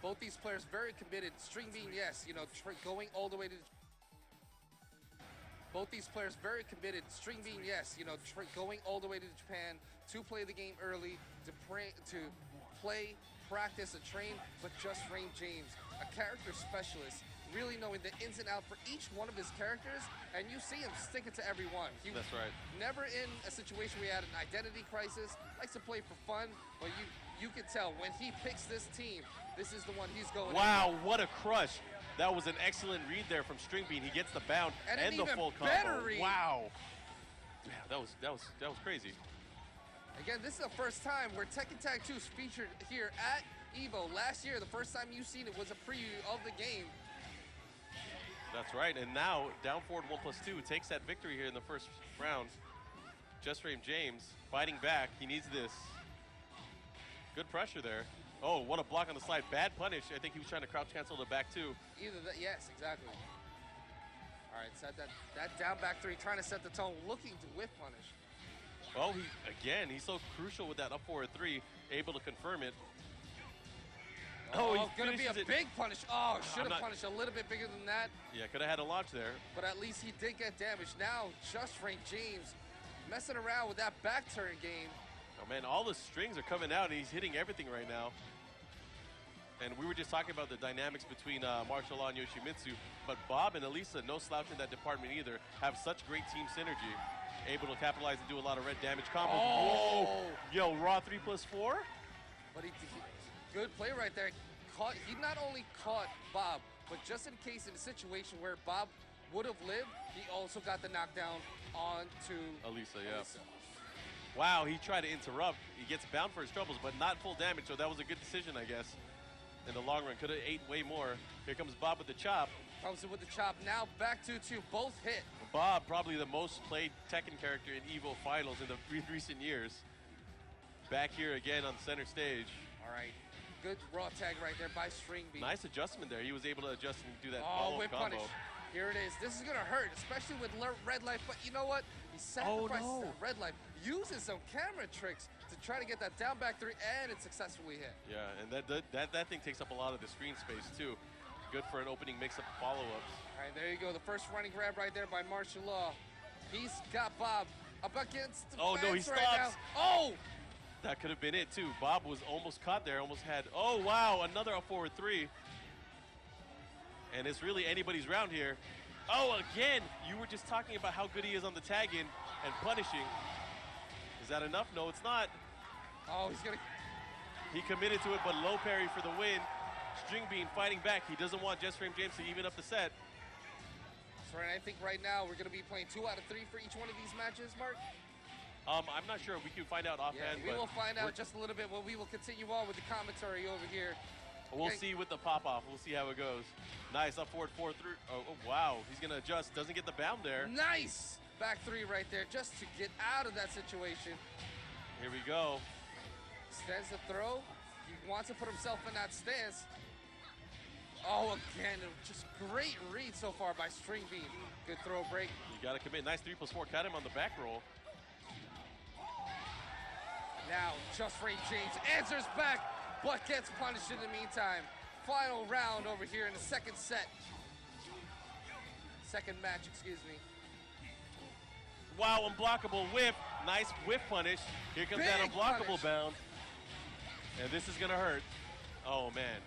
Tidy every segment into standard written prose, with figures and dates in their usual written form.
Both these players very committed. String Bean, yes, you know, going all the way to... Both these players very committed. String Bean, yes, you know, going all the way to Japan to play the game early, to play, practice, and train, but Just Rain James, a character specialist, really knowing the ins and outs for each one of his characters, and you see him sticking to every one. That's right. Never in a situation where he had an identity crisis, likes to play for fun, but you can tell when he picks this team, this is the one he's going Wow, what a crush. That was an excellent read there from String Bean. He gets the bound and the full combo. Read. Wow. Yeah, that was crazy. Again, this is the first time where Tekken Tag 2 is featured here at EVO. Last year, the first time you've seen it was a preview of the game. That's right, and now down forward 1+2 takes that victory here in the first round. Just Rain James fighting back. He needs this. Good pressure there. Oh, what a block on the slide. Bad punish. I think he was trying to crouch cancel the back two. Either that, yes, exactly. All right, set that down back three, trying to set the tone, looking to whiff punish. Oh, he's so crucial with that up forward three, able to confirm it. Oh, gonna be a big punish. Oh, should have punished a little bit bigger than that. Yeah, could have had a launch there. But at least he did get damage. Now, Just Rain James messing around with that back turn game. Oh man, all the strings are coming out and he's hitting everything right now. And we were just talking about the dynamics between Martial Law and Yoshimitsu, but Bob and Elisa, no slouch in that department either, have such great team synergy. Able to capitalize and do a lot of red damage combos. Oh. Whoa! Yo, raw 3+4? But good play right there. He not only caught Bob, but just in case in a situation where Bob would have lived, he also got the knockdown onto Elisa, yeah. Wow, he tried to interrupt. He gets bound for his troubles, but not full damage, so that was a good decision, I guess. In the long run, could have ate way more. Here comes Bob with the chop. Comes in with the chop. Now back to two, both hit. Bob, probably the most played Tekken character in EVO finals in the recent years. Back here again on center stage. All right, good raw tag right there by String Bean. Nice adjustment there. He was able to adjust and do that whip combo. Punish. Here it is. This is gonna hurt, especially with red life. But you know what? He sacrifices that red life, uses some camera tricks to try to get that down back three, and it successfully hit. Yeah, and that thing takes up a lot of the screen space too. Good for an opening mix-up follow-ups. All right, there you go. The first running grab right there by Martial Law. He's got Bob up against the fence no, he stops. right now. Oh! That could have been it too. Bob was almost caught there, almost had, oh wow, another up forward three. And it's really anybody's round here. Oh, again, you were just talking about how good he is on the tag-in and punishing. Is that enough? No, it's not. Oh, he's gonna... He committed to it, but low parry for the win. String Bean fighting back. He doesn't want Just Rain James to even up the set. So I think right now we're gonna be playing 2 out of 3 for each one of these matches, Mark. I'm not sure. We can find out offhand. Yeah, we will find out just a little bit. Well, we will continue on with the commentary over here. We'll see with the pop-off. We'll see how it goes. Nice, up forward 4-3. Oh, wow. He's going to adjust. Doesn't get the bound there. Nice! Back three right there just to get out of that situation. Here we go. Stands to throw. He wants to put himself in that stance. Oh, again, just great read so far by String Bean. Good throw break. You got to commit. Nice 3+4. Cut him on the back roll. Now, Just Rain James answers back, but gets punished in the meantime. Final round over here in the second set. Second match, excuse me. Wow, unblockable whiff. Nice whiff punish. Here comes that unblockable bound. And this is going to hurt. Oh, man.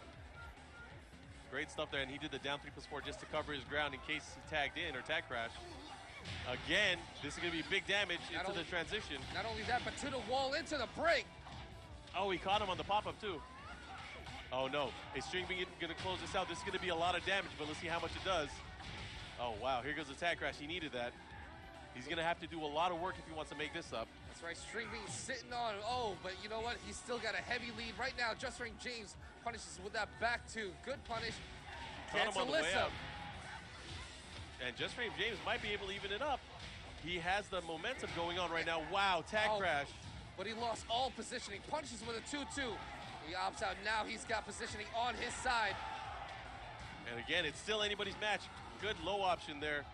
Great stuff there, and he did the down 3+4 just to cover his ground in case he tagged in or tag crash. Again, this is going to be big damage into the transition. Not only that, but to the wall, into the break. Oh, he caught him on the pop-up too. Oh no, is String Bean going to close this out? This is going to be a lot of damage, but let's see how much it does. Oh wow, here goes the tag crash. He needed that. He's going to have to do a lot of work if he wants to make this up. That's right, String Bean sitting on, but you know what? He's still got a heavy lead right now. Just Rain James punishes with that back two. Good punish. Caught him on the way up. And Just Rain James might be able to even it up. He has the momentum going on right now. Wow, tag crash. But he lost all positioning. Punches with a 2-2. He opts out. Now he's got positioning on his side. And again, it's still anybody's match. Good low option there.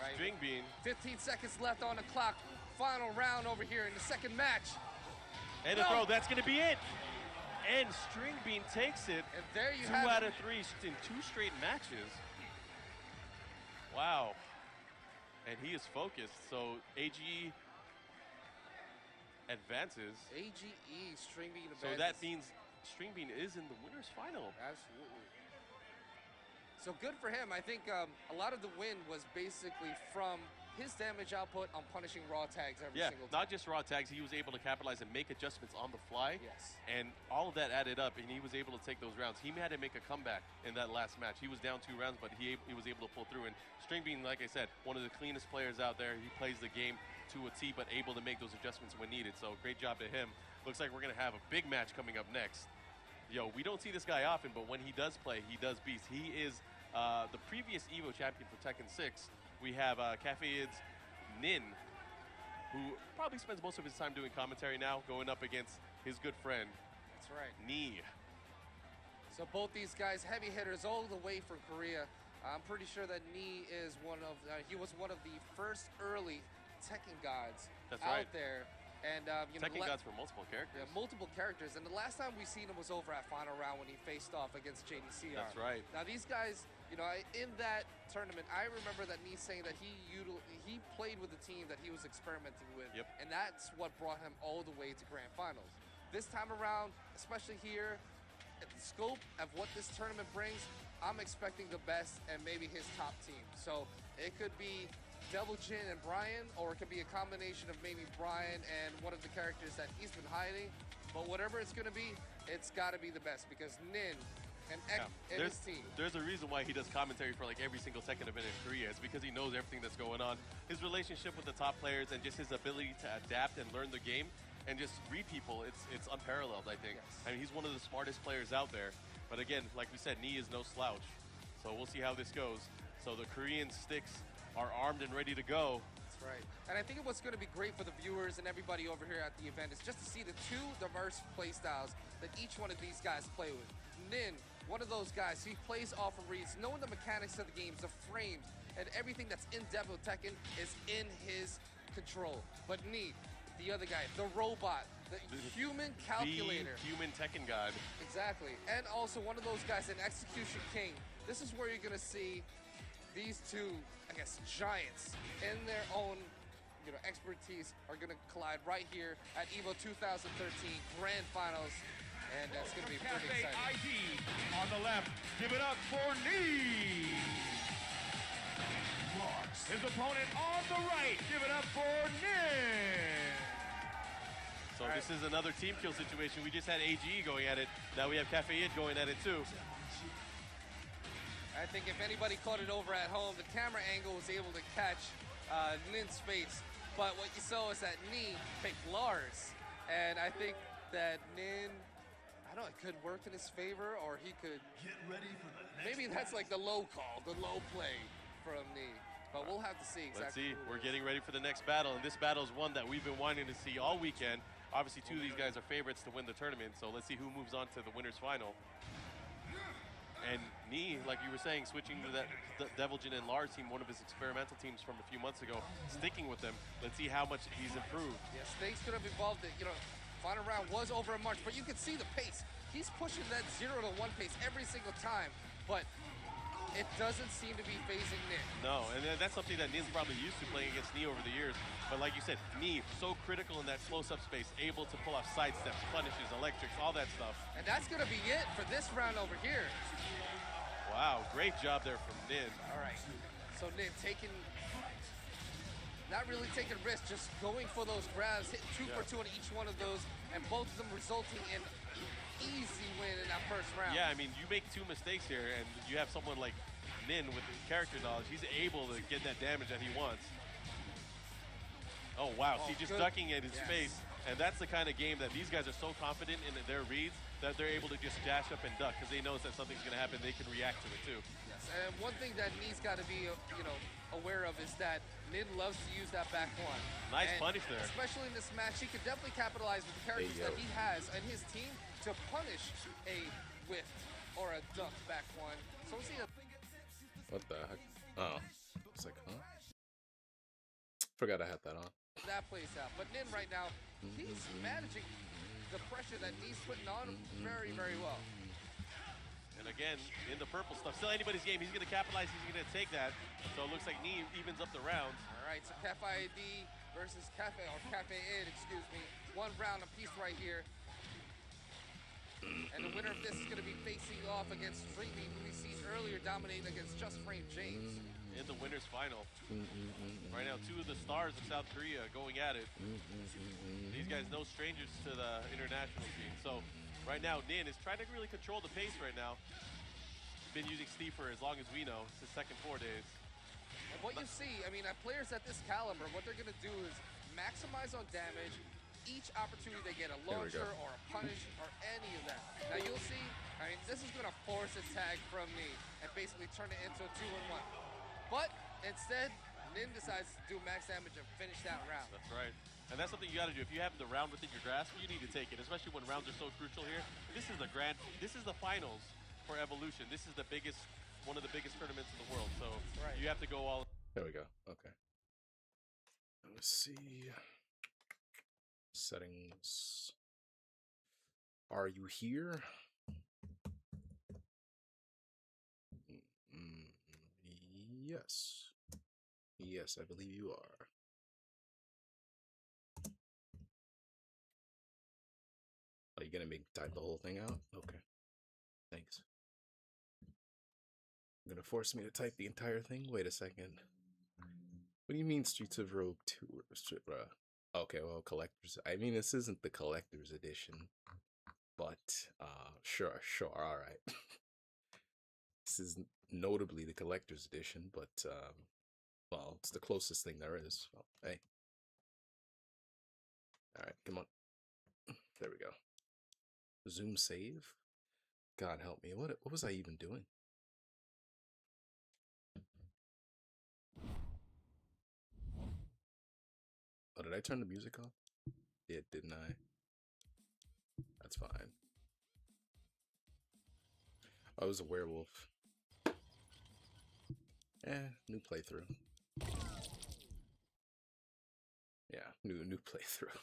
Right. String Bean. 15 seconds left on the clock. Final round over here in the second match. And the throw, that's going to be it. And String Bean takes it. And there you Two have out it. of three in 2 straight matches. Wow. And he is focused. So AGE advances. AGE String Bean So advances. that means String Bean is in the winner's final. Absolutely. So good for him. I think a lot of the win was basically from his damage output on punishing raw tags every single time. Not just raw tags. He was able to capitalize and make adjustments on the fly. Yes. And all of that added up, and he was able to take those rounds. He had to make a comeback in that last match. He was down 2 rounds, but he was able to pull through. And String Bean, like I said, one of the cleanest players out there. He plays the game to a T, but able to make those adjustments when needed. So great job to him. Looks like we're going to have a big match coming up next. Yo, we don't see this guy often, but when he does play, he does beast. He is the previous EVO champion for Tekken 6. We have Cafeid's Nin, who probably spends most of his time doing commentary now, going up against his good friend, That's right. Ni. So both these guys, heavy hitters all the way from Korea. I'm pretty sure that Ni is he was one of the first early Tekken gods That's out right. there. And Tekken gods for multiple characters. Yeah, multiple characters. And the last time we seen him was over at Final Round when he faced off against JDCR. That's right. Now these guys, in that tournament, I remember that Nee saying that he played with a team that he was experimenting with. Yep. And that's what brought him all the way to Grand Finals. This time around, especially here, at the scope of what this tournament brings, I'm expecting the best and maybe his top team. So it could be Devil Jin and Brian, or it could be a combination of maybe Brian and one of the characters that he's been hiding. But whatever it's going to be, it's got to be the best because Nin and his team. There's a reason why he does commentary for like every single Tekken event in Korea. It's because he knows everything that's going on. His relationship with the top players and just his ability to adapt and learn the game and just read people, it's unparalleled, I think. Yes. I mean, he's one of the smartest players out there. But again, like we said, Ni is no slouch. So we'll see how this goes. So the Korean sticks are armed and ready to go. That's right. And I think what's going to be great for the viewers and everybody over here at the event is just to see the 2 diverse play styles that each one of these guys play with. Nin, one of those guys, he plays off of reads, knowing the mechanics of the games, the frames, and everything that's in depth with Tekken is in his control. But Ni, the other guy, the robot, the human calculator. The human Tekken god. Exactly. And also one of those guys, an Execution King. This is where you're going to see these 2, I guess, giants in their own expertise are going to collide right here at EVO 2013 Grand Finals. And that's going to be pretty exciting. ID on the left. Give it up for Ni. His opponent on the right. Give it up for Nin. So this is another team kill situation. We just had AGE going at it. Now we have Cafeid going at it too. I think if anybody caught it over at home, the camera angle was able to catch Nin's face. But what you saw is that Ni picked Lars. And I think that Nin, I don't know, it could work in his favor, or he could... Get ready for the next Maybe that's like the low call, the low play from Ni. But we'll have to see exactly. Let's see. We're getting ready for the next battle. And this battle is one that we've been wanting to see all weekend. Obviously, 2 of these guys are favorites to win the tournament. So let's see who moves on to the winner's final. And Ni, like you were saying, switching to that Devil Jin and Lars team, one of his experimental teams from a few months ago, sticking with them. Let's see how much he's improved. Yes, things could have evolved. Final round was over in March, but you can see the pace. He's pushing that 0 to 1 pace every single time, but it doesn't seem to be phasing Nin. No, and that's something that Nin's probably used to playing against Ni over the years. But like you said, Ni, so critical in that close-up space, able to pull off sidesteps, punishes, electrics, all that stuff. And that's going to be it for this round over here. Wow, great job there from Nin. All right, so Nin not really taking risks, just going for those grabs, hitting 2 for 2 on each one of those, and both of them resulting in easy win in that first round. Yeah, I mean, you make 2 mistakes here, and you have someone like Nin with his character knowledge. He's able to get that damage that he wants. Oh, wow. See, just ducking at his face. And that's the kind of game that these guys are so confident in their reads that they're able to just dash up and duck because they know that something's going to happen. They can react to it, too. Yes, and one thing that Ni's got to be, aware of is that Nin loves to use that back one. Nice punish there. Especially in this match, he could definitely capitalize with the characters that he has and his team to punish a whiff or a duck back one. So we'll see. What the heck? Oh. It's like, huh? Forgot I had that on. That plays out. But Nin right now, he's managing the pressure that Nee's putting on him very, very well. And again, in the purple stuff, still anybody's game. He's going to capitalize. He's going to take that. So it looks like Nee evens up the rounds. All right, so Cafe ID versus Cafe Id, excuse me. 1 round apiece right here. And the winner of this is going to be facing off against Streamy, who we seen earlier dominating against Just Frame James. In the winners final. Right now, 2 of the stars of South Korea going at it. These guys no strangers to the international scene. So right now, Nin is trying to really control the pace right now. Been using Steve for as long as we know. It's his second 4 days. And what you see, I mean, at players at this caliber, what they're going to do is maximize on damage. Each opportunity they get a launcher or a punish or any of that. Now you'll see, I mean, this is going to force a tag from Nee and basically turn it into a 2-in-1. But instead, Nin decides to do max damage and finish that round. That's right. And that's something you got to do. If you have the round within your grasp, you need to take it, especially when rounds are so crucial here. This is the finals for Evolution. This is the biggest, one of the biggest tournaments in the world. So you have to go all. There we go. Okay. Let's see. Settings. Are you here? Yes. Yes, I believe you are. Are you gonna type the whole thing out? Okay. Thanks. You're gonna force me to type the entire thing? Wait a second. What do you mean Streets of Rogue 2? Okay, well, collectors. I mean, this isn't the collector's edition, but sure, all right. This is notably the collector's edition, but well, it's the closest thing there is. Well, hey, all right, come on. There we go. Zoom save. God help me. What was I even doing? Oh, did I turn the music off? Did, didn't I? That's fine. I was a werewolf. New playthrough. Yeah, new playthrough.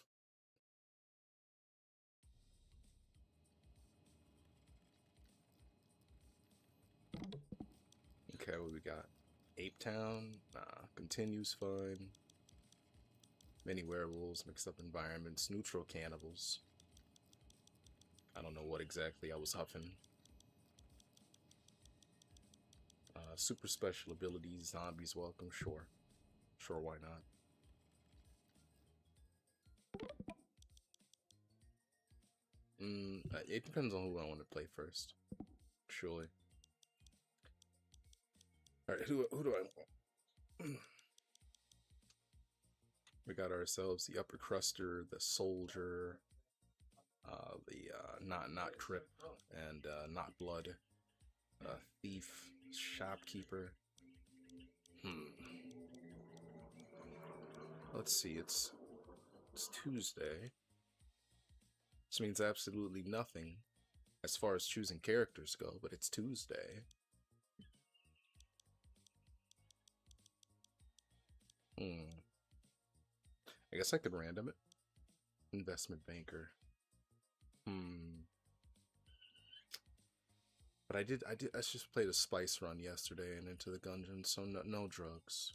Okay, what we got? Ape Town. Continues fun. Many werewolves, mixed up environments, neutral cannibals. I don't know what exactly I was huffing. Super special abilities, zombies welcome, sure. Sure, why not? It depends on who I want to play first. Surely. Alright, who do I want? We got ourselves the Upper Cruster, the Soldier, the not Crip, and not Blood, Thief, Shopkeeper. Let's see, it's Tuesday. This means absolutely nothing as far as choosing characters go, but it's Tuesday. I guess I could random it. Investment banker. But I just played a spice run yesterday and into the dungeon, so no drugs.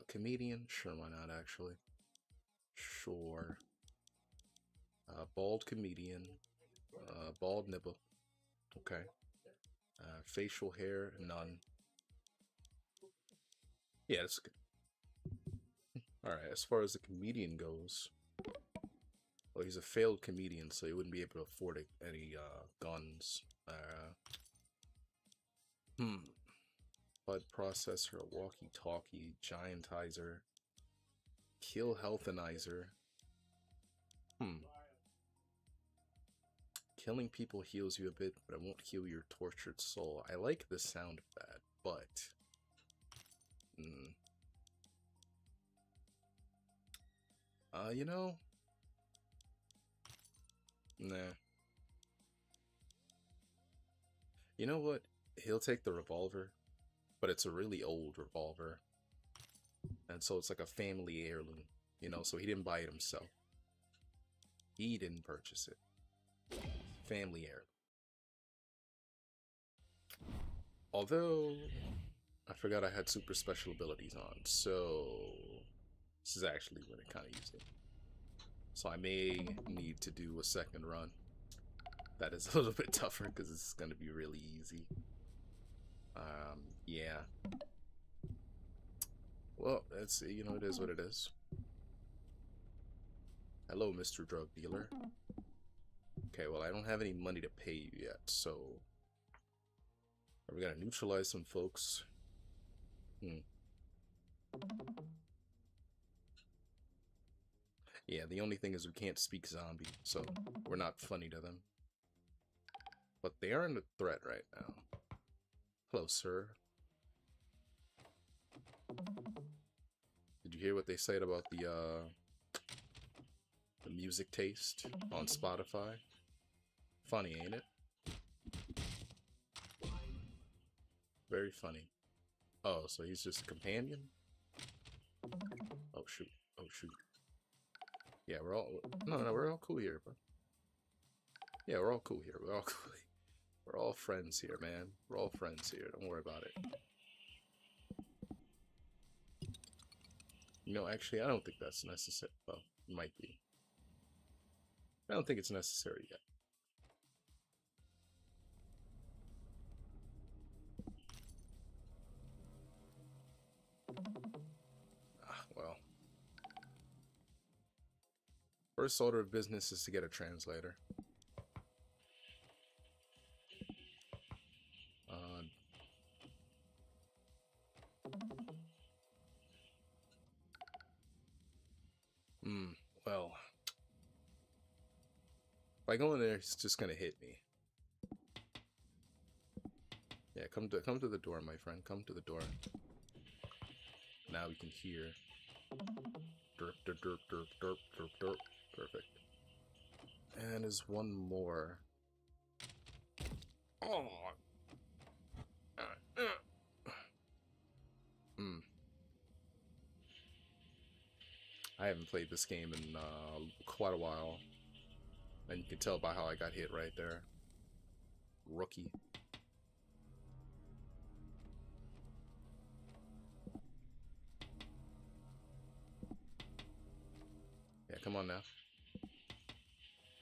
Comedian? Sure, why not, actually. Sure. Bald comedian. Bald nipple. Okay. Facial hair? None. Yeah, that's good. Alright, as far as the comedian goes, well, he's a failed comedian, so he wouldn't be able to afford any guns. Bud processor, a walkie-talkie, giantizer, kill healthanizer. Killing people heals you a bit, but it won't heal your tortured soul. I like the sound of that, but you know, nah. You know what? He'll take the revolver, but it's a really old revolver. And so it's like a family heirloom, you know, so he didn't buy it himself. He didn't purchase it. Family heir. Although, I forgot I had super special abilities on, so this is actually when it kind of used it. So I may need to do a second run. That is a little bit tougher because it's going to be really easy. Yeah. Well, let's see. You know, it is what it is. Hello, Mr. Drug Dealer. Okay, well, I don't have any money to pay you yet, so are we gonna neutralize some folks? Yeah, the only thing is we can't speak zombie, so we're not funny to them. But they aren't a threat right now. Hello, sir. Did you hear what they said about the music taste on Spotify? Funny, ain't it? Very funny. Oh, so he's just a companion? Oh shoot. Oh shoot. Yeah, we're all we're all cool here, bro. Yeah, we're all cool here. We're all cool. We're all friends here, man. We're all friends here. Don't worry about it. You know, actually, I don't think that's necessary. Well, it might be. I don't think it's necessary yet. Well. First order of business is to get a translator. Well. If I go in there, it's just gonna hit me. Yeah, come to the door, my friend. Come to the door. Now we can hear. Derp, derp, derp, derp, derp, derp, derp. Perfect. And there's one more. Oh. I haven't played this game in quite a while. And you can tell by how I got hit right there. Rookie. Yeah, come on now.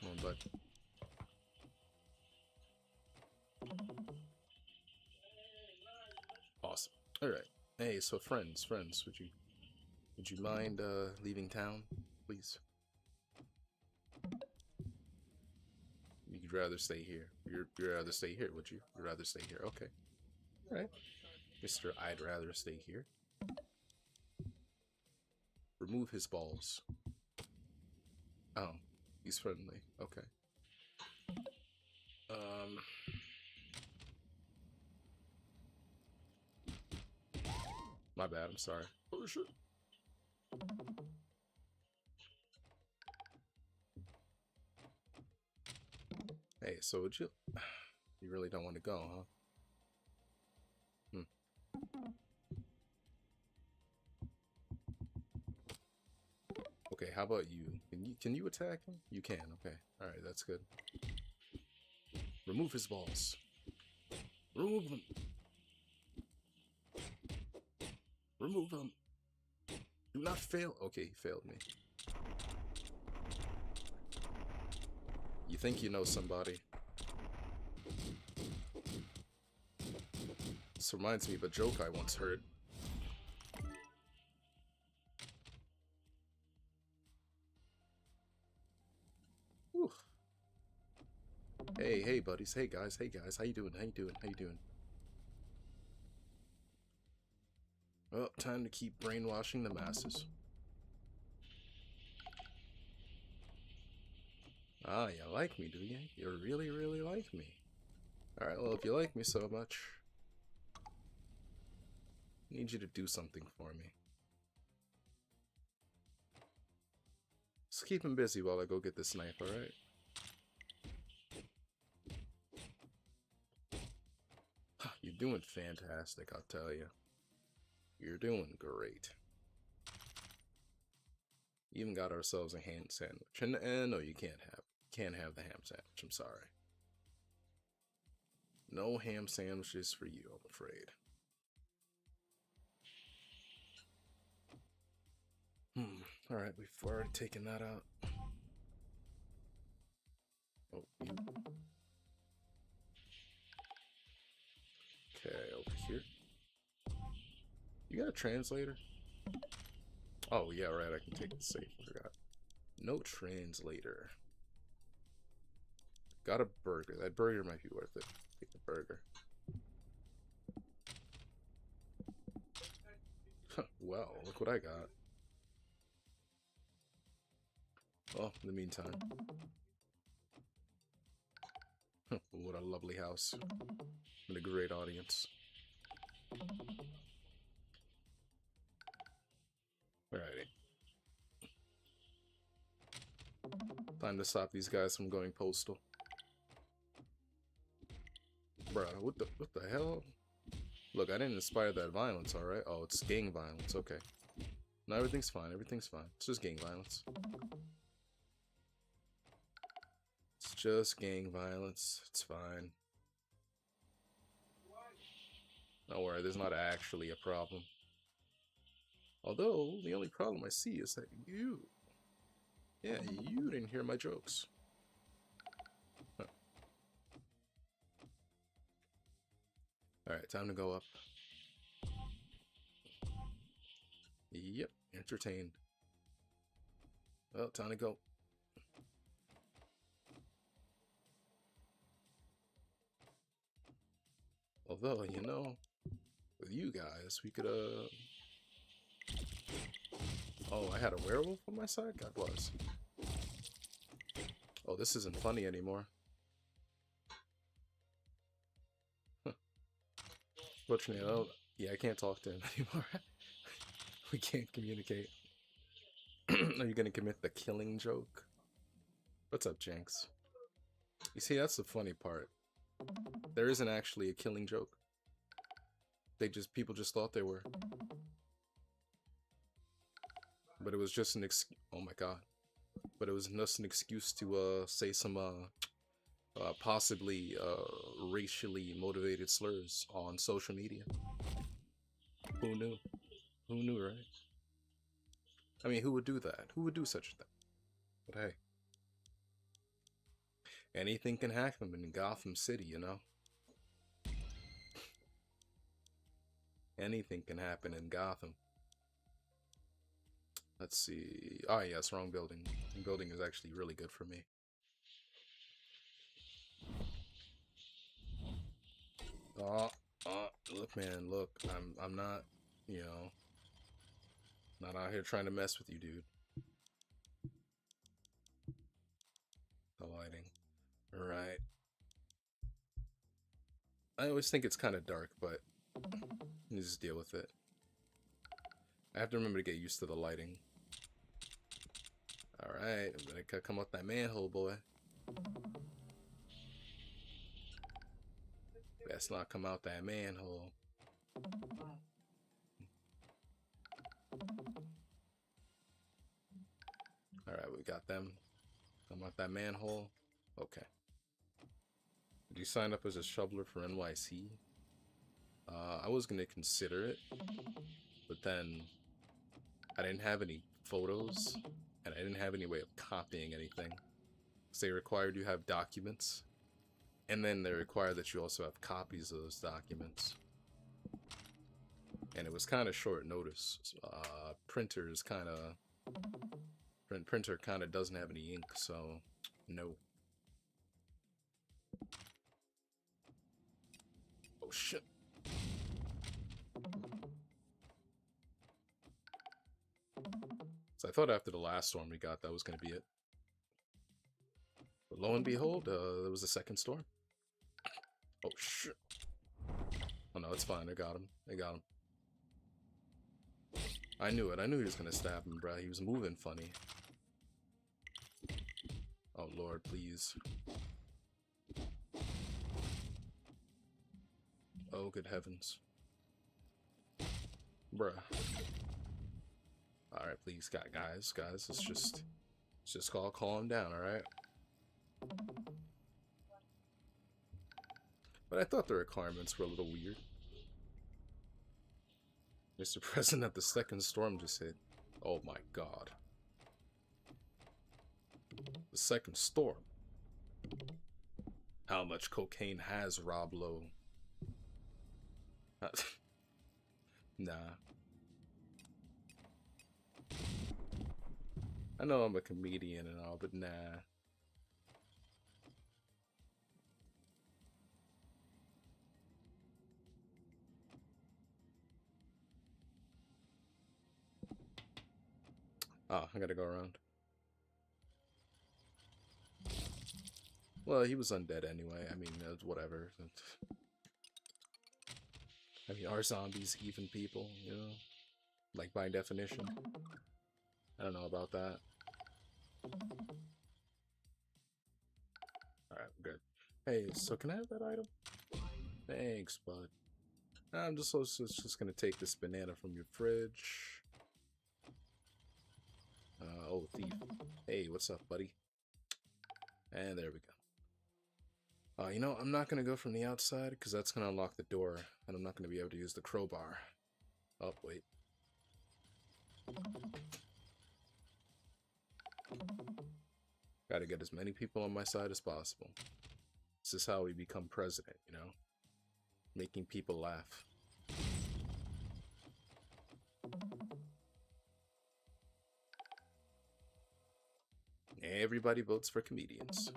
Come on, bud. Awesome. Alright. Hey, so friends, would you mind leaving town, please? You'd rather stay here. You'd rather stay here, would you? You'd rather stay here. Okay. Alright. Mr. I'd rather stay here. Remove his balls. Oh, he's friendly. Okay. My bad, I'm sorry. Oh shit. Hey, so would you... You really don't want to go, huh? Okay, how about you? Can you attack him? You can, okay. Alright, that's good. Remove his balls. Remove them. Remove them. Do not fail. Okay, he failed me. You think you know somebody. This reminds me of a joke I once heard. Whew. Hey buddies, hey guys, how you doing, how you doing? Well, time to keep brainwashing the masses. Ah, you like me, do you? You really, really like me. Alright, well, if you like me so much, I need you to do something for me. Just keep him busy while I go get this knife, alright? You're doing fantastic, I'll tell you. You're doing great. Even got ourselves a ham sandwich. And no, you can't have the ham sandwich. I'm sorry. No ham sandwiches for you, I'm afraid. Alright, we've already taken that out. Oh, you. Okay, over here. You got a translator? Oh, yeah, right, I can take the safe. I forgot. No translator. Got a burger. That burger might be worth it. Take the burger. Well, look what I got. Well, in the meantime. What a lovely house. And a great audience. Alrighty. Time to stop these guys from going postal. Bruh, what the hell? Look, I didn't inspire that violence, alright? Oh, it's gang violence, okay. No, everything's fine, everything's fine. It's just gang violence. It's just gang violence, it's fine. Don't worry, there's not actually a problem. Although, the only problem I see is that you didn't hear my jokes. Huh. Alright, time to go up. Yep, entertained. Well, time to go. Although, you know, with you guys, we could, Oh, I had a werewolf on my side? God bless. Oh, this isn't funny anymore. Huh. Fortunately, I can't talk to him anymore. We can't communicate. Are you gonna commit the killing joke? What's up, Jenks? You see, that's the funny part. There isn't actually a killing joke. People just thought they were. But it was just an oh my god. But it was just an excuse to say some possibly racially motivated slurs on social media. Who knew? Who knew, right? I mean, who would do that? Who would do such a thing? But hey. Anything can happen in Gotham City, you know? Anything can happen in Gotham. Let's see. Oh, yes, wrong building. The building is actually really good for me. Look, man, look. I'm not, you know, not out here trying to mess with you, dude. The lighting. Alright. I always think it's kind of dark, but you just deal with it. I have to remember to get used to the lighting. Alright, I'm gonna come out that manhole, boy. Best not come out that manhole. Alright, we got them. Come out that manhole. Okay. Did you sign up as a shoveler for NYC? I was gonna consider it, but then I didn't have any photos, and I didn't have any way of copying anything. So they required you have documents, and then they require that you also have copies of those documents. And it was kind of short notice. Printer kind of doesn't have any ink, so no. Oh shit. So I thought after the last storm we got, that was going to be it. But lo and behold, there was a second storm. Oh shit. Oh no, it's fine. I got him. I got him. I knew it. I knew he was going to stab him, bruh. He was moving funny. Oh lord, please. Oh, good heavens. Bruh. All right, please, guys, let's just calm down, all right? But I thought the requirements were a little weird. Mr. President, the second storm just hit. Oh my god. The second storm. How much cocaine has Rob Lowe? Nah. I know I'm a comedian and all, but nah. Oh, I gotta go around. Well, he was undead anyway. I mean, whatever. I mean, are zombies even people, you know? Like, by definition? I don't know about that. Alright, good. Hey, so can I have that item? Thanks, bud. I'm just gonna take this banana from your fridge. Oh, thief. Hey, what's up, buddy? And there we go. You know, I'm not gonna go from the outside, because that's gonna unlock the door, and I'm not gonna be able to use the crowbar. Oh, wait. Gotta get as many people on my side as possible. This is how we become president, you know? Making people laugh. Everybody votes for comedians.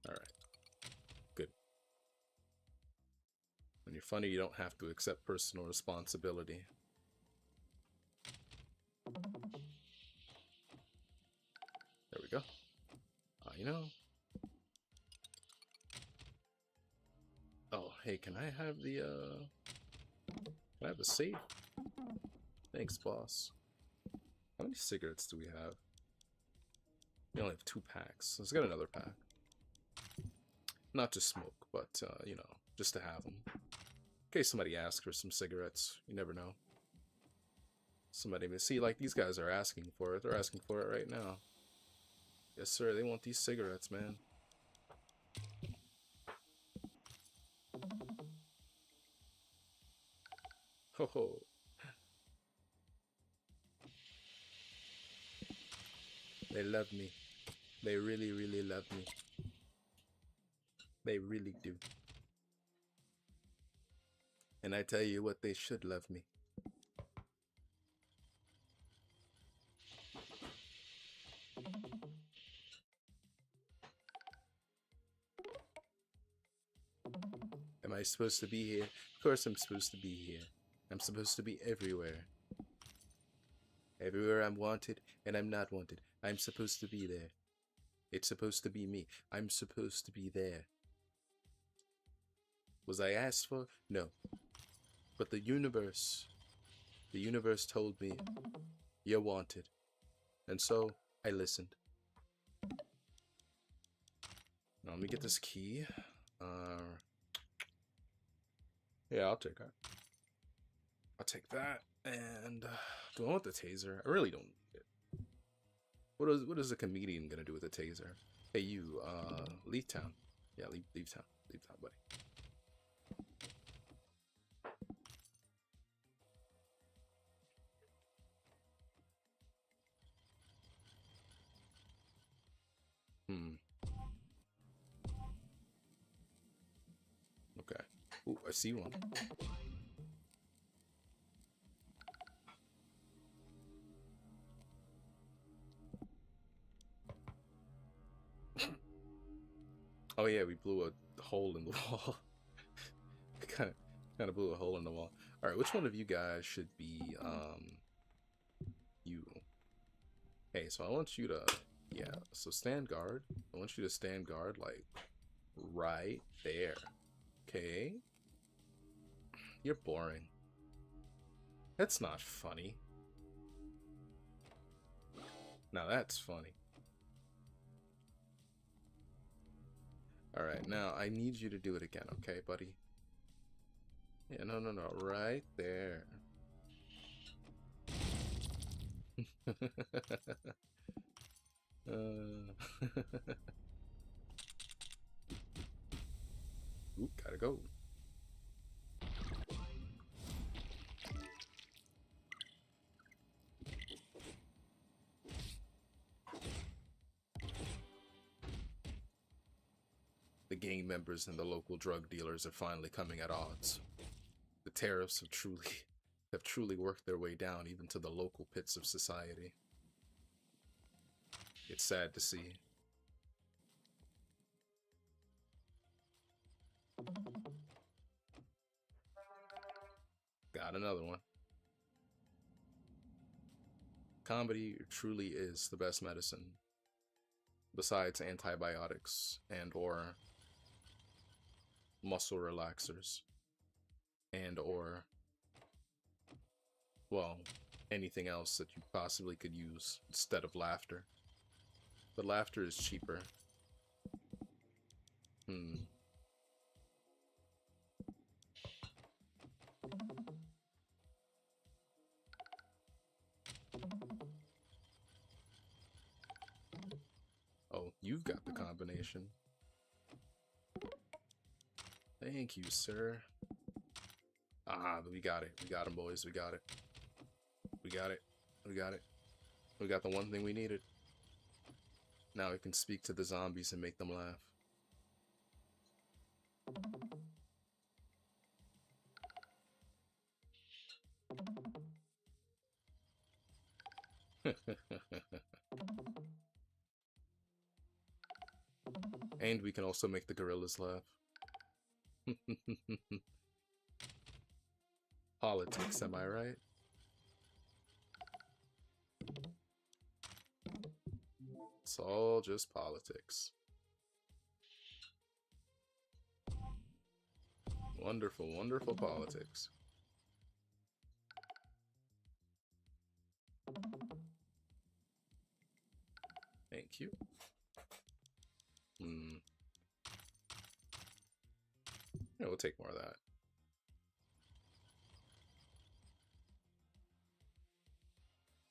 Alright. Good. When you're funny, you don't have to accept personal responsibility. There we go. You know. Oh, hey, can I have the, can I have the safe? Thanks, boss. How many cigarettes do we have? We only have 2 packs. Let's get another pack. Not to smoke, but, you know, just to have them. In case somebody asks for some cigarettes. You never know. Somebody may see, like, these guys are asking for it. They're asking for it right now. Yes, sir. They want these cigarettes, man. Ho ho. They love me. They really, really love me. They really do. And I tell you what, they should love me. Am I supposed to be here? Of course I'm supposed to be here. I'm supposed to be everywhere. Everywhere I'm wanted and I'm not wanted. I'm supposed to be there. It's supposed to be me. I'm supposed to be there. Was I asked for? No. But the universe told me, you're wanted. And so, I listened. Now, let me get this key. Yeah, I'll take that. I'll take that. And, do I want the taser? I really don't need it. What is a comedian gonna do with a taser? Hey, you, leave town. Yeah, leave town. Leave town, buddy. Okay. Ooh, I see one. Oh yeah, we blew a hole in the wall. kind of blew a hole in the wall. All right, which one of you guys should be you? Hey, so I want you to, yeah, so stand guard. I want you to stand guard like right there. Okay? You're boring. That's not funny. Now that's funny. Alright, now I need you to do it again, okay, buddy? Yeah, no, no, no, right there. Oop, gotta go. The gang members and the local drug dealers are finally coming at odds. The tariffs have truly worked their way down even to the local pits of society. It's sad to see. Got another one. Comedy truly is the best medicine, besides antibiotics and or muscle relaxers and or, well, anything else that you possibly could use instead of laughter. But laughter is cheaper. Oh, you've got the combination. Thank you, sir. Ah, we got it. We got him, boys. We got it. We got it. We got it. We got the one thing we needed. Now we can speak to the zombies and make them laugh. And we can also make the gorillas laugh. Politics, am I right? It's all just politics. Wonderful, wonderful politics. Thank you. Yeah, we'll take more of that.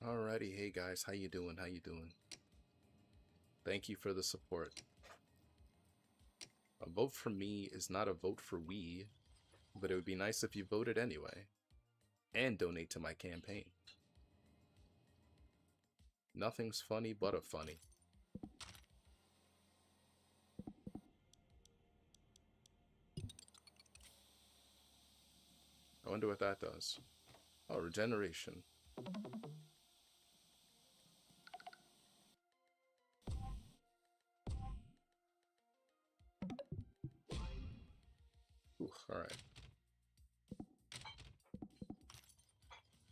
Alrighty, hey guys, how you doing? How you doing? Thank you for the support. A vote for me is not a vote for we, but it would be nice if you voted anyway. And donate to my campaign. Nothing's funny but a funny. I wonder what that does. Oh, regeneration. Ooh, alright.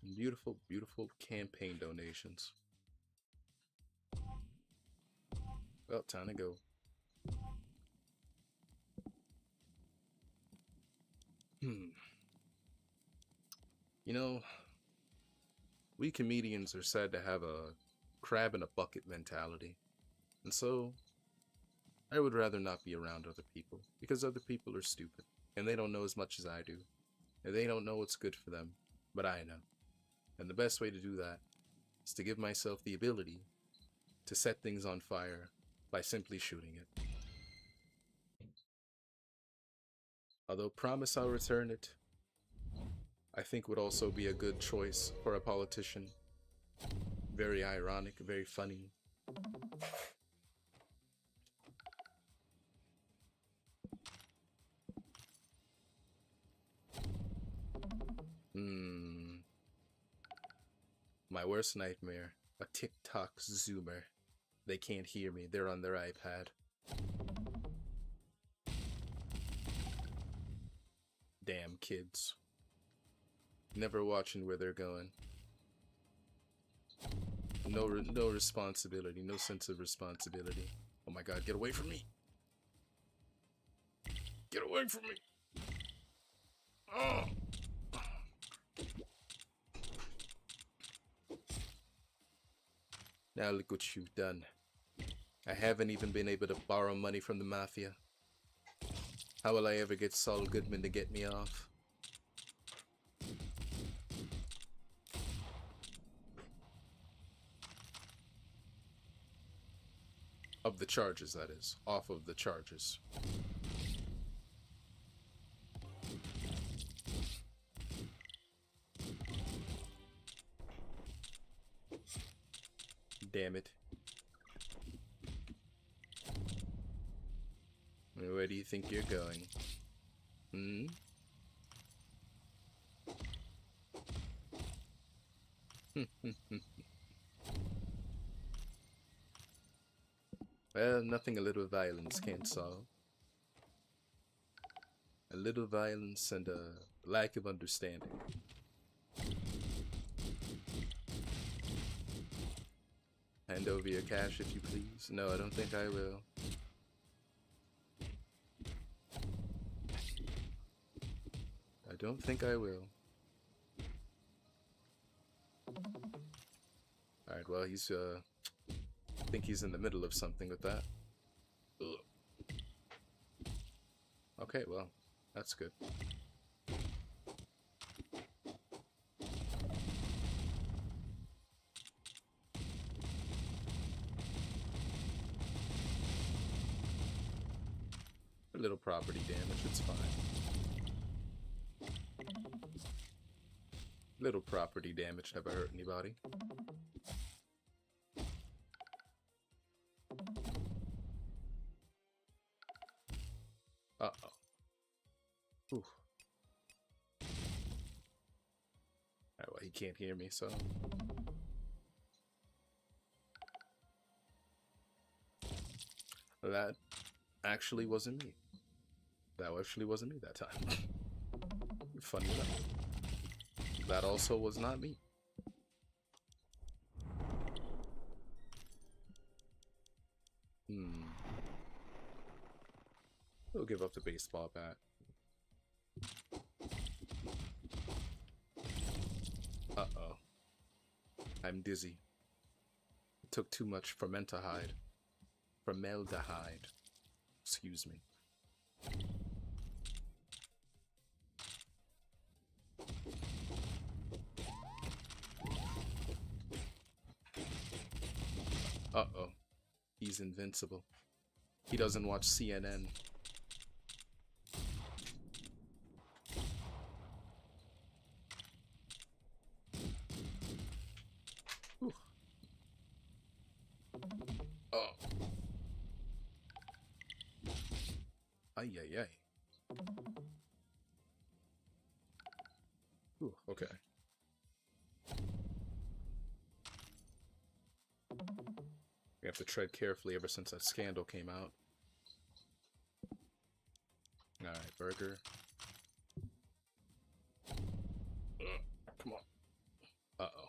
Beautiful, beautiful campaign donations. Well, time to go. You know, we comedians are said to have a crab in a bucket mentality. And so, I would rather not be around other people, because other people are stupid, and they don't know as much as I do. And they don't know what's good for them, but I know. And the best way to do that is to give myself the ability to set things on fire by simply shooting it. Although promise I'll return it, I think would also be a good choice for a politician. Very ironic, very funny. My worst nightmare, a TikTok zoomer. They can't hear me, they're on their iPad. Damn kids. Never watching where they're going. No responsibility, no sense of responsibility. Oh my god, get away from me! Get away from me! Oh! Now look what you've done. I haven't even been able to borrow money from the mafia. How will I ever get Saul Goodman to get me off? Of the charges, that is. Off of the charges. Damn it. Where do you think you're going? Hmm? Well, nothing a little violence can't solve. A little violence and a lack of understanding. Hand over your cash if you please. No, I don't think I will. I don't think I will. Alright, well, he's, I think he's in the middle of something with that. Ugh. Okay, well, that's good. A little property damage, it's fine. Little property damage never hurt anybody. Uh-oh. Ooh. Alright, well, he can't hear me, so... That actually wasn't me. That actually wasn't me that time. Funny enough. That also was not me. We'll give up the baseball bat. Uh-oh. I'm dizzy. It took too much formaldehyde. Formaldehyde. Excuse me. Uh-oh. He's invincible. He doesn't watch CNN. Whew. Oh. Ay, ay, ay. Ooh, okay. We have to tread carefully ever since that scandal came out. Alright, burger. Come on. Uh-oh.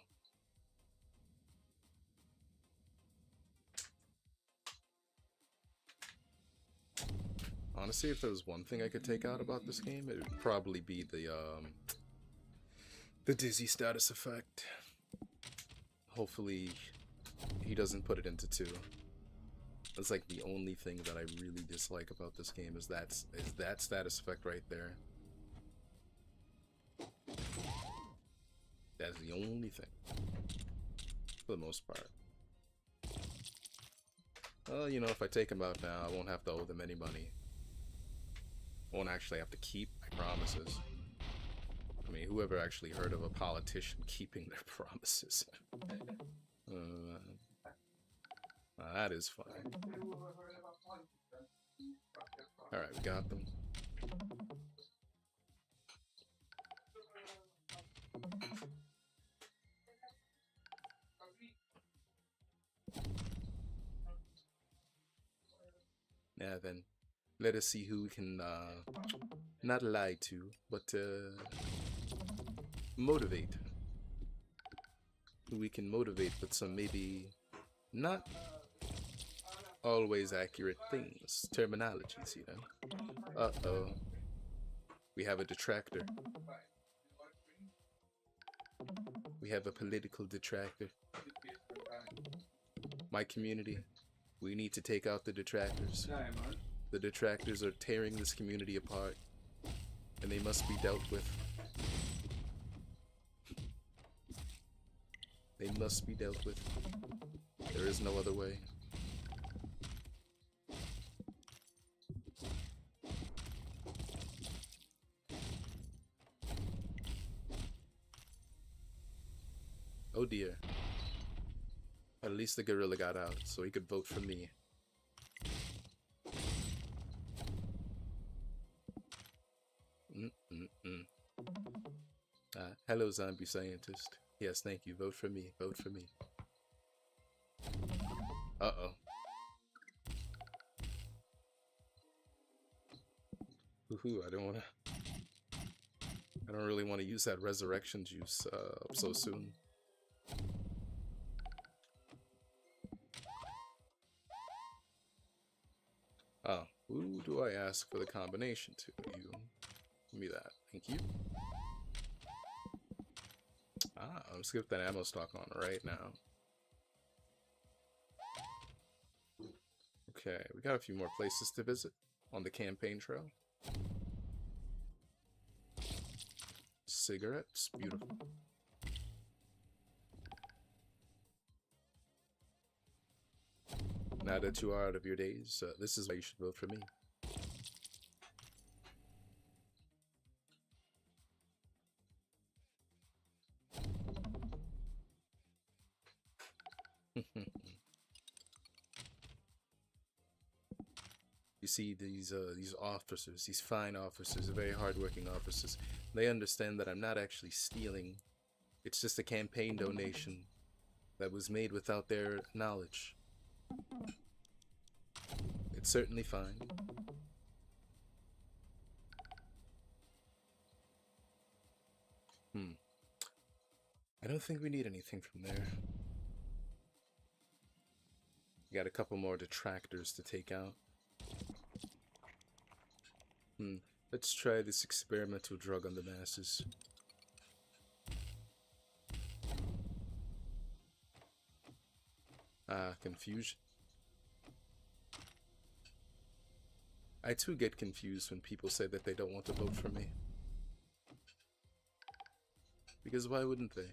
Honestly, if there was one thing I could take out about this game, it would probably be the dizzy status effect. Hopefully he doesn't put it into 2. That's like the only thing that I really dislike about this game is that status effect right there. That's the only thing. For the most part. Well, you know, if I take him out now, I won't have to owe them any money. I won't actually have to keep my promises. I mean, whoever actually heard of a politician keeping their promises? That is fine. Alright, we got them. Yeah, then let us see who we can not lie to, but motivate. Who we can motivate with some maybe not always accurate things, terminologies, you know. Uh-oh. We have a detractor. We have a political detractor. My community, we need to take out the detractors. The detractors are tearing this community apart, and they must be dealt with. They must be dealt with. There is no other way. Oh dear. At least the gorilla got out, so he could vote for me. Hello, zombie scientist. Yes, thank you. Vote for me. Vote for me. Uh-oh. Woohoo, I don't really want to use that resurrection juice so soon. Oh, who do I ask for the combination to? You. Give me that. Thank you. Ah, let's get that ammo stock on right now. Okay, we got a few more places to visit on the campaign trail. Cigarettes, beautiful. Now that you are out of your days, this is why you should vote for me. You see these officers, these fine officers, very hardworking officers. They understand that I'm not actually stealing. It's just a campaign donation that was made without their knowledge. It's certainly fine. I don't think we need anything from there. We got a couple more detractors to take out. Let's try this experimental drug on the masses. Confusion. I too get confused when people say that they don't want to vote for me. Because why wouldn't they?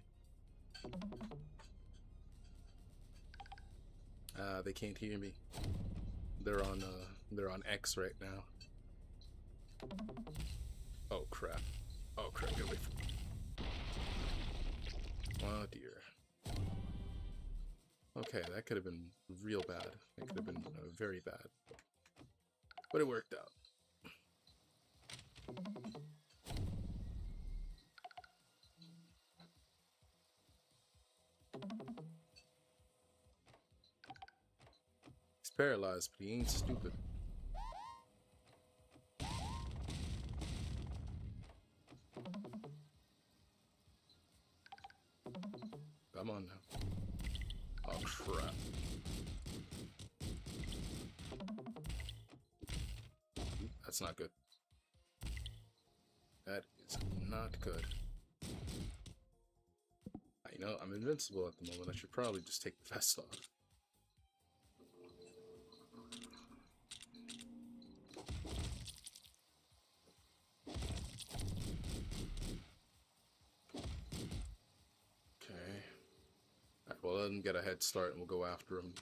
They can't hear me. They're on X right now. Oh crap. Oh crap, get away from me. Oh dear. Okay, that could have been real bad. It could have been very bad. But it worked out. He's paralyzed, but he ain't stupid. Come on now. Oh crap. That's not good. That is not good. You know, I'm invincible at the moment. I should probably just take the vest off. Well, let him get a head start and we'll go after him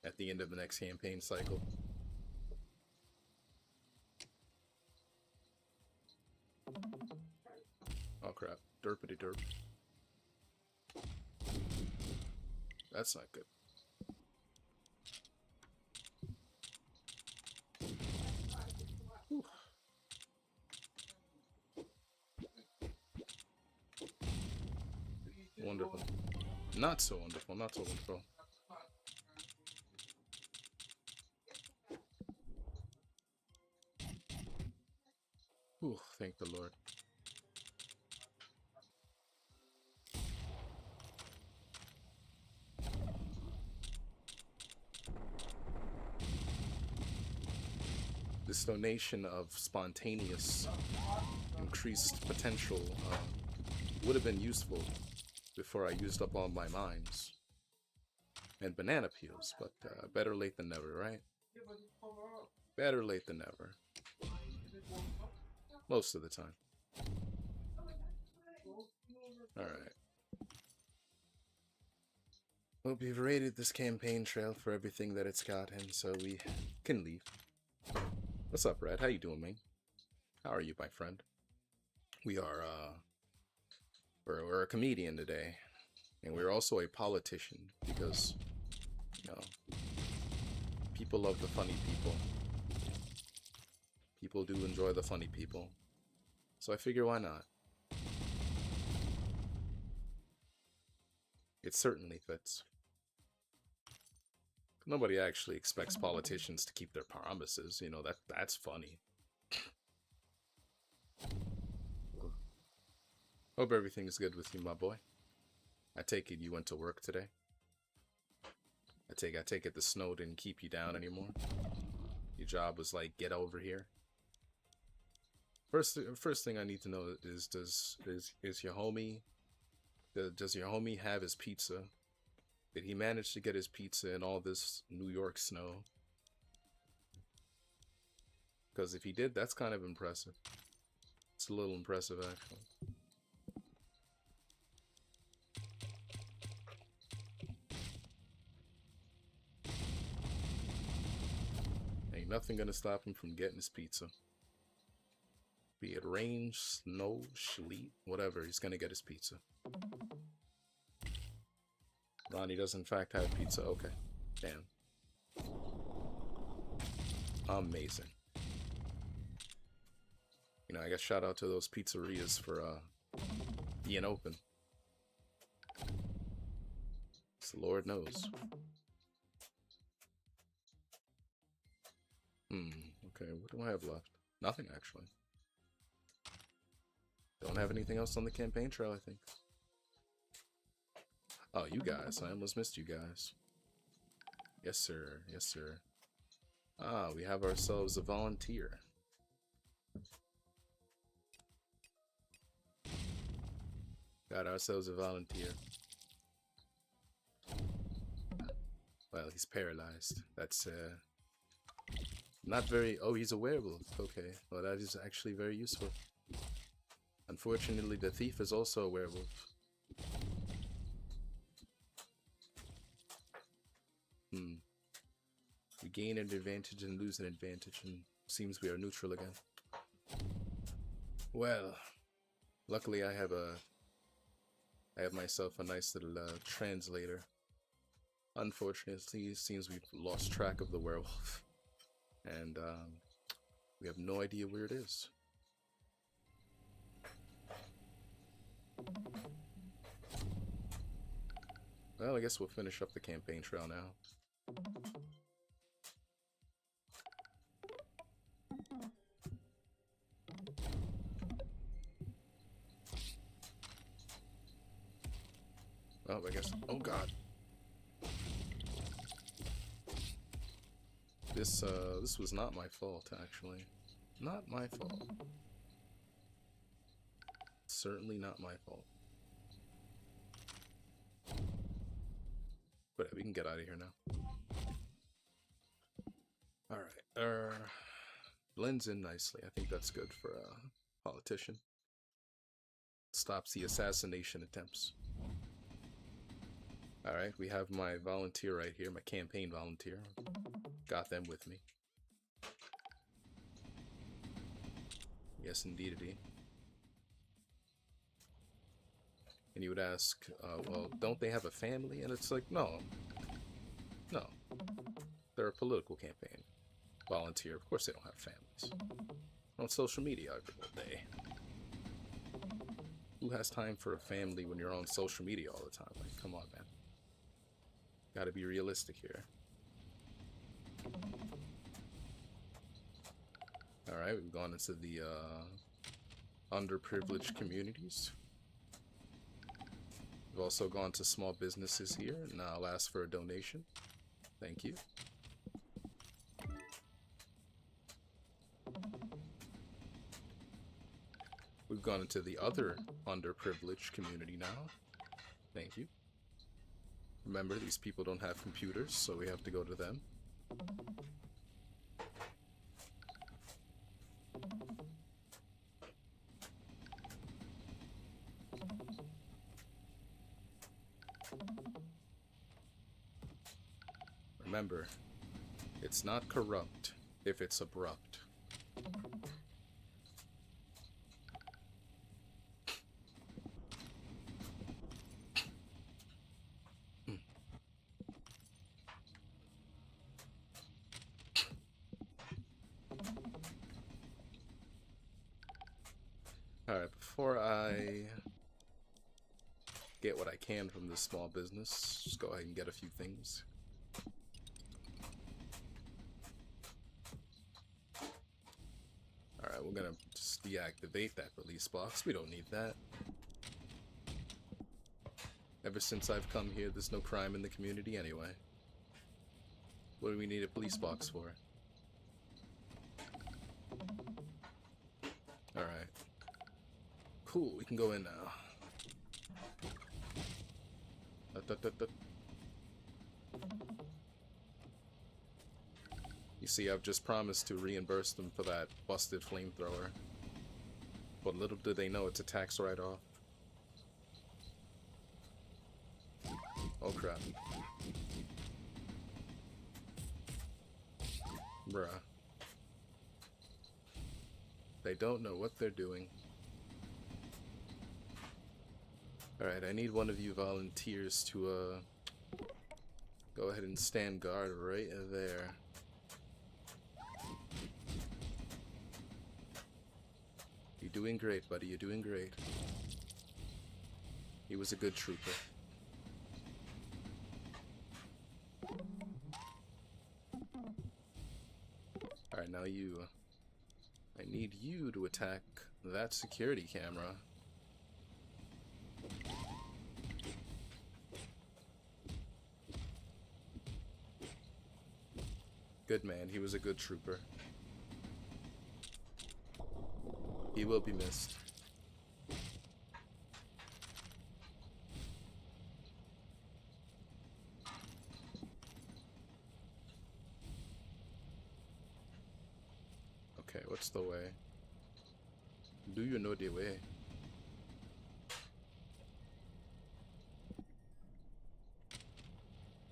at the end of the next campaign cycle. Oh crap. Derpity derp. That's not good. Whew. Wonderful. Not so wonderful, not so wonderful. Whew, thank the Lord. This donation of spontaneous increased potential would have been useful before I used up all my mines and banana peels, but better late than never, right? Better late than never. Most of the time. Alright. Well, we've raided this campaign trail for everything that it's got, and so we can leave. What's up, Red? How you doing, man? How are you, my friend? We are, we're a comedian today. And we're also a politician because, you know, people love the funny people. People do enjoy the funny people. So I figure, why not? It certainly fits. Nobody actually expects politicians to keep their promises. You know, that's funny. Hope everything's good with you, my boy. I take it you went to work today. I take it the snow didn't keep you down anymore. Your job was like, get over here. First thing I need to know is does your homie have his pizza? Did he manage to get his pizza in all this New York snow? Because if he did, that's kind of impressive. It's a little impressive, actually. Ain't nothing gonna stop him from getting his pizza. Be it rain, snow, sleet, whatever, he's gonna get his pizza. Ronnie does in fact have pizza. Okay. Damn. Amazing. You know, I guess shout out to those pizzerias for being open. So Lord knows. Okay, what do I have left? Nothing, actually. Don't have anything else on the campaign trail, I think. Oh, you guys. I almost missed you guys. Yes, sir. Yes, sir. Ah, we have ourselves a volunteer. Got ourselves a volunteer. Well, he's paralyzed. That's, not very... Oh, he's a werewolf. Okay. Well, that is actually very useful. Unfortunately, the thief is also a werewolf. We gain an advantage and lose an advantage, and seems we are neutral again. Well, luckily I have myself a nice little translator. Unfortunately, it seems we've lost track of the werewolf, and we have no idea where it is. Well, I guess we'll finish up the campaign trail now. Oh, I guess... Oh, God. This was not my fault, actually. Not my fault. Certainly not my fault. But we can get out of here now. Alright, blends in nicely. I think that's good for a politician. Stops the assassination attempts. Alright, we have my volunteer right here, my campaign volunteer. Got them with me. Yes, indeedity. And you would ask, well, don't they have a family? And it's like, no. No. They're a political campaign. Volunteer. Of course they don't have families. On social media every day. Who has time for a family when you're on social media all the time? Like, come on, man. Gotta be realistic here. Alright, we've gone into the underprivileged communities. We've also gone to small businesses here, and I'll ask for a donation. Thank you. We've gone into the other underprivileged community now. Thank you. Remember, these people don't have computers, so we have to go to them. Remember, it's not corrupt if it's abrupt. Alright, before I get what I can from this small business, just go ahead and get a few things. Alright, we're gonna just deactivate that release box. We don't need that. Ever since I've come here, there's no crime in the community anyway. What do we need a police box for? Alright. Cool, we can go in now. You see, I've just promised to reimburse them for that busted flamethrower. But little do they know it's a tax write-off. Oh crap. Bruh. They don't know what they're doing. Alright, I need one of you volunteers to, go ahead and stand guard right there. You're doing great, buddy. You're doing great. He was a good trooper. Alright, now you. I need you to attack that security camera. Good man, he was a good trooper. He will be missed. Okay, what's the way? Do you know the way?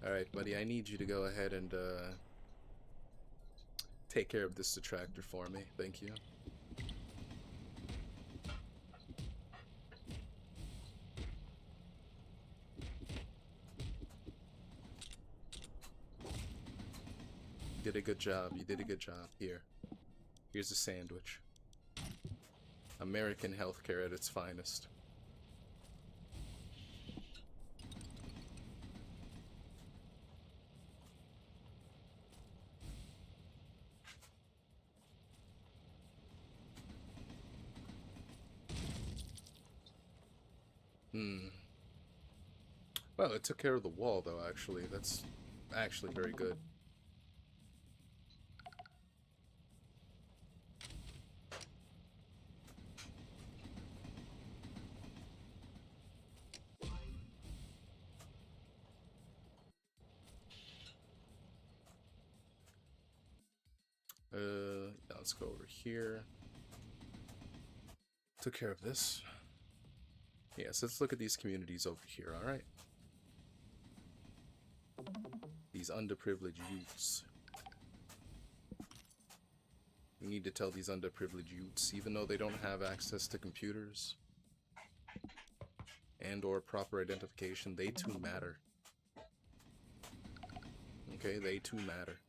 Alright, buddy, I need you to go ahead and, take care of this detractor for me. Thank you. You did a good job. You did a good job. Here. Here's a sandwich. American healthcare at its finest. Well, it took care of the wall, though, actually. That's actually very good. Now let's go over here. Took care of this. Yes, let's look at these communities over here, alright? These underprivileged youths. We need to tell these underprivileged youths, even though they don't have access to computers and or proper identification, they too matter. Okay, they too matter.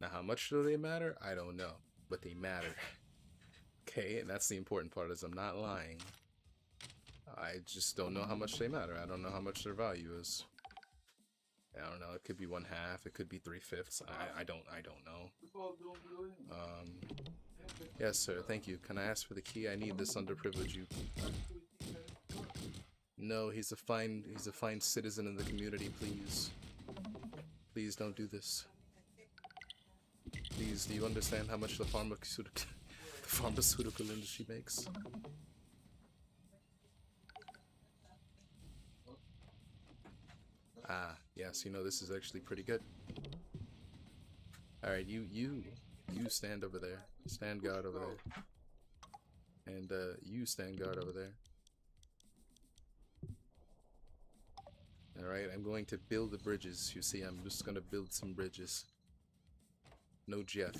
Now, how much do they matter? I don't know, but they matter. Okay, and that's the important part, is I'm not lying. I just don't know how much they matter. I don't know how much their value is. I don't know. It could be 1/2. It could be 3/5. I don't know. Yes, sir. Thank you. Can I ask for the key? I need this underprivileged youth. No, he's a fine citizen in the community. Please, please don't do this. Please, do you understand how much the pharmaceutical industry makes? Ah, yes, you know, this is actually pretty good. Alright, you stand over there. Stand guard over there. And, you stand guard over there. Alright, I'm going to build the bridges. You see, I'm just gonna build some bridges. No Jeff.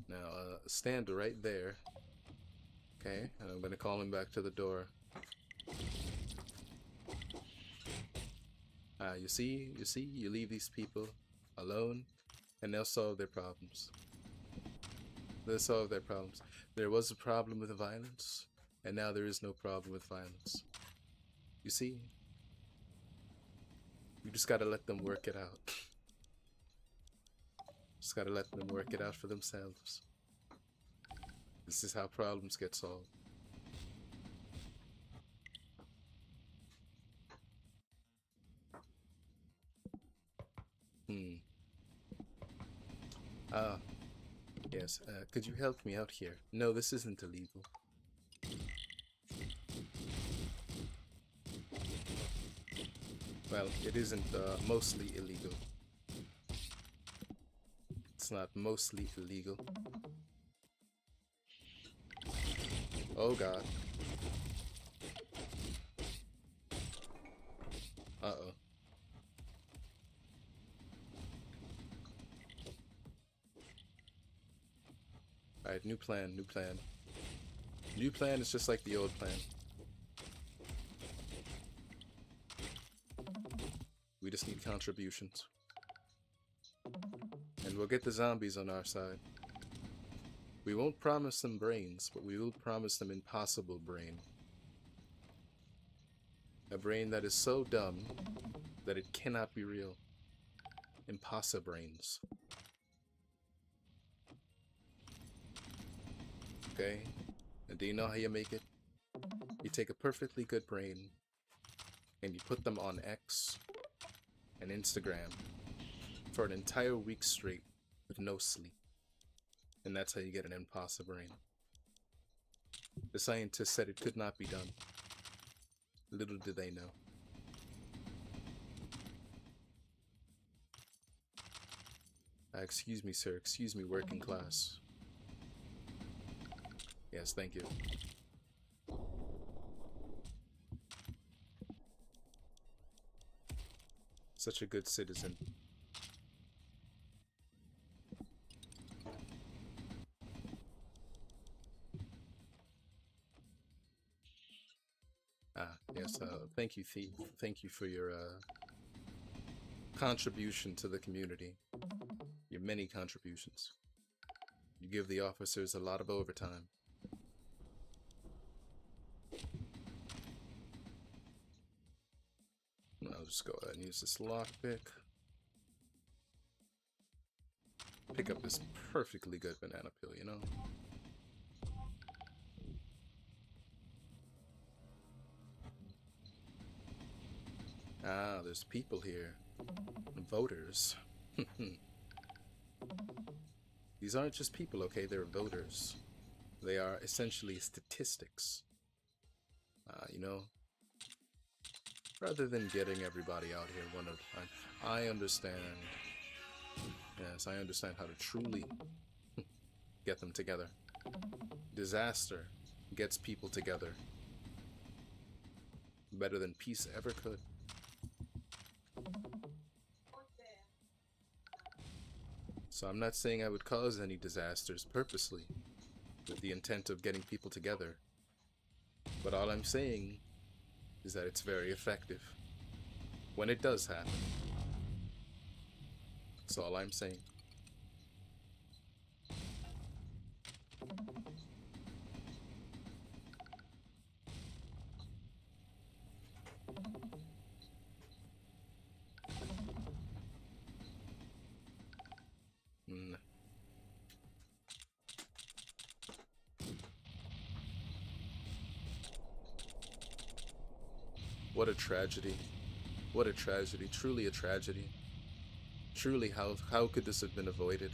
Now, stand right there. Okay, and I'm gonna call him back to the door. You see, you leave these people alone, and they'll solve their problems. They solve their problems. There was a problem with violence, and now there is no problem with violence. You see? You just gotta let them work it out. Just gotta let them work it out for themselves. This is how problems get solved. Ah, yes. Could you help me out here? No, this isn't illegal. Well, it isn't mostly illegal. It's not mostly illegal. Oh god. Uh-oh. Alright, new plan, new plan. New plan is just like the old plan. We just need contributions. And we'll get the zombies on our side. We won't promise them brains, but we will promise them impossible brain. A brain that is so dumb that it cannot be real. Impossible brains. Okay? And do you know how you make it? You take a perfectly good brain and you put them on X and Instagram for an entire week straight with no sleep. And that's how you get an impossible brain. The scientists said it could not be done. Little did they know. Excuse me, sir. Excuse me, working class. Yes, thank you. Such a good citizen. Yes, thank you, Thief. Thank you for your contribution to the community. Your many contributions. You give the officers a lot of overtime. I'll just go ahead and use this lockpick. Pick up this perfectly good banana peel, you know? Ah, there's people here. Voters. These aren't just people, okay? They're voters. They are essentially statistics. You know? Rather than getting everybody out here one at a time, I understand. Yes, I understand how to truly get them together. Disaster gets people together better than peace ever could. So I'm not saying I would cause any disasters purposely with the intent of getting people together. But all I'm saying is that it's very effective when it does happen. That's all I'm saying. What a tragedy. What a tragedy. Truly a tragedy. Truly, how could this have been avoided?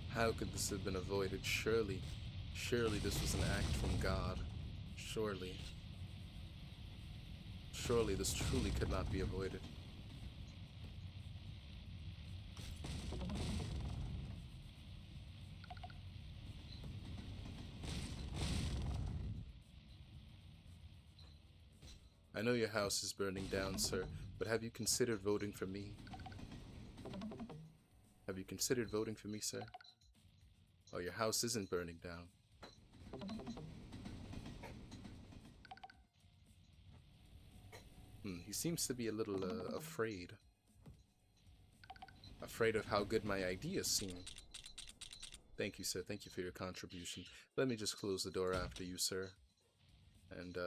How could this have been avoided? Surely this was an act from God. Surely this truly could not be avoided. I know your house is burning down, sir, but have you considered voting for me? Have you considered voting for me, sir? Oh, your house isn't burning down. He seems to be a little afraid. Afraid of how good my ideas seem. Thank you, sir. Thank you for your contribution. Let me just close the door after you, sir. And,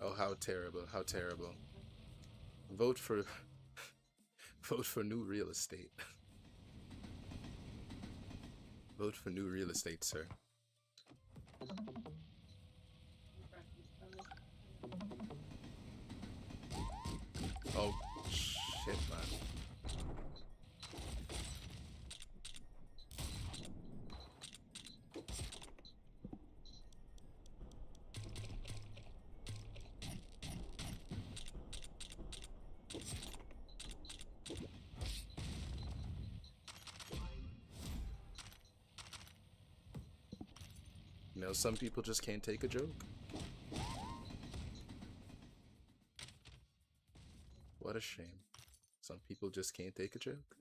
oh, how terrible, how terrible. Vote for... vote for new real estate. Vote for new real estate, sir. Oh, shit, man. You know, some people just can't take a joke. What a shame. Some people just can't take a joke.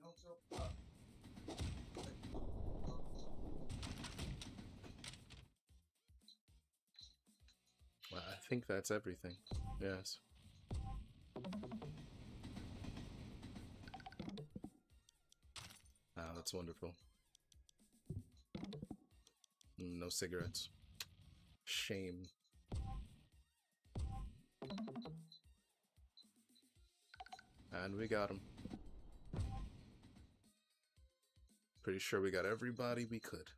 Well, I think that's everything. Yes. Ah, that's wonderful. No cigarettes. Shame. And we got him. Pretty sure we got everybody we could.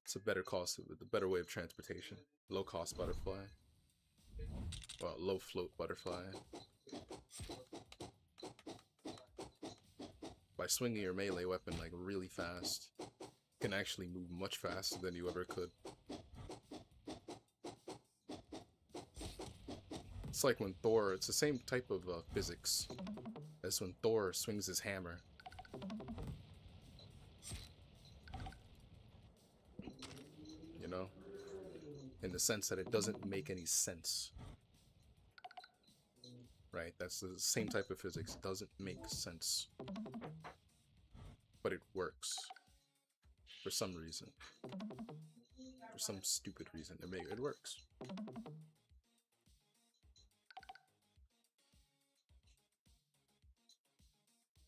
It's a better cost, a better way of transportation. Low cost butterfly. Well, low float butterfly. By swinging your melee weapon like really fast, you can actually move much faster than you ever could. It's like when Thor, it's the same type of physics as when Thor swings his hammer. You know? In the sense that it doesn't make any sense. Right? That's the same type of physics. It doesn't make sense. But it works. For some reason. For some stupid reason. It works.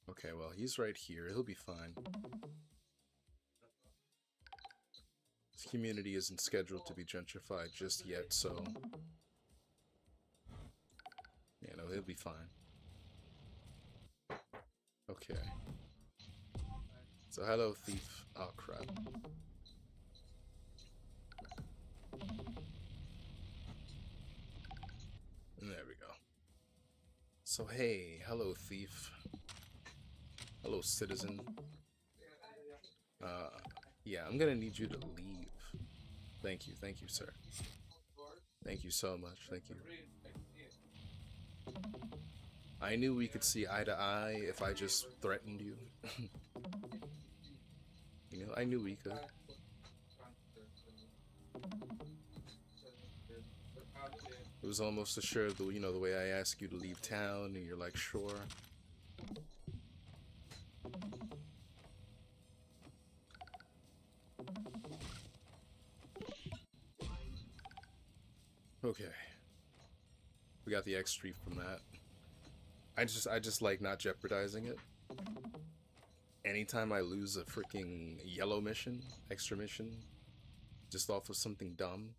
Okay, well, he's right here. He'll be fine. This community isn't scheduled to be gentrified just yet, so... you know, he'll be fine. Okay. So, hello, thief. Oh, crap. And there we go. So, hey, hello, thief. Hello, citizen. Yeah, I'm gonna need you to leave. Thank you, sir. Thank you so much, thank you. I knew we could see eye to eye if I just threatened you. You know, I knew we could. It was almost assured, you know, the way I ask you to leave town and you're like, sure. Okay. We got the X3 from that. I just like not jeopardizing it. Anytime I lose a freaking yellow mission, extra mission, just off of something dumb,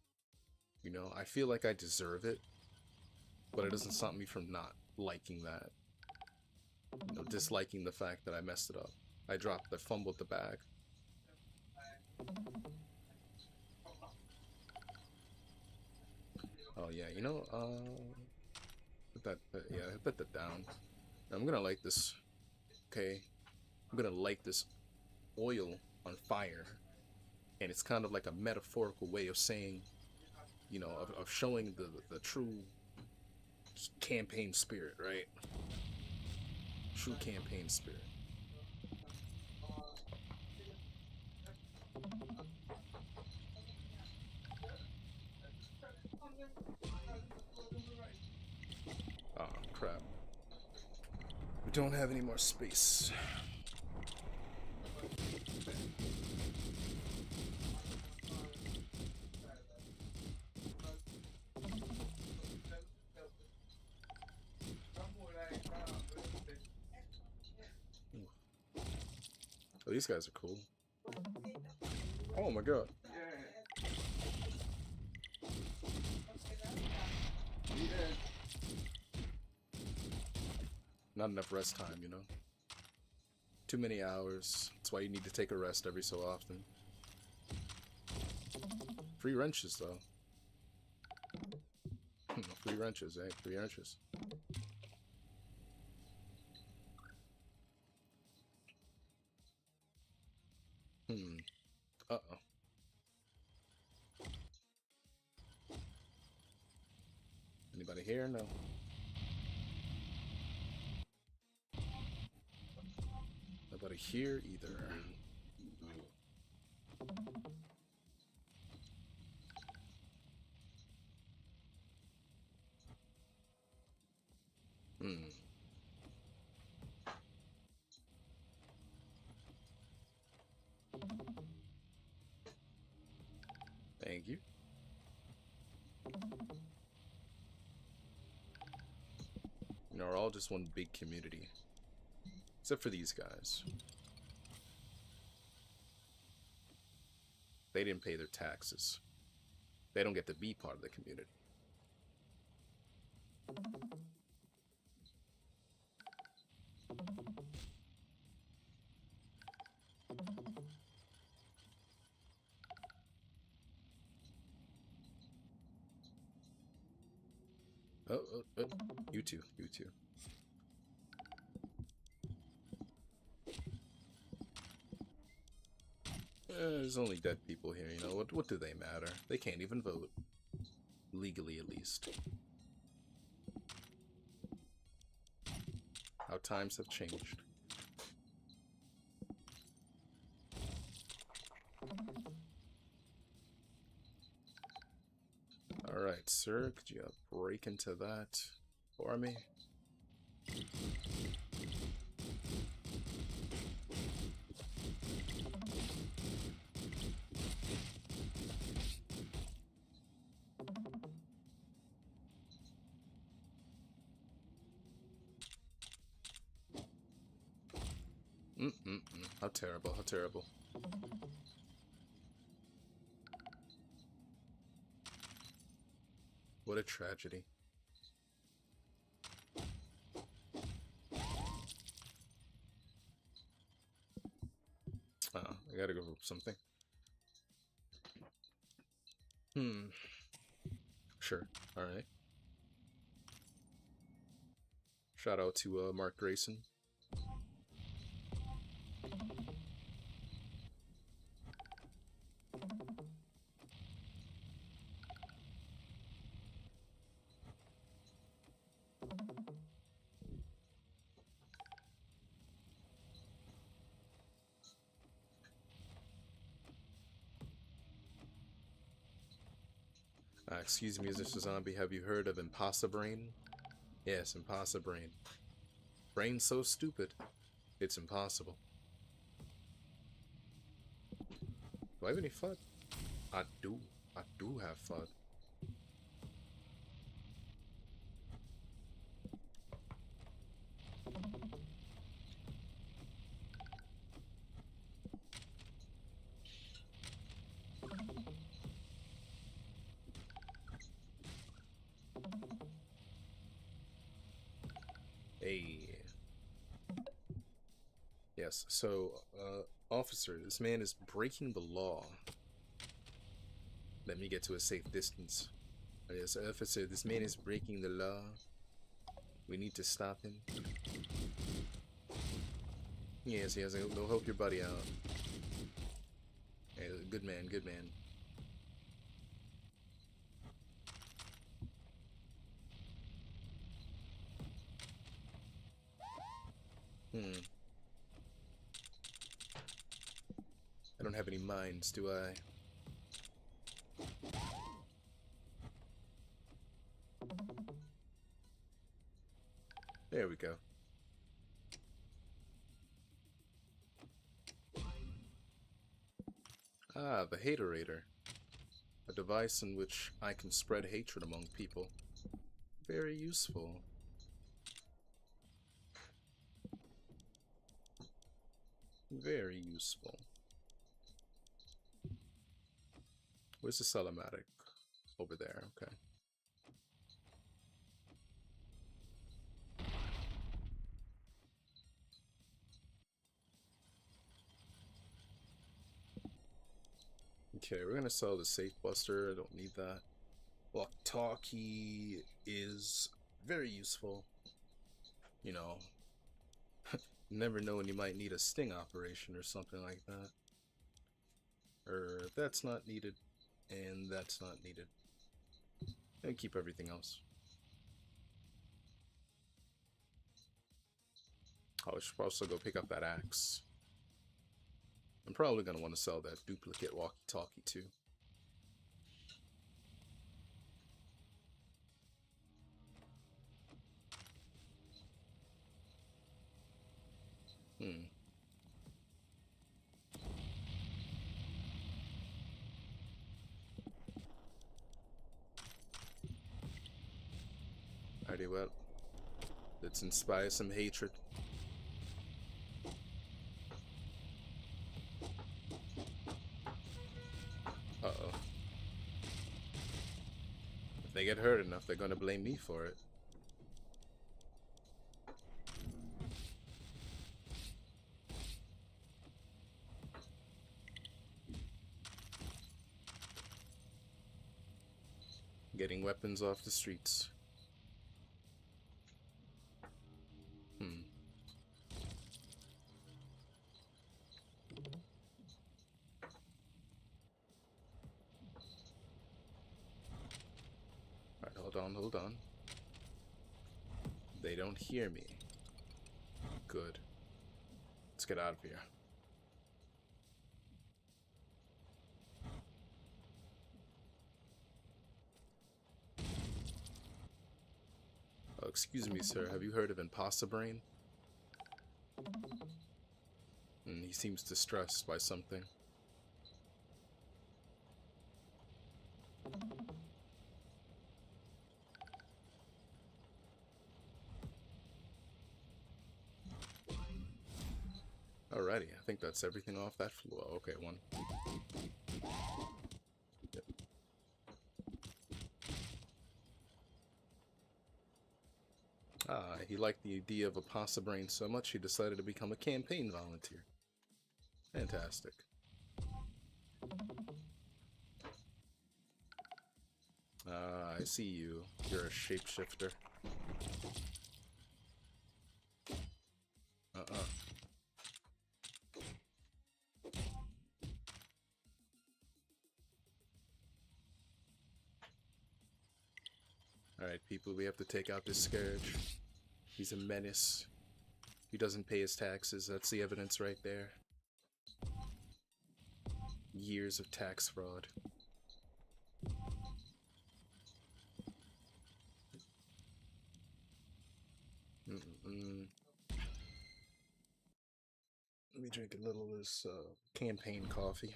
you know, I feel like I deserve it, but it doesn't stop me from not liking that. You know, disliking the fact that I messed it up. I fumbled the bag. Oh yeah, you know, put that, yeah, put that down. I'm gonna light this, okay? I'm gonna light this oil on fire, and it's kind of like a metaphorical way of saying, you know, of showing the true campaign spirit, right? True campaign spirit. Oh, crap. We don't have any more space. Oh, these guys are cool. Oh my god. Not enough rest time, you know? Too many hours. That's why you need to take a rest every so often. Free wrenches, though. Free wrenches, eh? Free wrenches. Uh-oh. Anybody here? No. Nobody here either. Thank you. You know, we're all just one big community. Except for these guys. They didn't pay their taxes. They don't get to be part of the community. Oh, you two, you two. There's only dead people here, you know, what do they matter? They can't even vote. Legally, at least. How times have changed. Alright, sir, could you break into that for me? How terrible, how terrible. What a tragedy. I gotta go for something. Sure, alright. Shout out to Mark Grayson. Excuse me, Mr. Zombie, have you heard of Impossibrain? Yes, Impossibrain. Brain so stupid, it's impossible. Do I have any FUD? I do have FUD. Hey. Yes, so, officer, this man is breaking the law. Let me get to a safe distance. Yes, officer, this man is breaking the law. We need to stop him. Yes, go help your buddy out. Hey, good man, good man. I don't have any mines, do I? There we go. Ah, the Haterator. A device in which I can spread hatred among people. Very useful. Very useful. Where's the Selematic? Over there, okay. Okay, we're gonna sell the Safe Buster. I don't need that. Walkie-talkie is very useful. You know, never know when you might need a sting operation or something like that. Or that's not needed, and that's not needed. And keep everything else. Oh, I should also go pick up that axe. I'm probably gonna want to sell that duplicate walkie-talkie too. Alrighty, well, let's inspire some hatred. Uh-oh. If they get hurt enough, they're gonna blame me for it. Getting weapons off the streets. Alright, hold on. They don't hear me. Good. Let's get out of here. Oh, excuse me, sir. Have you heard of Impossibrain? He seems distressed by something. Alrighty, I think that's everything off that floor. Okay, one. Yep. He liked the idea of Impossibrain so much he decided to become a campaign volunteer. Fantastic. I see you. You're a shapeshifter. Alright, people, we have to take out this Scourge. He's a menace. He doesn't pay his taxes. That's the evidence right there. Years of tax fraud. Let me drink a little of this campaign coffee.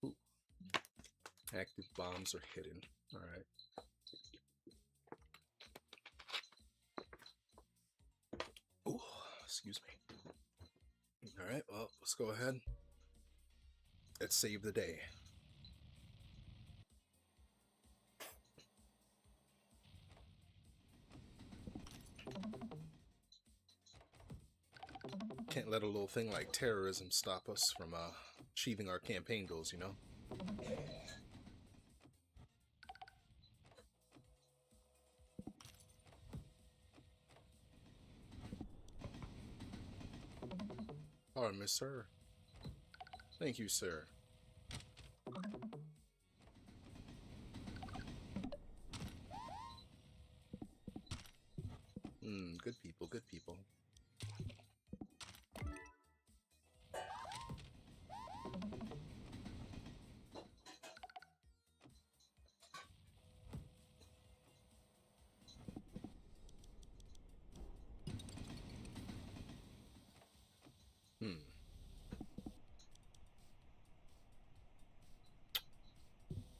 Ooh. Active bombs are hidden. Alright. Ooh, excuse me. Alright, well, let's go ahead. Let's save the day. Can't let a little thing like terrorism stop us from achieving our campaign goals, you know? Pardon me, sir. Thank you, sir. Good people, good people.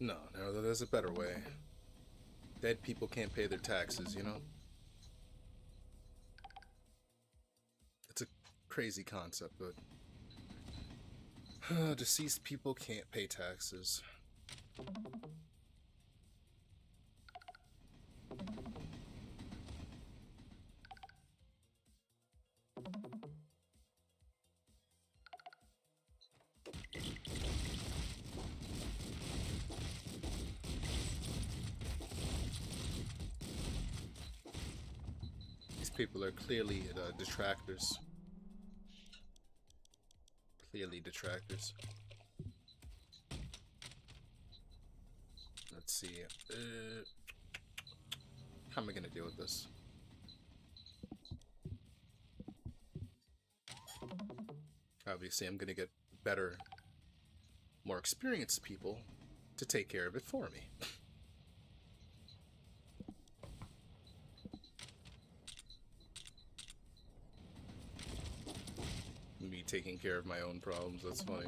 No, there's a better way. dead people can't pay their taxes, you know? It's a crazy concept, but deceased people can't pay taxes. These people are clearly detractors. Clearly detractors. Let's see. How am I gonna deal with this? Obviously, I'm gonna get better, more experienced people to take care of it for me. Me taking care of my own problems, that's funny.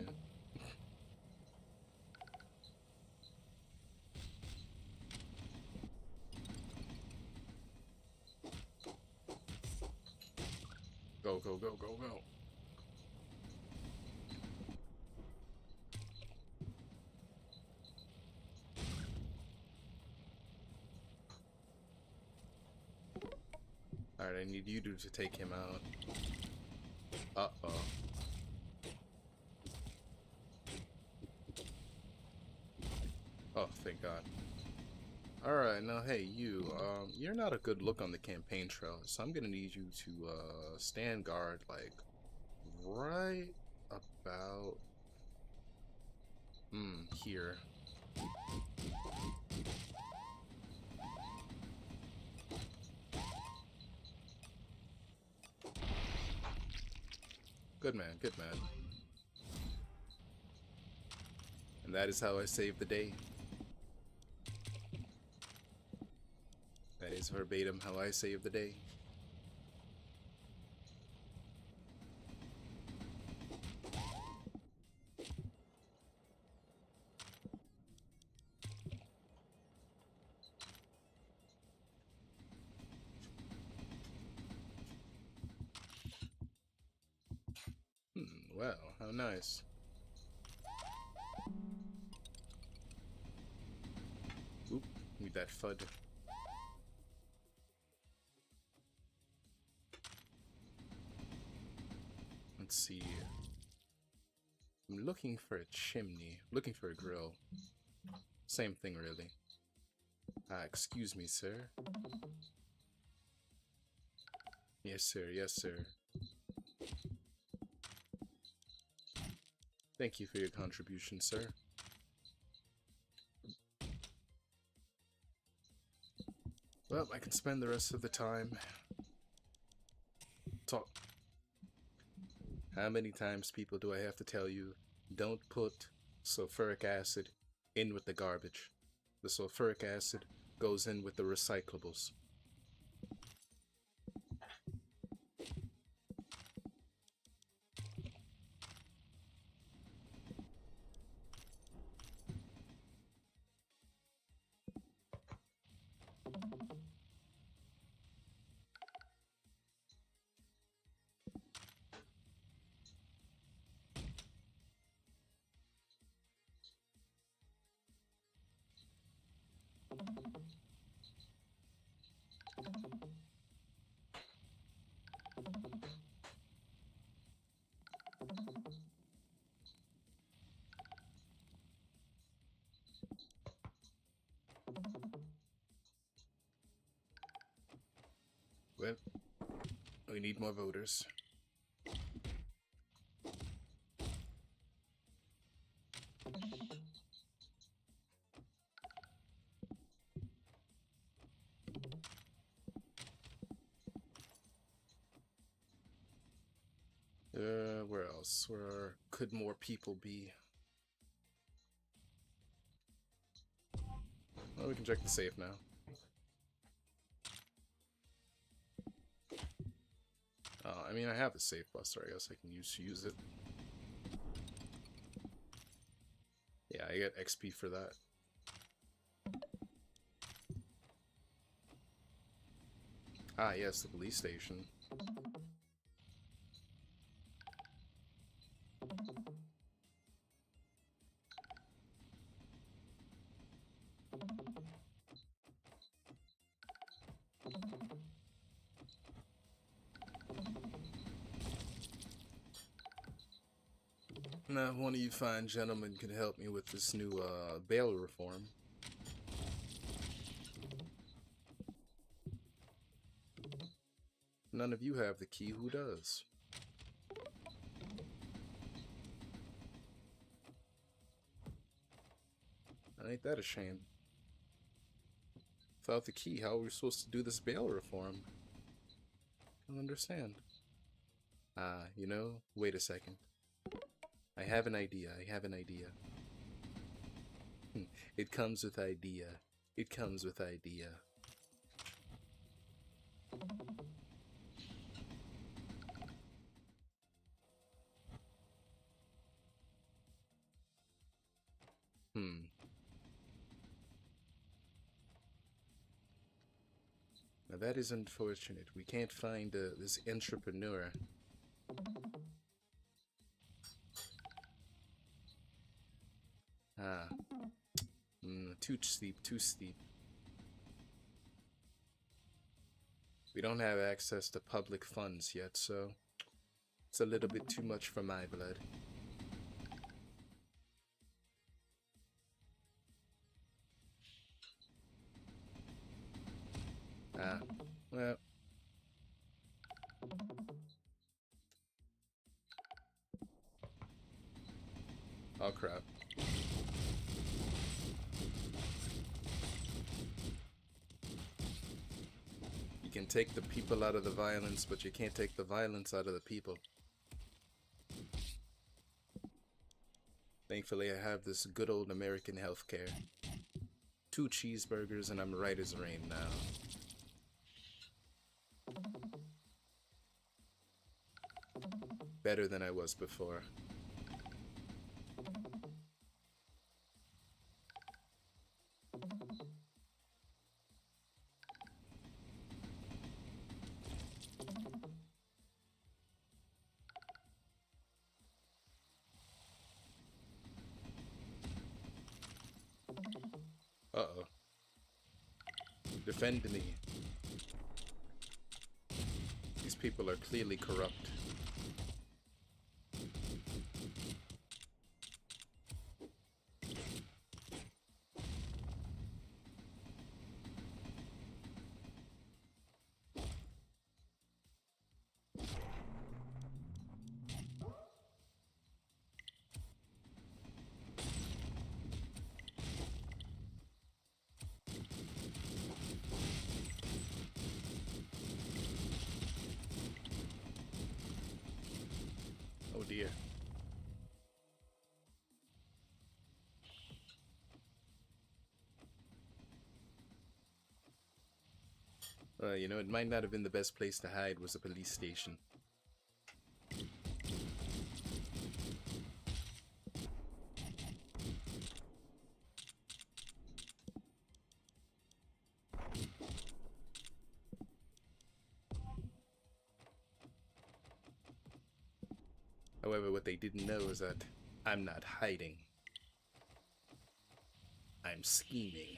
Go, go, go, go, go. Alright, I need you to take him out. Uh-oh. Oh, thank God. Alright, now hey, you're not a good look on the campaign trail, so I'm gonna need you to, stand guard, like, right about... here. Good man, good man. And that is how I save the day. That is verbatim how I save the day. Well, how nice. Oop, need that FUD. Let's see. I'm looking for a chimney. Looking for a grill. Same thing, really. Excuse me, sir. Yes, sir. Yes, sir. Thank you for your contribution, sir. Well, I can spend the rest of the time talk. How many times, people, do I have to tell you, don't put sulfuric acid in with the garbage? The sulfuric acid goes in with the recyclables. Well, we need more voters. Where else? Where could more people be? Well, we can check the safe now. I mean, I have the safe buster. I guess I can use it. Yeah, I get XP for that. Ah, yes, the police station. Now, if one of you fine gentlemen could help me with this new bail reform. None of you have the key. Who does? Ain't that a shame? Without the key, how are we supposed to do this bail reform? I don't understand. Ah, you know, wait a second. I have an idea. I have an idea. It comes with idea. It comes with idea. Now that is unfortunate. We can't find this entrepreneur. Ah. Too steep, too steep. We don't have access to public funds yet, so it's a little bit too much for my blood. Ah, well. Oh crap. You can take the people out of the violence, but you can't take the violence out of the people. Thankfully, I have this good old American healthcare. 2 cheeseburgers and I'm right as rain now. Better than I was before. Uh-oh. Defend me. These people are clearly corrupt. Oh dear. You know, it might not have been the best place to hide was a police station. However, what they didn't know is that I'm not hiding. I'm scheming.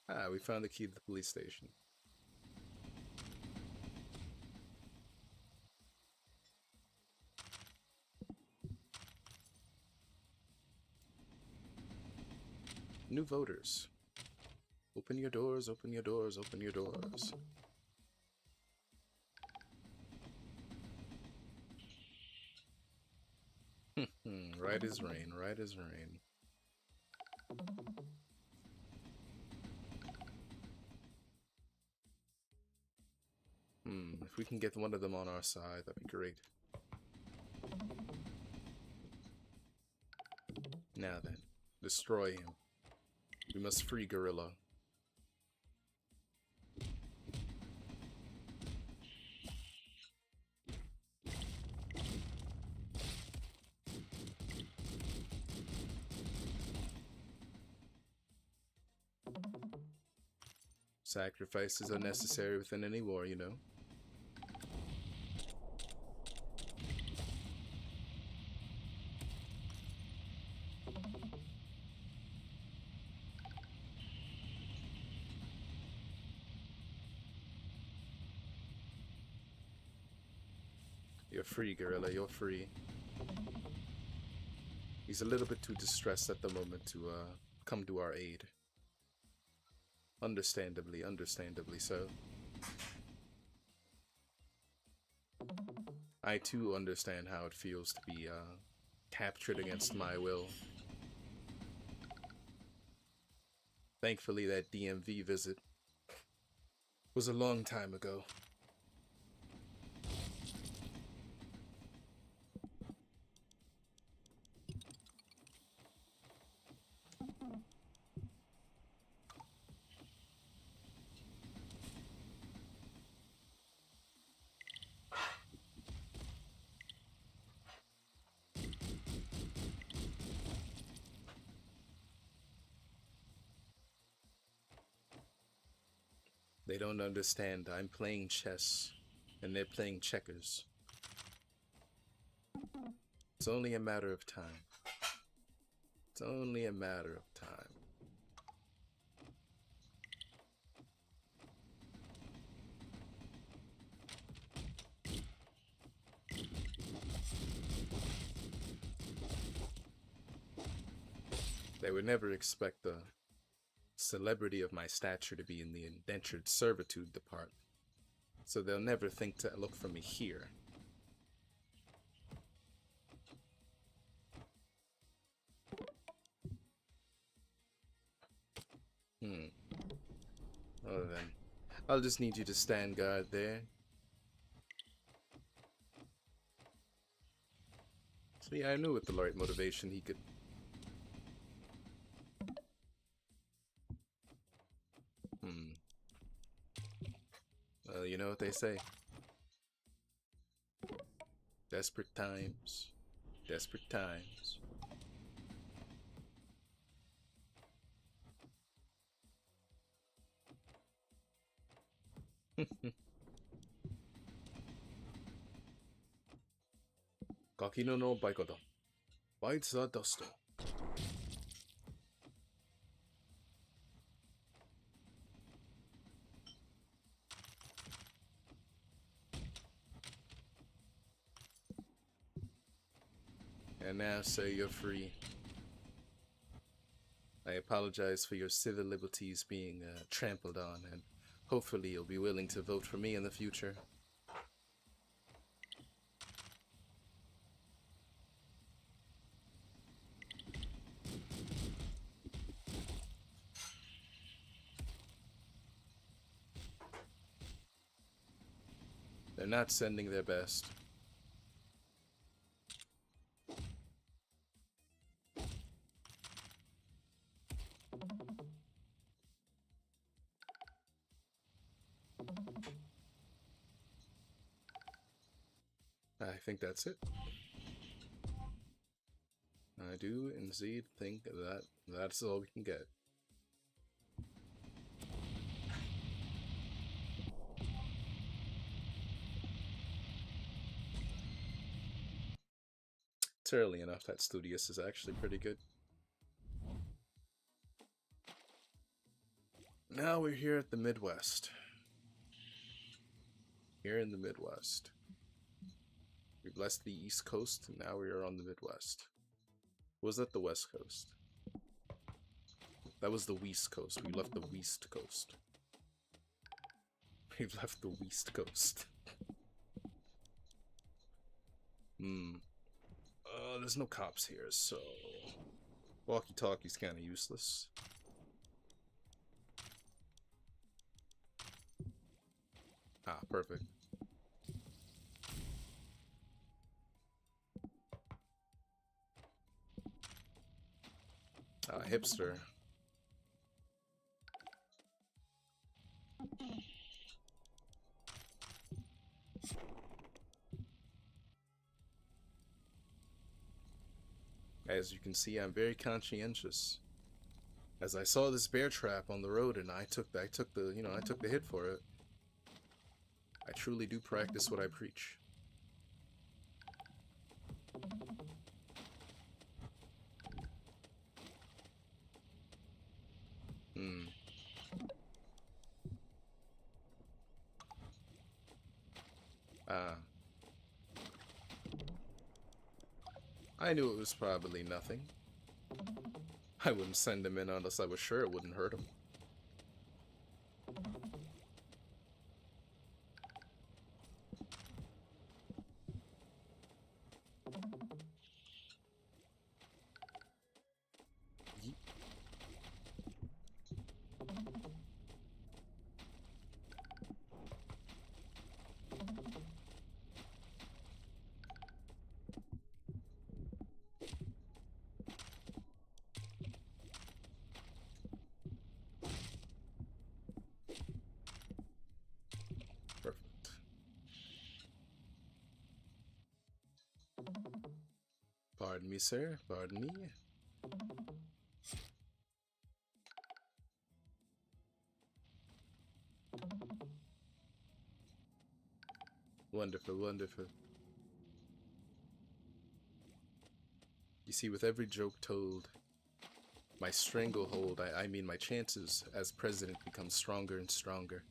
Ah, we found the key to the police station. New voters. Open your doors, open your doors, open your doors. Right as rain, right as rain. If we can get one of them on our side, that'd be great. Now then, destroy him. We must free Gorilla. Sacrifices are necessary within any war, you know. You're free, Gorilla, you're free. He's a little bit too distressed at the moment to come to our aid. Understandably so. I too understand how it feels to be captured against my will. Thankfully, that DMV visit was a long time ago. They don't understand. I'm playing chess, and they're playing checkers. It's only a matter of time. It's only a matter of time. They would never expect the celebrity of my stature to be in the indentured servitude department, so they'll never think to look for me here. Well then, I'll just need you to stand guard there. See, I knew with the right motivation he could... Well, you know what they say. Desperate times. Desperate times. Kakino no baikoto. Bites the dust. And now, sir, you're free. I apologize for your civil liberties being trampled on, and hopefully you'll be willing to vote for me in the future. They're not sending their best. I think that's it. I do indeed think that that's all we can get. It's early enough that Studious is actually pretty good. Now we're here at the Midwest. Here in the Midwest. We blessed the East Coast, and now we are on the Midwest. Was that the West Coast? That was the West Coast. We left the West Coast. We've left the West Coast. There's no cops here, so... Walkie-talkie's kinda useless. Ah, perfect. Hipster. As you can see, I'm very conscientious As I saw this bear trap on the road, and I took the I took the hit for it. I truly do practice what I preach. Hmm. Ah. I knew it was probably nothing. I wouldn't send him in unless I was sure it wouldn't hurt him. Yeet. Perfect. Pardon me, sir. Pardon me. Wonderful, wonderful. You see, with every joke told, my stranglehold, I mean my chances as president become stronger and stronger.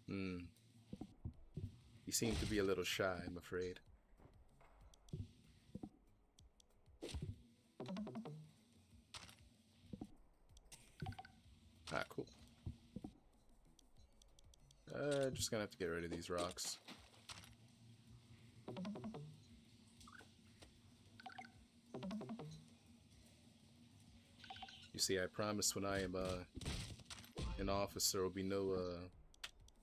Hmm. You seem to be a little shy, I'm afraid. Ah, cool. Just gonna have to get rid of these rocks. You see, I promise when I am in office there will be no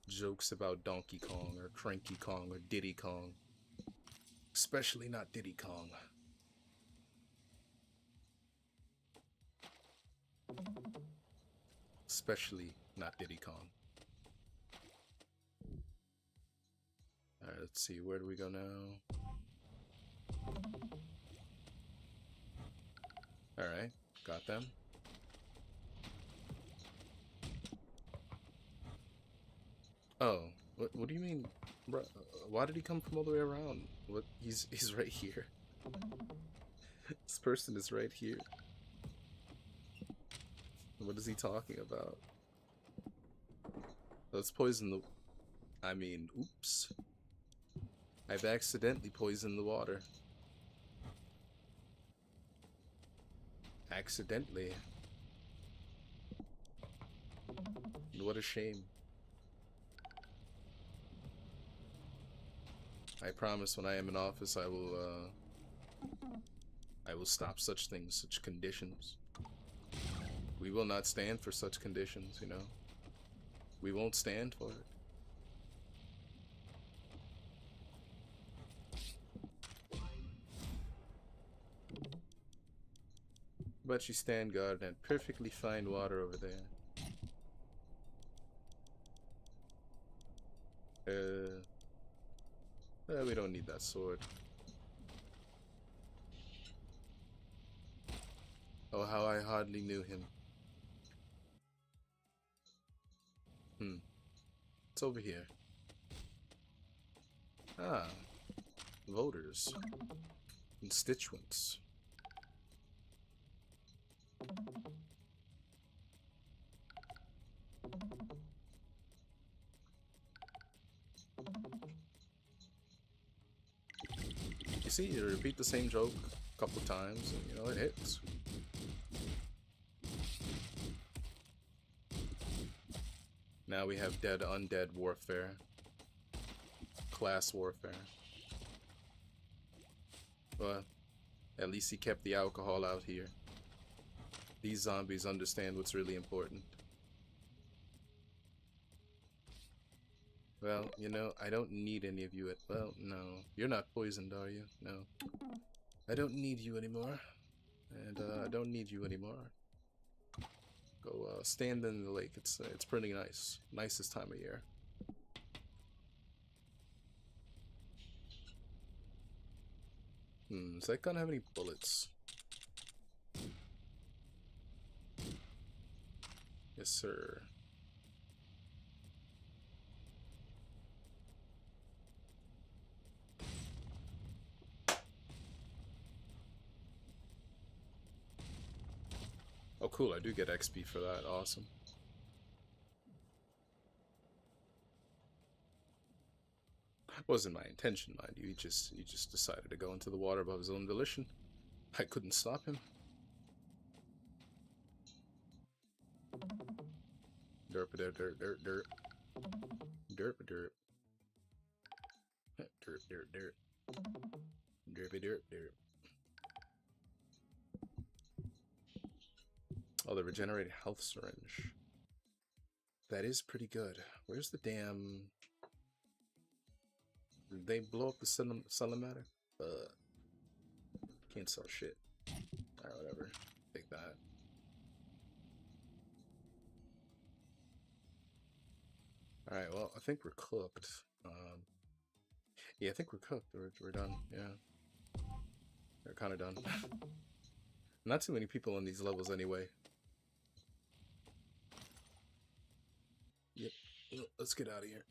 jokes about Donkey Kong or Cranky Kong or Diddy Kong. Especially not Diddy Kong. Especially not Diddy Kong. Alright, let's see, where do we go now? Alright, got them. Oh, what do you mean? Why did he come from all the way around? What? He's right here. This person is right here. What is he talking about? Let's poison the... I mean, oops. I've accidentally poisoned the water. Accidentally. What a shame. I promise when I am in office I will stop such things, such conditions. We will not stand for such conditions, you know. We won't stand for it. But you stand guard and perfectly fine water over there. We don't need that sword. Oh, how I hardly knew him. It's over here. Ah, voters. Constituents. You see, you repeat the same joke a couple times and, you know, it hits. Now we have dead undead warfare. Class warfare. Well, at least he kept the alcohol out here. These zombies understand what's really important. Well, you know, I don't need any of you at... Well, no. You're not poisoned, are you? No. I don't need you anymore. And, I don't need you anymore. Go, stand in the lake. It's pretty nice. Nicest time of year. Does that gun have any bullets? Yes, sir. Oh, cool. I do get XP for that. Awesome. Wasn't my intention, mind you. He just decided to go into the water above his own volition. I couldn't stop him. Derp derp derp derp derp. Derp derp. Derp derp derp. Derpy derp derp. Oh, the regenerated health syringe. That is pretty good. Where's the damn... Did they blow up the Celematic? Can't sell shit. Alright, whatever. Take that. Alright, well, I think we're cooked. Yeah, I think we're cooked. We're done. Yeah. We're kind of done. Not too many people on these levels anyway. Yep. Well, let's get out of here.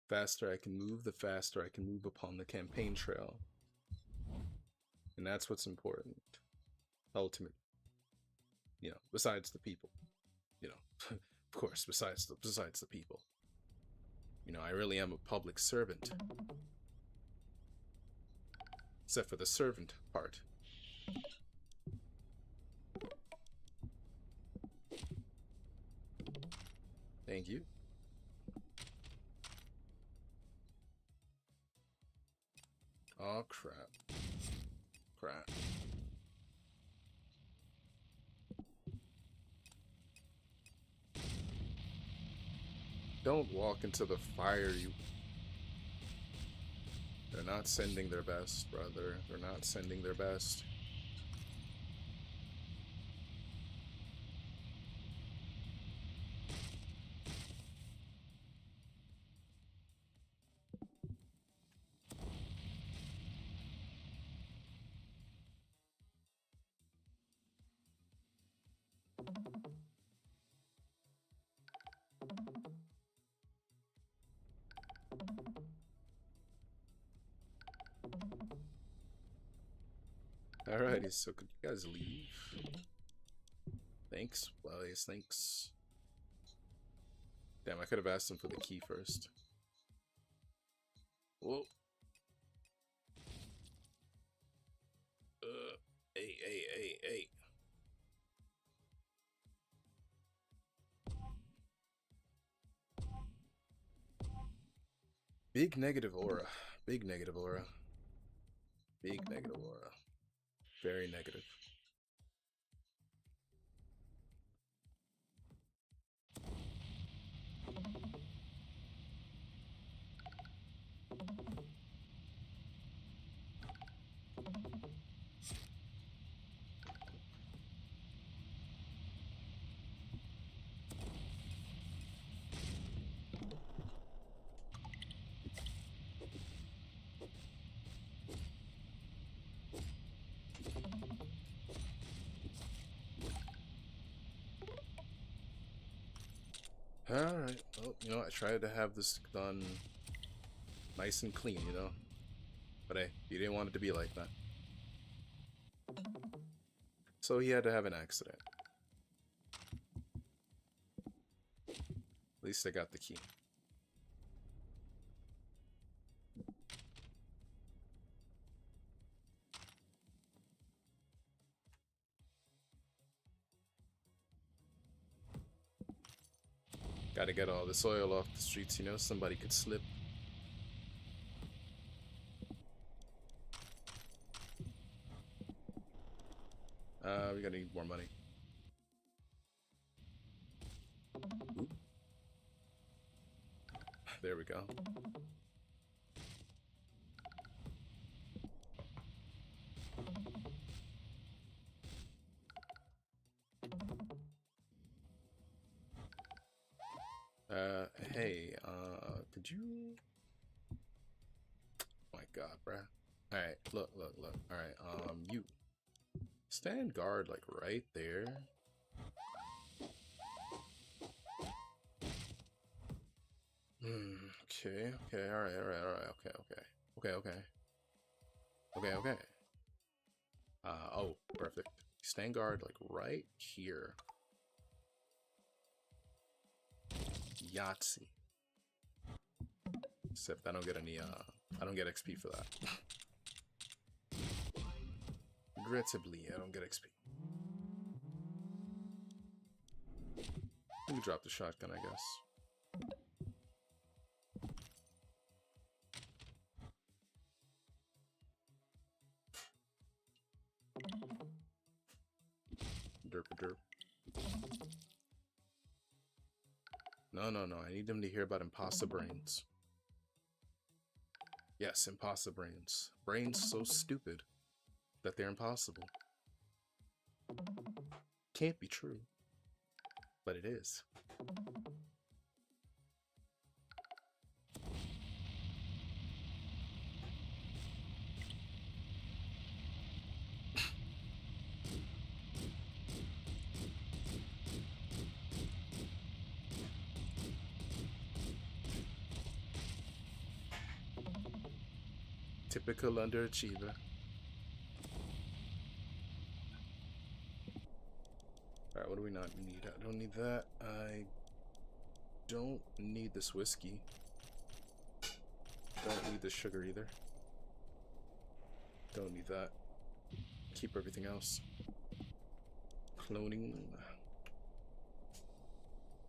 Faster I can move, the faster I can move upon the campaign trail. And that's what's important. Ultimate. You know, besides the people. You know, of course, besides the people. You know, I really am a public servant. Except for the servant part. Thank you. Oh, crap. Crap. Don't walk into the fire, you... They're not sending their best, brother. They're not sending their best. Alrighty, so could you guys leave? Thanks, Wellies, thanks. Damn, I could have asked him for the key first. Whoa. Hey. Big negative aura. Big negative aura. Big negative aura. Very negative. Alright, well, you know, I tried to have this done nice and clean, you know? But hey, you didn't want it to be like that. So he had to have an accident. At least I got the key. Gotta get all this oil off the streets, you know, somebody could slip. We're gonna need more money. Oop. There we go. Hey, could you? Oh my God, bruh. All right, look. All right, you stand guard like right there. Okay, all right, okay. Oh, perfect. Stand guard like right here. Yahtzee. Except I don't get any, I don't get XP for that. Regrettably, I don't get XP. Let me drop the shotgun, I guess. Derp. No. I need them to hear about imposter brains. Yes, imposter brains. Brains so stupid that they're impossible. Can't be true, but it is. Typical underachiever. Alright, what do we not need? I don't need that. I don't need this whiskey. Don't need the sugar either. Don't need that. Keep everything else. Cloning.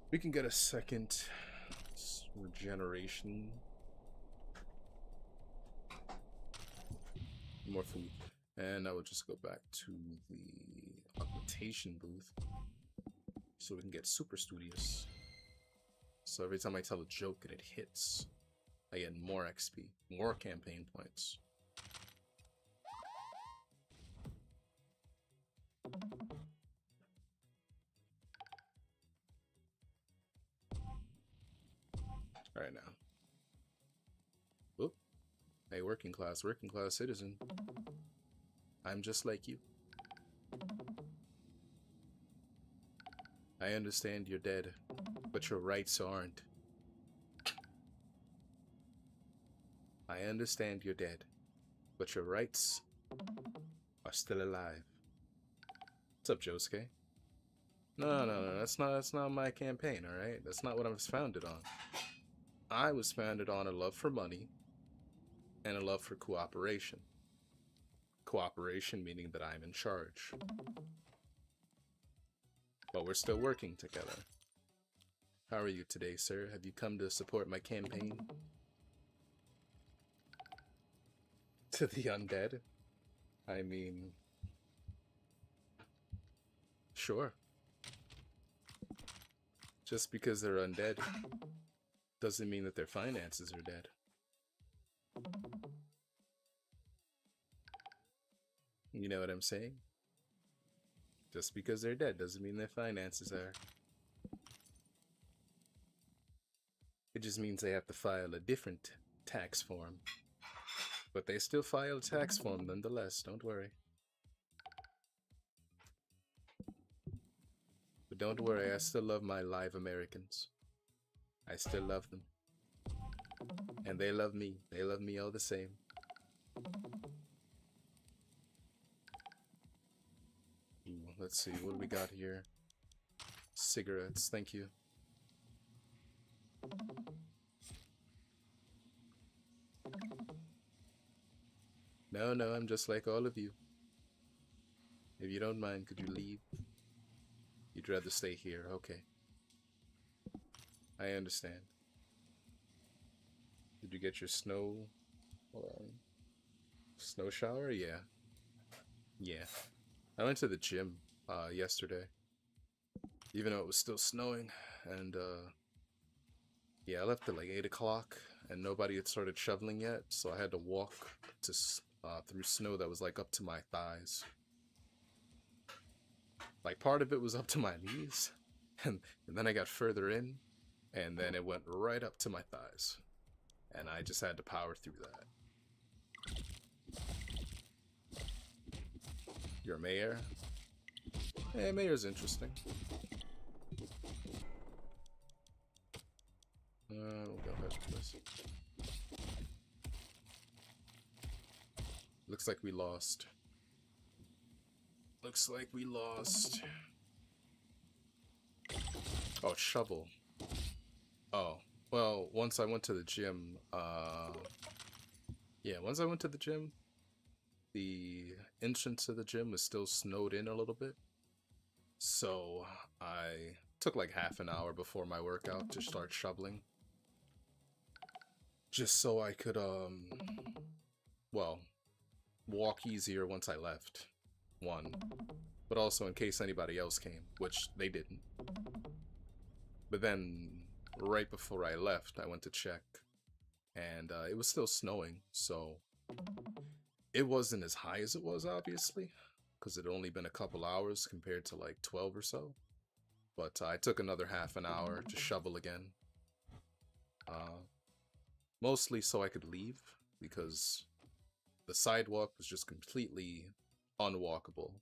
We can get a second regeneration. More food. And I will just go back to the augmentation booth so we can get super studious. So every time I tell a joke and it hits, I get more XP, more campaign points. Alright now. Whoop. Hey, working class citizen. I'm just like you. I understand you're dead, but your rights aren't. I understand you're dead, but your rights are still alive. What's up, Josuke? No, that's not my campaign, alright? That's not what I was founded on. I was founded on a love for money and a love for cooperation. Cooperation meaning that I'm in charge. But we're still working together. How are you today, sir? Have you come to support my campaign? To the undead? I mean... Sure. Just because they're undead doesn't mean that their finances are dead. You know what I'm saying? Just because they're dead doesn't mean their finances are. It just means they have to file a different tax form. But they still file a tax form nonetheless, don't worry. But don't worry, I still love my live Americans. I still love them. And they love me. They love me all the same. Ooh, let's see, what do we got here? Cigarettes, thank you. No, I'm just like all of you. If you don't mind, could you leave? You'd rather stay here, okay. I understand. Did you get your snow... snow shower? Yeah. I went to the gym yesterday. Even though it was still snowing. And yeah, I left at like 8 o'clock and nobody had started shoveling yet. So I had to walk to through snow that was like up to my thighs. Like part of it was up to my knees. And then I got further in. and then it went right up to my thighs. And I just had to power through that. Your mayor? Hey, mayor's interesting. We'll go ahead with this. Looks like we lost. Looks like we lost. Oh, shovel. Oh, well, once I went to the gym, yeah, once I went to the gym, the entrance to the gym was still snowed in a little bit. So I took like half an hour before my workout to start shoveling. Just so I could, well, walk easier once I left. One. But also in case anybody else came, which they didn't. But then, right before I left, I went to check. And it was still snowing, so it wasn't as high as it was, obviously. Because it had only been a couple hours compared to like 12 or so. But I took another half an hour to shovel again. Mostly so I could leave, because the sidewalk was just completely unwalkable,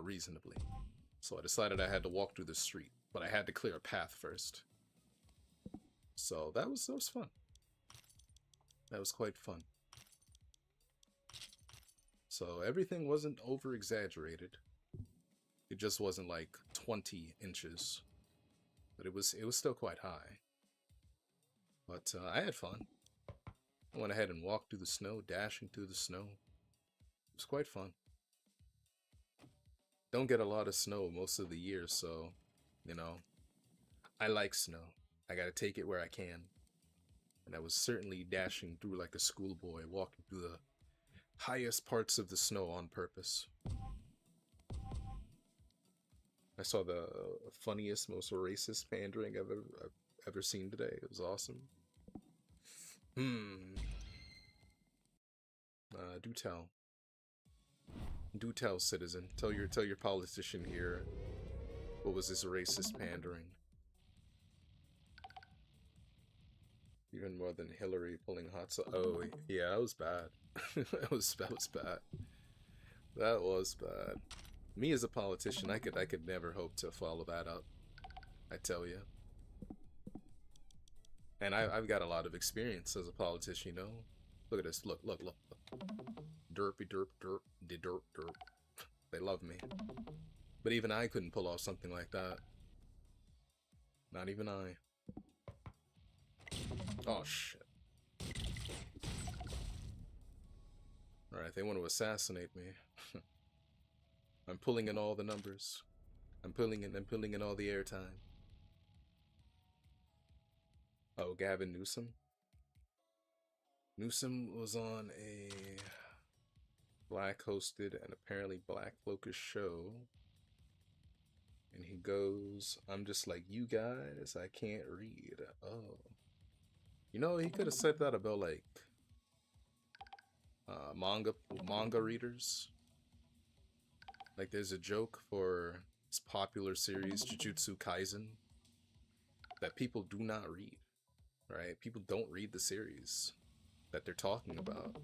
reasonably. So I decided I had to walk through the street, but I had to clear a path first. So that was fun. That was quite fun. So everything wasn't over-exaggerated. It just wasn't like 20 inches. But it was still quite high. But I had fun. I went ahead and walked through the snow, dashing through the snow. It was quite fun. Don't get a lot of snow most of the year, so, you know, I like snow. I gotta take it where I can. And I was certainly dashing through like a schoolboy, walking through the highest parts of the snow on purpose. I saw the funniest, most racist pandering I've ever seen today. It was awesome. Do tell. Do tell, citizen. Tell your politician here. What was this racist pandering? Even more than Hillary pulling hot sauce. Oh yeah, that was bad. that was bad. That was bad. Me as a politician, I could never hope to follow that up. I tell you. And I've got a lot of experience as a politician, you know. Look at this. Look. Derpy derp derp de derp derp. They love me. But even I couldn't pull off something like that. Not even I. Oh shit. Alright, they want to assassinate me. I'm pulling in all the numbers. I'm pulling in all the airtime. Oh, Gavin Newsom? Newsom was on a black hosted and apparently black focused show. And he goes, I'm just like you guys, I can't read. Oh. You know, he could have said that about like manga readers. Like there's a joke for this popular series, Jujutsu Kaisen, that people do not read. Right? People don't read the series that they're talking about.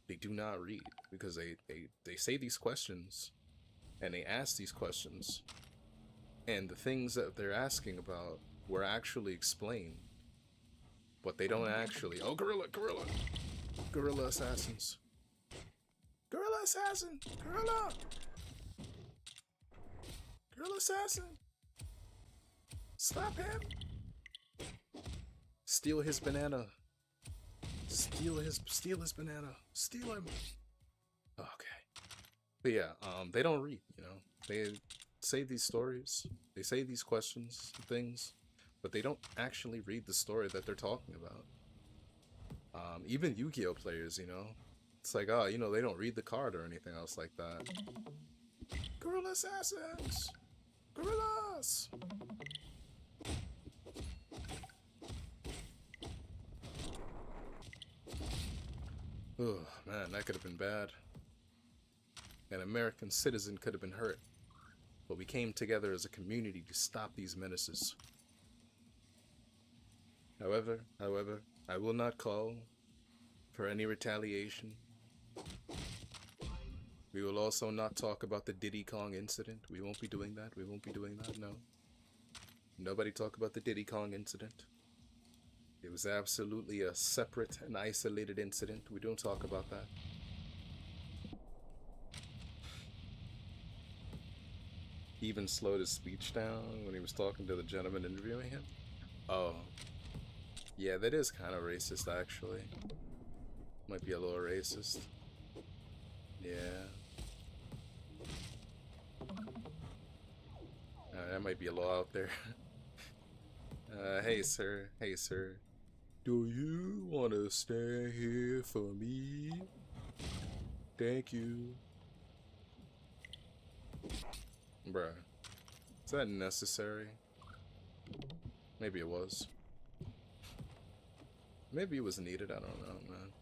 They do not read because they say these questions and they ask these questions, and the things that they're asking about were actually explained, but they don't actually. Oh, gorilla assassins, gorilla assassin, gorilla assassin, stop him. Steal his banana. Steal his banana. Steal him. Okay. But yeah, they don't read, you know. They say these stories, they say these questions and things, but they don't actually read the story that they're talking about. Even Yu-Gi-Oh players, you know. It's like, oh, you know, they don't read the card or anything else like that. Gorilla assassins! Gorillas! Oh, man, that could have been bad. An American citizen could have been hurt. But we came together as a community to stop these menaces. However, I will not call for any retaliation. We will also not talk about the Diddy Kong incident. We won't be doing that. We won't be doing that, no. Nobody talk about the Diddy Kong incident. It was absolutely a separate and isolated incident. We don't talk about that. He even slowed his speech down when he was talking to the gentleman interviewing him. Oh. Yeah, that is kind of racist, actually. Might be a little racist. Yeah. That might be a little out there. Hey sir. Do you want to stand here for me? Thank you. Bruh. Is that necessary? Maybe it was. Maybe it was needed, I don't know, man.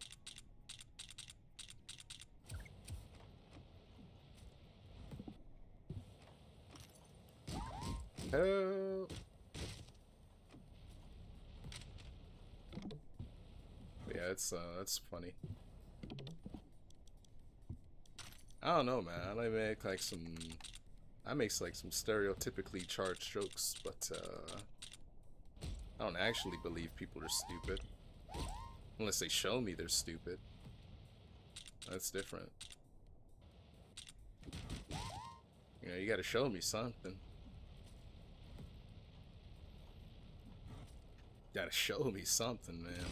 Help! Yeah, that's funny. I don't know, man. I make like some stereotypically charged jokes, but I don't actually believe people are stupid. Unless they show me they're stupid. That's different. You know, you gotta show me something. Gotta show me something, man.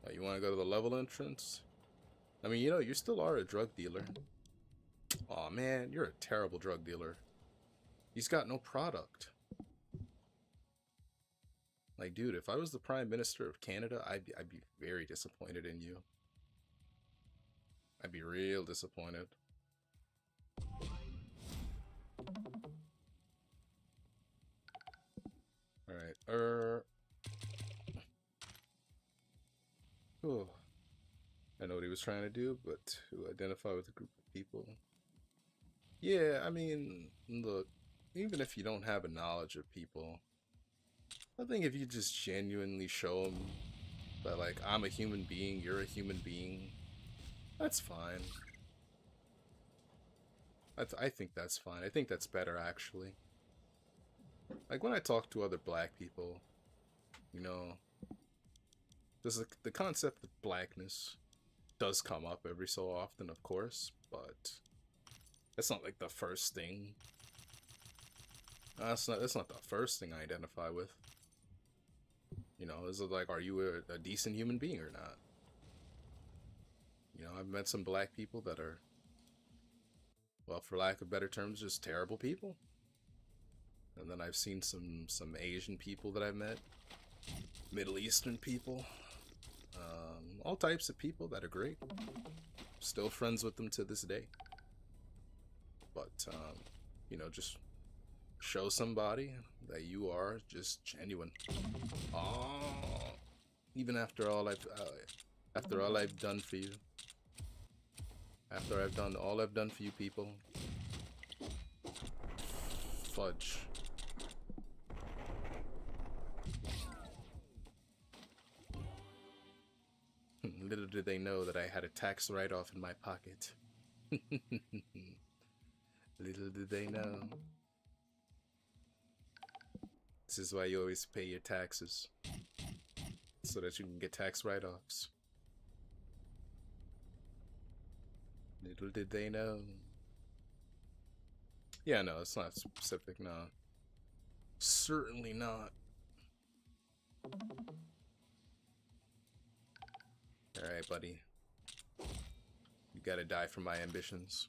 Oh, you wanna go to the level entrance? I mean, you know, you still are a drug dealer. Aw, man, you're a terrible drug dealer. He's got no product. Like, dude, if I was the Prime Minister of Canada, I'd be very disappointed in you. I'd be real disappointed. Alright, oh. I know what he was trying to do, but to identify with a group of people. Yeah, I mean, look, even if you don't have a knowledge of people, I think if you just genuinely show them that, like, I'm a human being, you're a human being, that's fine. I think that's fine. I think that's better, actually. Like, when I talk to other black people, you know, there's the concept of blackness does come up every so often, of course, but that's not like the first thing. That's not the first thing I identify with. You know, is it like, are you a decent human being or not? You know, I've met some black people that are, well, for lack of better terms, just terrible people. And then I've seen some Asian people that I've met, Middle Eastern people, all types of people that are great. Still friends with them to this day. But, you know, just show somebody that you are just genuine. Oh, even after all I've done for you. After I've done all I've done for you people. Fudge. Little did they know that I had a tax write-off in my pocket. Little did they know. This is why you always pay your taxes. So that you can get tax write-offs. Little did they know. Yeah, no, it's not specific, no. Certainly not. Alright, buddy. You gotta die for my ambitions.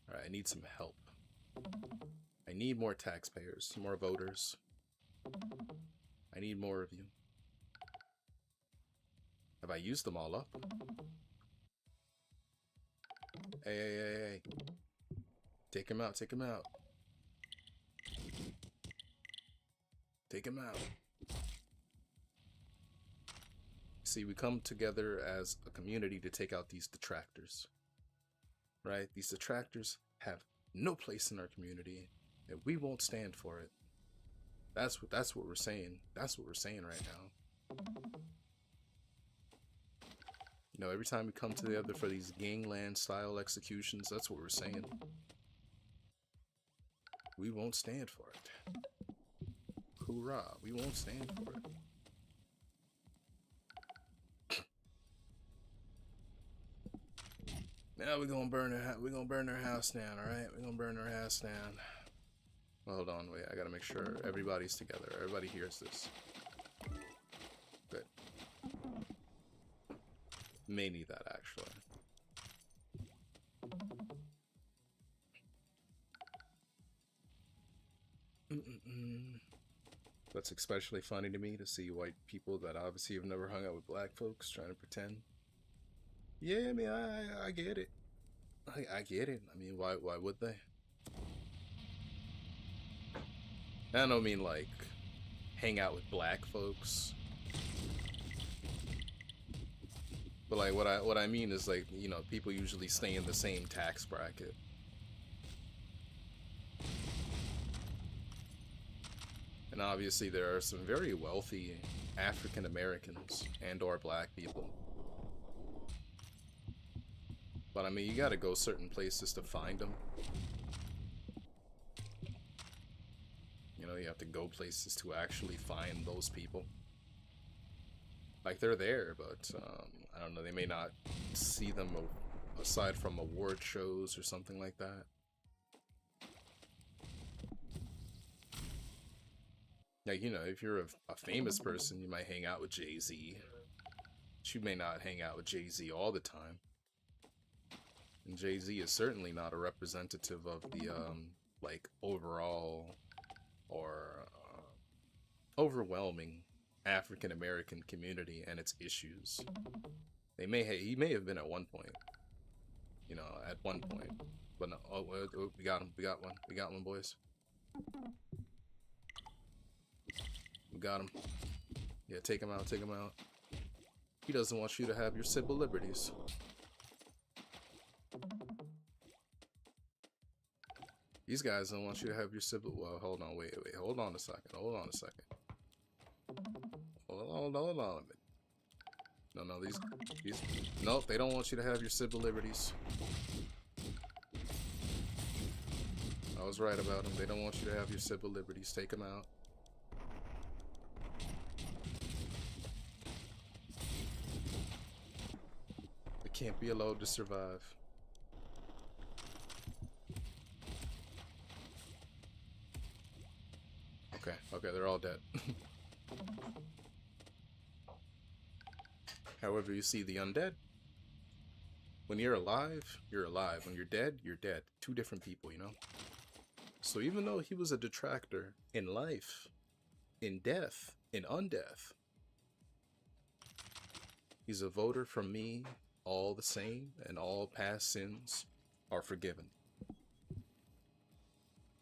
Alright, I need some help. I need more taxpayers, more voters. I need more of you. Have I used them all up? Hey. Take him out, take him out. Take him out. see, we come together as a community to take out these detractors. Right? These detractors have no place in our community, and we won't stand for it. That's what we're saying. That's what we're saying right now. You know, every time we come together for these gangland style executions, that's what we're saying. We won't stand for it. Hoorah, we won't stand for it. Now we're gonna burn their house down, alright? We're gonna burn their house down. Well, hold on, wait, I gotta make sure everybody's together. Everybody hears this. Good. May need that, actually. That's especially funny to me to see white people that obviously have never hung out with black folks trying to pretend. Yeah, I mean, I get it. I get it. I mean, why would they? I don't mean like hang out with black folks, but like what I mean is like, you know, people usually stay in the same tax bracket. And obviously there are some very wealthy African Americans and or black people. But I mean, you gotta go certain places to find them. You know, you have to go places to actually find those people. Like, they're there, but I don't know, they may not see them aside from award shows or something like that. Like, you know, if you're a famous person, you might hang out with Jay-Z. But you may not hang out with Jay-Z all the time. And Jay-Z is certainly not a representative of the, like, overall or overwhelming African-American community and its issues. He may have been at one point. You know, at one point. But no, oh, we got him. We got one, boys. We got him. Yeah, take him out, take him out. He doesn't want you to have your civil liberties. These guys don't want you to have your civil... Well, hold on, wait. Hold on a second. Hold on. A minute. No, these... Nope, they don't want you to have your civil liberties. I was right about them. They don't want you to have your civil liberties. Take them out. They can't be allowed to survive. Okay, they're all dead. However, you see the undead. When you're alive, you're alive. When you're dead, you're dead. Two different people, you know? So even though he was a detractor in life, in death, in undeath, he's a voter from me all the same, and all past sins are forgiven.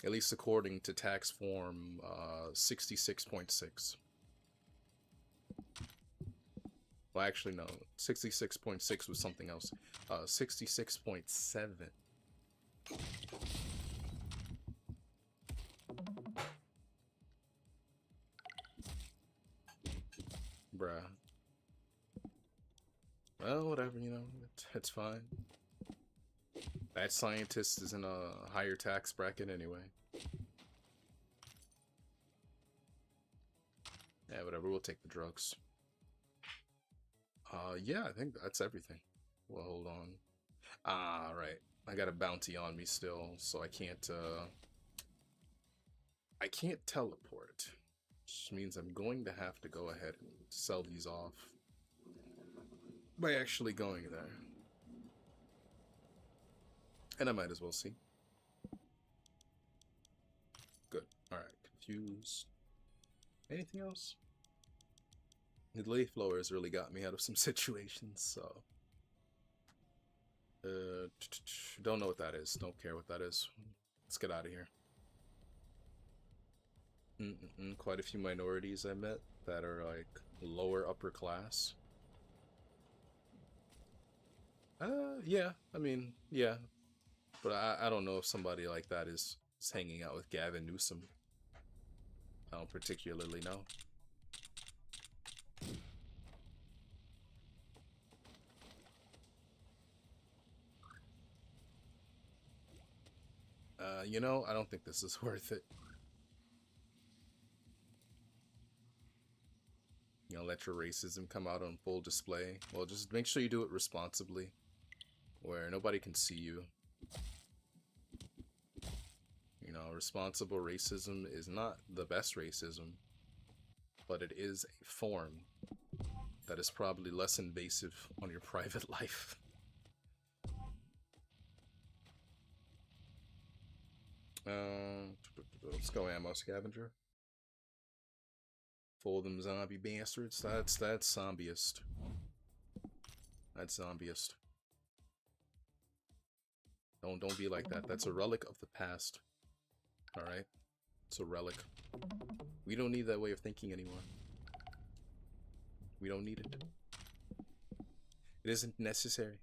At least according to tax form 66.6. Well, actually, no. 66.6 was something else. 66.7. Bruh. Well, whatever, you know. It's fine. That scientist is in a higher tax bracket anyway. Yeah, whatever, we'll take the drugs. Yeah, I think that's everything. Well, hold on. Ah, right. I got a bounty on me still, so I can't teleport. Which means I'm going to have to go ahead and sell these off by actually going there. And I might as well see. Good. Alright. Confused. Anything else? The leaf blower has really got me out of some situations, so... don't know what that is. Don't care what that is. Let's get out of here. Quite a few minorities I met that are, like, lower upper class. Yeah. I mean, yeah. But I don't know if somebody like that is hanging out with Gavin Newsom. I don't particularly know. You know, I don't think this is worth it. You know, let your racism come out on full display. Well, just make sure you do it responsibly, where nobody can see you. You know, responsible racism is not the best racism, but it is a form that is probably less invasive on your private life. Let's go ammo scavenger. Full of them zombie bastards. That's zombiest. That's zombiest. Don't be like that. That's a relic of the past. Alright? It's a relic. We don't need that way of thinking anymore. We don't need it. It isn't necessary.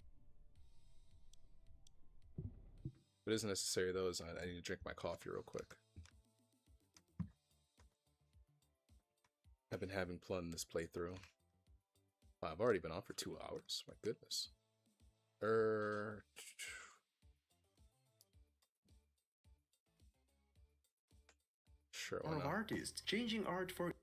What is necessary though is I need to drink my coffee real quick. I've been having fun this playthrough. Wow, I've already been on for 2 hours. My goodness. Sure, why not? Artists changing art for.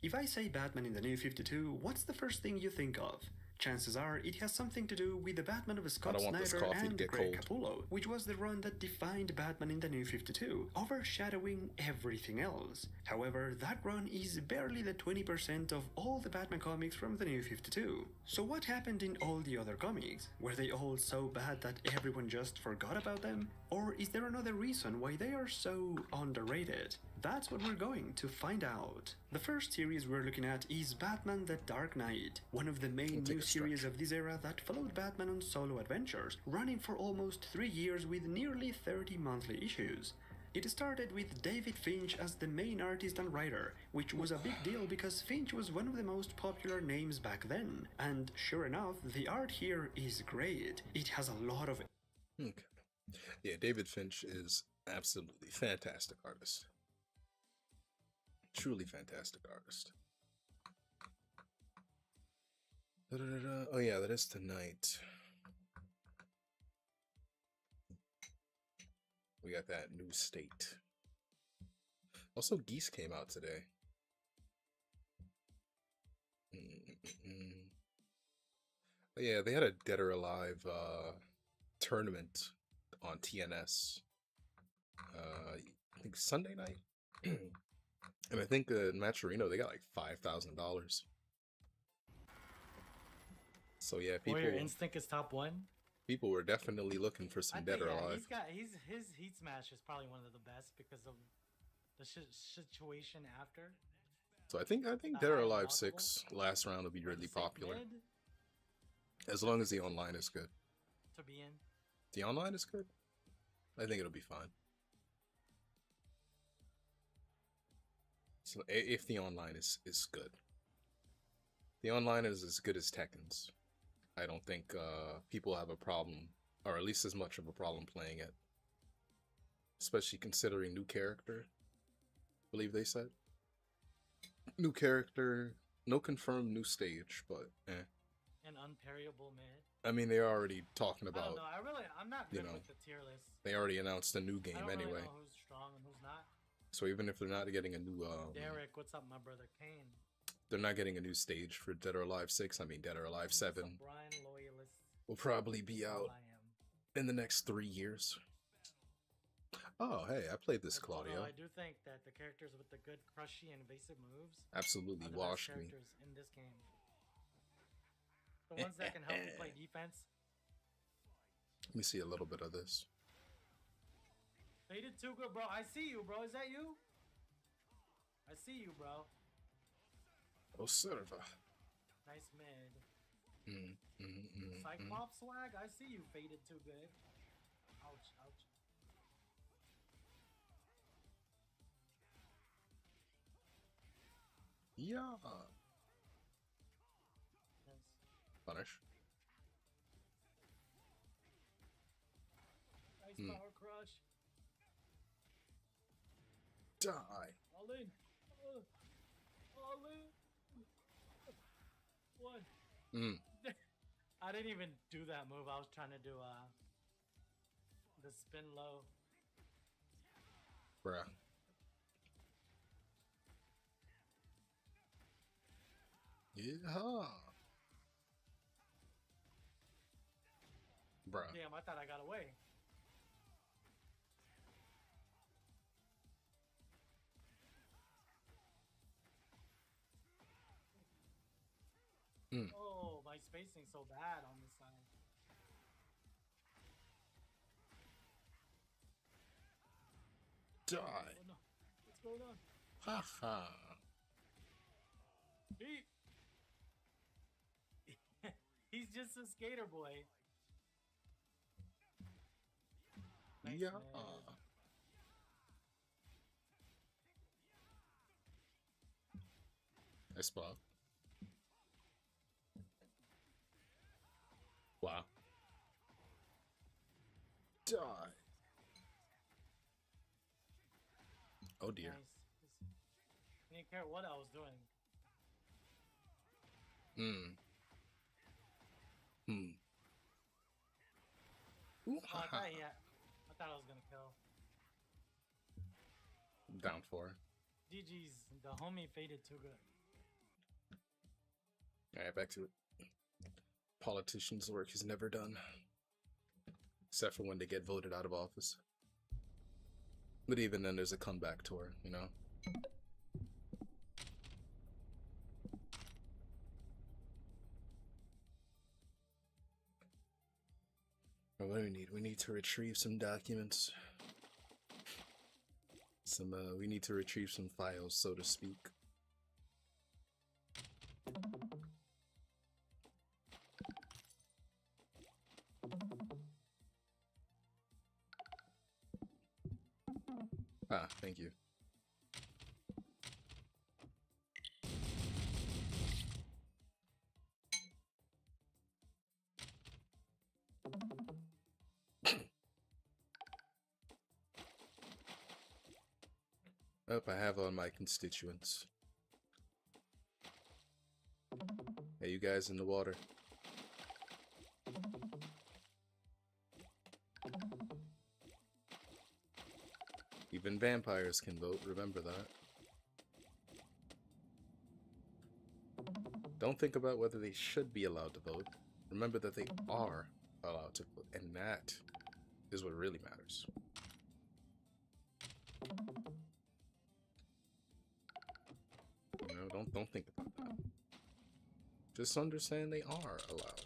If I say Batman in the New 52, what's the first thing you think of? Chances are it has something to do with the Batman of Scott Snyder and Greg Capullo, which was the run that defined Batman in the New 52, overshadowing everything else. However, that run is barely the 20% of all the Batman comics from the New 52. So what happened in all the other comics? Were they all so bad that everyone just forgot about them? Or is there another reason why they are so underrated? That's what we're going to find out. The first series we're looking at is Batman the Dark Knight, one of the main new series of this era that followed Batman on solo adventures, running for almost 3 years with nearly 30 monthly issues. It started with David Finch as the main artist and writer, which was a big deal because Finch was one of the most popular names back then. And sure enough, the art here is great. It has a lot of... Okay. Yeah, David Finch is absolutely fantastic artist. Truly fantastic artist. Oh yeah, that is tonight. We got that new state. Also, Geese came out today. But yeah, they had a Dead or Alive tournament on TNS. I think Sunday night. And I think in Maturino they got like $5,000. So yeah, people. Warrior Instinct is top 1. People were definitely looking for some Dead or Alive. His Heat Smash is probably one of the best because of the situation after. So I think Dead or Alive 6 last round will be really popular. As long as the online is good. To be in. The online is good. I think it'll be fine. So if the online is good. The online is as good as Tekken's. I don't think people have a problem, or at least as much of a problem playing it. Especially considering new character, I believe they said. New character, no confirmed new stage, but eh. An unparryable mid. I mean, they're already talking about. I don't know. I'm not good with the tier list. They already announced a new game I don't anyway. Really know who's strong and who's not. So even if they're not getting a new Derek, what's up, my brother Kane? They're not getting a new stage for Dead or Alive 6. I mean, Dead or Alive 7 will probably be out in the next 3 years. Oh, hey, I played this, Claudio. I do think that the characters with the good crushy and evasive moves absolutely washed me in this game. The ones that can help you play defense. Let me see a little bit of this. Faded too good, bro. I see you, bro. Is that you? I see you, bro. Oh, serva. Nice mid. Cyclops swag. I see you. Faded too good. Ouch, ouch. Yeah. Punish. Power crush. Die. All in. All in. What? I didn't even do that move. I was trying to do the spin low. Bruh. Yeah. Bruh. Damn, I thought I got away. Oh, my spacing's so bad on this side. Die. Oh, no. What's going on? Haha. He's just a skater boy. Nice, Yeah. man. Nice spot. Wow. Die. Oh dear. Nice. I didn't care what I was doing. Ooh, Oh, I thought I was gonna kill. Down 4. GG's. The homie faded too good. Alright, back to it. Politicians' work is never done. Except for when they get voted out of office. But even then, there's a comeback tour, you know? What do we need? We need to retrieve some documents. We need to retrieve some files, so to speak. Ah, thank you. Up, I have on my constituents. Hey, you guys in the water. Even vampires can vote, remember that. Don't think about whether they should be allowed to vote. Remember that they are allowed to vote, and that is what really matters. You know, don't think about that. Just understand they are allowed.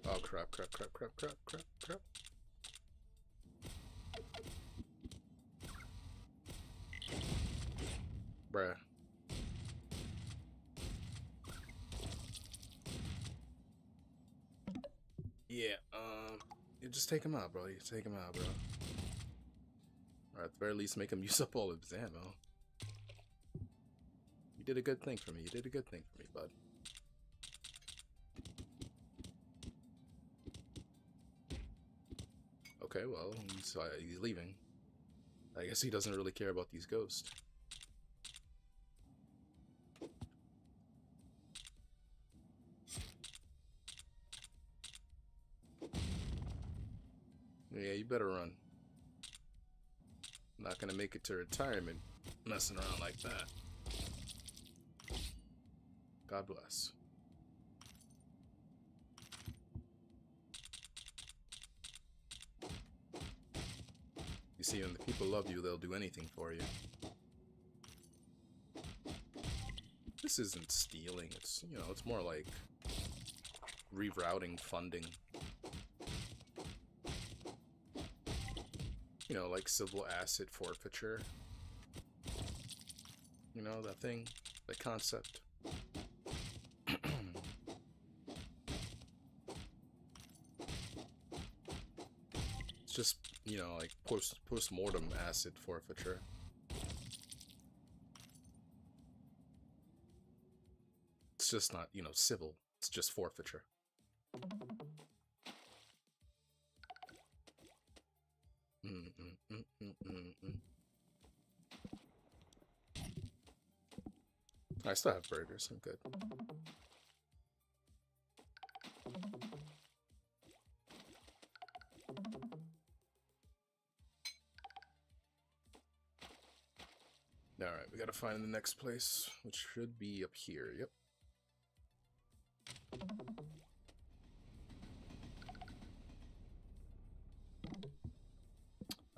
Oh crap, crap, crap, crap, crap, crap, crap. Bruh. Yeah, you just take him out, bro. You take him out, bro. Or at the very least, make him use up all of his ammo. You did a good thing for me. You did a good thing for me, bud. Okay, well, he's leaving. I guess he doesn't really care about these ghosts. Yeah, you better run. I'm not gonna make it to retirement messing around like that. God bless. You see, when the people love you, they'll do anything for you. This isn't stealing, it's, you know, it's more like rerouting funding. You know, like civil asset forfeiture. You know, that thing, that concept. It's just, you know, like post-mortem asset forfeiture. It's just not, you know, civil. It's just forfeiture. I still have burgers. I'm good. Alright, we gotta find the next place, which should be up here. Yep.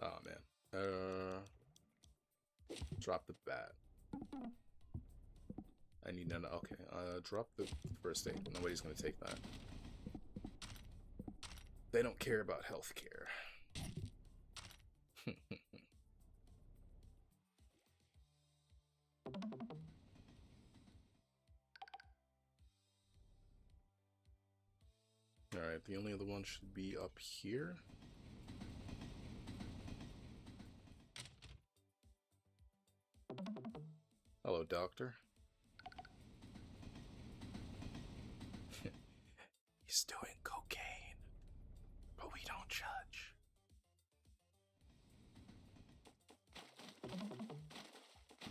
Oh man. Drop the bat. I need none. Okay, drop the first aid. Nobody's gonna take that. They don't care about healthcare. Alright, the only other one should be up here. Hello, doctor. He's doing cocaine, but we don't judge.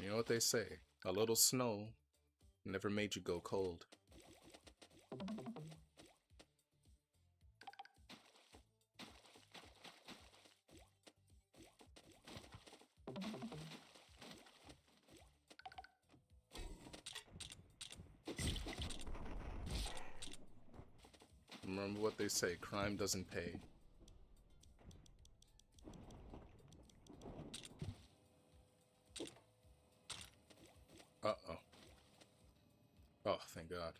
You know what they say, a little snow never made you go cold. Remember what they say, crime doesn't pay. Uh-oh. Oh, thank God.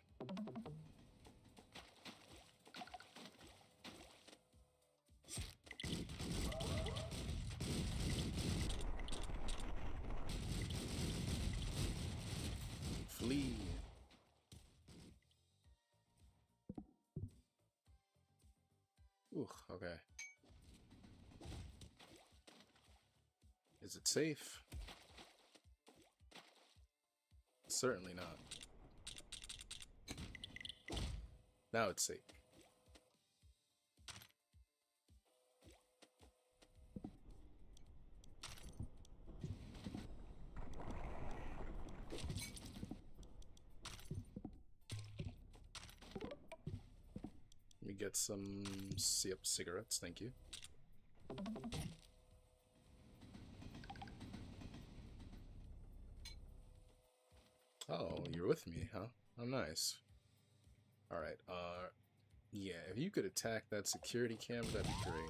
Flee. Ooh, okay. Is it safe? Certainly not. Now it's safe. Let me get some cigarettes, thank you. Oh, you're with me, huh? Oh, nice. Alright, yeah, if you could attack that security camera, that'd be great.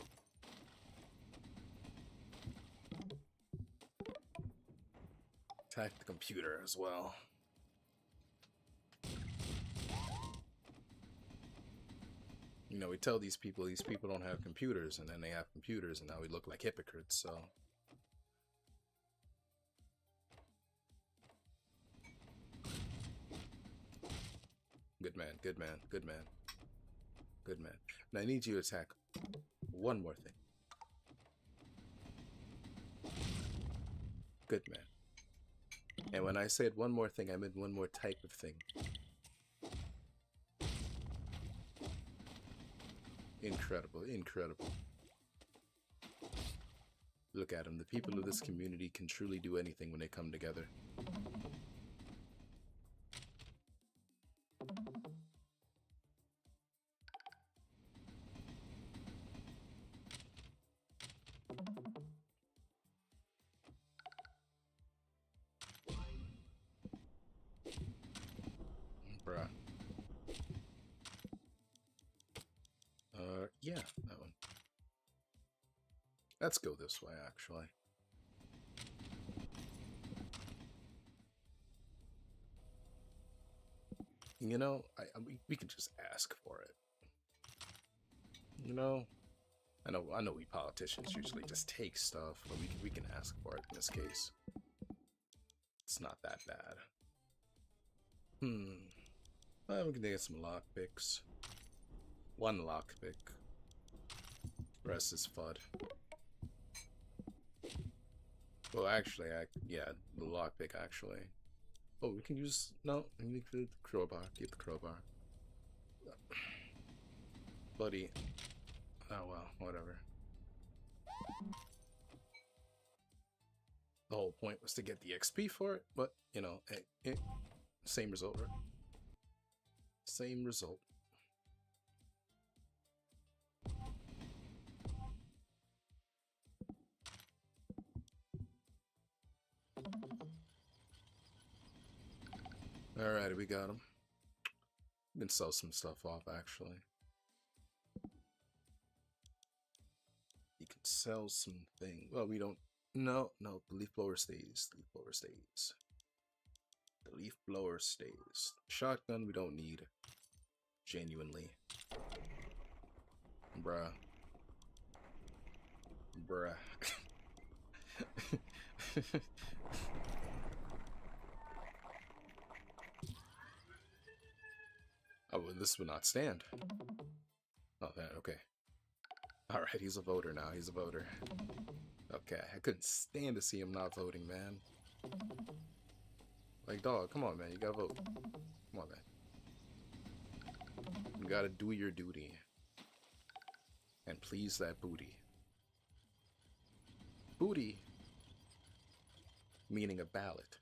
Attack the computer as well. You know, we tell these people don't have computers, and then they have computers, and now we look like hypocrites, so... Good man, good man, good man. Good man. Now I need you to attack one more thing. Good man. And when I said one more thing, I meant one more type of thing. Incredible, incredible. Look at them. The people of this community can truly do anything when they come together. Bruh. Yeah, that one. Let's go this way, actually. You know, we can just ask for it. You know, I know we politicians usually just take stuff, but we can ask for it in this case. It's not that bad. Well, we can get some lockpicks. One lockpick. Rest is FUD. Well, actually, yeah, the lockpick actually. Oh, we can use we need the crowbar. Keep the crowbar. Buddy. Oh well, whatever. The whole point was to get the XP for it, but you know, Same result, right? Same result. Alright, we got him. We can sell some stuff off, actually. You can sell something. Well, we don't. No, the leaf blower stays. The leaf blower stays. The leaf blower stays. Shotgun, we don't need. Genuinely. Bruh. Bruh. Oh, well, this would not stand. Oh, man, okay. Alright, he's a voter now. He's a voter. Okay, I couldn't stand to see him not voting, man. Like, dog, come on, man. You gotta vote. Come on, man. You gotta do your duty. And please that booty. Booty. Meaning a ballot.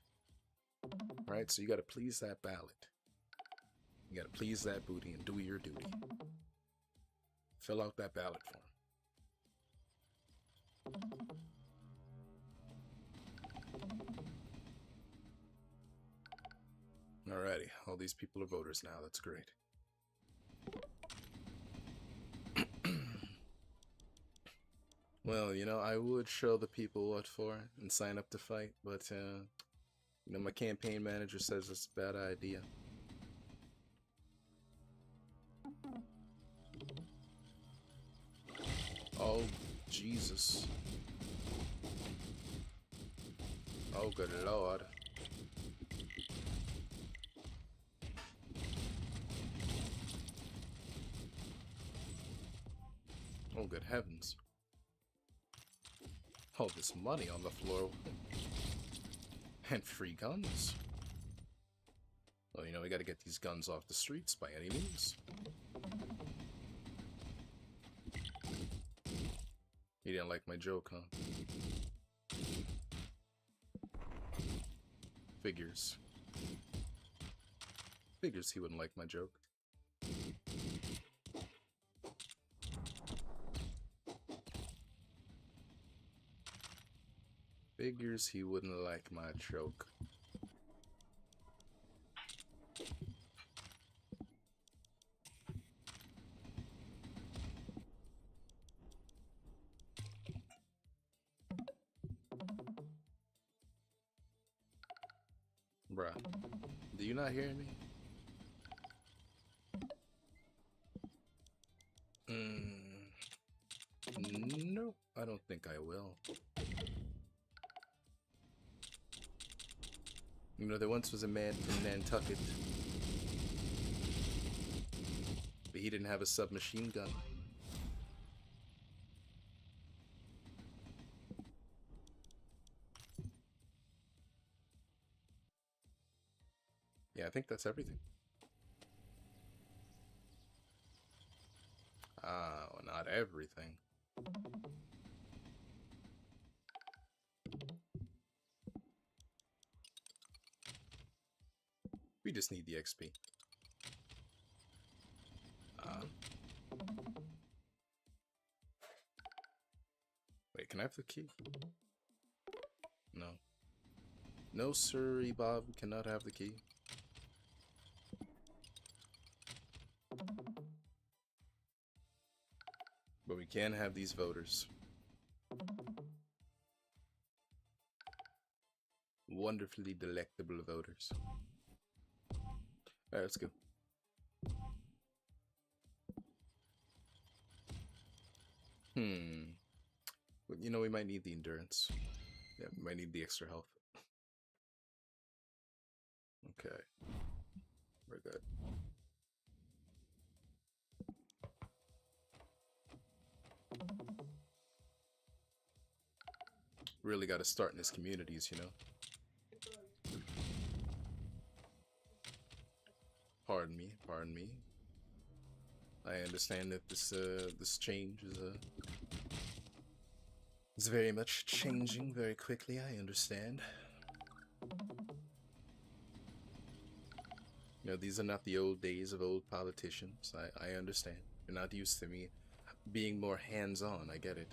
Right? So you gotta please that ballot. You gotta please that booty and do your duty. Fill out that ballot form. Alrighty, all these people are voters now, that's great. Well, you know, I would show the people what for and sign up to fight, but, you know, my campaign manager says it's a bad idea. Oh, Jesus. Oh, good Lord. Oh, good heavens. All this money on the floor. And free guns. Well, you know, we gotta get these guns off the streets by any means. You didn't like my joke, huh? Figures. Figures he wouldn't like my joke. Figures he wouldn't like my joke. Bruh, do you not hear me? No, I don't think I will. You know, there once was a man from Nantucket, but he didn't have a submachine gun. Yeah, I think that's everything. Oh, not everything. We just need the XP. Wait, can I have the key? No. No, sir, Bob, we cannot have the key. But we can have these voters. Wonderfully delectable voters. Alright, let's go. But you know, we might need the endurance. Yeah, we might need the extra health. Okay. We're good. Really got to start in his communities, you know. Pardon me, pardon me. I understand that this change is very much changing very quickly. I understand. You know, these are not the old days of old politicians. I understand. You're not used to me being more hands-on. I get it.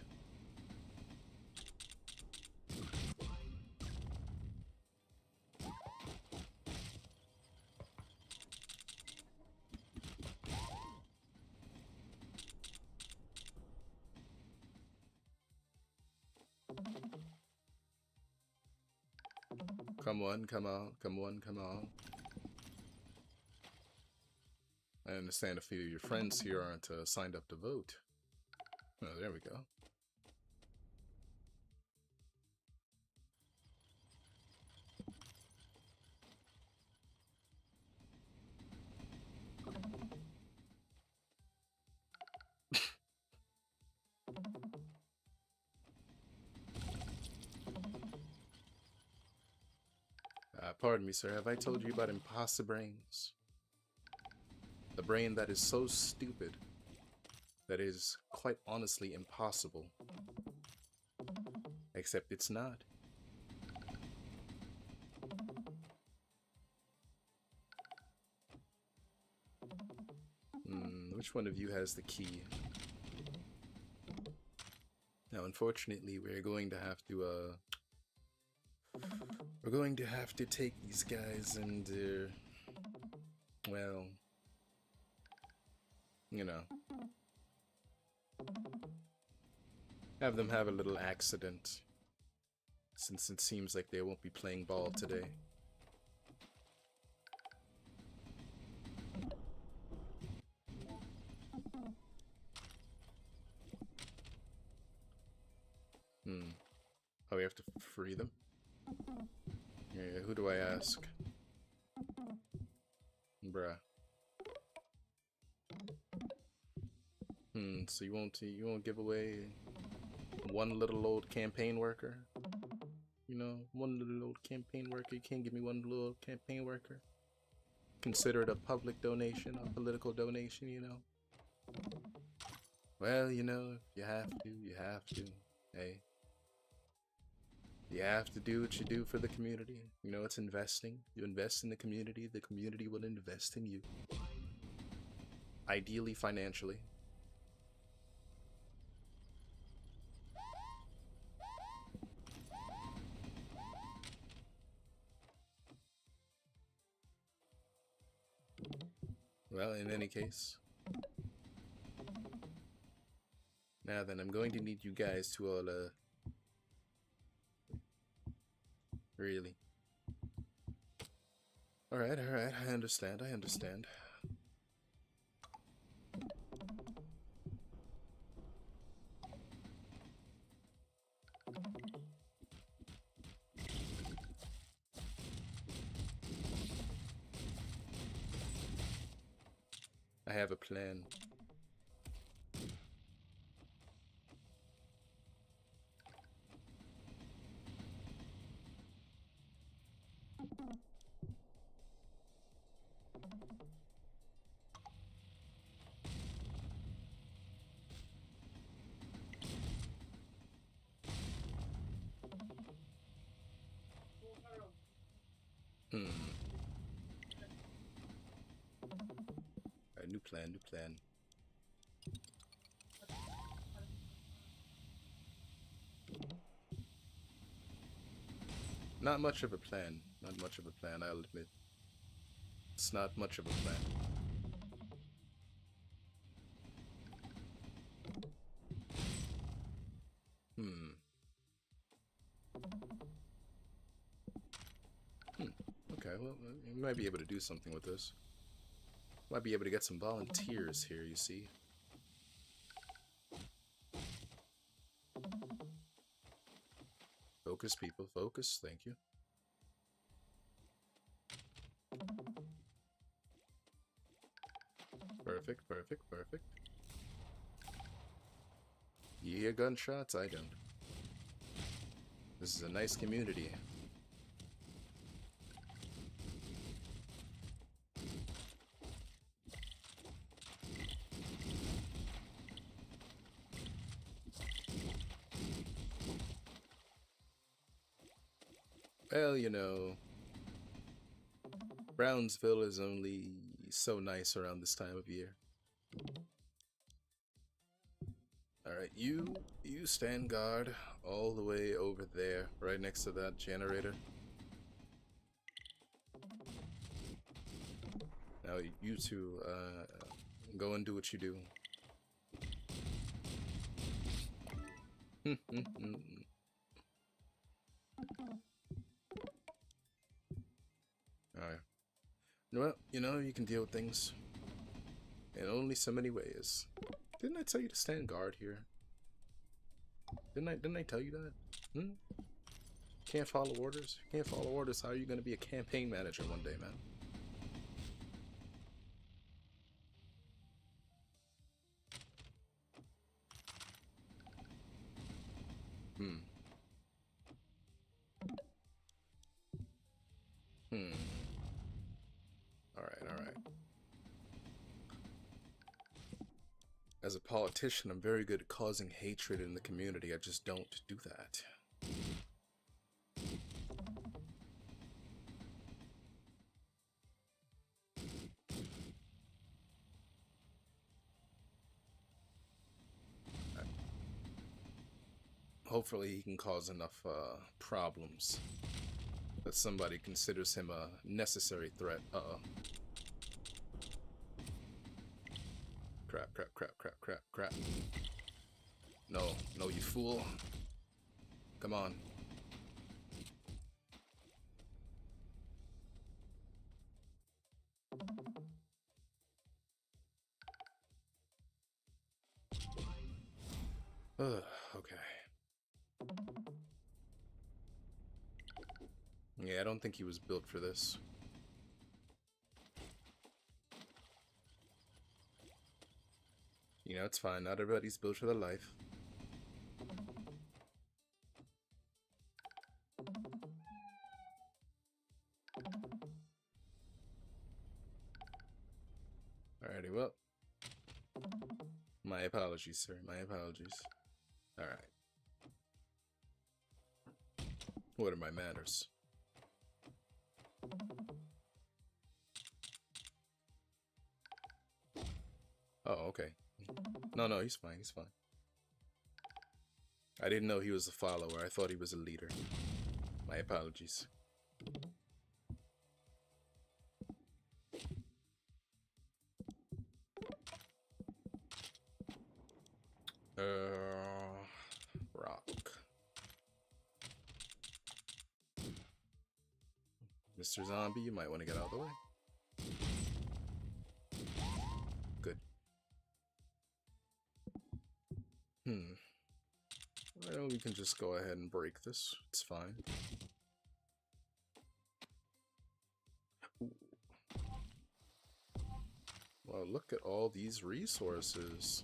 Come on, come on, come on, come on. I understand a few of your friends here aren't signed up to vote. Oh, there we go. Pardon me, sir. Have I told you about imposter brains? The brain that is so stupid that is quite honestly impossible. Except it's not. Which one of you has the key? Now, unfortunately, we're going to have to take these guys and, well, you know, have them have a little accident, since it seems like they won't be playing ball today. Oh, we have to free them? Yeah, who do I ask? Bruh. So you won't give away one little old campaign worker? You know, one little old campaign worker? You can't give me one little campaign worker? Consider it a public donation, a political donation, you know? Well, you know, if you have to, you have to. Hey. You have to do what you do for the community. You know, it's investing. You invest in the community will invest in you. Ideally, financially. Well, in any case. Now then, I'm going to need you guys to all, really. Alright, I understand. I have a plan. Alright, new plan. Not much of a plan. I'll admit. It's not much of a plan. Okay, well, we might be able to do something with this. Might be able to get some volunteers here, you see. Focus, people, focus. Thank you. Perfect. You hear gunshots? I don't. This is a nice community. Well, you know, Brownsville is only so nice around this time of year. Alright, you stand guard all the way over there, right next to that generator. Now you two, go and do what you do. Alright. Well, you know, you can deal with things in only so many ways. Didn't I tell you to stand guard here? Didn't I tell you that? Can't follow orders? Can't follow orders, how are you gonna be a campaign manager one day, man? Alright. As a politician, I'm very good at causing hatred in the community. I just don't do that. Hopefully he can cause enough problems that somebody considers him a necessary threat. Crap. No, you fool. Come on. Okay. Yeah, I don't think he was built for this. You know, it's fine. Not everybody's built for their life. Alrighty, well. My apologies, sir. My apologies. Alright. What are my manners? Oh, okay. No, he's fine, he's fine. I didn't know he was a follower. I thought he was a leader. My apologies. Rock. Mr. Zombie, you might want to get out of the way. Good. Well, we can just go ahead and break this. It's fine. Ooh. Well, look at all these resources.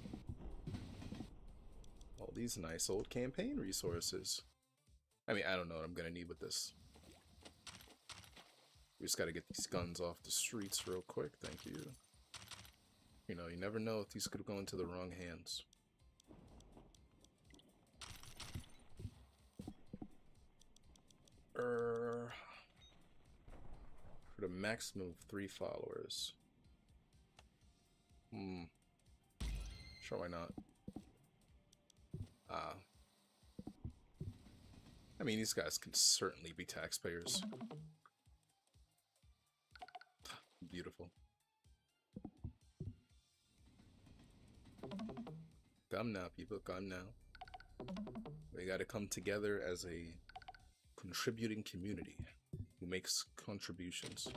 All these nice old campaign resources. I mean, I don't know what I'm gonna need with this. We just gotta get these guns off the streets real quick, thank you. You know, you never know if these could go into the wrong hands. For the maximum of 3 followers. Sure, why not? I mean, these guys can certainly be taxpayers. Beautiful. Come now, people, come now. We gotta come together as a contributing community who makes contributions.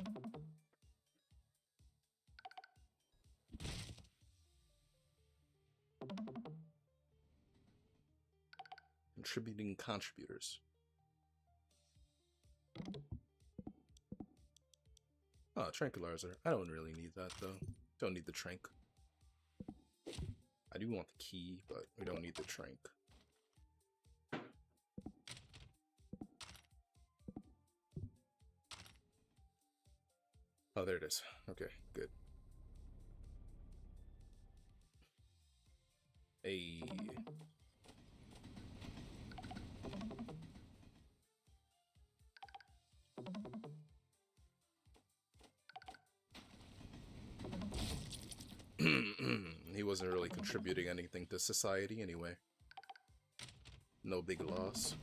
Contributing contributors. Oh, tranquilizer. I don't really need that though. Don't need the trank. I do want the key, but we don't need the trank. Oh, there it is. Okay, good. Hey. wasn't really contributing anything to society anyway. No big loss.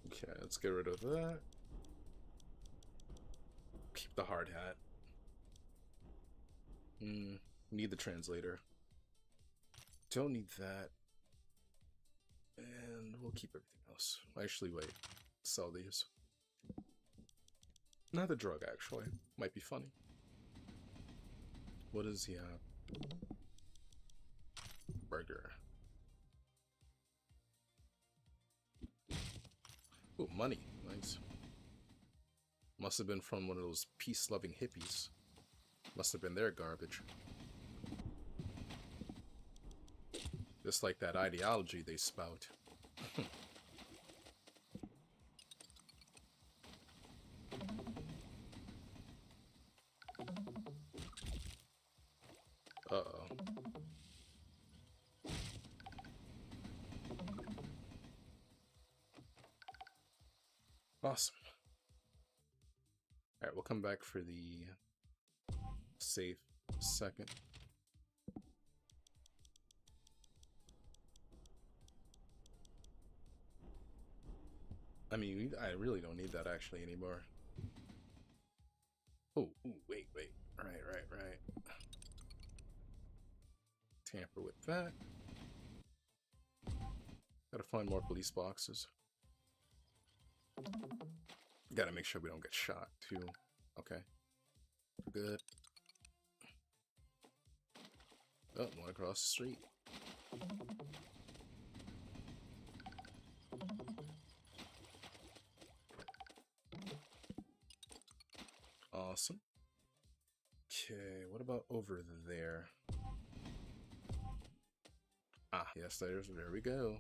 Okay, let's get rid of that. Keep the hard hat. Need the translator. Don't need that. And we'll keep everything else. Actually, wait. Sell these. Not the drug, actually. Might be funny. What is he have? Burger. Ooh, money. Nice. Must have been from one of those peace-loving hippies. Must have been their garbage. Just like that ideology they spout. Uh-oh. Awesome. Alright, we'll come back for the safe second. I mean, I really don't need that actually anymore. Oh, ooh, wait. Right. Tamper with that. Gotta find more police boxes. Gotta make sure we don't get shot, too. Okay. Good. Oh, one across the street. Awesome. Okay, what about over there? Ah, yes, there we go.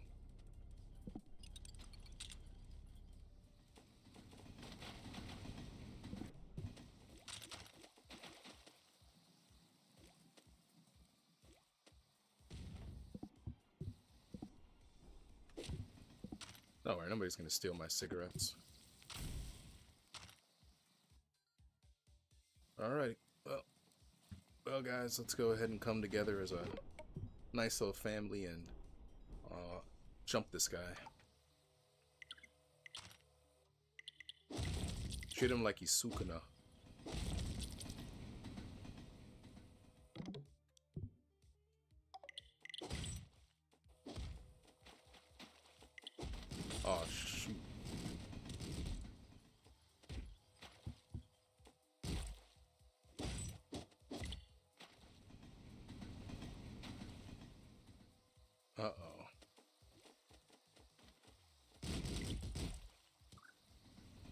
Don't worry, nobody's gonna steal my cigarettes. Alright, well guys, let's go ahead and come together as a nice little family and jump this guy. Treat him like he's Sukuna. Oh shoot. Uh-oh.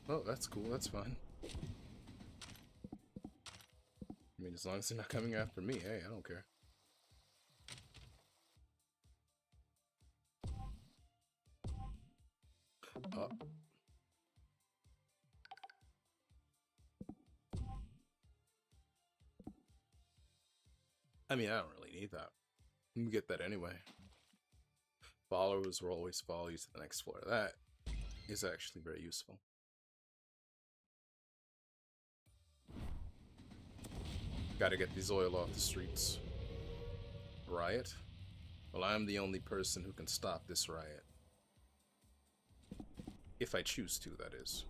Oh, that's cool, that's fine. I mean, as long as they're not coming after me, hey, I don't care. I mean, I don't really need that. You can get that anyway. Followers will always follow you to the next floor. That is actually very useful. Gotta get these oil off the streets. Riot? Well, I'm the only person who can stop this riot. If I choose to, that is.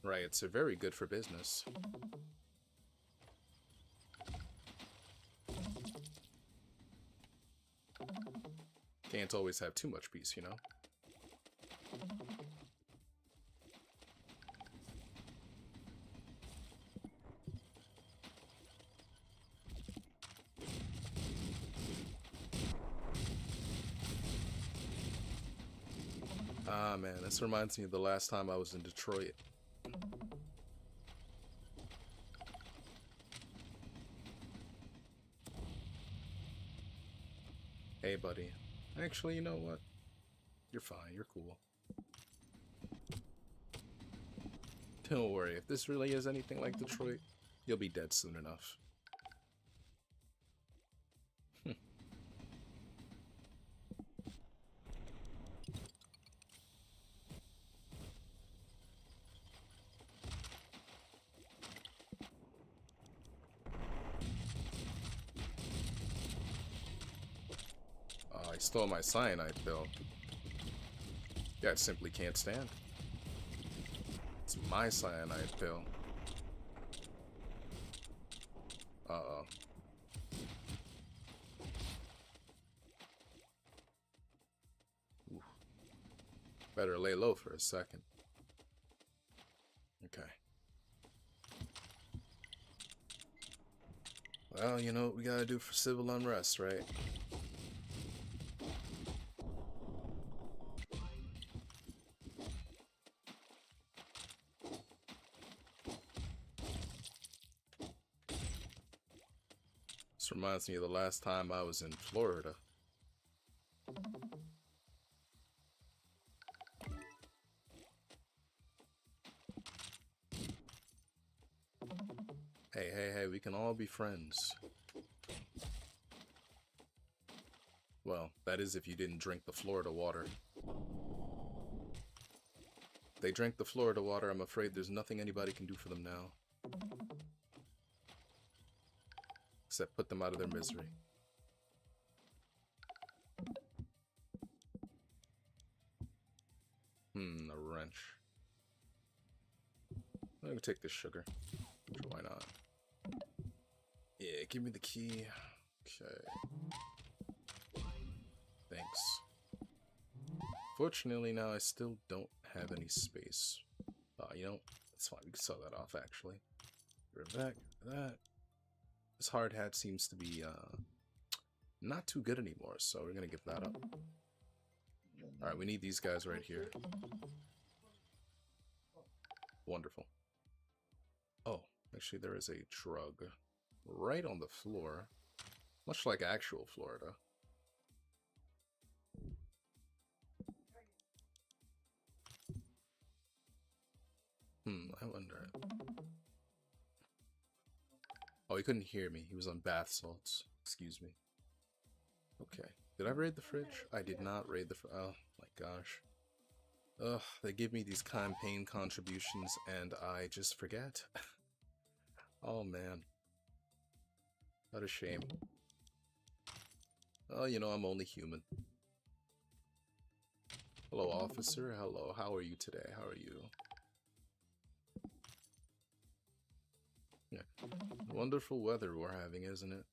Riots are very good for business. Can't always have too much peace, you know? Ah, man, this reminds me of the last time I was in Detroit. Hey, buddy. Actually, you know what? You're fine. You're cool. Don't worry, if this really is anything like Detroit, you'll be dead soon enough. Oh, I stole my cyanide pill. Yeah, I simply can't stand. It's my cyanide pill. Uh-oh. Ooh. Better lay low for a second. Okay. Well, you know what we gotta do for civil unrest, right? This reminds me of the last time I was in Florida. Hey, we can all be friends. Well, that is if you didn't drink the Florida water. If they drank the Florida water, I'm afraid there's nothing anybody can do for them now. Except put them out of their misery. A wrench. I'm gonna take this sugar. Sure, why not? Yeah, give me the key. Okay. Thanks. Fortunately, now I still don't have any space. You know, that's fine. We can sell that off, actually. Right back. That. This hard hat seems to be, not too good anymore, so we're gonna give that up. Alright, we need these guys right here. Wonderful. Oh, actually there is a drug right on the floor. Much like actual Florida. I wonder. Oh, he couldn't hear me. He was on bath salts. Excuse me. Okay. Did I raid the fridge? I did not raid the fridge. Oh my gosh. Ugh, they give me these campaign contributions and I just forget. Oh man. What a shame. Oh, you know, I'm only human. Hello, officer. Hello. How are you today? How are you? Yeah. Wonderful weather we're having, isn't it?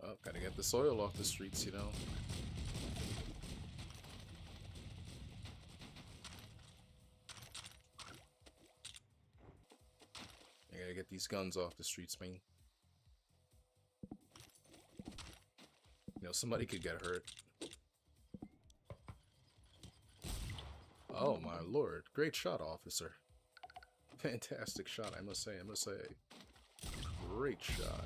Oh, gotta get the soil off the streets, you know. I gotta get these guns off the streets, man. You know, somebody could get hurt. Oh my lord. Great shot, officer. Fantastic shot, I must say, Great shot.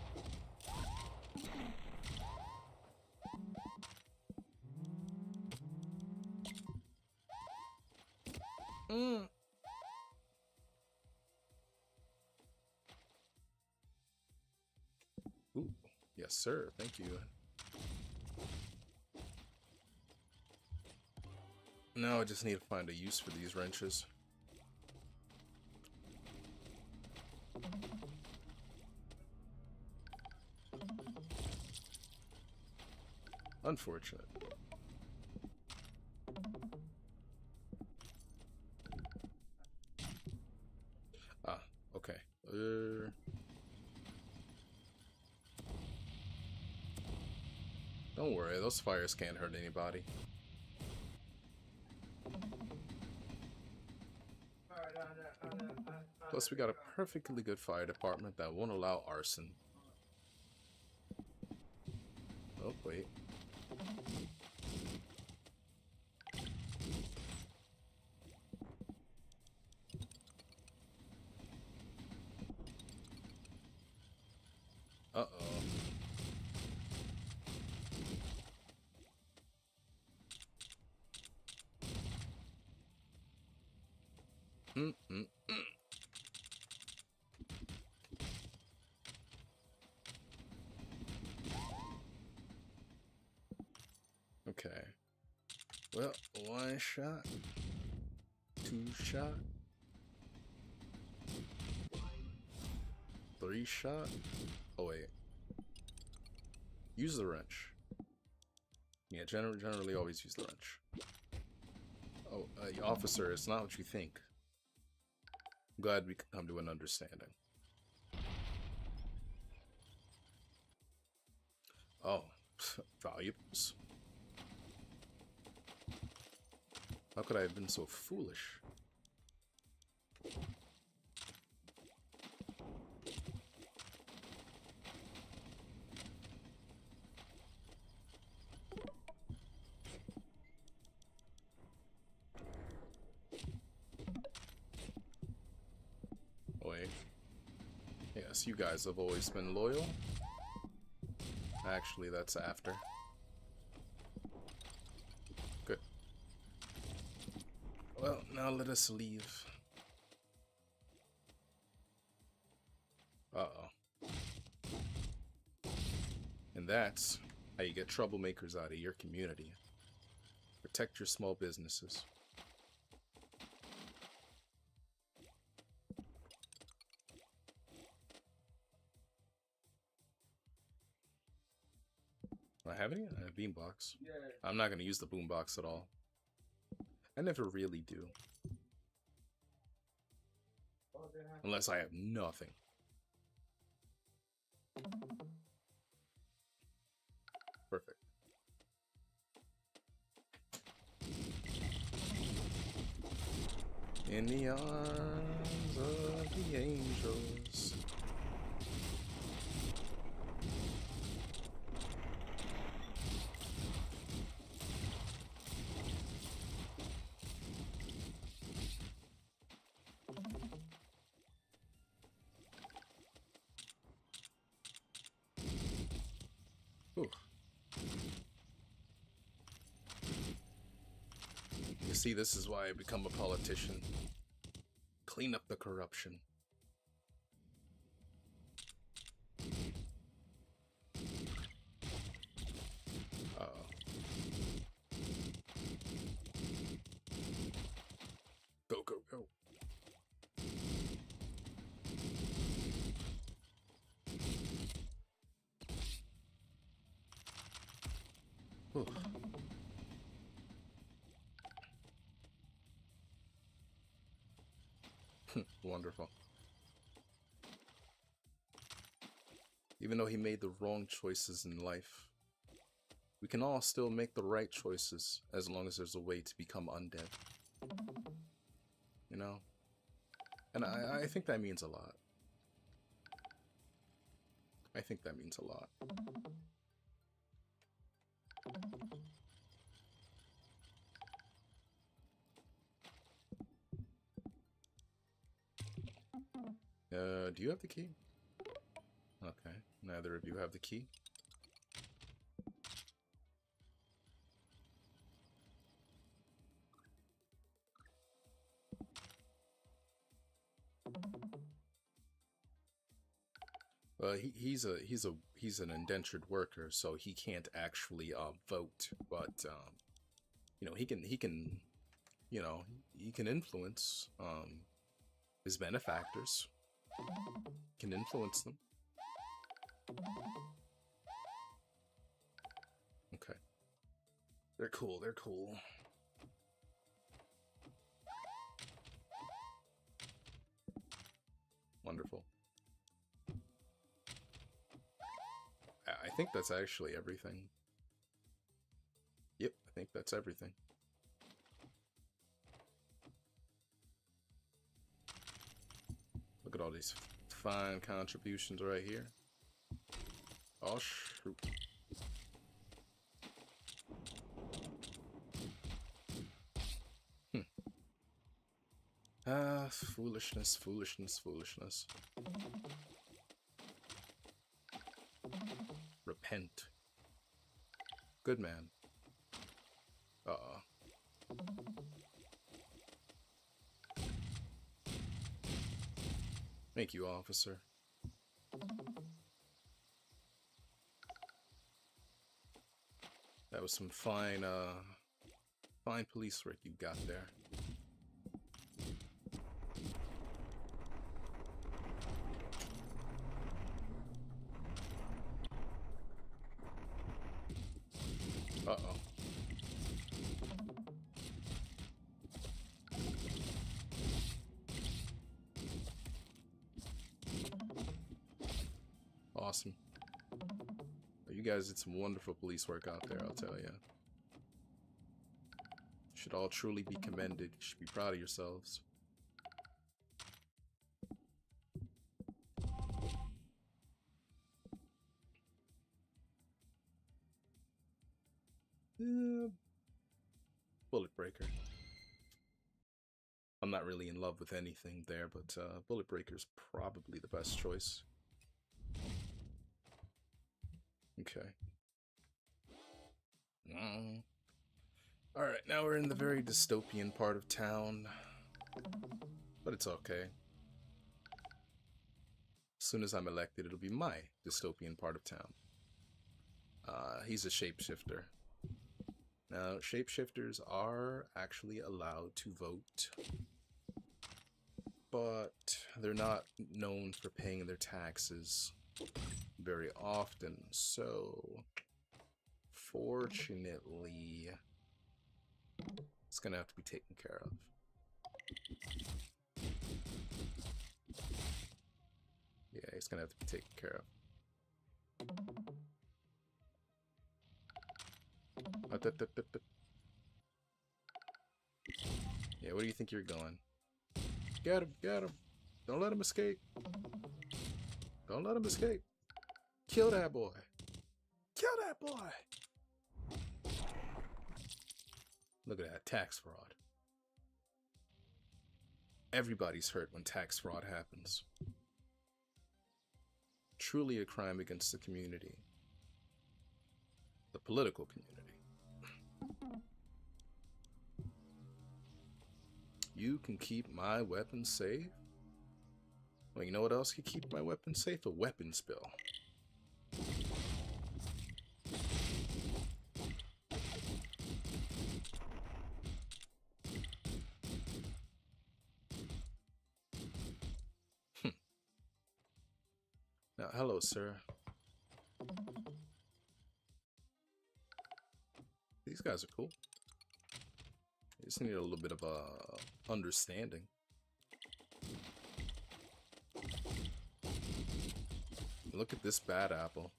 Ooh, yes sir, thank you. Now I just need to find a use for these wrenches. Unfortunate. Ah, okay. Don't worry, those fires can't hurt anybody. Plus, we got a perfectly good fire department that won't allow arson. Oh, wait. Uh-oh. Okay. Well, 1 shot. 2 shot. 3 shot. Oh wait. Use the wrench. Yeah, generally always use the wrench. Oh, officer, it's not what you think. I'm glad we can come to an understanding. Oh, valuables. How could I have been so foolish? Wait. Yes, you guys have always been loyal. Actually, that's after. Good. Well, now let us leave. Uh-oh. And that's how you get troublemakers out of your community. Protect your small businesses. Do I have any? I have a beambox. Yeah. I'm not going to use the boombox at all. I never really do. Unless I have nothing. Perfect. In the arms of the angels. Ooh. You see, this is why I become a politician. Clean up the corruption. Uh-oh. Go, go, go. Ooh. Wonderful. Even though he made the wrong choices in life, we can all still make the right choices as long as there's a way to become undead. You know? And I think that means a lot. I think that means a lot. Do you have the key? Okay, neither of you have the key. He's an indentured worker, so he can't actually vote, but you know, he can you know, he can influence his benefactors. Can influence them. Okay. They're cool, they're cool. Wonderful. I think that's actually everything. Yep, I think that's everything. Look at all these fine contributions right here. Oh, shoot. Foolishness, foolishness, foolishness. Repent. Good man. Uh-oh. Thank you, officer. That was some fine police work you got there. Uh-oh. Awesome. You guys did some wonderful police work out there, I'll tell you. Should all truly be commended. You should be proud of yourselves. Bullet Breaker. I'm not really in love with anything there, but Bullet Breaker's probably the best choice. Okay. Alright, now we're in the very dystopian part of town. But it's okay. As soon as I'm elected, it'll be my dystopian part of town. He's a shapeshifter. Now, shapeshifters are actually allowed to vote, but they're not known for paying their taxes very often, so fortunately it's gonna have to be taken care of. Yeah, it's gonna have to be taken care of. Yeah, where do you think you're going? Get him, get him. Don't let him escape. Don't let him escape. Kill that boy. Kill that boy. Look at that, tax fraud. Everybody's hurt when tax fraud happens. Truly a crime against the community. The political community. You can keep my weapon safe? Well, you know what else can keep my weapon safe? A weapon spill. Now, hello, sir. These guys are cool. They just need a little bit of understanding. Look at this bad apple.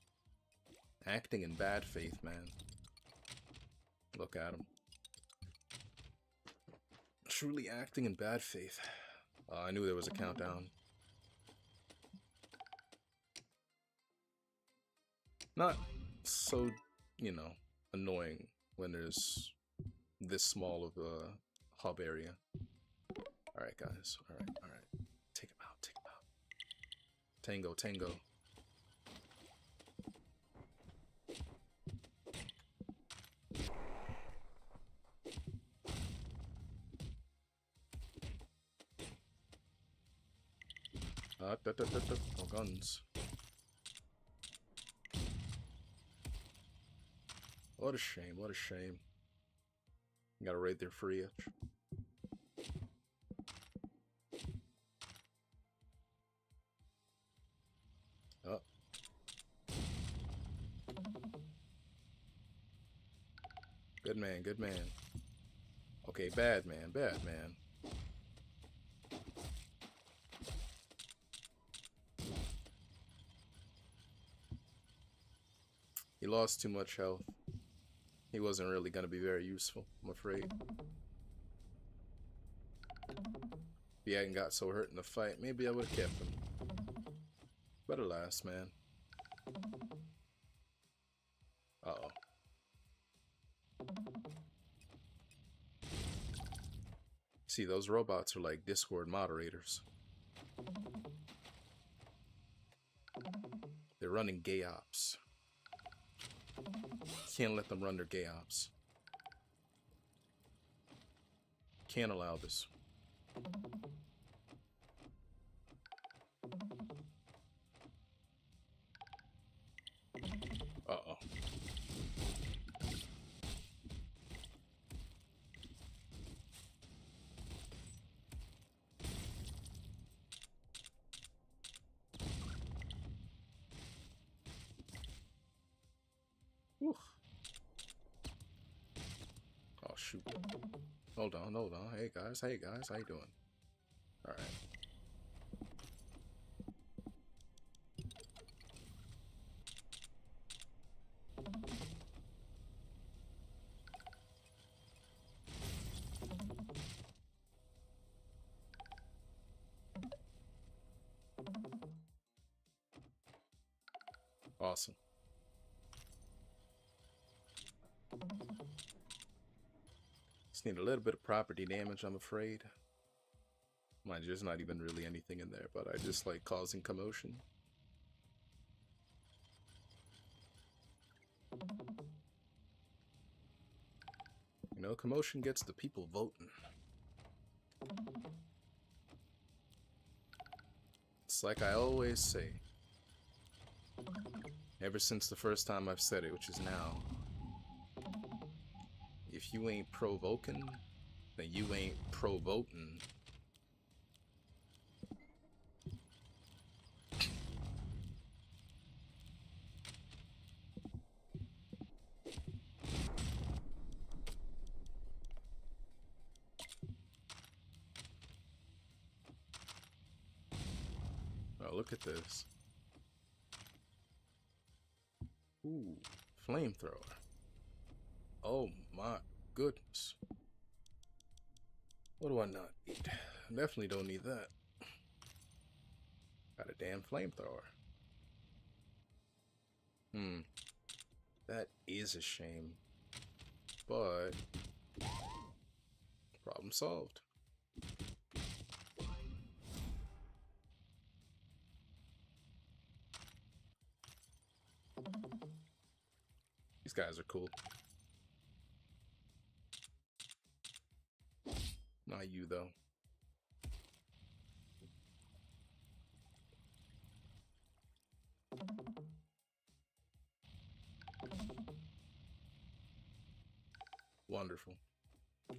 Acting in bad faith, man. Look at him. Truly acting in bad faith. I knew there was a countdown. Not so, you know, annoying when there's this small of a hub area. Alright, guys. Alright, alright. Take him out, take him out. Tango, tango. No guns. What a shame, what a shame. Gotta raid their fridge. Oh. Good man, good man. Okay, bad man, bad man. He lost too much health. He wasn't really going to be very useful, I'm afraid. If he hadn't got so hurt in the fight, maybe I would have kept him. But alas, man. Uh-oh. See, those robots are like Discord moderators. They're running gay ops. Can't let them run their gay ops. Can't allow this. shoot. Hold on, hold on. Hey guys, how you doing? All right. Awesome. Just need a little bit of property damage, I'm afraid. Mind you, there's not even really anything in there, but I just like causing commotion. You know, commotion gets the people voting. It's like I always say. Ever since the first time I've said it, which is now. If you ain't provoking, then you ain't pro-voting. Oh, look at this. Ooh, flamethrower. Oh my goodness. What do I not need? I definitely don't need that. Got a damn flamethrower. That is a shame. But problem solved. These guys are cool. Not you, though. Wonderful. I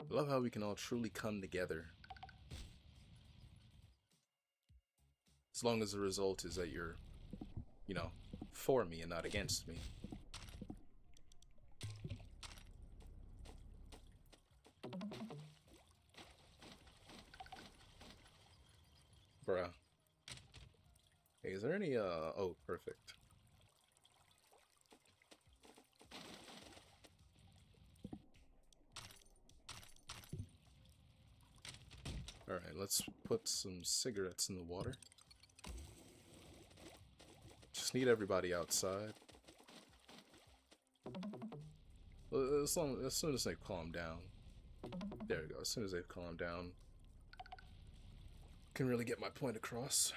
love how we can all truly come together. As long as the result is that you're, you know, for me and not against me. Bruh. Hey, is there any, oh, perfect. Alright, let's put some cigarettes in the water. Just need everybody outside. As soon as they calm down. There we go, as soon as they've calmed down. Can really get my point across.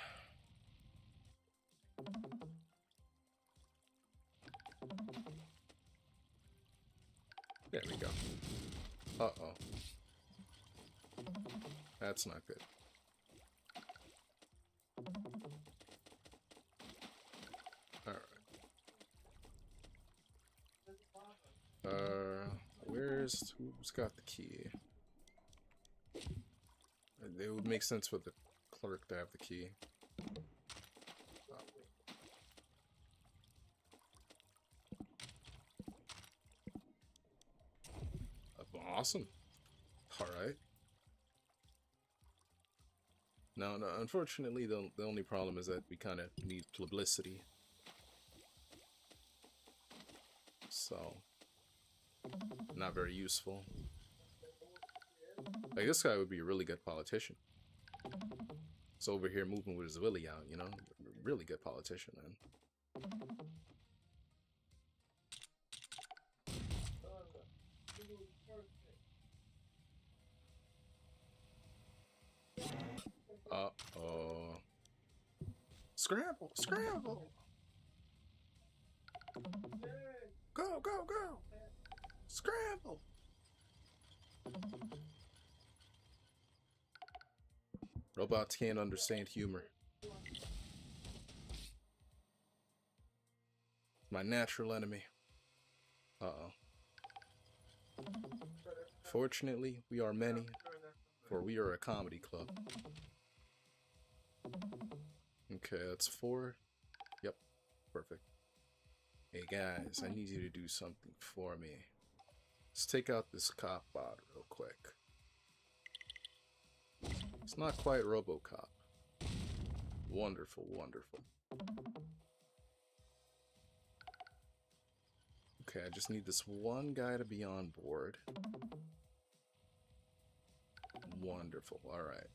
There we go. Uh-oh. That's not good. Alright. Who's got the key? It would make sense for the clerk to have the key. Awesome. Alright. No, unfortunately, the only problem is that we kind of need publicity. So, not very useful. Like, this guy would be a really good politician. He's over here moving with his willy out, you know? Really good politician, man. Uh-oh. Scramble! Scramble! Go, go, go! Scramble! Robots can't understand humor. My natural enemy. Uh-oh. Fortunately, we are many, for we are a comedy club. Okay, that's 4. Yep, perfect. Hey guys, I need you to do something for me. Let's take out this cop bot real quick. It's not quite RoboCop. Wonderful, wonderful. Okay, I just need this one guy to be on board. Wonderful, alright.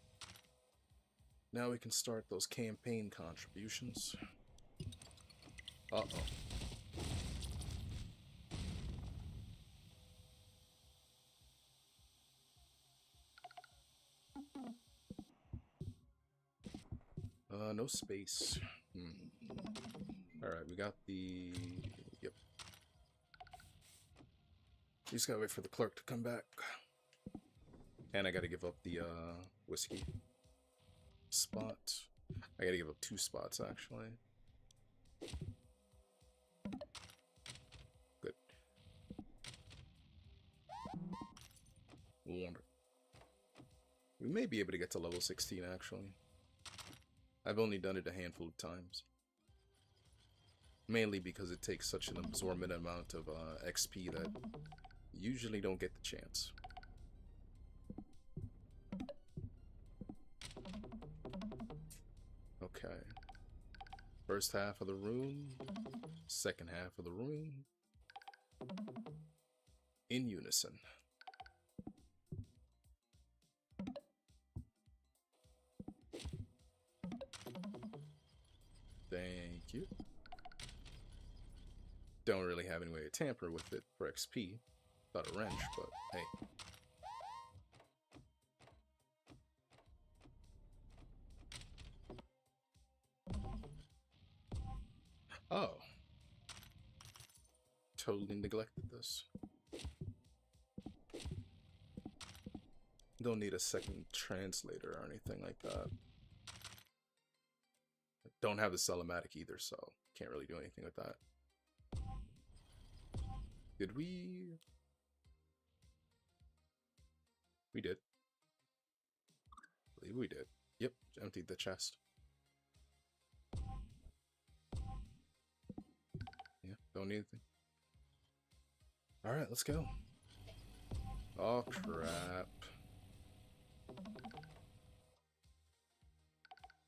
Now we can start those campaign contributions. Uh-oh. No space. Alright, we got the... Yep. Just gotta wait for the clerk to come back. And I gotta give up the, whiskey spot. I gotta give up 2 spots, actually. Good. Wonderful. We may be able to get to level 16, actually. I've only done it a handful of times. Mainly because it takes such an absorbent amount of XP that you usually don't get the chance. Okay. First half of the room, second half of the room, in unison. Thank you. Don't really have any way to tamper with it for XP. Got a wrench, but hey. Oh. Totally neglected this. Don't need a second translator or anything like that. Don't have the Celematic either, so can't really do anything with that. Did we? We did. I believe we did. Yep, emptied the chest. Yeah, don't need anything. Alright, let's go. Oh, crap.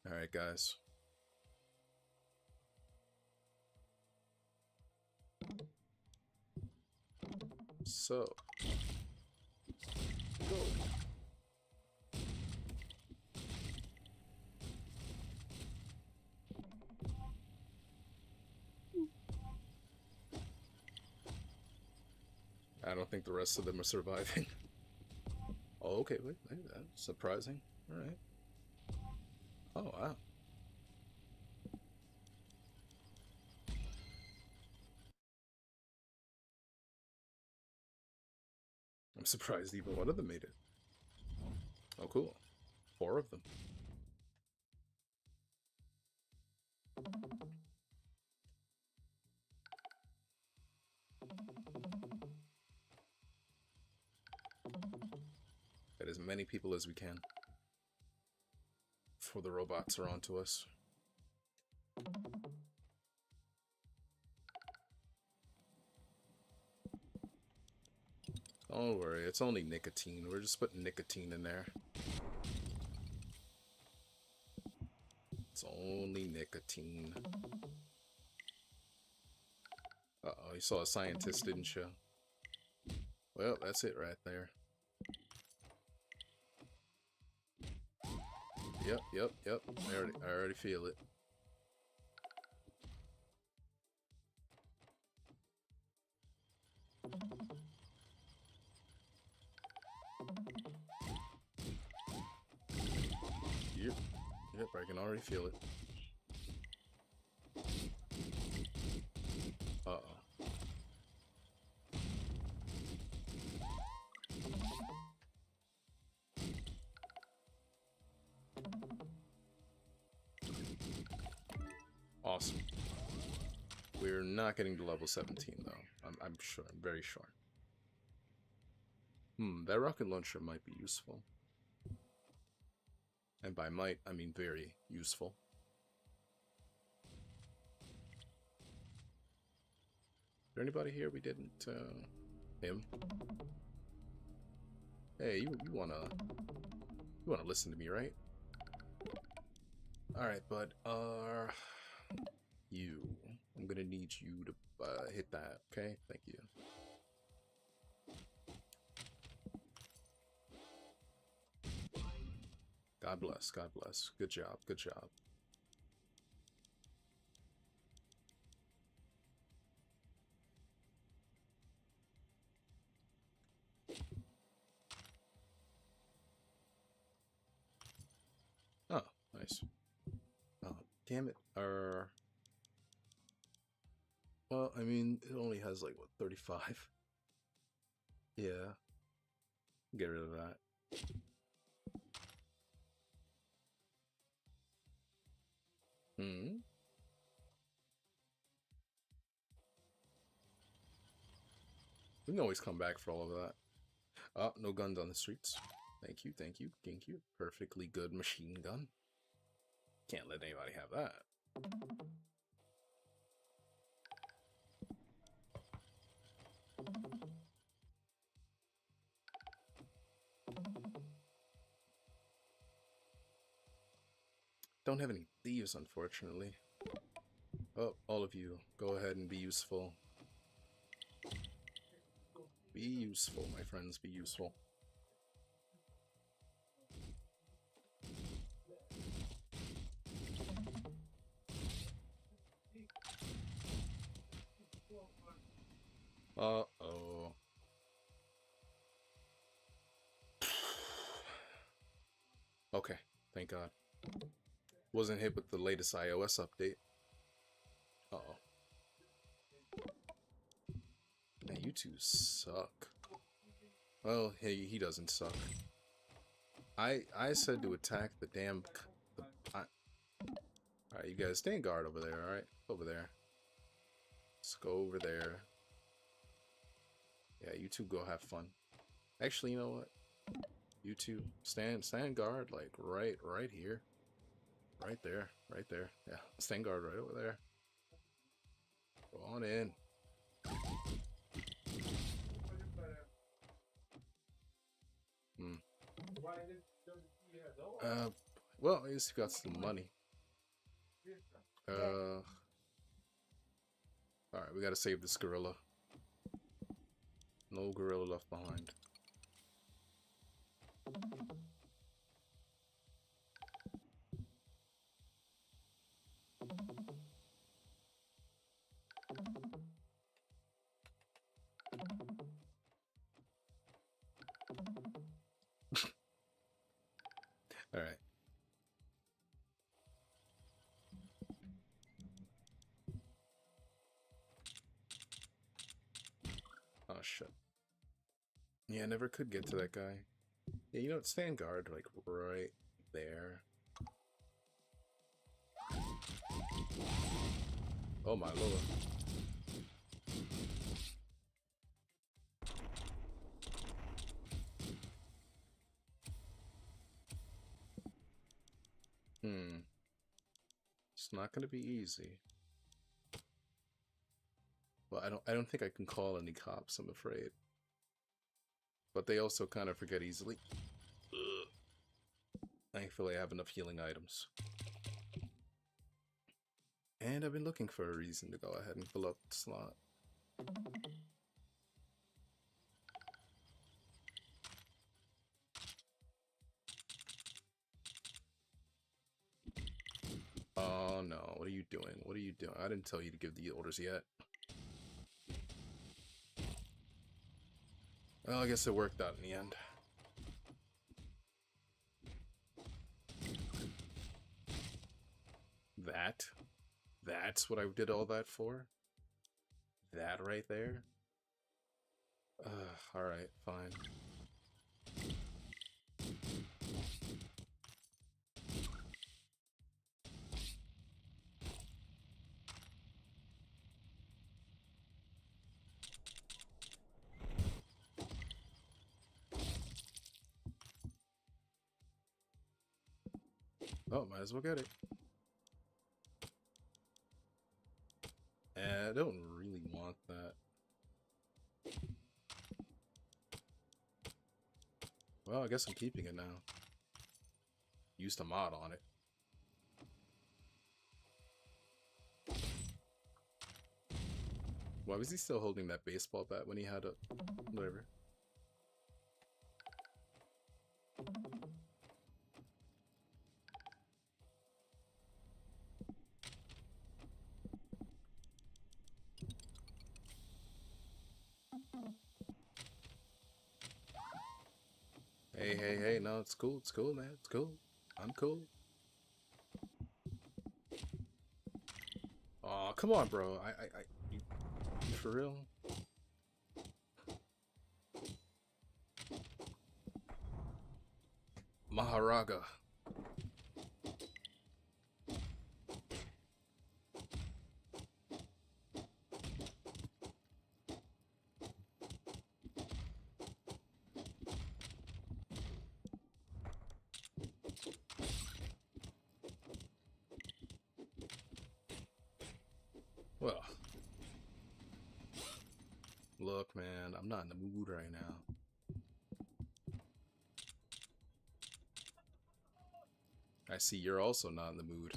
Alright, guys. So, go. I don't think the rest of them are surviving. Oh, okay, wait, that's surprising. All right. Oh, wow. I'm surprised even one of them made it. Oh, cool. 4 of them. Get as many people as we can before the robots are onto us. Don't worry, it's only nicotine. We're just putting nicotine in there. It's only nicotine. Uh-oh, you saw a scientist, didn't you? Well, that's it right there. Yep. I already feel it. Yep, I can already feel it. Uh-oh. Awesome. We're not getting to level 17 though. I'm sure. I'm very sure. That rocket launcher might be useful. And by might, I mean very useful. Is there anybody here we didn't? Him. Hey, you wanna listen to me, right? All right, bud. I'm gonna need you to hit that. Okay, thank you. God bless. God bless. Good job. Good job. Oh, nice. Oh, damn it. Well, I mean, it only has like, what, 35? Yeah. Get rid of that. Hmm? We can always come back for all of that. Oh, no guns on the streets. Thank you, thank you, thank you. Perfectly good machine gun. Can't let anybody have that. Don't have any thieves, unfortunately. Oh, all of you, go ahead and be useful. Be useful, my friends, be useful. Uh-oh. Okay, thank God. Wasn't hit with the latest iOS update. Uh-oh. Man, you two suck. Well, hey, he doesn't suck. I said to attack the damn... Alright, you guys stay in guard over there, alright? Over there. Let's go over there. Yeah, you two go have fun. Actually, you know what? You two stand guard, like right here. Right there. Right there. Yeah, stand guard right over there. Go on in. Hmm. Well, at least you got some money. Alright, we gotta save this gorilla. No gorilla left behind. Alright. Oh shit. Yeah, I never could get to that guy. Yeah, you know what? Stand guard, like, right there. Oh my lord. It's not gonna be easy. Well, I don't think I can call any cops, I'm afraid. But they also kind of forget easily. Ugh. Thankfully, I have enough healing items. And I've been looking for a reason to go ahead and fill up the slot. Oh no, what are you doing? What are you doing? I didn't tell you to give the orders yet. Well, I guess it worked out in the end. That's what I did all that for? That right there? Alright, fine. Oh, might as well get it. I don't really want that. Well, I guess I'm keeping it now. Used a mod on it. Why was he still holding that baseball bat when he had a... whatever. Hey, no, it's cool, man, it's cool. I'm cool. Aw, come on, bro. You for real? Maharaga. Well, look, man, I'm not in the mood right now. I see you're also not in the mood.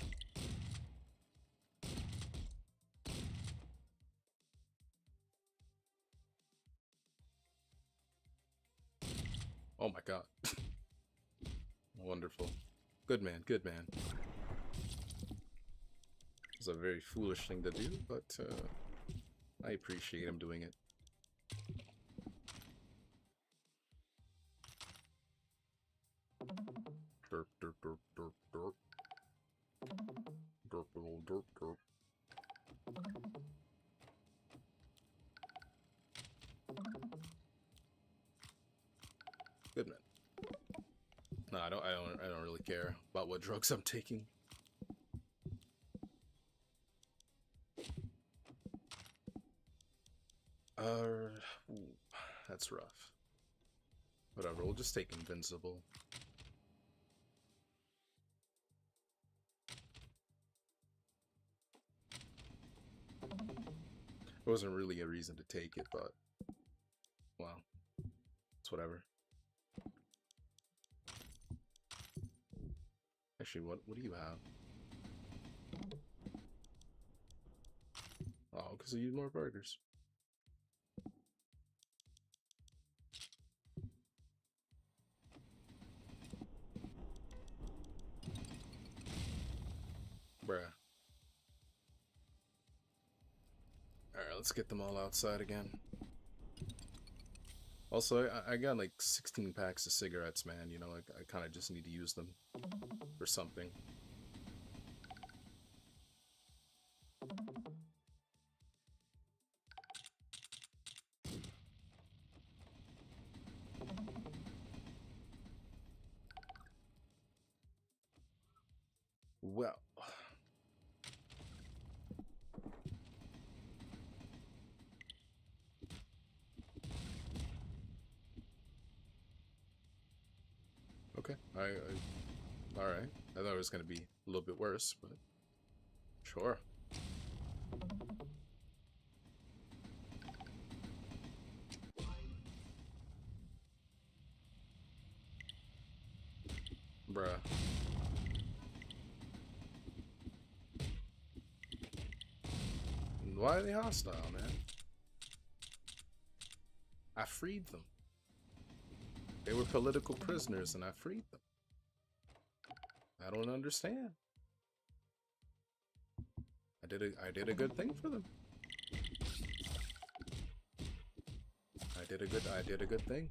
Oh my god. Wonderful. Good man, good man. It's a very foolish thing to do, but I appreciate him doing it. Derp, derp, derp, derp, derp. Derp, derp, derp, derp. Good man. No, I don't really care about what drugs I'm taking. Ooh, that's rough. Whatever, we'll just take Invincible. There wasn't really a reason to take it, but well, it's whatever. Actually, what do you have? Oh, because I use more burgers. Bruh. Alright, let's get them all outside again. Also, I got like 16 packs of cigarettes, man. You know, I kind of just need to use them for something. Well. Okay, alright. I thought it was gonna be a little bit worse, but sure. Bruh. Why are they hostile, man? I freed them. They were political prisoners and I freed them. I don't understand. I did a good thing for them. I did a good thing.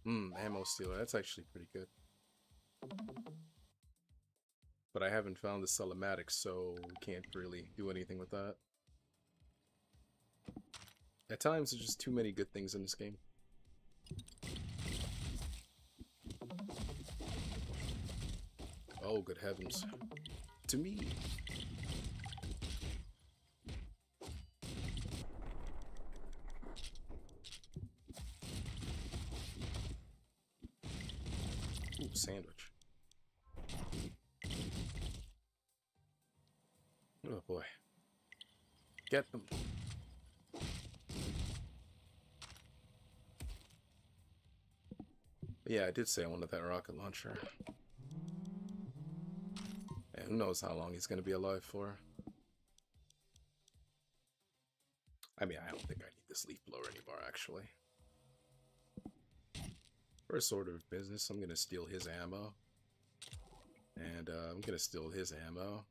Ammo stealer, that's actually pretty good. But I haven't found the Celomatic, so can't really do anything with that. At times, there's just too many good things in this game. Oh, good heavens. To me. Ooh, sandwich. Oh boy. Get them. Yeah, I did say I wanted that rocket launcher. And who knows how long he's going to be alive for. I mean, I don't think I need this leaf blower anymore, actually. First order of business, I'm going to steal his ammo. And I'm going to steal his ammo.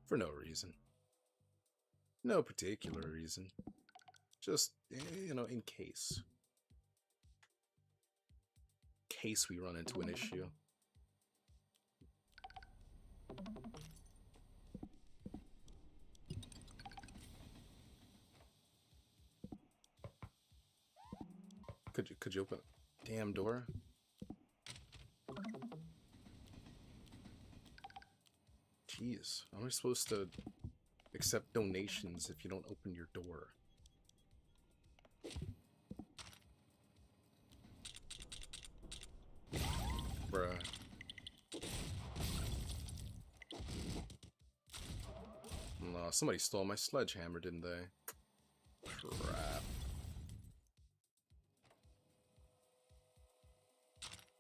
For no reason. No particular reason. Just, you know, in case. In case we run into an issue. Could you open a damn door? Jeez, how am I supposed to accept donations if you don't open your door? Bruh. No, somebody stole my sledgehammer, didn't they? Crap.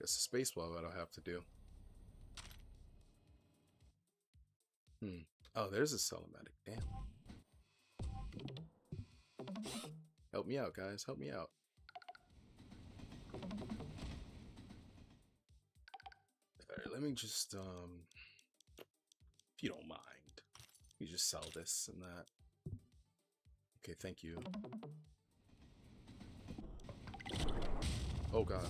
Guess the space wall that'll have to do. Oh, there's a Cell-O-Matic. Damn. Help me out, guys. Help me out. Alright, let me just, if you don't mind, you just sell this and that. Okay, thank you. Oh, God.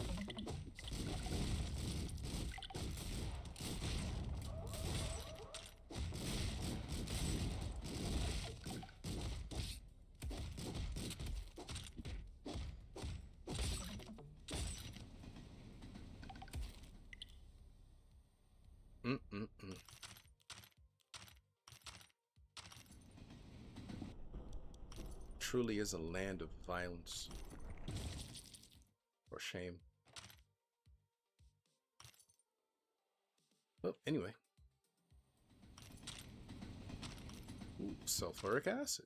Truly is a land of violence. Or shame. Well, anyway. Ooh, sulfuric acid.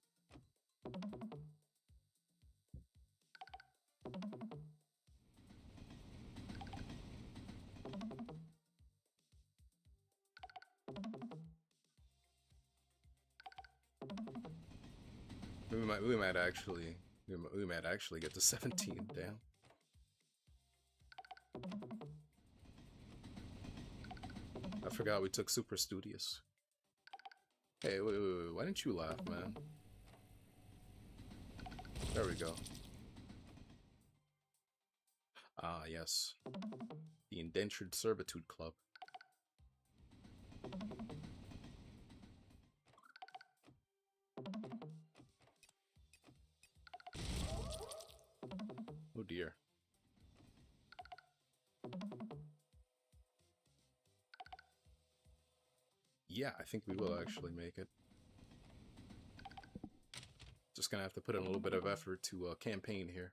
We might actually get to 17. Damn. I forgot we took Super Studious. Hey, wait, why didn't you laugh, man? There we go. Ah, yes. The Indentured Servitude Club. Oh dear. Yeah, I think we will actually make it. Just gonna have to put in a little bit of effort to campaign here.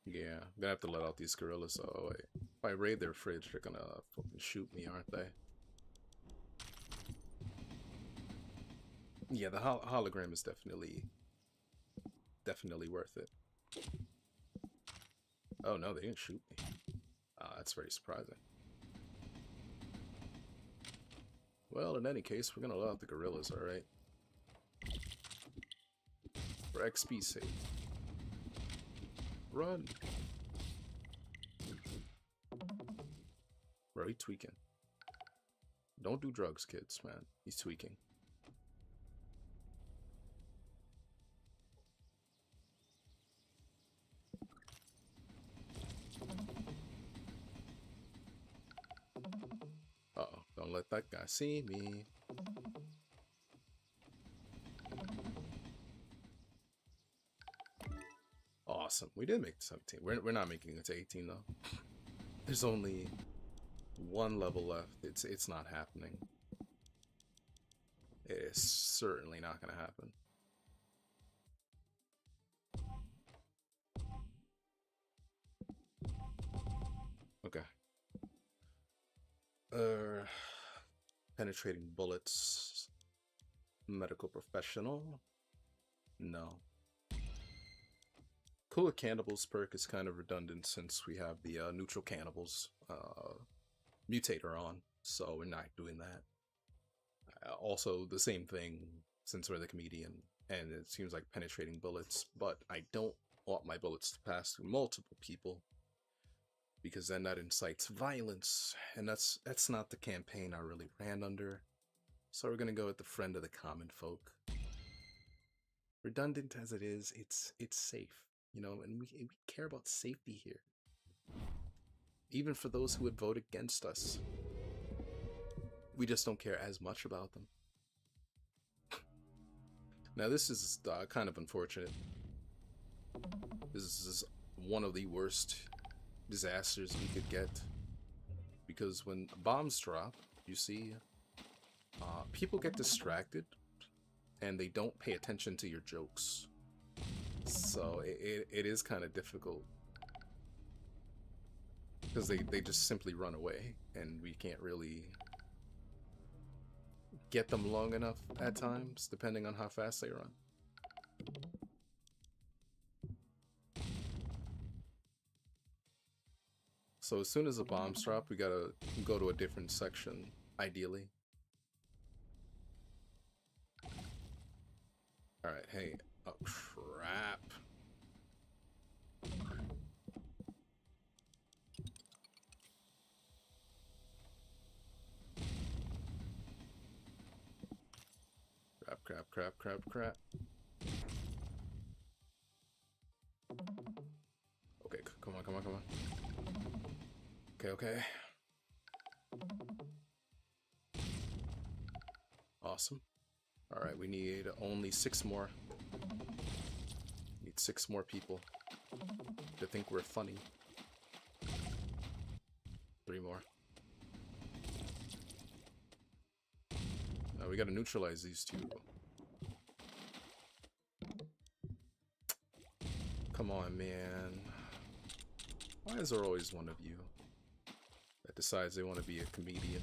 Yeah, I'm gonna have to let out these gorillas. Oh wait, if I raid their fridge, they're gonna fucking shoot me, aren't they? Yeah, the hologram is definitely worth it. Oh no, they didn't shoot me. That's very surprising. Well, in any case, we're gonna let out the gorillas, alright? For XP's sake. Run! Bro, he's tweaking. Don't do drugs, kids, man. He's tweaking. Uh-oh, don't let that guy see me. Awesome. We did make 17. We're not making it to 18 though. There's only one level left. It's not happening. It is certainly not gonna happen. Okay. Penetrating bullets. Medical professional. No. Cooler Cannibals perk is kind of redundant since we have the neutral cannibals mutator on, so we're not doing that. Also, the same thing since we're the comedian, and it seems like penetrating bullets, but I don't want my bullets to pass through multiple people because then that incites violence, and that's not the campaign I really ran under. So we're gonna go with the friend of the common folk. Redundant as it is, it's safe, you know, and we care about safety here. Even for those who would vote against us. We just don't care as much about them. Now this is kind of unfortunate. This is one of the worst disasters we could get. Because when bombs drop, you see, people get distracted and they don't pay attention to your jokes. So it is kind of difficult. Because they just simply run away and we can't really get them long enough at times, depending on how fast they run. So as soon as the bombs drop, we gotta go to a different section, ideally. Alright, hey. Oh, crap. Crap. Okay, come on. Okay. Awesome. Alright, we need only 6 more. Need 6 more people to think we're funny. 3 more. Now we gotta neutralize these 2. Come on, man. Why is there always one of you that decides they want to be a comedian?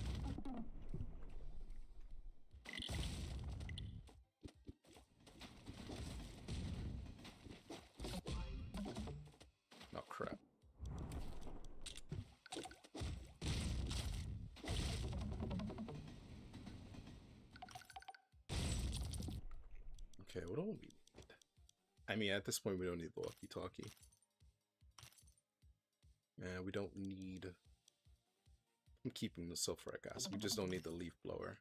Oh, crap. Okay, what do we need? I mean, at this point, we don't need the walkie-talkie. And we don't need... I'm keeping the sulfuric acid. We just don't need the leaf blower.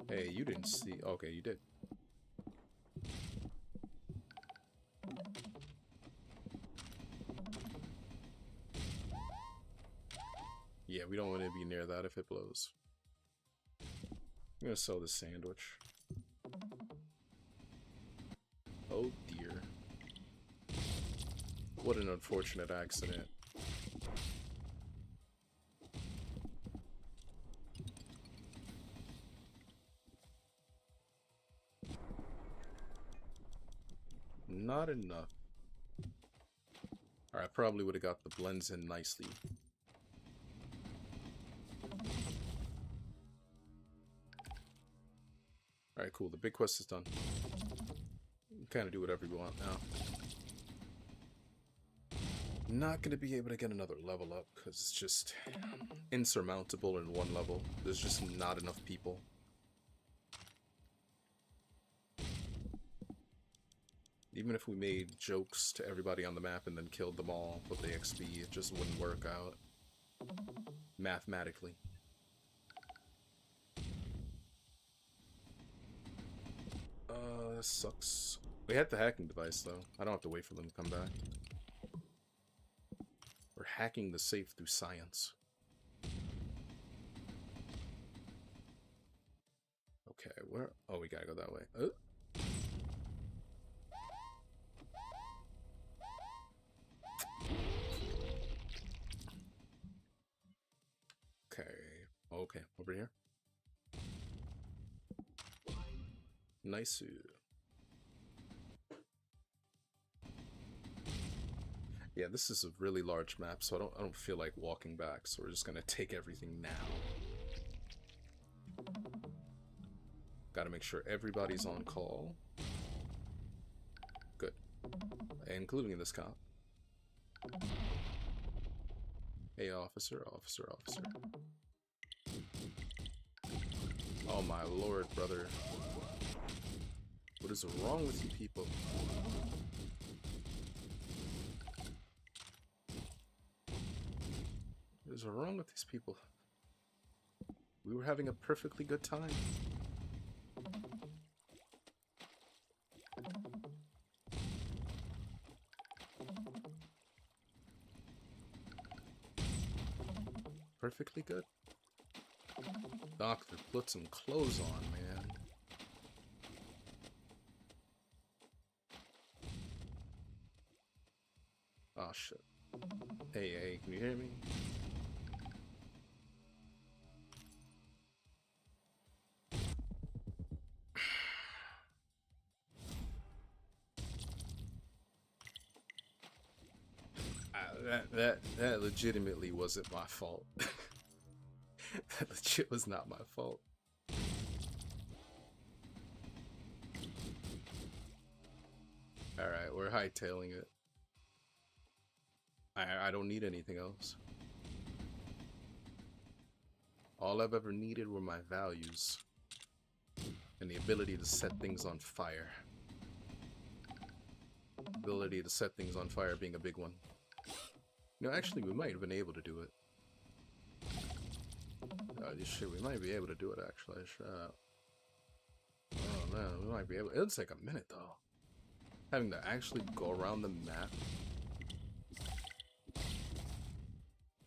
Hey, you didn't see... Okay, you did. Yeah, we don't want to be near that if it blows. I'm gonna sell this sandwich. Oh dear. What an unfortunate accident. Not enough. Alright, I probably would have got the blends in nicely. Alright, cool. The big quest is done. We can kind of do whatever we want now. Not going to be able to get another level up because it's just insurmountable in 1 level. There's just not enough people. Even if we made jokes to everybody on the map and then killed them all with the XP, it just wouldn't work out mathematically. This sucks. We had the hacking device though. I don't have to wait for them to come back. We're hacking the safe through science. Okay, where? Oh, we gotta go that way. Oh. Okay, over here. Nice. Yeah, this is a really large map, so I don't feel like walking back, so we're just gonna take everything now. Gotta make sure everybody's on call. Good. Including this cop. Hey, officer, officer, officer. Oh my lord, brother. What is wrong with you people? What is wrong with these people? We were having a perfectly good time. Perfectly good. Doctor, put some clothes on, man. Oh shit. Hey, hey, can you hear me? That legitimately wasn't my fault. That legit was not my fault. Alright, we're hightailing it. I don't need anything else. All I've ever needed were my values. And the ability to set things on fire. Ability to set things on fire being a big one. You know, actually, we might have been able to do it. Shit, we might be able to do it, actually. Oh, man, we might be able... It'll take a minute, though. Having to actually go around the map.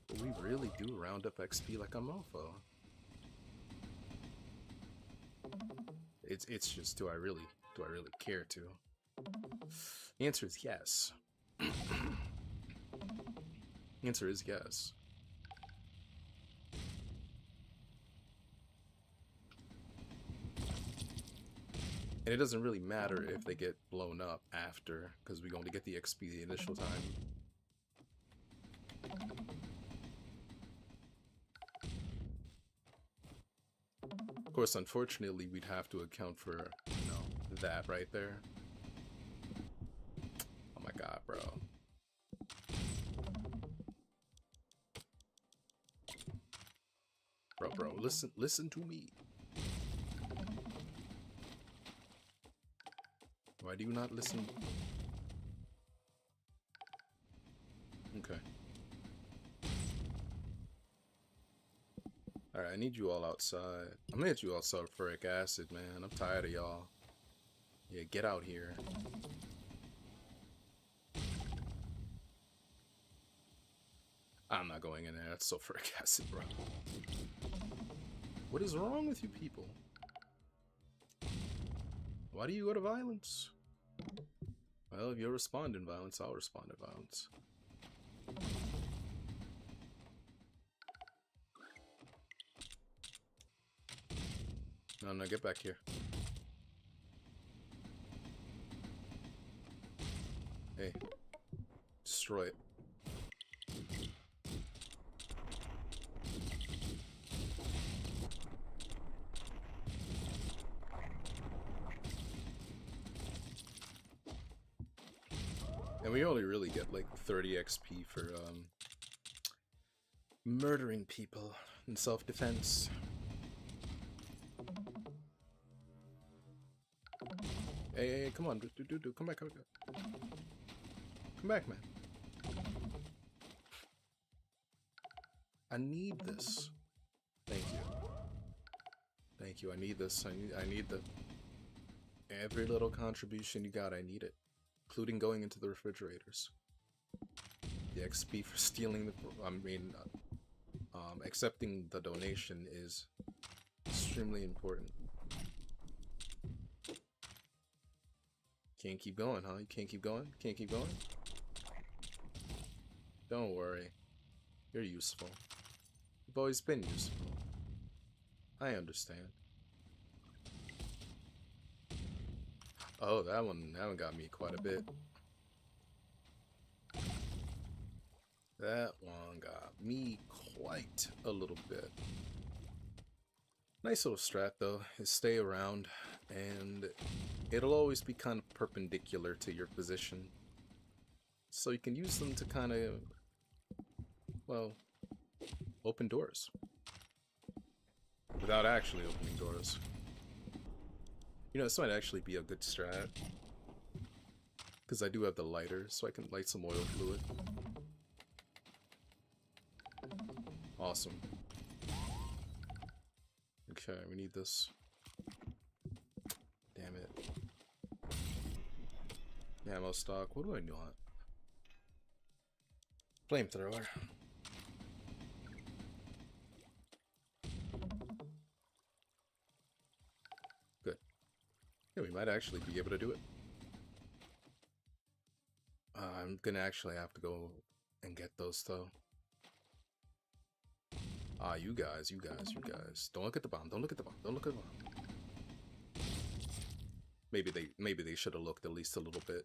But we really do round up XP like a mofo. It's just, do I really care to? The answer is yes. The answer is yes. And it doesn't really matter if they get blown up after, because we're going to get the XP the initial time. Of course, unfortunately, we'd have to account for, you know, that right there. Oh my god, bro. Bro, listen to me. Why do you not listen? Okay. Alright, I need you all outside. I'm gonna hit you all sulfuric acid, man. I'm tired of y'all. Yeah, get out here. I'm not going in there. That's sulfuric acid, bro. What is wrong with you people? Why do you go to violence? Well, if you respond in violence, I'll respond in violence. No, get back here. Hey, destroy it. And we only really get like 30 XP for murdering people in self-defense. Hey, come on, come back, come back, man. I need this. Thank you. I need this. I need the every little contribution you got. I need it. Including going into the refrigerators. The XP for stealing the... accepting the donation is extremely important. Can't keep going, huh? You can't keep going? Can't keep going? Don't worry. You're useful. You've always been useful. I understand. Oh, that one got me quite a bit. That one got me quite a little bit. Nice little strat though, is stay around, and it'll always be kind of perpendicular to your position. So you can use them to kind of, well, open doors. Without actually opening doors. You know, this might actually be a good strat. Because I do have the lighter, so I can light some oil fluid. Awesome. Okay, we need this. Damn it. Ammo stock. What do I want? Flamethrower. Good. Yeah, we might actually be able to do it. I'm gonna actually have to go and get those though. Ah, you guys. Don't look at the bomb. Don't look at the bomb. Don't look at the bomb. Maybe they should have looked at least a little bit.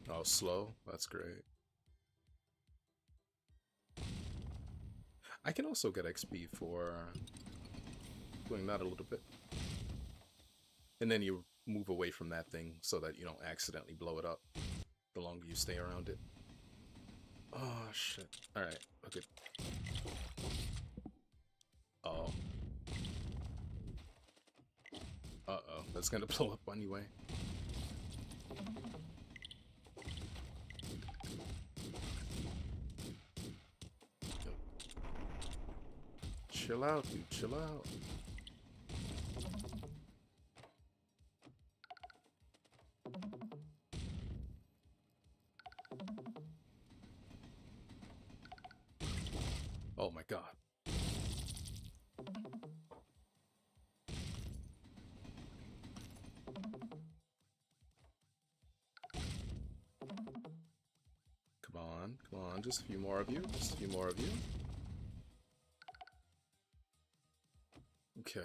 Oh, slow. That's great. I can also get XP for doing that a little bit. And then you move away from that thing so that you don't accidentally blow it up the longer you stay around it. Oh, shit. Alright, okay. Oh. Uh-oh, that's gonna blow up anyway. Chill out, dude, chill out. Oh my god. Come on, just a few more of you, just a few more of you. Okay.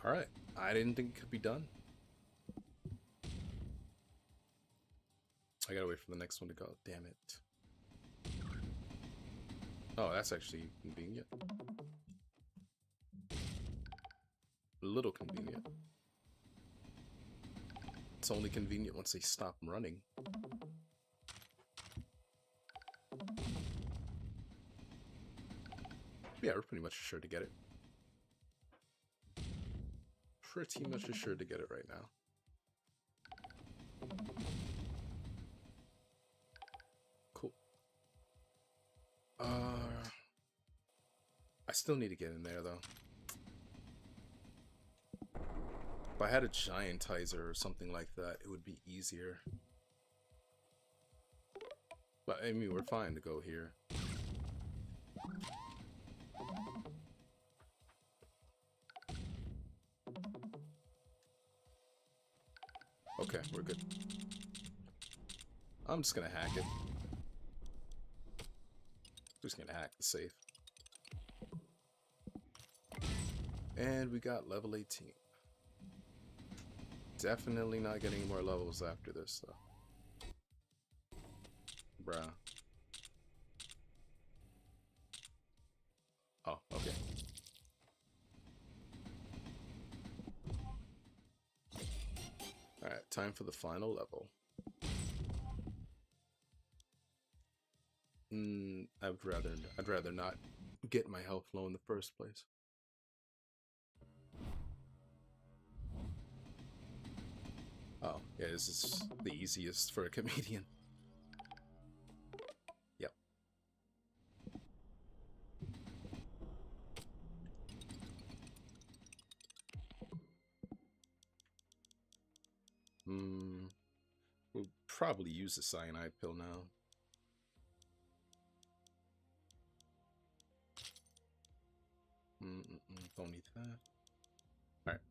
Alright, I didn't think it could be done. I gotta wait for the next one to go, damn it. Oh, that's actually convenient. A little convenient. It's only convenient once they stop running. Yeah, we're pretty much sure to get it. Pretty much sure to get it right now. Cool. I still need to get in there though. If I had a giantizer or something like that, it would be easier. But I mean, we're fine to go here. Okay, we're good. I'm just gonna hack it. Just gonna hack the safe. And we got level 18. Definitely not getting more levels after this, though. Bruh. Oh, okay. Alright, time for the final level. I'd rather not get my health low in the first place. Oh, yeah, this is the easiest for a comedian. Yep. We'll probably use the cyanide pill now. Don't need that. Alright.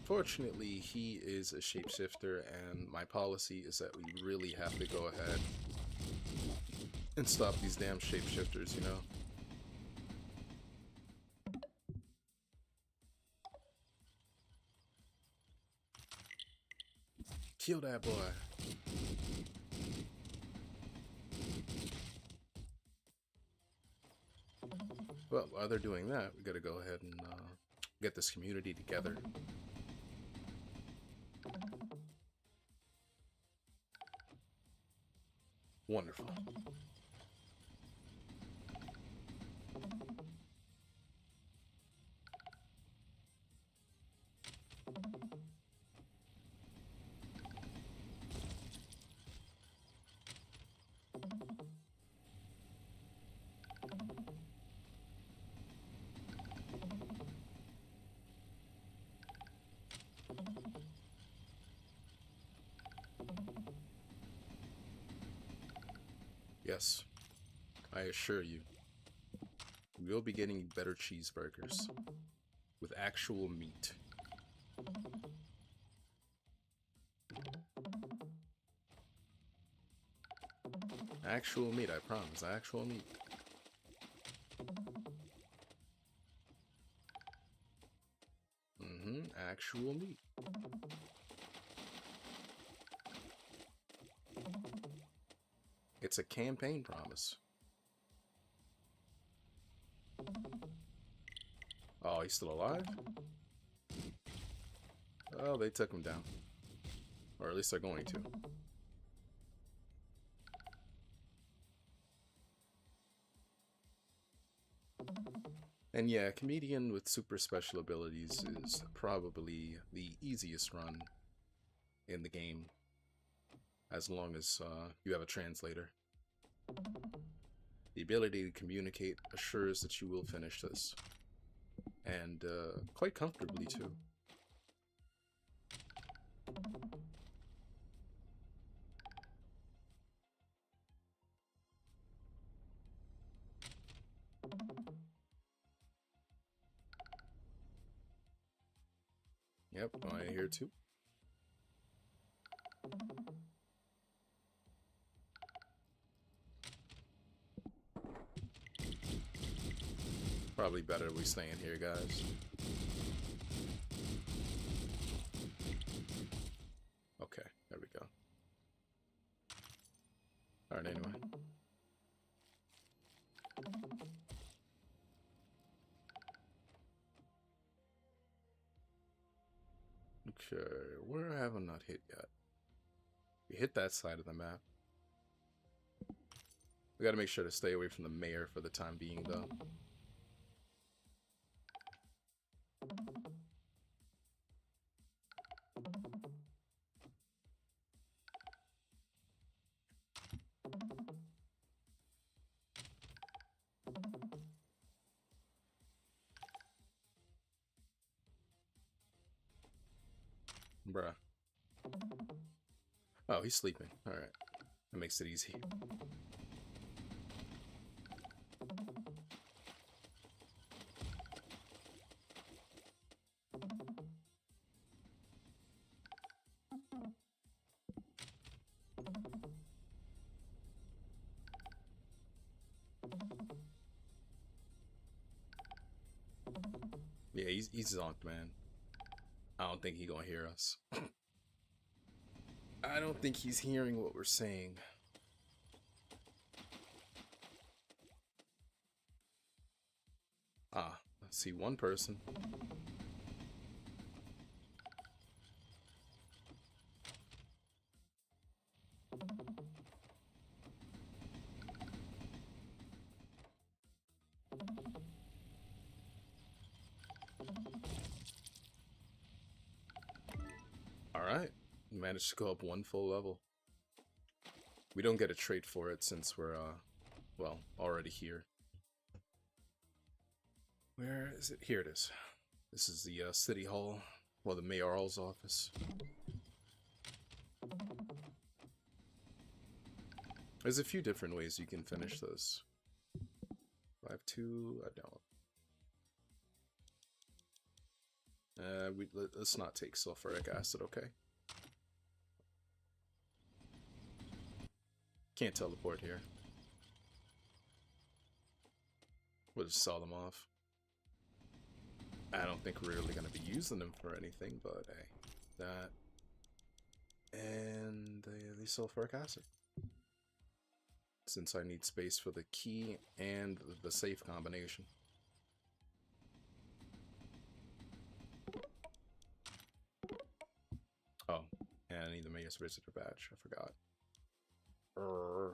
Fortunately, he is a shapeshifter, and my policy is that we really have to go ahead And stop these damn shapeshifters, you know? Kill that boy. Well, while they're doing that, we gotta go ahead and get this community together. Wonderful. Yes, I assure you, we'll be getting better cheeseburgers with actual meat. Actual meat, I promise. Actual meat. Actual meat. It's a campaign promise. Oh, he's still alive? Oh, they took him down. Or at least they're going to. And yeah, comedian with super special abilities is probably the easiest run in the game, as long as you have a translator. The ability to communicate assures that you will finish this, and quite comfortably too. Yep, I hear too. Probably better we stay in here, guys. Okay, there we go. Alright, anyway. Okay, where have I not hit yet? We hit that side of the map. We gotta make sure to stay away from the mayor for the time being, though. Bruh. Oh, he's sleeping. Alright. That makes it easy. Yeah, he's zonked, man. I don't think he gonna hear us. I don't think he's hearing what we're saying. Ah, I see one person. Alright, managed to go up one full level. We don't get a trait for it since we're, well, already here. Where is it? Here it is. This is the city hall, well, the mayoral's office. There's a few different ways you can finish this. 5-2, I don't. Let's not take sulfuric acid, okay? Can't teleport here. We'll just sell them off. I don't think we're really going to be using them for anything, but hey, that and the sulfuric acid. Since I need space for the key and the safe combination. Oh, and I need the Mayor's Visitor Badge. I forgot. Brrrr.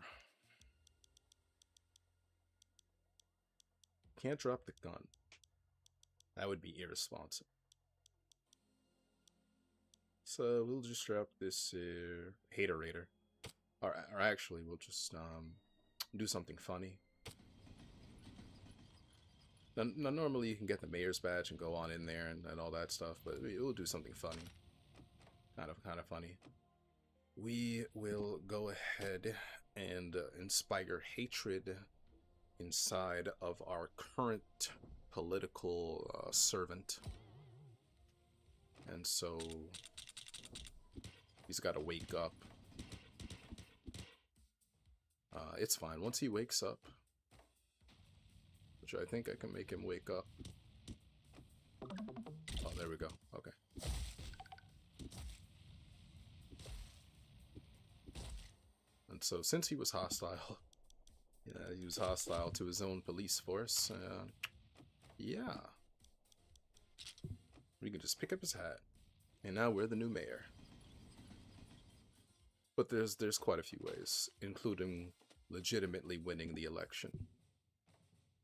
Can't drop the gun. That would be irresponsible. So we'll just drop this Haterator. Or actually, we'll just do something funny. Now, normally you can get the Mayor's Badge and go on in there and all that stuff, but we'll do something funny. Kind of funny. We will go ahead and inspire hatred inside of our current political servant. And so he's got to wake up. It's fine. Once he wakes up, which I think I can make him wake up. Oh, there we go. Okay. And so since he was hostile, he was hostile to his own police force, yeah. We can just pick up his hat. And now we're the new mayor. But there's quite a few ways, including legitimately winning the election.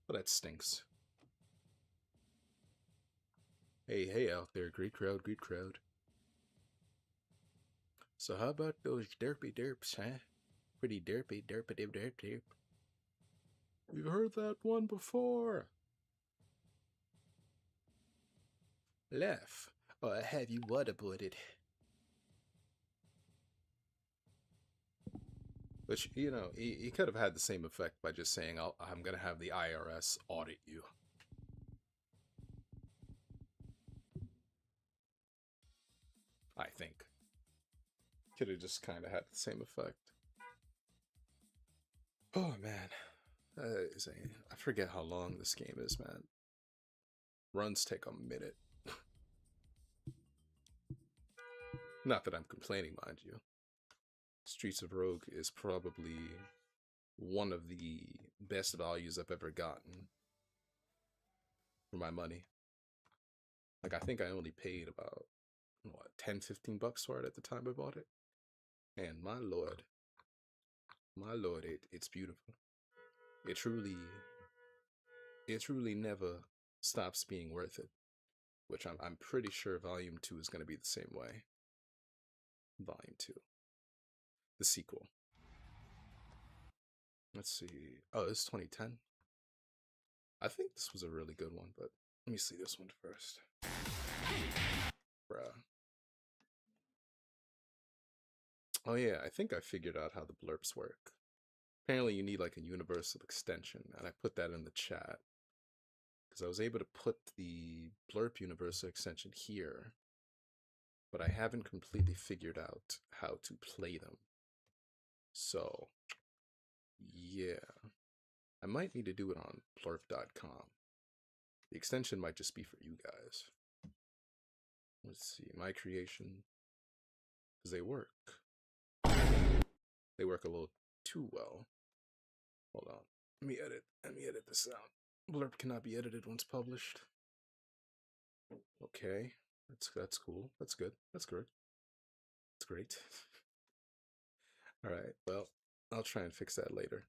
But that stinks. Hey out there, great crowd, great crowd. So how about those derpy derps, huh? Pretty derpy, derp. We've heard that one before. Laugh, or have you waterboarded? Which, you know, he could have had the same effect by just saying, I'm going to have the IRS audit you. I think. Could have just kind of had the same effect. Oh, man. I forget how long this game is, man. Runs take a minute. Not that I'm complaining, mind you. Streets of Rogue is probably one of the best values I've ever gotten for my money. Like, I think I only paid about, what, 10, 15 bucks for it at the time I bought it. And my lord, it's beautiful. It truly never stops being worth it. Which I'm pretty sure Volume 2 is going to be the same way. Volume 2. The sequel. Let's see. Oh, it's 2010. I think this was a really good one, but let me see this one first. Bruh. Oh yeah, I think I figured out how the blurps work. Apparently you need like a universal extension, and I put that in the chat. Because I was able to put the blurp universal extension here, but I haven't completely figured out how to play them. So, yeah. I might need to do it on blurp.com. The extension might just be for you guys. Let's see, my creation. Because they work. They work a little too well. Hold on. Let me edit this out. Blurp cannot be edited once published. Okay. That's cool. That's good. That's good. That's great. Alright, well, I'll try and fix that later.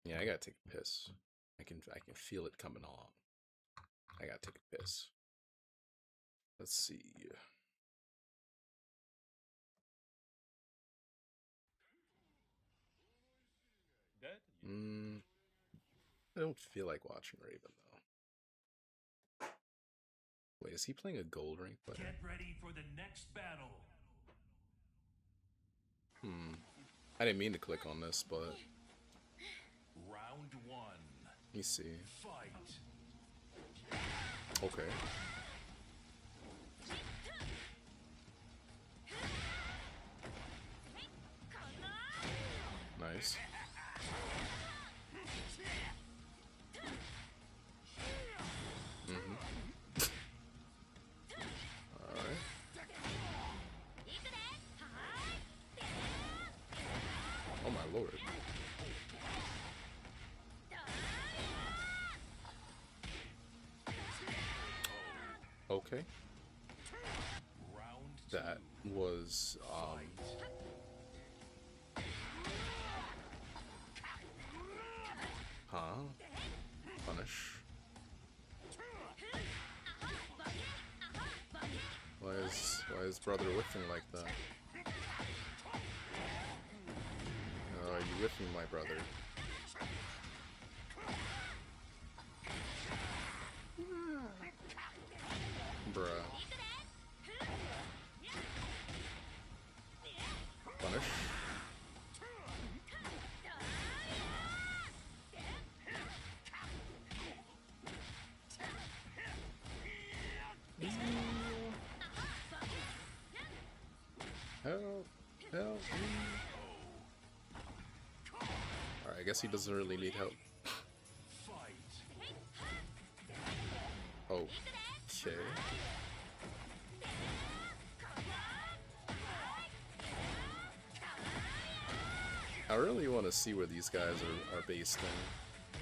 Yeah, I gotta take a piss. I can feel it coming on. I gotta take a piss. Let's see. I don't feel like watching Raven though. Wait, is he playing a gold rank player? Get ready for the next battle. I didn't mean to click on this, but Round 1. let me see. Fight. Okay. Nice. Alright. Oh my lord. Okay. That was punish. Why is brother whiffing like that? Are you whiffing my brother? Bruh. Punish. Help. Help me. Alright, I guess he doesn't really need help. Oh. Okay. I really want to see where these guys are based in.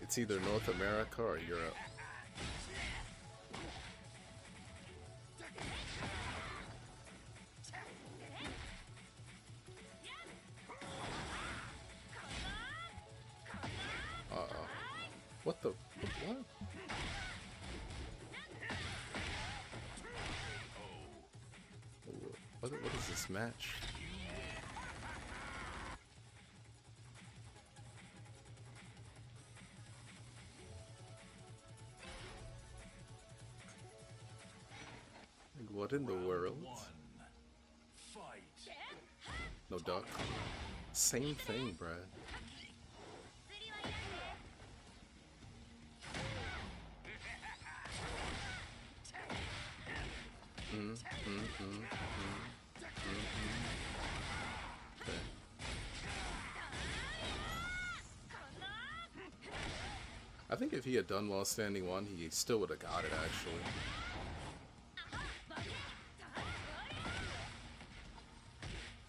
It's either North America or Europe. What the? What? What is this match? What in the world? No duck. Same thing, Brad. Okay. I think if he had done while standing one, he still would have got it, actually.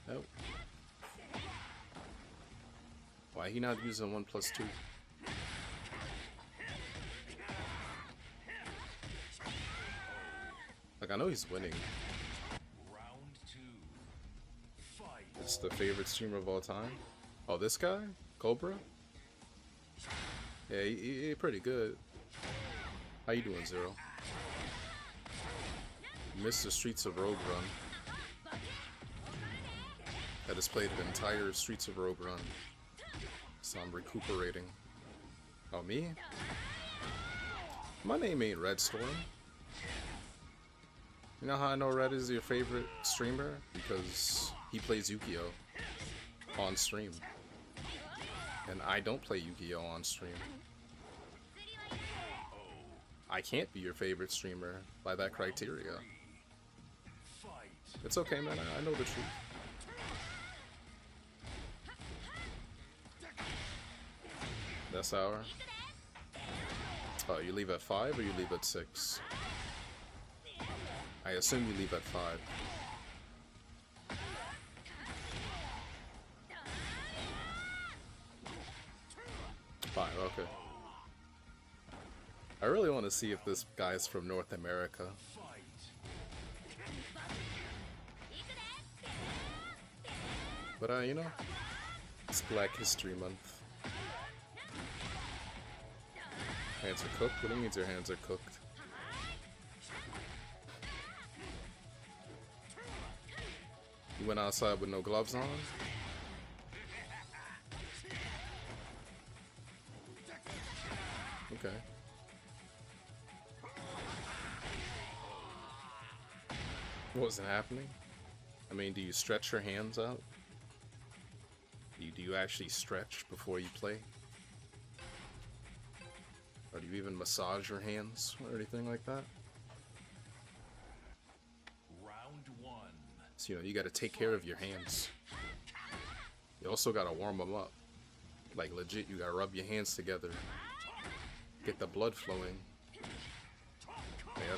Nope. Why he not using 1+2? Like, I know he's winning. It's the favorite streamer of all time. Oh, this guy? Cobra? Yeah, he pretty good. How you doing, Zero? Missed the Streets of Rogue run. I just played the entire Streets of Rogue run. So I'm recuperating. Oh, me? My name ain't Red Storm. You know how I know Red is your favorite streamer? Because he plays Yu-Gi-Oh! On stream. And I don't play Yu-Gi-Oh! On stream. I can't be your favorite streamer by that criteria. It's okay, man. I know the truth. This hour? Oh, you leave at 5 or you leave at 6? I assume you leave at 5. Okay. I really want to see if this guy is from North America. But you know, it's Black History Month. Hands are cooked? What do you mean your hands are cooked? You went outside with no gloves on? Okay. What wasn't happening? I mean, do you stretch your hands out? Do you actually stretch before you play? Or do you even massage your hands or anything like that? Round one. So, you know, you gotta take care of your hands. You also gotta warm them up. Like, legit, you gotta rub your hands together. Get the blood flowing. Yeah,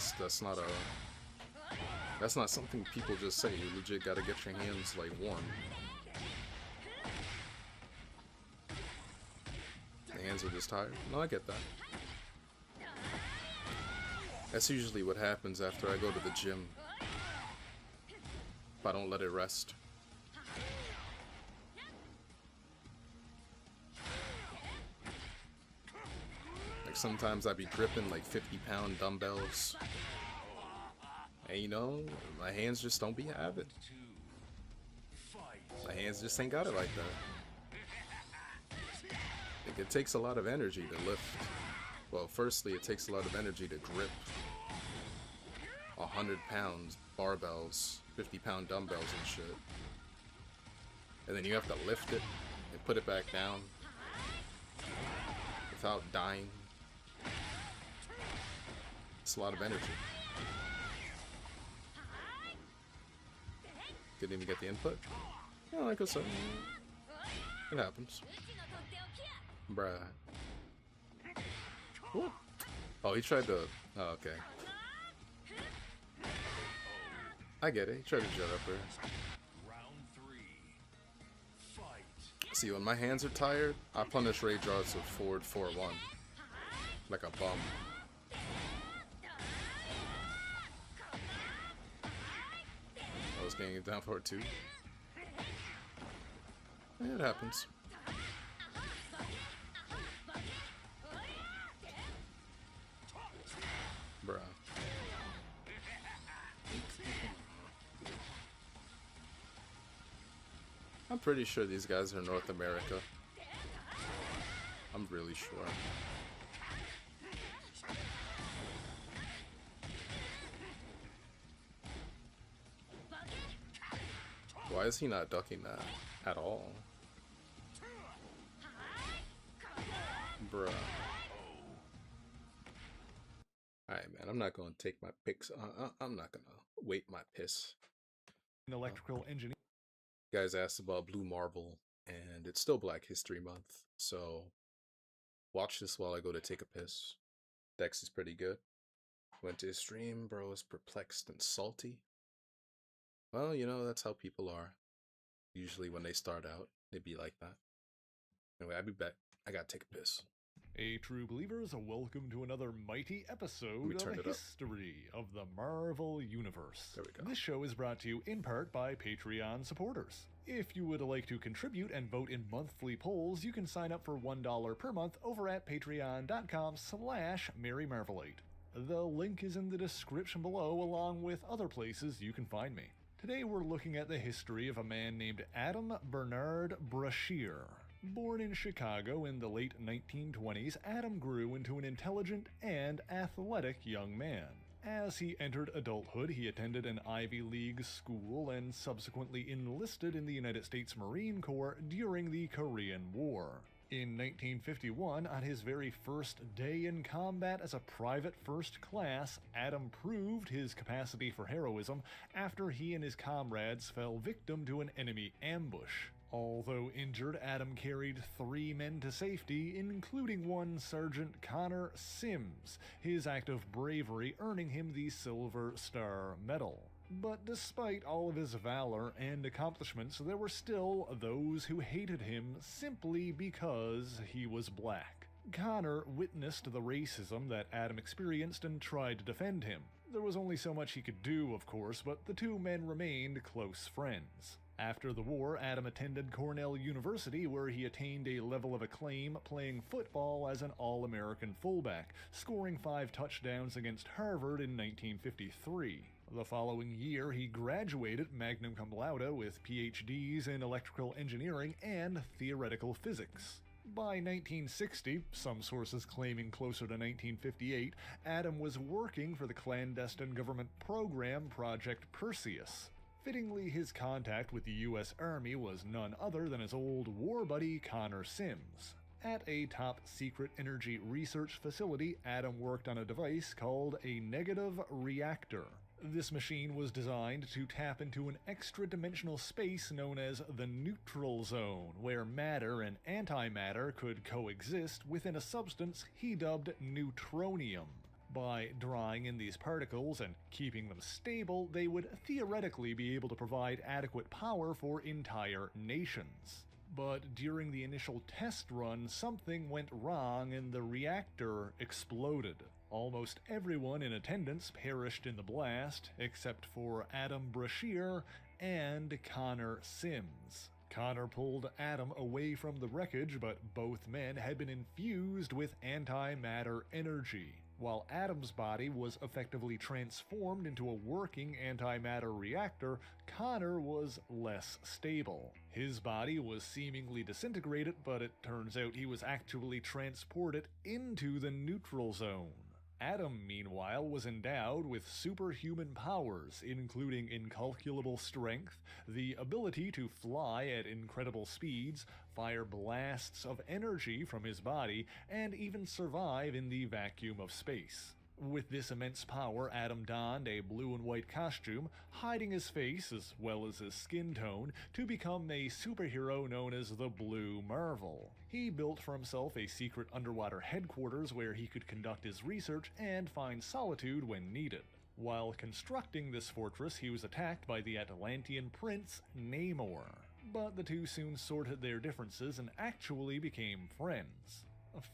that's not something people just say. You legit gotta get your hands, like, warm. The hands are just tired. No, I get that. That's usually what happens after I go to the gym. If I don't let it rest. Like sometimes I be gripping like 50-pound dumbbells. And you know, my hands just don't be having. My hands just ain't got it like that. Like, it takes a lot of energy to lift. Well, firstly, it takes a lot of energy to grip 100 pounds barbells, 50-pound dumbbells and shit. And then you have to lift it and put it back down without dying. It's a lot of energy. Didn't even get the input. Yeah, like I said, it happens. Bruh. What? Oh, he tried to... Oh, okay. I get it. He tried to jet up there. Round three. Fight. See, when my hands are tired, I punish Ray Jarts with forward 4-1. Like a bum. I was getting it down for 2. Yeah, it happens. Bruh. I'm pretty sure these guys are North America. I'm really sure. Why is he not ducking that at all? Bruh. Alright, man, I'm not gonna take my picks. I'm not gonna wait my piss. An electrical engineer. You guys asked about Blue Marble, and it's still Black History Month, so watch this while I go to take a piss. Dex is pretty good. Went to his stream, bro is perplexed and salty. Well, you know, that's how people are. Usually when they start out, they be like that. Anyway, I'll be back. I gotta take a piss. Hey, true believers, welcome to another mighty episode of the history of the Marvel Universe. There we go. This show is brought to you in part by Patreon supporters. If you would like to contribute and vote in monthly polls, you can sign up for $1 per month over at patreon.com/MaryMarvelate. The link is in the description below, along with other places you can find me. Today we're looking at the history of a man named Adam Bernard Brrrr. Born in Chicago in the late 1920s, Adam grew into an intelligent and athletic young man. As he entered adulthood, he attended an Ivy League school and subsequently enlisted in the United States Marine Corps during the Korean War. In 1951, on his very first day in combat as a private first class, Adam proved his capacity for heroism after he and his comrades fell victim to an enemy ambush. Although injured, Adam carried 3 men to safety, including one Sergeant Connor Sims, his act of bravery earning him the Silver Star Medal. But despite all of his valor and accomplishments, there were still those who hated him simply because he was black. Connor witnessed the racism that Adam experienced and tried to defend him. There was only so much he could do, of course, but the two men remained close friends. After the war, Adam attended Cornell University, where he attained a level of acclaim playing football as an All-American fullback, scoring 5 touchdowns against Harvard in 1953. The following year, he graduated magna cum laude with PhDs in electrical engineering and theoretical physics. By 1960, some sources claiming closer to 1958, Adam was working for the clandestine government program Project Perseus. Fittingly, his contact with the U.S. Army was none other than his old war buddy Connor Sims. At a top-secret energy research facility, Adam worked on a device called a negative reactor. This machine was designed to tap into an extra-dimensional space known as the neutral zone, where matter and antimatter could coexist within a substance he dubbed neutronium. By drawing in these particles and keeping them stable, they would theoretically be able to provide adequate power for entire nations. But during the initial test run, something went wrong and the reactor exploded. Almost everyone in attendance perished in the blast, except for Adam Brrrr and Connor Sims. Connor pulled Adam away from the wreckage, but both men had been infused with antimatter energy. While Adam's body was effectively transformed into a working antimatter reactor, Connor was less stable. His body was seemingly disintegrated, but it turns out he was actually transported into the neutral zone. Adam, meanwhile, was endowed with superhuman powers, including incalculable strength, the ability to fly at incredible speeds, fire blasts of energy from his body, and even survive in the vacuum of space. With this immense power, Adam donned a blue and white costume, hiding his face as well as his skin tone, to become a superhero known as the Blue Marvel. He built for himself a secret underwater headquarters where he could conduct his research and find solitude when needed. While constructing this fortress, he was attacked by the Atlantean prince Namor. But the two soon sorted their differences and actually became friends.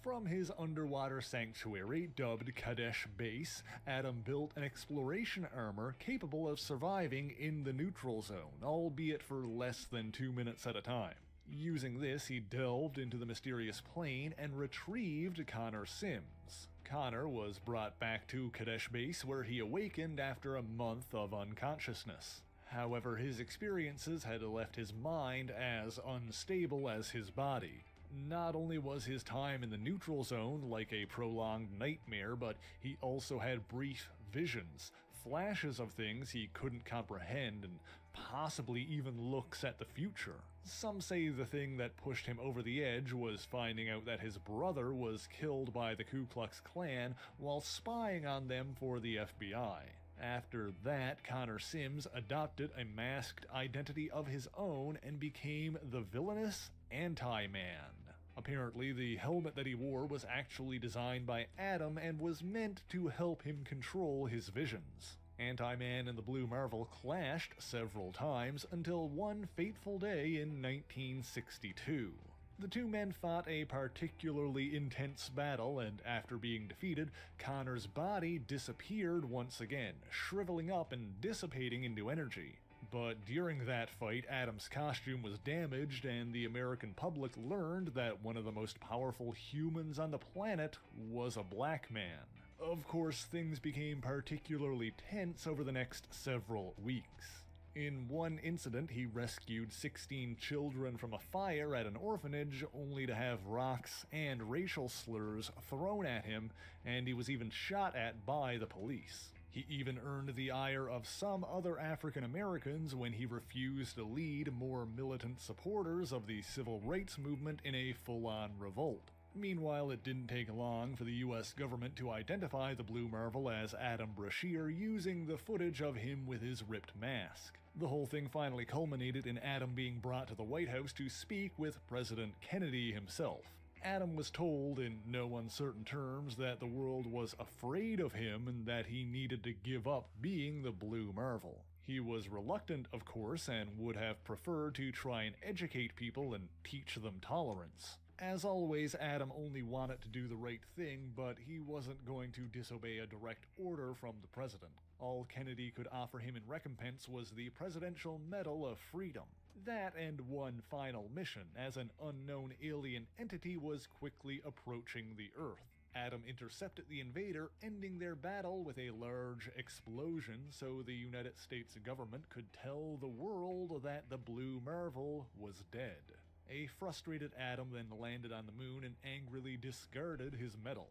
From his underwater sanctuary, dubbed Kadesh Base, Adam built an exploration armor capable of surviving in the neutral zone, albeit for less than 2 minutes at a time. Using this, he delved into the mysterious plane and retrieved Connor Sims. Connor was brought back to Kadesh Base, where he awakened after a month of unconsciousness. However, his experiences had left his mind as unstable as his body. Not only was his time in the neutral zone like a prolonged nightmare, but he also had brief visions, flashes of things he couldn't comprehend, and possibly even looks at the future. Some say the thing that pushed him over the edge was finding out that his brother was killed by the Ku Klux Klan while spying on them for the FBI. After that, Connor Sims adopted a masked identity of his own and became the villainous Anti-Man. Apparently, the helmet that he wore was actually designed by Adam and was meant to help him control his visions. Anti-Man and the Blue Marvel clashed several times until one fateful day in 1962. The two men fought a particularly intense battle, and after being defeated, Connor's body disappeared once again, shriveling up and dissipating into energy. But during that fight, Adam's costume was damaged, and the American public learned that one of the most powerful humans on the planet was a black man. Of course, things became particularly tense over the next several weeks. In one incident, he rescued 16 children from a fire at an orphanage, only to have rocks and racial slurs thrown at him, and he was even shot at by the police. He even earned the ire of some other African Americans when he refused to lead more militant supporters of the civil rights movement in a full-on revolt. Meanwhile, it didn't take long for the US government to identify the Blue Marvel as Adam Brrrr using the footage of him with his ripped mask. The whole thing finally culminated in Adam being brought to the White House to speak with President Kennedy himself. Adam was told in no uncertain terms that the world was afraid of him and that he needed to give up being the Blue Marvel. He was reluctant, of course, and would have preferred to try and educate people and teach them tolerance. As always, Adam only wanted to do the right thing, but he wasn't going to disobey a direct order from the president. All Kennedy could offer him in recompense was the Presidential Medal of Freedom. That and one final mission, as an unknown alien entity was quickly approaching the Earth. Adam intercepted the invader, ending their battle with a large explosion so the United States government could tell the world that the Blue Marvel was dead. A frustrated Adam then landed on the moon and angrily discarded his medal.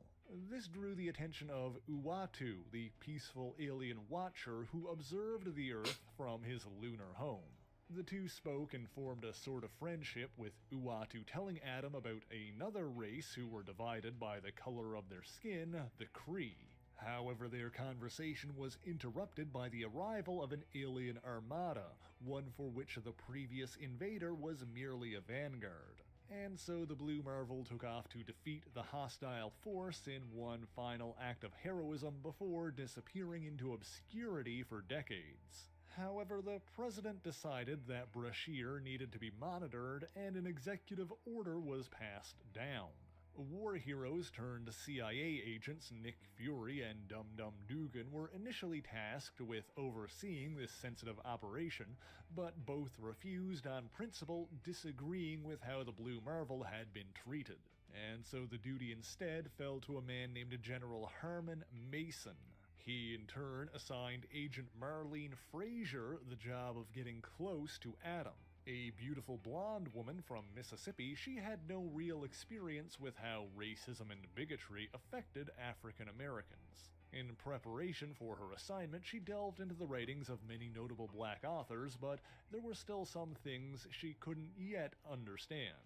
This drew the attention of Uatu, the peaceful alien watcher who observed the Earth from his lunar home. The two spoke and formed a sort of friendship, with Uatu telling Adam about another race who were divided by the color of their skin, the Kree. However, their conversation was interrupted by the arrival of an alien armada, one for which the previous invader was merely a vanguard. And so the Blue Marvel took off to defeat the hostile force in one final act of heroism before disappearing into obscurity for decades. However, the president decided that Brrrr needed to be monitored, and an executive order was passed down. War heroes turned CIA agents Nick Fury and Dum Dum Dugan were initially tasked with overseeing this sensitive operation, but both refused on principle, disagreeing with how the Blue Marvel had been treated. And so the duty instead fell to a man named General Harmon Mason. He in turn assigned Agent Marlene Frazier the job of getting close to Adam. A beautiful blonde woman from Mississippi, she had no real experience with how racism and bigotry affected African Americans. In preparation for her assignment, she delved into the writings of many notable black authors, but there were still some things she couldn't yet understand.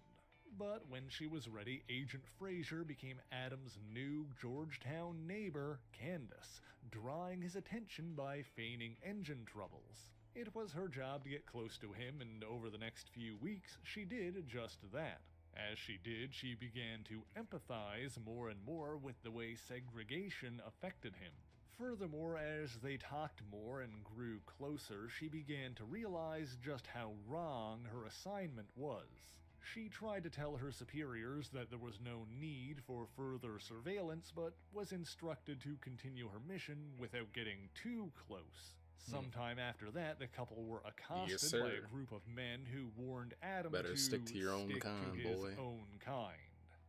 But when she was ready, Agent Frazier became Adam's new Georgetown neighbor, Candace, drawing his attention by feigning engine troubles. It was her job to get close to him, and over the next few weeks, she did just that. As she did, she began to empathize more and more with the way segregation affected him. Furthermore, as they talked more and grew closer, she began to realize just how wrong her assignment was. She tried to tell her superiors that there was no need for further surveillance, but was instructed to continue her mission without getting too close. Sometime after that, the couple were accosted by a group of men who warned Adam to stick to your own kind, his boy. own kind.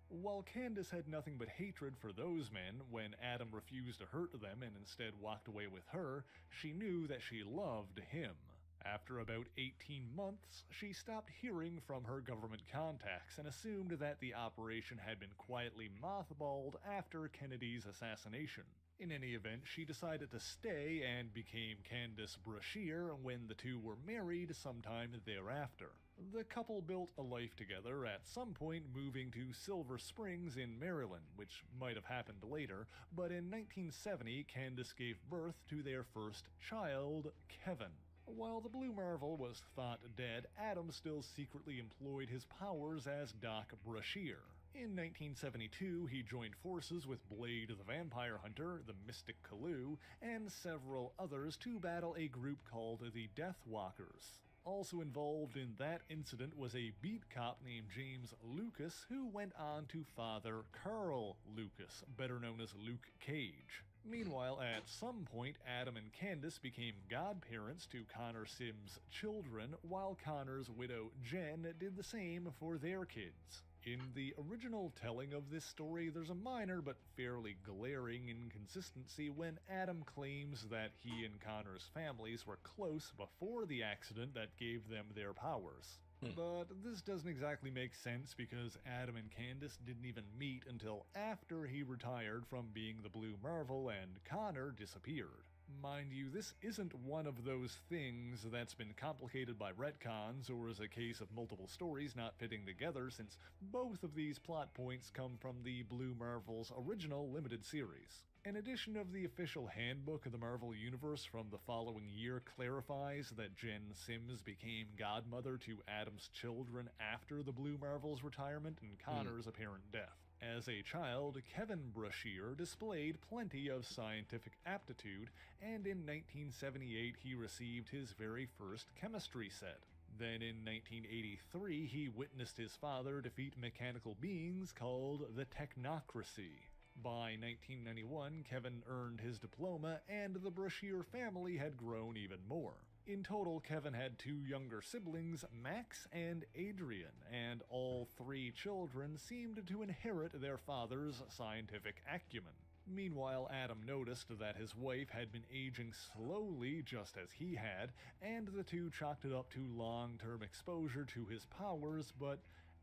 While Candace had nothing but hatred for those men, when Adam refused to hurt them and instead walked away with her, she knew that she loved him. After about 18 months, she stopped hearing from her government contacts and assumed that the operation had been quietly mothballed after Kennedy's assassination. In any event, she decided to stay and became Candace Brrrr when the two were married sometime thereafter. The couple built a life together, at some point moving to Silver Springs in Maryland, which might have happened later, but in 1970, Candace gave birth to their first child, Kevin. While the Blue Marvel was thought dead, Adam still secretly employed his powers as Doc Brrrr. In 1972, he joined forces with Blade the Vampire Hunter, the Mystic Kaloo, and several others to battle a group called the Death Walkers. Also involved in that incident was a beat cop named James Lucas, who went on to father Carl Lucas, better known as Luke Cage. Meanwhile, at some point, Adam and Candace became godparents to Connor Sims' children, while Connor's widow Jen did the same for their kids. In the original telling of this story, there's a minor but fairly glaring inconsistency when Adam claims that he and Connor's families were close before the accident that gave them their powers. But this doesn't exactly make sense because Adam and Candace didn't even meet until after he retired from being the Blue Marvel and Connor disappeared. Mind you, this isn't one of those things that's been complicated by retcons or is a case of multiple stories not fitting together, since both of these plot points come from the Blue Marvel's original limited series. An edition of the official handbook of the Marvel Universe from the following year clarifies that Jen Sims became godmother to Adam's children after the Blue Marvel's retirement and Connor's apparent death. As a child, Kevin Brrrr displayed plenty of scientific aptitude, and in 1978 he received his very first chemistry set. Then in 1983, he witnessed his father defeat mechanical beings called the Technocracy. By 1991, Kevin earned his diploma, and the Brrrr family had grown even more. In total, Kevin had 2 younger siblings, Max and Adrian, and all 3 children seemed to inherit their father's scientific acumen. Meanwhile, Adam noticed that his wife had been aging slowly just as he had, and the two chalked it up to long-term exposure to his powers, but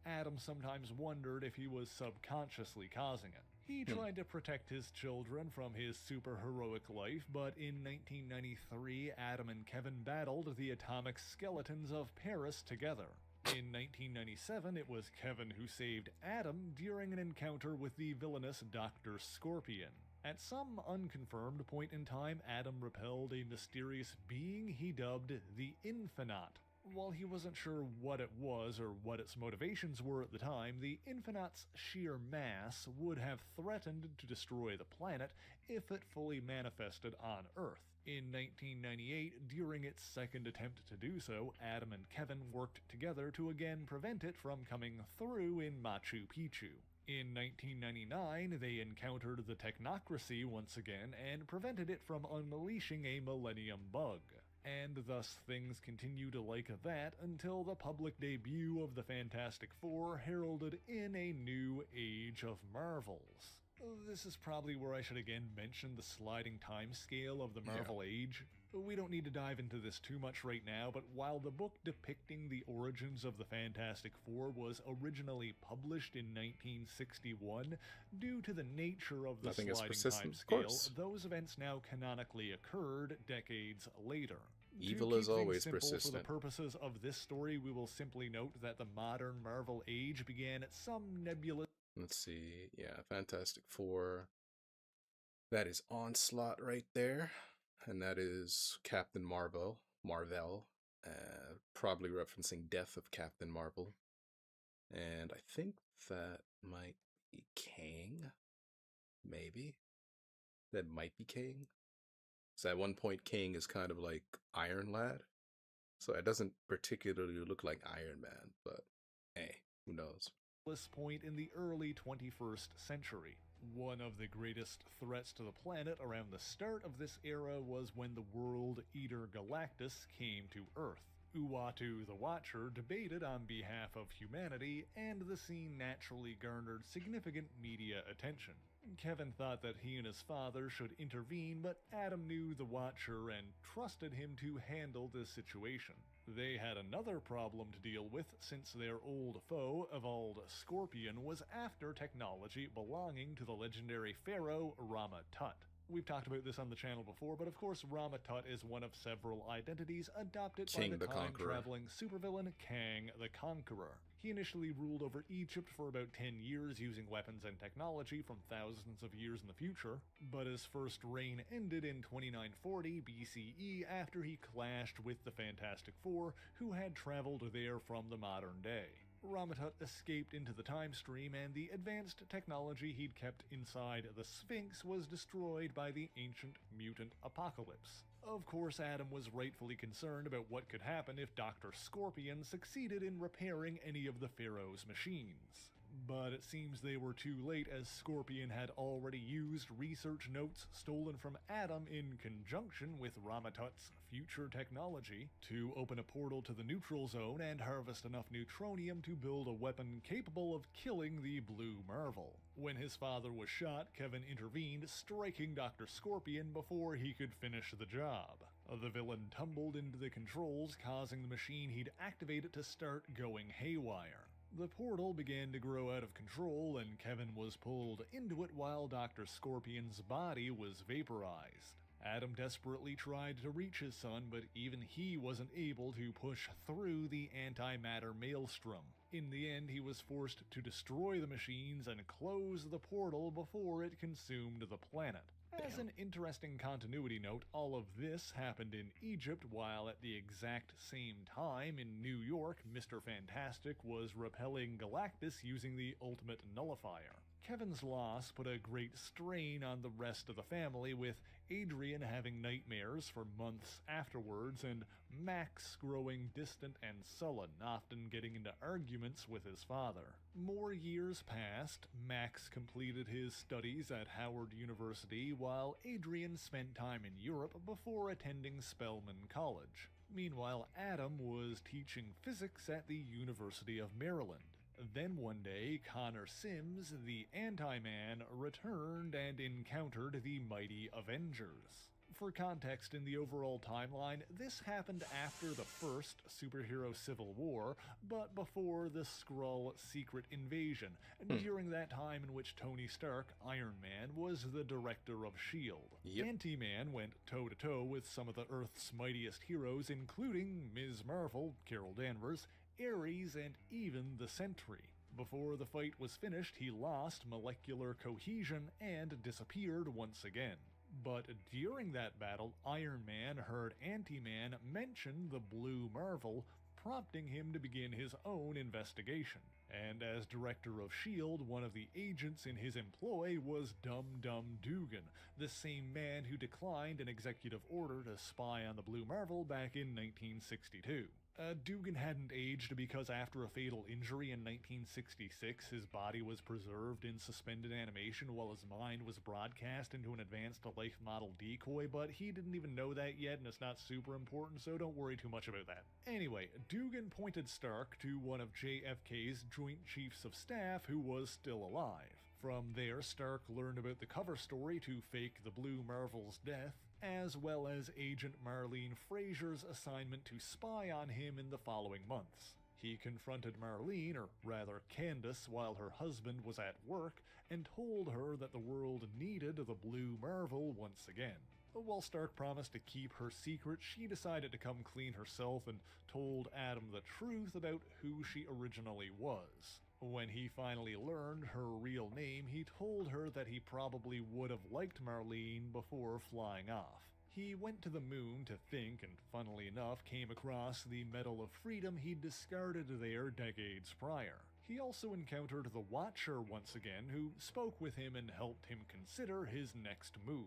Adam sometimes wondered if he was subconsciously causing it. He tried to protect his children from his superheroic life, but in 1993, Adam and Kevin battled the atomic skeletons of Paris together. In 1997, it was Kevin who saved Adam during an encounter with the villainous Dr. Scorpion. At some unconfirmed point in time, Adam repelled a mysterious being he dubbed the Infinite. While he wasn't sure what it was or what its motivations were at the time, the Infinite's sheer mass would have threatened to destroy the planet if it fully manifested on Earth. In 1998, during its second attempt to do so, Adam and Kevin worked together to again prevent it from coming through in Machu Picchu. In 1999, they encountered the Technocracy once again and prevented it from unleashing a Millennium Bug. And thus things continued like that until the public debut of the Fantastic Four heralded in a new age of Marvels. This is probably where I should again mention the sliding time scale of the Marvel Age. We don't need to dive into this too much right now, but while the book depicting the origins of the Fantastic Four was originally published in 1961, due to the nature of the sliding time scale, those events now canonically occurred decades later. Evil is always persistent. For the purposes of this story, we will simply note that the modern Marvel Age began at some nebulous... Let's see, yeah, Fantastic Four. That is Onslaught right there. And that is Captain Marvel, probably referencing Death of Captain Marvel. And I think that might be Kang, maybe. That might be Kang. So at one point, Kang is kind of like Iron Lad. So it doesn't particularly look like Iron Man, but hey, who knows? Point in the early 21st century. One of the greatest threats to the planet around the start of this era was when the World Eater Galactus came to Earth. Uatu the Watcher debated on behalf of humanity, and the scene naturally garnered significant media attention. Kevin thought that he and his father should intervene, but Adam knew the Watcher and trusted him to handle this situation. They had another problem to deal with since their old foe, Evolved Scorpion, was after technology belonging to the legendary pharaoh Rama-Tut. We've talked about this on the channel before, but of course Rama-Tut is one of several identities adopted by the time-traveling supervillain Kang the Conqueror. He initially ruled over Egypt for about 10 years using weapons and technology from thousands of years in the future, but his first reign ended in 2940 BCE after he clashed with the Fantastic Four, who had traveled there from the modern day. Rama-Tut escaped into the time stream, and the advanced technology he'd kept inside the Sphinx was destroyed by the ancient mutant apocalypse. Of course, Adam was rightfully concerned about what could happen if Dr. Scorpion succeeded in repairing any of the Pharaoh's machines. But it seems they were too late, as Scorpion had already used research notes stolen from Adam in conjunction with Rama-Tut's future technology to open a portal to the neutral zone and harvest enough neutronium to build a weapon capable of killing the Blue Marvel. When his father was shot, Kevin intervened, striking Dr. Scorpion before he could finish the job. The villain tumbled into the controls, causing the machine he'd activated to start going haywire. The portal began to grow out of control, and Kevin was pulled into it while Dr. Scorpion's body was vaporized. Adam desperately tried to reach his son, but even he wasn't able to push through the antimatter maelstrom. In the end, he was forced to destroy the machines and close the portal before it consumed the planet. As an interesting continuity note, all of this happened in Egypt, while at the exact same time in New York, Mr. Fantastic was repelling Galactus using the Ultimate Nullifier. Kevin's loss put a great strain on the rest of the family, with Adrian having nightmares for months afterwards, and Max growing distant and sullen, often getting into arguments with his father. More years passed. Max completed his studies at Howard University, while Adrian spent time in Europe before attending Spelman College. Meanwhile, Adam was teaching physics at the University of Maryland. Then one day, Connor Sims, the Anti-Man, returned and encountered the mighty Avengers. For context in the overall timeline, this happened after the first superhero civil war, but before the Skrull secret invasion, during that time in which Tony Stark, Iron Man, was the director of S.H.I.E.L.D. Anti-Man went toe-to-toe with some of the Earth's mightiest heroes, including Ms. Marvel, Carol Danvers, Ares, and even the Sentry. Before the fight was finished, he lost molecular cohesion and disappeared once again. But during that battle, Iron Man heard Anti-Man mention the Blue Marvel, prompting him to begin his own investigation. And as director of S.H.I.E.L.D., one of the agents in his employ was Dum-Dum Dugan, the same man who declined an executive order to spy on the Blue Marvel back in 1962. Dugan hadn't aged because after a fatal injury in 1966, his body was preserved in suspended animation while his mind was broadcast into an advanced life model decoy, but he didn't even know that yet, and it's not super important, so don't worry too much about that. Anyway, Dugan pointed Stark to one of JFK's Joint Chiefs of Staff who was still alive. From there, Stark learned about the cover story to fake the Blue Marvel's death, as well as Agent Marlene Fraser's assignment to spy on him in the following months. He confronted Marlene, or rather Candace, while her husband was at work, and told her that the world needed the Blue Marvel once again. While Stark promised to keep her secret, she decided to come clean herself and told Adam the truth about who she originally was. When he finally learned her real name, he told her that he probably would have liked Marlene before flying off. He went to the moon to think, and funnily enough came across the Medal of Freedom he'd discarded there decades prior. He also encountered the Watcher once again, who spoke with him and helped him consider his next move.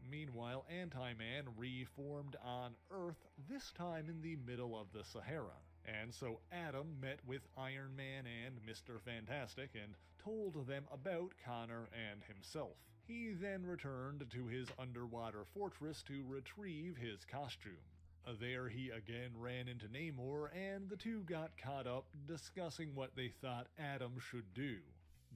Meanwhile, Anti-Man reformed on Earth, this time in the middle of the Sahara. And so Adam met with Iron Man and Mr. Fantastic and told them about Connor and himself. He then returned to his underwater fortress to retrieve his costume. There he again ran into Namor, and the two got caught up discussing what they thought Adam should do.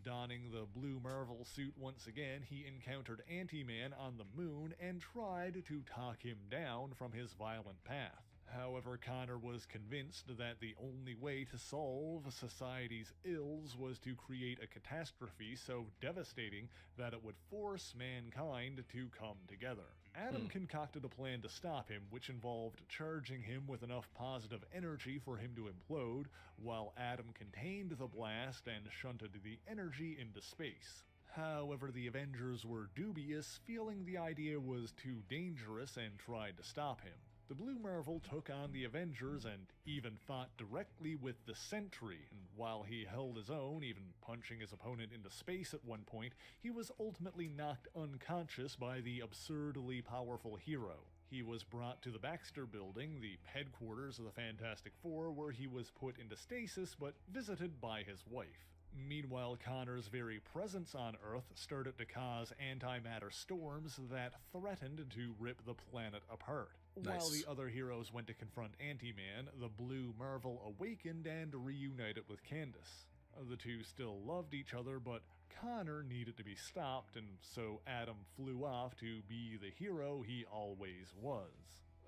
Donning the Blue Marvel suit once again, he encountered Anti-Man on the moon and tried to talk him down from his violent path. However, Connor was convinced that the only way to solve society's ills was to create a catastrophe so devastating that it would force mankind to come together. Adam concocted a plan to stop him, which involved charging him with enough positive energy for him to implode, while Adam contained the blast and shunted the energy into space. However, the Avengers were dubious, feeling the idea was too dangerous, and tried to stop him. The Blue Marvel took on the Avengers and even fought directly with the Sentry, and while he held his own, even punching his opponent into space at one point, he was ultimately knocked unconscious by the absurdly powerful hero. He was brought to the Baxter Building, the headquarters of the Fantastic Four, where he was put into stasis but visited by his wife. Meanwhile, Connor's very presence on Earth started to cause antimatter storms that threatened to rip the planet apart. While the other heroes went to confront Anti-Man, the Blue Marvel awakened and reunited with Candace. The two still loved each other, but Connor needed to be stopped, and so Adam flew off to be the hero he always was.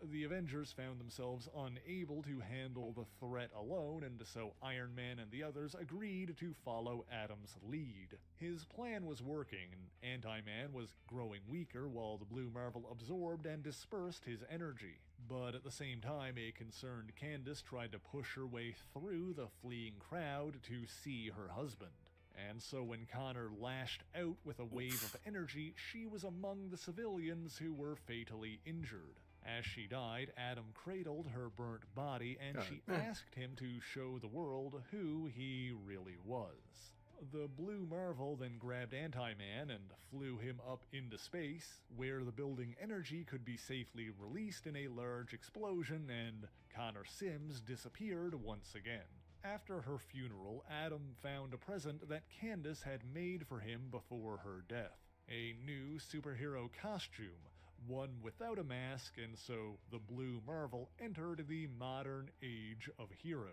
The Avengers found themselves unable to handle the threat alone, and so Iron Man and the others agreed to follow Adam's lead. His plan was working, and Anti-Man was growing weaker while the Blue Marvel absorbed and dispersed his energy. But at the same time, a concerned Candace tried to push her way through the fleeing crowd to see her husband. And so when Connor lashed out with a wave of energy, she was among the civilians who were fatally injured. As she died, Adam cradled her burnt body, and she asked him to show the world who he really was. The Blue Marvel then grabbed Anti-Man and flew him up into space, where the building energy could be safely released in a large explosion, and Connor Sims disappeared once again. After her funeral, Adam found a present that Candace had made for him before her death. A new superhero costume, one without a mask, and so the Blue Marvel entered the modern age of heroes.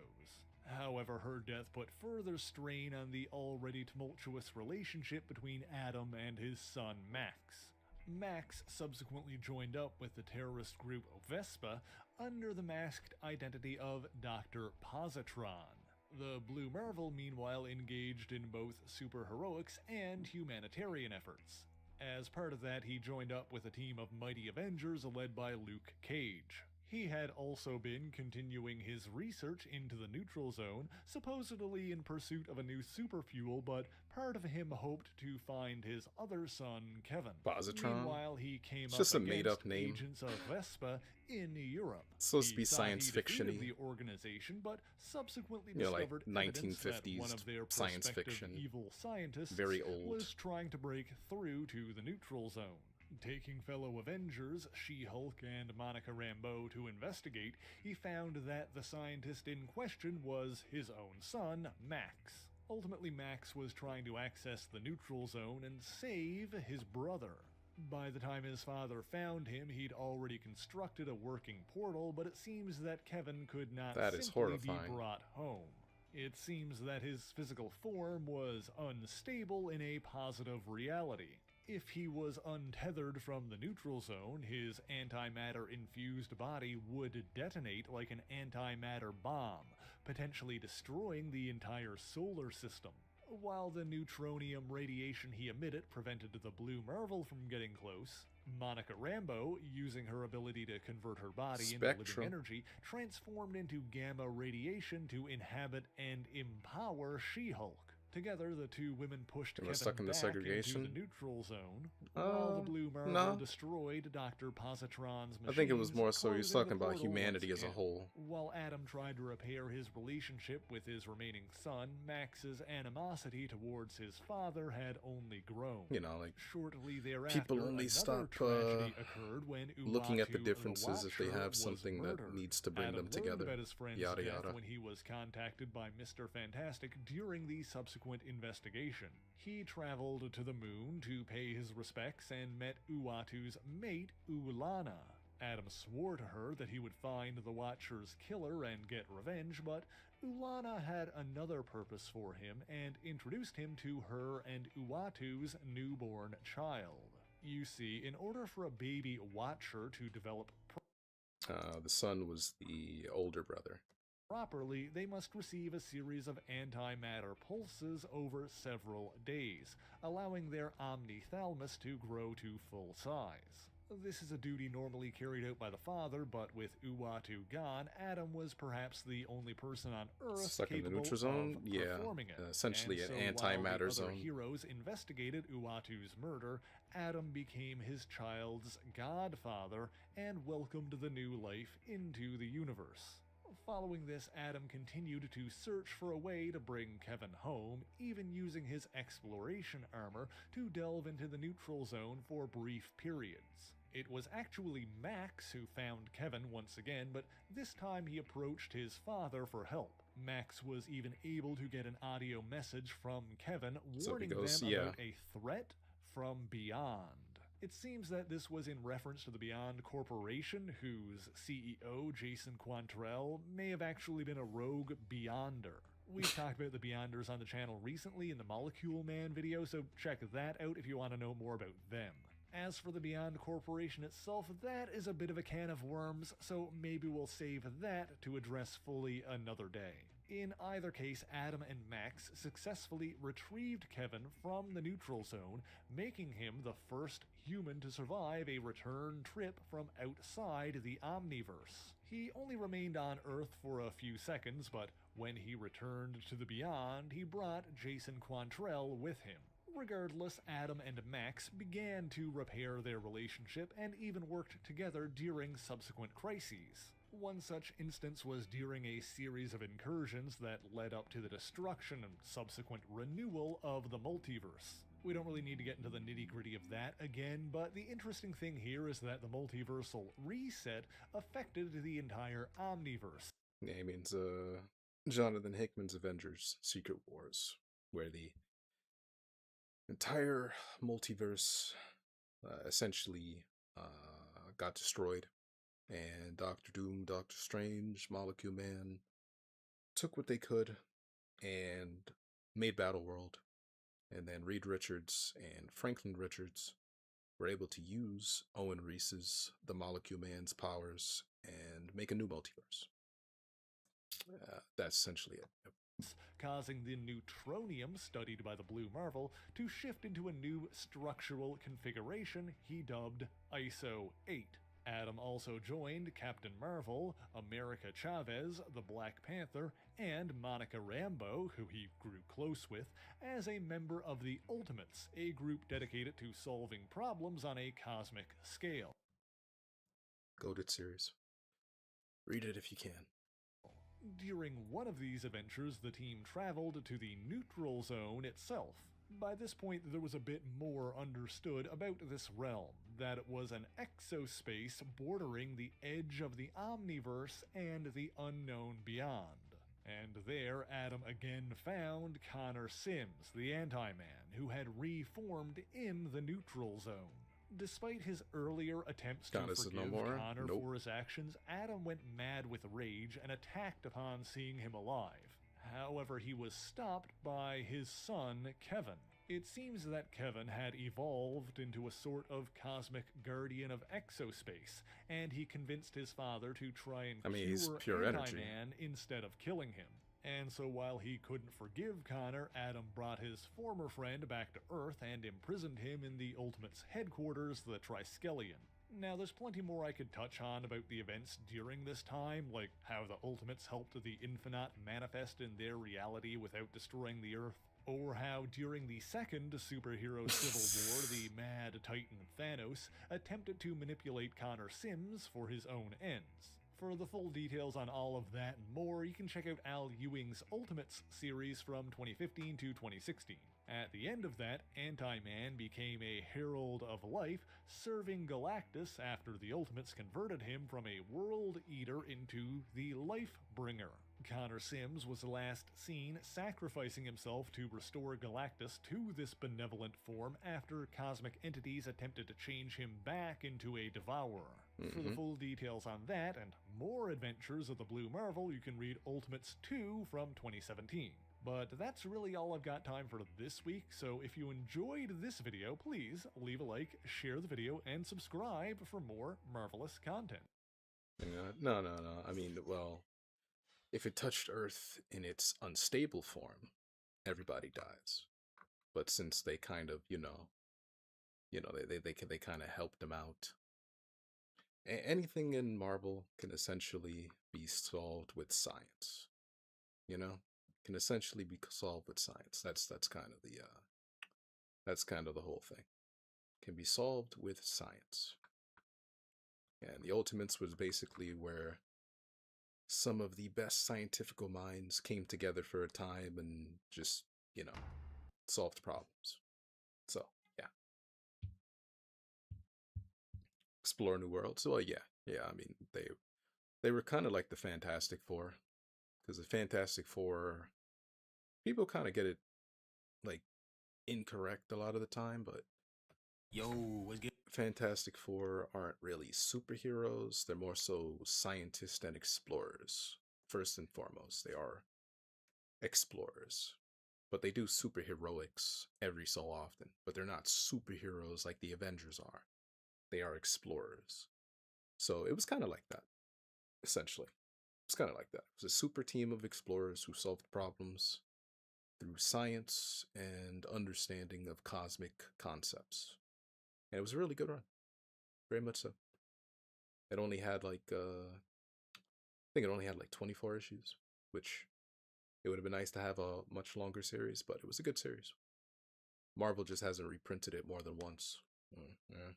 However, her death put further strain on the already tumultuous relationship between Adam and his son Max. Max subsequently joined up with the terrorist group Vespa under the masked identity of Dr. Positron. The Blue Marvel, meanwhile, engaged in both superheroics and humanitarian efforts. As part of that, he joined up with a team of mighty Avengers led by Luke Cage. He had also been continuing his research into the neutral zone, supposedly in pursuit of a new superfuel, but part of him hoped to find his other son, Kevin. Positron? Meanwhile, he came it's up just a against made-up name. agents of Vespa in Europe. It's supposed to be science fiction-y. The organization, but subsequently like discovered 1950s one of their science prospective fiction. evil scientists Very old. was trying to break through to the neutral zone. Taking fellow Avengers, She-Hulk and Monica Rambeau to investigate, he found that the scientist in question was his own son, Max. Ultimately, Max was trying to access the neutral zone and save his brother. By the time his father found him, he'd already constructed a working portal, but it seems that Kevin could not simply be brought home. It seems that his physical form was unstable in a positive reality. If he was untethered from the neutral zone, his antimatter-infused body would detonate like an antimatter bomb, potentially destroying the entire solar system. While the neutronium radiation he emitted prevented the Blue Marvel from getting close, Monica Rambeau, using her ability to convert her body into living energy, transformed into gamma radiation to inhabit and empower She-Hulk. Together, the two women pushed Kevin stuck in the back segregation? into the neutral zone, while the Blue Marvel destroyed Dr. Positron's machines. I think it was more so he was talking about humanity as a whole. While Adam tried to repair his relationship with his remaining son, Max's animosity towards his father had only grown. You know, like, shortly thereafter, people only stop occurred when looking at the Uatu differences if they Watcher have something was that murdered. needs to bring Adam them together. About his friend's Yada death yada. when he was contacted by Mr. Fantastic during the subsequent investigation. He traveled to the moon to pay his respects and met Uatu's mate, Ulana. Adam swore to her that he would find the Watcher's killer and get revenge, but Ulana had another purpose for him and introduced him to her and Uatu's newborn child. You see, in order for a baby Watcher to develop the son was the older brother. Properly, they must receive a series of antimatter pulses over several days, allowing their omnithalamus to grow to full size. This is a duty normally carried out by the father, but with Uatu gone, Adam was perhaps the only person on Earth stuck in the capable neutral zone. of performing it. Essentially and an so antimatter while the zone. other heroes investigated Uatu's murder, Adam became his child's godfather and welcomed the new life into the universe. Following this, Adam continued to search for a way to bring Kevin home, even using his exploration armor to delve into the neutral zone for brief periods. It was actually Max who found Kevin once again, but this time he approached his father for help. Max was even able to get an audio message from Kevin warning them about a threat from beyond. It seems that this was in reference to the Beyond Corporation, whose CEO, Jason Quantrell, may have actually been a rogue Beyonder. We've talked about the Beyonders on the channel recently in the Molecule Man video, so check that out if you want to know more about them. As for the Beyond Corporation itself, that is a bit of a can of worms, so maybe we'll save that to address fully another day. In either case, Adam and Max successfully retrieved Kevin from the neutral zone, making him the first human to survive a return trip from outside the Omniverse. He only remained on Earth for a few seconds, but when he returned to the Beyond, he brought Jason Quantrell with him. Regardless, Adam and Max began to repair their relationship and even worked together during subsequent crises. One such instance was during a series of incursions that led up to the destruction and subsequent renewal of the multiverse. We don't really need to get into the nitty-gritty of that again, but the interesting thing here is that the multiversal reset affected the entire Omniverse. Yeah, he means Jonathan Hickman's Avengers Secret Wars, where the entire multiverse essentially got destroyed, and Doctor Doom, Doctor Strange, Molecule Man took what they could and made Battleworld, and then Reed Richards and Franklin Richards were able to use Owen Reese's, the Molecule Man's powers, and make a new multiverse. That's essentially it. Causing the neutronium studied by the Blue Marvel to shift into a new structural configuration he dubbed ISO 8. Adam also joined Captain Marvel, America Chavez, the Black Panther, and Monica Rambeau, who he grew close with, as a member of the Ultimates, a group dedicated to solving problems on a cosmic scale. Goated series. Read it if you can. During one of these adventures, the team traveled to the neutral zone itself. By this point, there was a bit more understood about this realm, that it was an exospace bordering the edge of the Omniverse and the unknown beyond. And there, Adam again found Connor Sims, the Anti-Man, who had reformed in the neutral zone. Despite his earlier attempts to forgive Connor for his actions, Adam went mad with rage and attacked upon seeing him alive. However, he was stopped by his son, Kevin. It seems that Kevin had evolved into a sort of cosmic guardian of exospace, and he convinced his father to try and cure Anti-Man instead of killing him. And so while he couldn't forgive Connor, Adam brought his former friend back to Earth and imprisoned him in the Ultimates headquarters, the Triskelion. Now, there's plenty more I could touch on about the events during this time, like how the Ultimates helped the Infinite manifest in their reality without destroying the Earth, or how during the second superhero civil war, the Mad Titan Thanos attempted to manipulate Connor Sims for his own ends. For the full details on all of that and more, you can check out Al Ewing's Ultimates series from 2015 to 2016. At the end of that, Anti-Man became a Herald of Life, serving Galactus after the Ultimates converted him from a World Eater into the Life Bringer. Connor Sims was last seen sacrificing himself to restore Galactus to this benevolent form after cosmic entities attempted to change him back into a devourer. For the full details on that and more adventures of the Blue Marvel, you can read Ultimates 2 from 2017. But that's really all I've got time for this week, so if you enjoyed this video, please leave a like, share the video, and subscribe for more marvelous content. No. I mean, well, if it touched Earth in its unstable form, everybody dies. But since they kind of, they kind of helped him out. Anything in Marvel can essentially be solved with science. Can essentially be solved with science. That's kind of the whole thing. Can be solved with science. And the Ultimates was basically where some of the best scientific minds came together for a time and just, solved problems. So, yeah. Explore new worlds. Well, yeah. I mean, they were kind of like the Fantastic Four, because the Fantastic Four, people kind of get it like incorrect a lot of the time, but what's good? Fantastic Four aren't really superheroes. They're more so scientists and explorers. First and foremost, they are explorers. But they do superheroics every so often. But they're not superheroes like the Avengers are. They are explorers. So it was kind of like that, essentially. It's kind of like that. It was a super team of explorers who solved problems through science and understanding of cosmic concepts. And it was a really good run. Very much so. It only had I think it only had 24 issues, which it would have been nice to have a much longer series, but it was a good series. Marvel just hasn't reprinted it more than once. Yeah.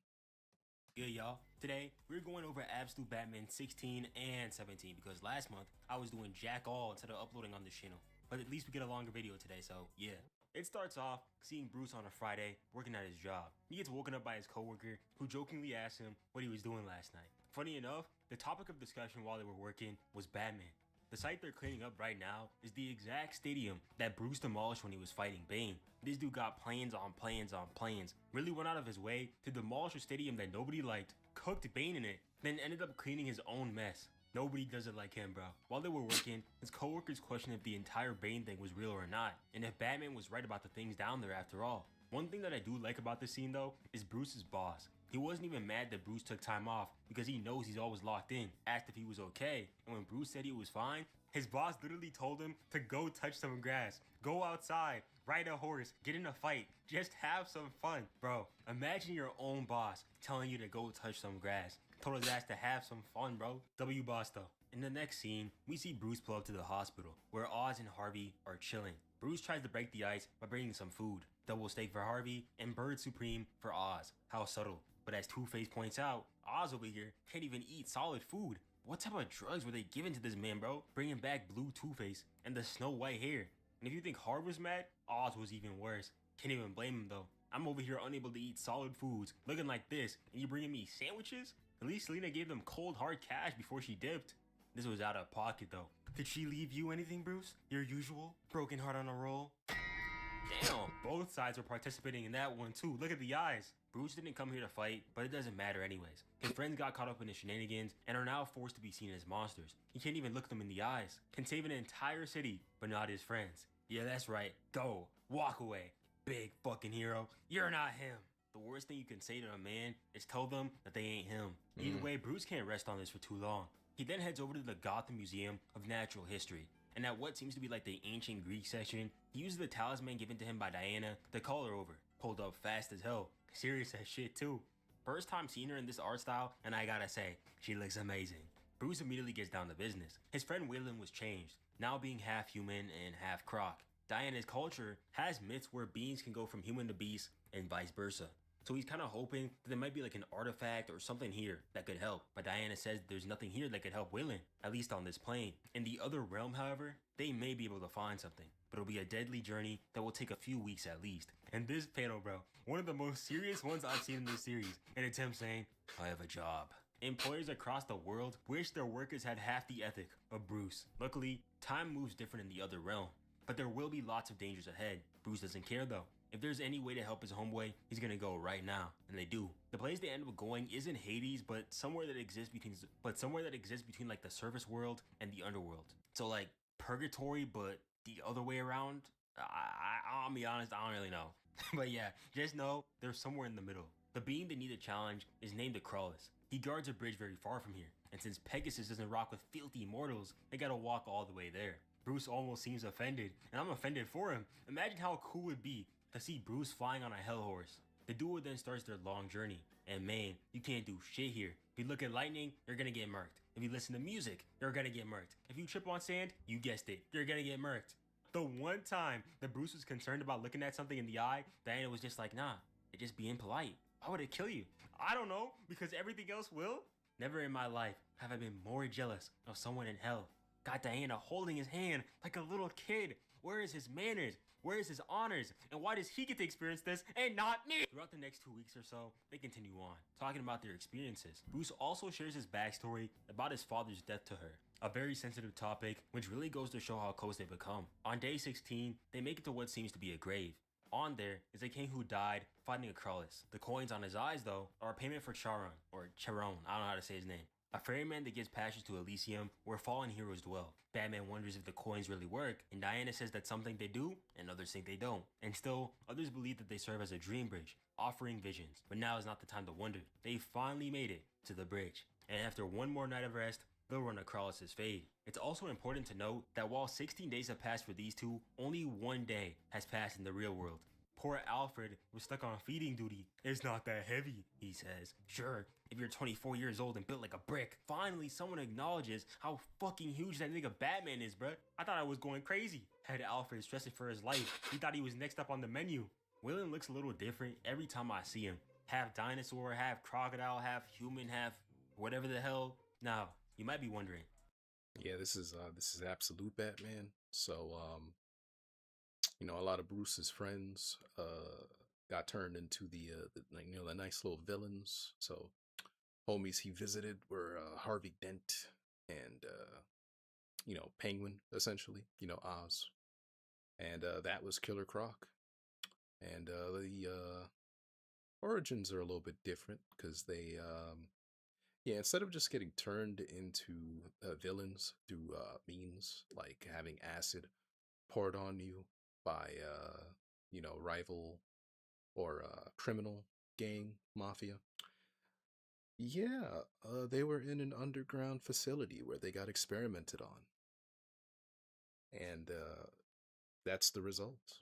Good, y'all. Today, we're going over Absolute Batman 16 and 17 because last month I was doing jack all instead of uploading on this channel. But at least we get a longer video today, so yeah. It starts off seeing Bruce on a Friday working at his job. He gets woken up by his coworker who jokingly asks him what he was doing last night. Funny enough, the topic of discussion while they were working was Batman. The site they're cleaning up right now is the exact stadium that Bruce demolished when he was fighting Bane. This dude got planes on planes on planes, really went out of his way to demolish a stadium that nobody liked, cooked Bane in it, then ended up cleaning his own mess. Nobody does it like him, bro. While they were working, his coworkers questioned if the entire Bane thing was real or not, and if Batman was right about the things down there after all. One thing that I do like about this scene though, is Bruce's boss. He wasn't even mad that Bruce took time off because he knows he's always locked in, asked if he was okay, and when Bruce said he was fine, his boss literally told him to go touch some grass, go outside, ride a horse, get in a fight, just have some fun. Bro, imagine your own boss telling you to go touch some grass. Told his ass to have some fun, bro. W boss though. In the next scene, we see Bruce pull up to the hospital, where Oz and Harvey are chilling. Bruce tries to break the ice by bringing some food. Double steak for Harvey, and Bird Supreme for Oz. How subtle. But as Two-Face points out, Oz over here can't even eat solid food. What type of drugs were they giving to this man, bro? Bringing back blue Two-Face and the snow white hair. And if you think Harvey was mad, Oz was even worse. Can't even blame him though. I'm over here unable to eat solid foods, looking like this, and you bringing me sandwiches? At least Selena gave them cold hard cash before she dipped. This was out of pocket though. Did she leave you anything, Bruce? Your usual? Broken heart on a roll? Damn, both sides were participating in that one too. Look at the eyes. Bruce didn't come here to fight, but it doesn't matter anyways. His friends got caught up in the shenanigans and are now forced to be seen as monsters. He can't even look them in the eyes. Can save an entire city, but not his friends. Yeah, that's right. Go. Walk away. Big fucking hero. You're not him. The worst thing you can say to a man is tell them that they ain't him. Either way, Bruce can't rest on this for too long. He then heads over to the Gotham Museum of Natural History. And at what seems to be like the ancient Greek section, he uses the talisman given to him by Diana to call her over. Pulled up fast as hell. Serious as shit too. First time seeing her in this art style, and I gotta say, she looks amazing. Bruce immediately gets down to business. His friend Waylon was changed, now being half human and half croc. Diana's culture has myths where beings can go from human to beast and vice versa. So he's kind of hoping that there might be like an artifact or something here that could help. But Diana says there's nothing here that could help Waylon, at least on this plane. In the other realm, however, they may be able to find something. But it'll be a deadly journey that will take a few weeks at least. And this panel, bro, one of the most serious ones I've seen in this series. And it's him saying, I have a job. Employers across the world wish their workers had half the ethic of Bruce. Luckily, time moves different in the other realm. But there will be lots of dangers ahead. Bruce doesn't care though. If there's any way to help his homeboy, he's gonna go right now, and they do. The place they end up going isn't Hades, but somewhere that exists between like the surface world and the underworld. So like purgatory, but the other way around. I'll be honest, I don't really know. But yeah, just know they're somewhere in the middle. The being they need to challenge is named Acrolis. He guards a bridge very far from here, and since Pegasus doesn't rock with filthy mortals, they gotta walk all the way there. Bruce almost seems offended, and I'm offended for him. Imagine how cool it would be to see Bruce flying on a hell horse. The duo then starts their long journey, and man, you can't do shit here. If you look at lightning, you're gonna get murked. If you listen to music, you're gonna get murked. If you trip on sand, you guessed it, you're gonna get murked. The one time that Bruce was concerned about looking at something in the eye, Diana was just like, nah, it's just being polite. Why would it kill you? I don't know, because everything else will? Never in my life have I been more jealous of someone in hell. Got Diana holding his hand like a little kid. Where is his manners? Where is his honors? And why does he get to experience this and not me? Throughout the next 2 weeks or so, they continue on, talking about their experiences. Bruce also shares his backstory about his father's death to her. A very sensitive topic, which really goes to show how close they become. On day 16, they make it to what seems to be a grave. On there is a king who died fighting Acrolis. The coins on his eyes, though, are a payment for Charon, or Charon, I don't know how to say his name. A ferryman that gives passage to Elysium, where fallen heroes dwell. Batman wonders if the coins really work, and Diana says that some think they do, and others think they don't. And still, others believe that they serve as a dream bridge, offering visions. But now is not the time to wonder. They finally made it to the bridge. And after one more night of rest, they'll run Acrolis' fade. It's also important to note that while 16 days have passed for these two, only one day has passed in the real world. Poor Alfred was stuck on feeding duty. It's not that heavy, he says. Sure, if you're 24 years old and built like a brick. Finally, someone acknowledges how fucking huge that nigga Batman is, bruh. I thought I was going crazy. Had Alfred stressing for his life. He thought he was next up on the menu. Waylon looks a little different every time I see him. Half dinosaur, half crocodile, half human, half whatever the hell. Now, you might be wondering. Yeah, this is absolute Batman. So you know, a lot of Bruce's friends got turned into the like, you know, the nice little villains. So homies he visited were Harvey Dent and you know, Penguin, essentially, you know, Oz. And that was Killer Croc. And the origins are a little bit different because they yeah, instead of just getting turned into villains through means like having acid poured on you by you know, rival or criminal gang mafia, yeah, they were in an underground facility where they got experimented on, and that's the result.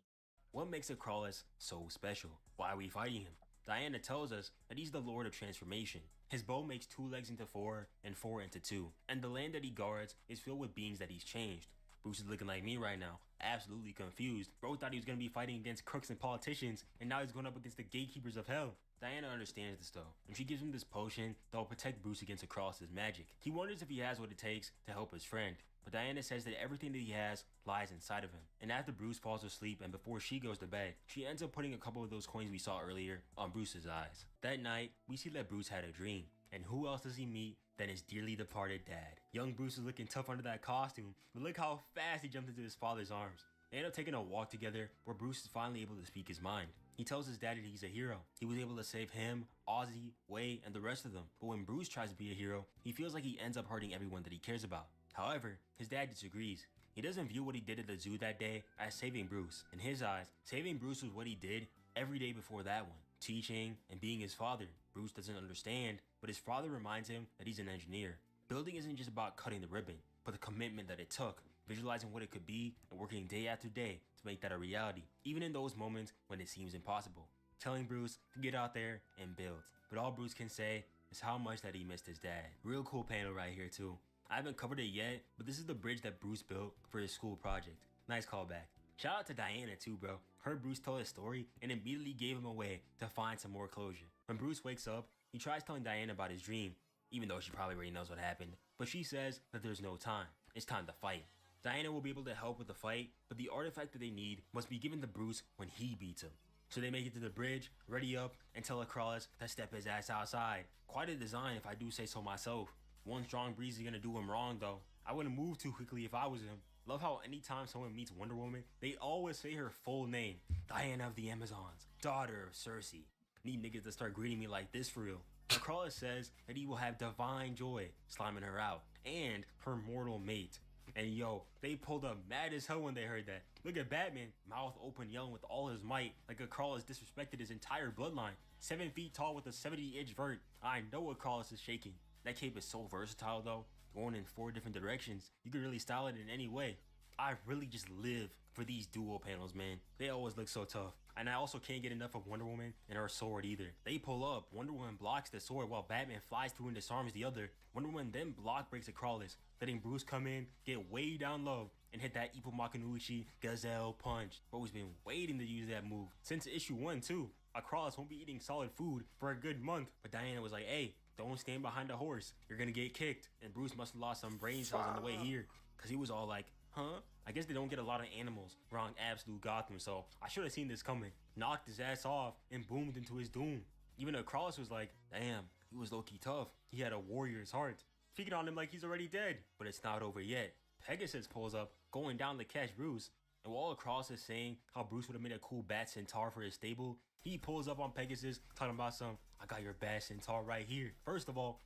What makes Acrolis so special? Why are we fighting him? Diana tells us that he's the Lord of Transformation. His bow makes 2 legs into 4 and 4 into 2, and the land that he guards is filled with beings that he's changed. Bruce is looking like me right now, absolutely confused. Bro thought he was going to be fighting against crooks and politicians, and now he's going up against the gatekeepers of hell. Diana understands this though, and she gives him this potion that will protect Bruce against Acrolis' magic. He wonders if he has what it takes to help his friend, but Diana says that everything that he has lies inside of him. And after Bruce falls asleep and before she goes to bed, she ends up putting a couple of those coins we saw earlier on Bruce's eyes. That night, we see that Bruce had a dream. And who else does he meet than his dearly departed dad? Young Bruce is looking tough under that costume, but look how fast he jumped into his father's arms. They end up taking a walk together where Bruce is finally able to speak his mind. He tells his dad that he's a hero. He was able to save him, Ozzy, Wei, and the rest of them. But when Bruce tries to be a hero, he feels like he ends up hurting everyone that he cares about. However, his dad disagrees. He doesn't view what he did at the zoo that day as saving Bruce. In his eyes, saving Bruce was what he did every day before that one, teaching and being his father. Bruce doesn't understand, but his father reminds him that he's an engineer. Building isn't just about cutting the ribbon, but the commitment that it took, visualizing what it could be and working day after day to make that a reality, even in those moments when it seems impossible. Telling Bruce to get out there and build. But all Bruce can say is how much that he missed his dad. Real cool panel right here too. I haven't covered it yet, but this is the bridge that Bruce built for his school project. Nice callback. Shout out to Diana too, bro. Heard Bruce tell his story and immediately gave him a way to find some more closure. When Bruce wakes up, he tries telling Diana about his dream, even though she probably already knows what happened. But she says that there's no time. It's time to fight. Diana will be able to help with the fight, but the artifact that they need must be given to Bruce when he beats him. So they make it to the bridge, ready up, and tell Acrolis to step his ass outside. Quite a design if I do say so myself. One strong breeze is gonna do him wrong though. I wouldn't move too quickly if I was him. Love how anytime someone meets Wonder Woman, they always say her full name. Diana of the Amazons, daughter of Cersei. Need niggas to start greeting me like this for real. Acrolis says that he will have divine joy sliming her out, and her mortal mate. And yo, they pulled up mad as hell when they heard that. Look at Batman, mouth open yelling with all his might, like Acrolis disrespected his entire bloodline. 7 feet tall with a 70-inch vert. I know Acrolis is shaking. That cape is so versatile though, going in 4 different directions. You can really style it in any way. I really just live for these duo panels, man. They always look so tough. And I also can't get enough of Wonder Woman and her sword either. They pull up, Wonder Woman blocks the sword while Batman flies through and disarms the other. Wonder Woman then block breaks Acrolis, letting Bruce come in, get way down low, and hit that Ippo Makinuchi Gazelle punch. Bro's been waiting to use that move since issue 1 too. Acrolis won't be eating solid food for a good month, but Diana was like, hey, don't stand behind a horse, you're gonna get kicked. And Bruce must have lost some brain cells on the way here, cause he was all like, huh? I guess they don't get a lot of animals around absolute Gotham, so I should have seen this coming. Knocked his ass off and boomed into his doom. Even Acrolis was like, damn, he was low-key tough. He had a warrior's heart. Speaking on him like he's already dead, but it's not over yet. Pegasus pulls up, going down to catch Bruce. And while Acrolis is saying how Bruce would have made a cool bat centaur for his stable, he pulls up on Pegasus talking about some, I got your bat centaur right here. First of all,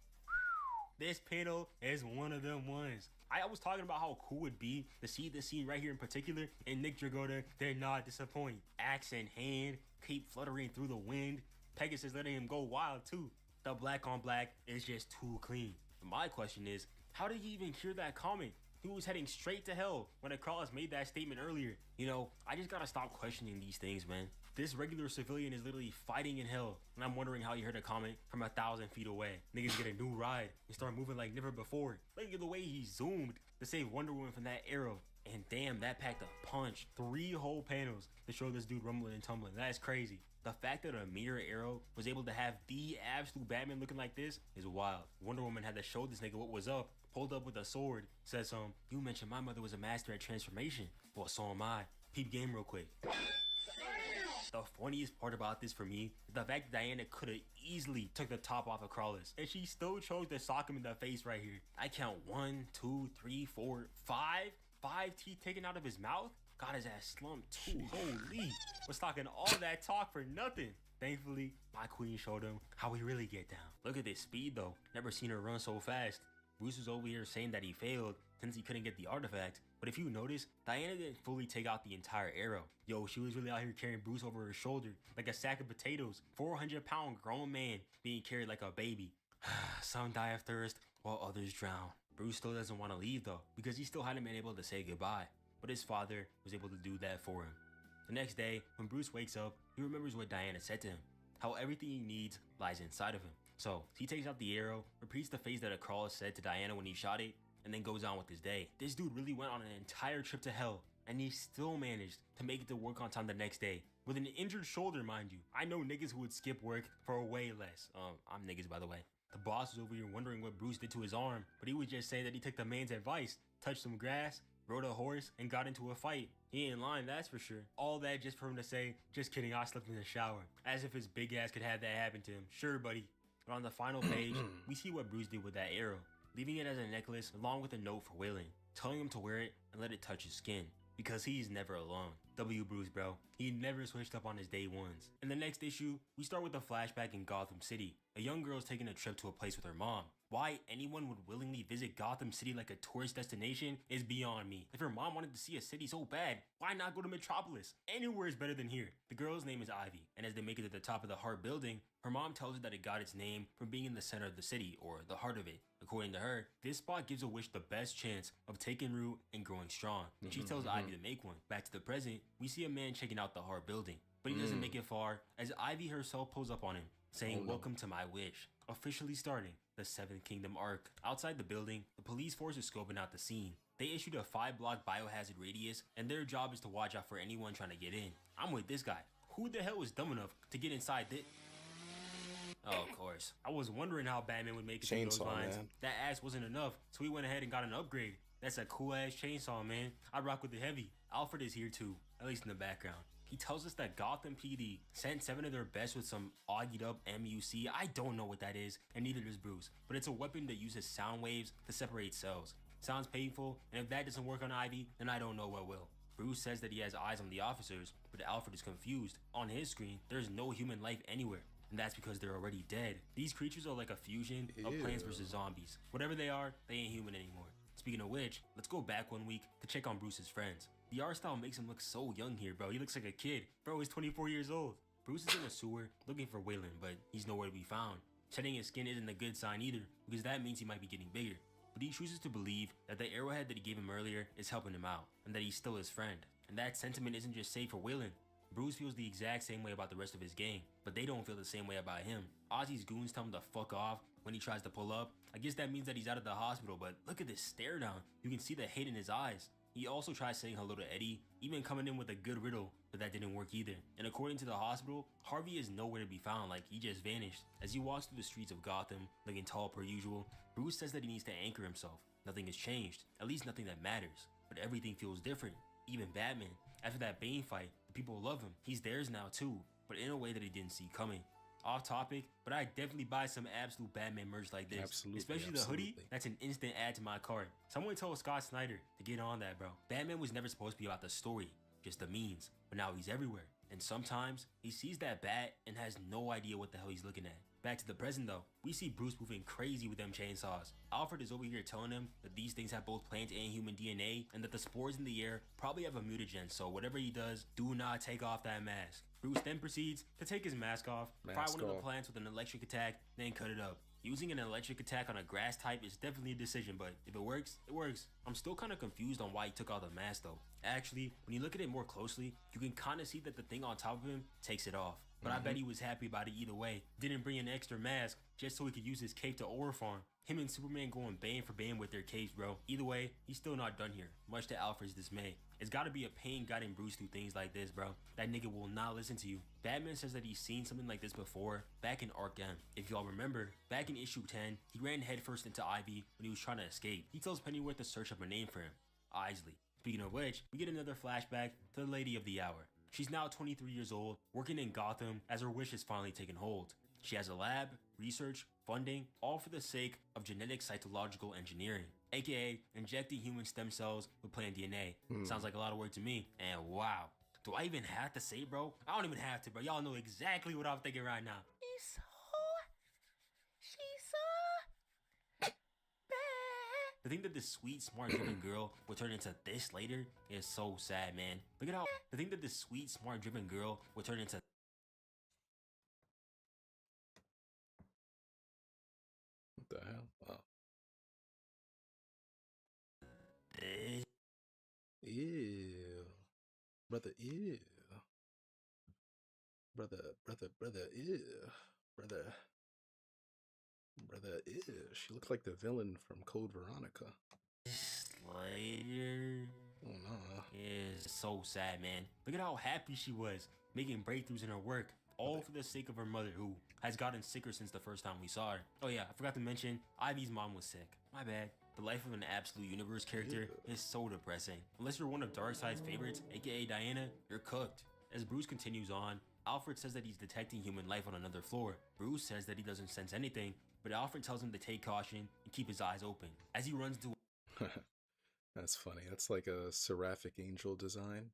this panel is one of them ones. I was talking about how cool it would be to see this scene right here in particular, and Nick Dragotta did not disappoint. Axe in hand, cape fluttering through the wind, Pegasus letting him go wild too. The black on black is just too clean. But my question is, how did he even hear that comment? He was heading straight to hell when Acrolis made that statement earlier. You know, I just gotta stop questioning these things, man. This regular civilian is literally fighting in hell, and I'm wondering how he heard a comment from 1,000 feet away. Niggas get a new ride and start moving like never before. Look at the way he zoomed to save Wonder Woman from that arrow. And damn, that packed a punch. 3 whole panels to show this dude rumbling and tumbling. That's crazy. The fact that a mirror arrow was able to have the absolute Batman looking like this is wild. Wonder Woman had to show this nigga what was up, pulled up with a sword, says you mentioned my mother was a master at transformation. Well, so am I. Peep game real quick. The funniest part about this for me is the fact that Diana could have easily took the top off of Crawlers, and she still chose to sock him in the face right here. I count 1, 2, 3, 4, 5 teeth taken out of his mouth. Got his ass slumped too. Holy, was talking all that talk for nothing. Thankfully, my queen showed him how we really get down. Look at this speed though. Never seen her run so fast. Bruce was over here saying that he failed since he couldn't get the artifact. But if you notice, Diana didn't fully take out the entire arrow. Yo, she was really out here carrying Bruce over her shoulder like a sack of potatoes. 400-pound grown man being carried like a baby. Some die of thirst while others drown. Bruce still doesn't want to leave though, because he still hadn't been able to say goodbye. But his father was able to do that for him. The next day, when Bruce wakes up, he remembers what Diana said to him. How everything he needs lies inside of him. So, he takes out the arrow, repeats the phrase that a crawler said to Diana when he shot it, and then goes on with his day. This dude really went on an entire trip to hell, and he still managed to make it to work on time the next day. With an injured shoulder, mind you. I know niggas who would skip work for way less. I'm niggas, by the way. The boss was over here wondering what Bruce did to his arm, but he was just saying that he took the man's advice, touched some grass, rode a horse, and got into a fight. He ain't lying, that's for sure. All that just for him to say, just kidding, I slept in the shower. As if his big ass could have that happen to him. Sure, buddy. But on the final page, we see what Bruce did with that arrow, leaving it as a necklace along with a note for Waylon, telling him to wear it and let it touch his skin, because he's never alone. W Bruce, bro. He never switched up on his day ones. In the next issue, we start with a flashback in Gotham City. A young girl is taking a trip to a place with her mom. Why anyone would willingly visit Gotham City like a tourist destination is beyond me. If her mom wanted to see a city so bad, why not go to Metropolis? Anywhere is better than here. The girl's name is Ivy, and as they make it to the top of the Heart building, her mom tells her that it got its name from being in the center of the city, or the heart of it. According to her, this spot gives a wish the best chance of taking root and growing strong, and she tells Ivy to make one. Back to the present, we see a man checking out the Heart building, but he doesn't make it far as Ivy herself pulls up on him, saying, "Welcome to my wish," officially starting the Seventh Kingdom arc. Outside the building, the police force is scoping out the scene. They issued a 5-block biohazard radius, and their job is to watch out for anyone trying to get in. I'm with this guy. Who the hell was dumb enough to get inside this? Oh, of course. I was wondering how Batman would make it through those lines. Man. That ass wasn't enough, so he went ahead and got an upgrade. That's a cool ass chainsaw, man. I rock with the heavy. Alfred is here too, at least in the background. He tells us that Gotham PD sent 7 of their best with some augied up MUC. I don't know what that is, and neither does Bruce, but it's a weapon that uses sound waves to separate cells. Sounds painful, and if that doesn't work on Ivy, then I don't know what will. Bruce says that he has eyes on the officers, but Alfred is confused. On his screen, there's no human life anywhere, and that's because they're already dead. These creatures are like a fusion of Plants vs. Zombies. Whatever they are, they ain't human anymore. Speaking of which, let's go back 1 week to check on Bruce's friends. The art style makes him look so young here, bro. He looks like a kid. Bro, he's 24 years old. Bruce is in a sewer looking for Waylon, but he's nowhere to be found. Shedding his skin isn't a good sign either, because that means he might be getting bigger. But he chooses to believe that the arrowhead that he gave him earlier is helping him out, and that he's still his friend. And that sentiment isn't just safe for Waylon. Bruce feels the exact same way about the rest of his gang, but they don't feel the same way about him. Ozzy's goons tell him to fuck off when he tries to pull up. I guess that means that he's out of the hospital, but look at this stare down. You can see the hate in his eyes. He also tries saying hello to Eddie, even coming in with a good riddle, but that didn't work either. And according to the hospital, Harvey is nowhere to be found, like he just vanished. As he walks through the streets of Gotham, looking tall per usual, Bruce says that he needs to anchor himself. Nothing has changed, at least nothing that matters. But everything feels different. Even Batman. After that Bane fight, the people love him. He's theirs now too, but in a way that he didn't see coming. Off topic, but I definitely buy some absolute Batman merch like this. Especially the hoodie. That's an instant add to my cart. Someone told Scott Snyder to get on that, bro. Batman was never supposed to be about the story, just the means. But now he's everywhere. And sometimes he sees that bat and has no idea what the hell he's looking at. Back to the present though, we see Bruce moving crazy with them chainsaws. Alfred is over here telling him that these things have both plant and human DNA, and that the spores in the air probably have a mutagen, so whatever he does, do not take off that mask. Bruce then proceeds to take his mask off, fire one of the plants with an electric attack, then cut it up. Using an electric attack on a grass type is definitely a decision, but if it works, it works. I'm still kind of confused on why he took out the mask though. Actually, when you look at it more closely, you can kind of see that the thing on top of him takes it off. But I bet he was happy about it either way. Didn't bring an extra mask just so he could use his cape to aura farm. Him and Superman going bane for bane with their capes, bro. Either way, he's still not done here, much to Alfred's dismay. It's gotta be a pain guiding Bruce through things like this, bro. That nigga will not listen to you. Batman says that he's seen something like this before back in Arkham. If y'all remember, back in issue 10, he ran headfirst into Ivy when he was trying to escape. He tells Pennyworth to search up a name for him, Isley. Speaking of which, we get another flashback to the Lady of the Hour. She's now 23 years old, working in Gotham as her wish has finally taken hold. She has a lab, research, funding, all for the sake of genetic cytological engineering, aka injecting human stem cells with plant DNA. Sounds like a lot of work to me, and wow. Do I even have to say, bro? I don't even have to, bro. Y'all know exactly what I'm thinking right now. To think that this sweet, smart, driven girl will turn into this later is so sad, man. Look at how. To think that this sweet, smart, driven girl will turn into. What the hell? Wow. Ew. Brother, ew. Brother, ew. Brother, ew. She looks like the villain from Code Veronica. Later. Oh no. It's so sad, man. Look at how happy she was, making breakthroughs in her work, all for the sake of her mother, who has gotten sicker since the first time we saw her. Oh yeah, I forgot to mention, Ivy's mom was sick. My bad. The life of an absolute universe character is so depressing. Unless you're one of Darkseid's favorites, aka Diana, you're cooked. As Bruce continues on, Alfred says that he's detecting human life on another floor. Bruce says that he doesn't sense anything, but Alfred tells him to take caution and keep his eyes open. As he runs to That's funny. That's like a seraphic angel design.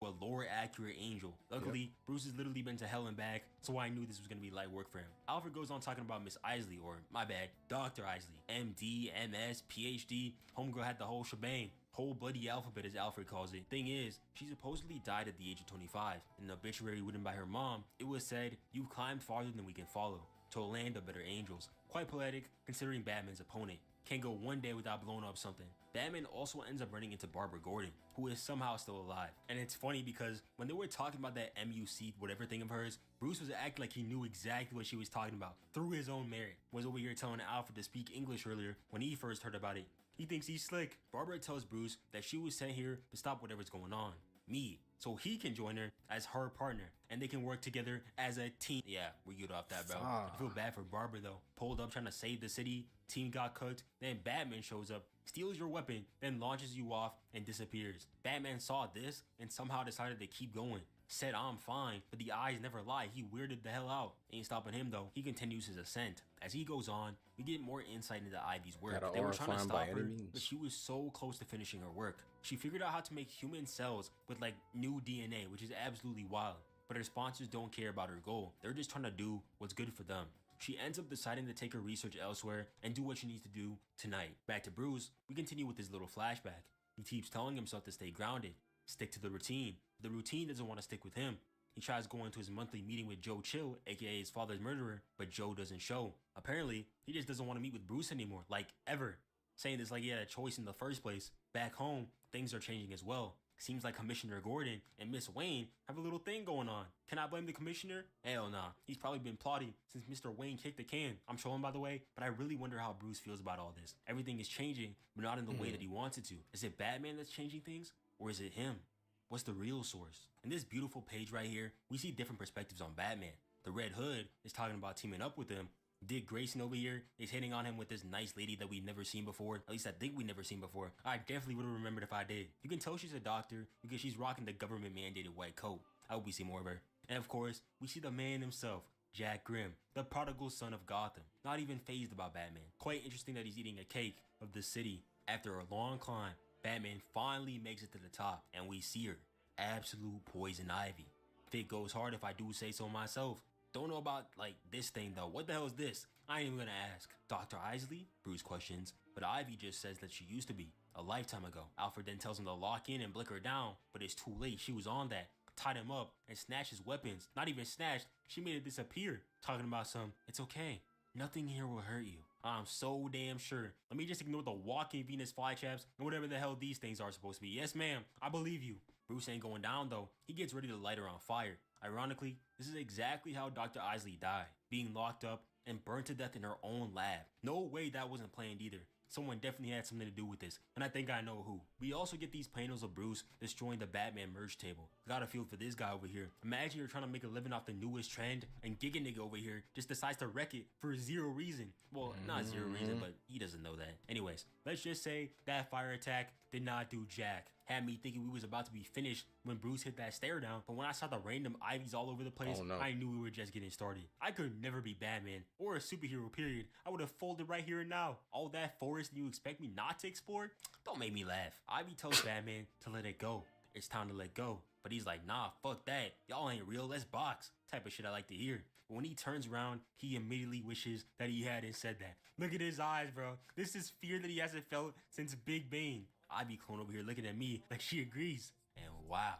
a lore accurate angel. Luckily, Bruce has literally been to hell and back, so I knew this was gonna be light work for him. Alfred goes on talking about Miss Isley, or my bad, Dr. Isley. MD, MS, PhD, homegirl had the whole shebang. Whole bloody alphabet, as Alfred calls it. Thing is, she supposedly died at the age of 25. In an obituary written by her mom, it was said, "You've climbed farther than we can follow, to a land of better angels." Quite poetic, considering Batman's opponent. Can't go one day without blowing up something. Batman also ends up running into Barbara Gordon, who is somehow still alive. And it's funny because when they were talking about that MUC whatever thing of hers, Bruce was acting like he knew exactly what she was talking about through his own merit. Was over here telling Alfred to speak English earlier when he first heard about it. He thinks he's slick. Barbara tells Bruce that she was sent here to stop whatever's going on. Me. So he can join her as her partner and they can work together as a team. Yeah, we get off that, bro. I feel bad for Barbara though. Pulled up trying to save the city, team got cooked, then Batman shows up, steals your weapon, then launches you off and disappears. Batman saw this and somehow decided to keep going. Said I'm fine, but the eyes never lie. He weirded the hell out. Ain't stopping him though. He continues his ascent. As he goes on, we get more insight into Ivy's work. They were trying to stop her, but she was so close to finishing her work. She figured out how to make human cells with like new DNA, which is absolutely wild. But her sponsors don't care about her goal. They're just trying to do what's good for them. She ends up deciding to take her research elsewhere and do what she needs to do tonight. Back to Bruce, we continue with his little flashback. He keeps telling himself to stay grounded, stick to the routine. The routine doesn't want to stick with him. He tries going to his monthly meeting with Joe Chill, aka his father's murderer, but Joe doesn't show. Apparently, he just doesn't want to meet with Bruce anymore, like ever. Saying this like he had a choice in the first place. Back home, things are changing as well. Seems like Commissioner Gordon and Miss Wayne have a little thing going on. Can I blame the commissioner? Hell nah. He's probably been plotting since Mr. Wayne kicked the can. I'm trolling by the way, but I really wonder how Bruce feels about all this. Everything is changing, but not in the way that he wants it to. Is it Batman that's changing things? Or is it him? What's the real source? In this beautiful page right here, we see different perspectives on Batman. The Red Hood is talking about teaming up with him. Dick Grayson over here is hitting on him with this nice lady that we've never seen before. At least I think we've never seen before. I definitely would have remembered if I did. You can tell she's a doctor because she's rocking the government mandated white coat. I hope we see more of her. And of course, we see the man himself, Jack Grimm, the prodigal son of Gotham. Not even fazed about Batman. Quite interesting that he's eating a cake of the city. After a long climb, Batman finally makes it to the top and we see her. Absolute poison ivy. Fit goes hard if I do say so myself. Don't know about like this thing though. What the hell is this? I ain't even gonna ask. Dr. Isley? Bruce questions, but Ivy just says that she used to be a lifetime ago. Alfred then tells him to lock in and blick her down, but it's too late. She was on that. Tied him up and snatched his weapons. Not even snatched, she made it disappear. Talking about some, it's okay. Nothing here will hurt you. I'm so damn sure. Let me just ignore the walking Venus flytraps and whatever the hell these things are supposed to be. Yes, ma'am, I believe you. Bruce ain't going down though. He gets ready to light her on fire. Ironically, this is exactly how Dr. Isley died, being locked up and burned to death in her own lab. No way that wasn't planned either. Someone definitely had something to do with this, and I think I know who. We also get these panels of Bruce destroying the Batman merge table. Gotta feel for this guy over here. Imagine you're trying to make a living off the newest trend, and Giga Nigga over here just decides to wreck it for zero reason. Well, not zero reason, but he doesn't know that. Anyways, let's just say that fire attack did not do jack. Had me thinking we was about to be finished when Bruce hit that stare down, but when I saw the random ivies all over the place, I knew we were just getting started. I could never be Batman or a superhero, period. I would have folded right here and now. All that forest and you expect me not to explore? Don't make me laugh. Ivy tells Batman to let it go. It's time to let go. But he's like, nah, fuck that. Y'all ain't real, let's box. Type of shit I like to hear. But when he turns around, he immediately wishes that he hadn't said that. Look at his eyes, bro. This is fear that he hasn't felt since Big Bang. Ivy clone over here looking at me like she agrees. And wow,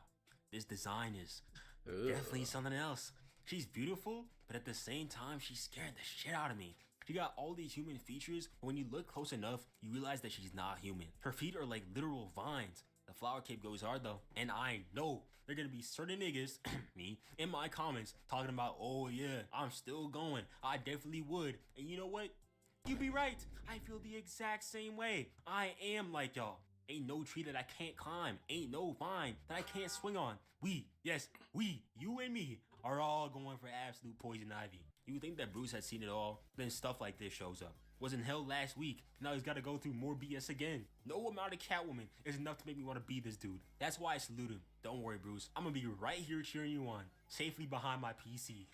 this design is definitely something else. She's beautiful, but at the same time, she scared the shit out of me. She got all these human features, but when you look close enough, you realize that she's not human. Her feet are like literal vines. The flower cape goes hard though, and I know there are gonna be certain niggas, me, in my comments talking about, oh yeah, I'm still going. I definitely would. And you know what? You be right. I feel the exact same way. I am like y'all. Ain't no tree that I can't climb. Ain't no vine that I can't swing on. We, yes, we, you and me, are all going for absolute poison ivy. You would think that Bruce had seen it all, then stuff like this shows up. Was in hell last week, now he's gotta go through more BS again. No amount of Catwoman is enough to make me want to be this dude. That's why I salute him. Don't worry, Bruce. I'm gonna be right here cheering you on, safely behind my PC.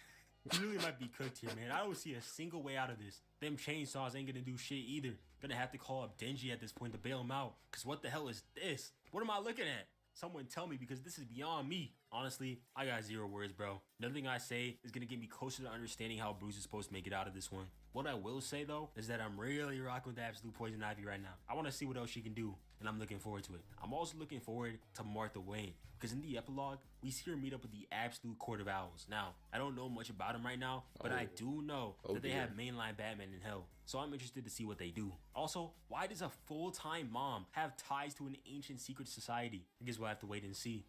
You really might be cooked here, man. I don't see a single way out of this. Them chainsaws ain't gonna do shit either. Gonna have to call up Denji at this point to bail him out. Cause what the hell is this? What am I looking at? Someone tell me, because this is beyond me. Honestly, I got zero words, bro. Nothing I say is gonna get me closer to understanding how Bruce is supposed to make it out of this one. What I will say though, is that I'm really rocking with absolute poison ivy right now. I wanna see what else she can do, and I'm looking forward to it. I'm also looking forward to Martha Wayne, because in the epilogue, we see her meet up with the absolute Court of Owls. Now, I don't know much about him right now, but I do know that they have mainline Batman in hell. So I'm interested to see what they do. Also, why does a full-time mom have ties to an ancient secret society? I guess we'll have to wait and see.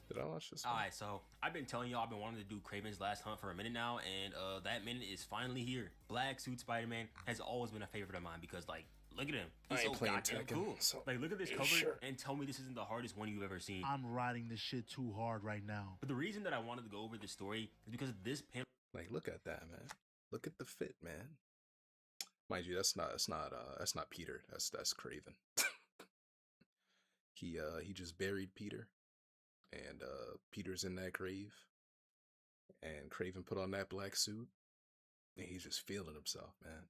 Did I watch this? Alright, so I've been telling y'all I've been wanting to do Kraven's Last Hunt for a minute now, and that minute is finally here. Black suit Spider-Man has always been a favorite of mine because, like, look at him. He's so goddamn cool. So like, look at this cover and tell me this isn't the hardest one you've ever seen. I'm riding this shit too hard right now. But the reason that I wanted to go over this story is because of this panel. Like, look at that, man. Look at the fit, man. Mind you, that's not Peter. That's Kraven. He just buried Peter, and Peter's in that grave, and Kraven put on that black suit, and he's just feeling himself, man.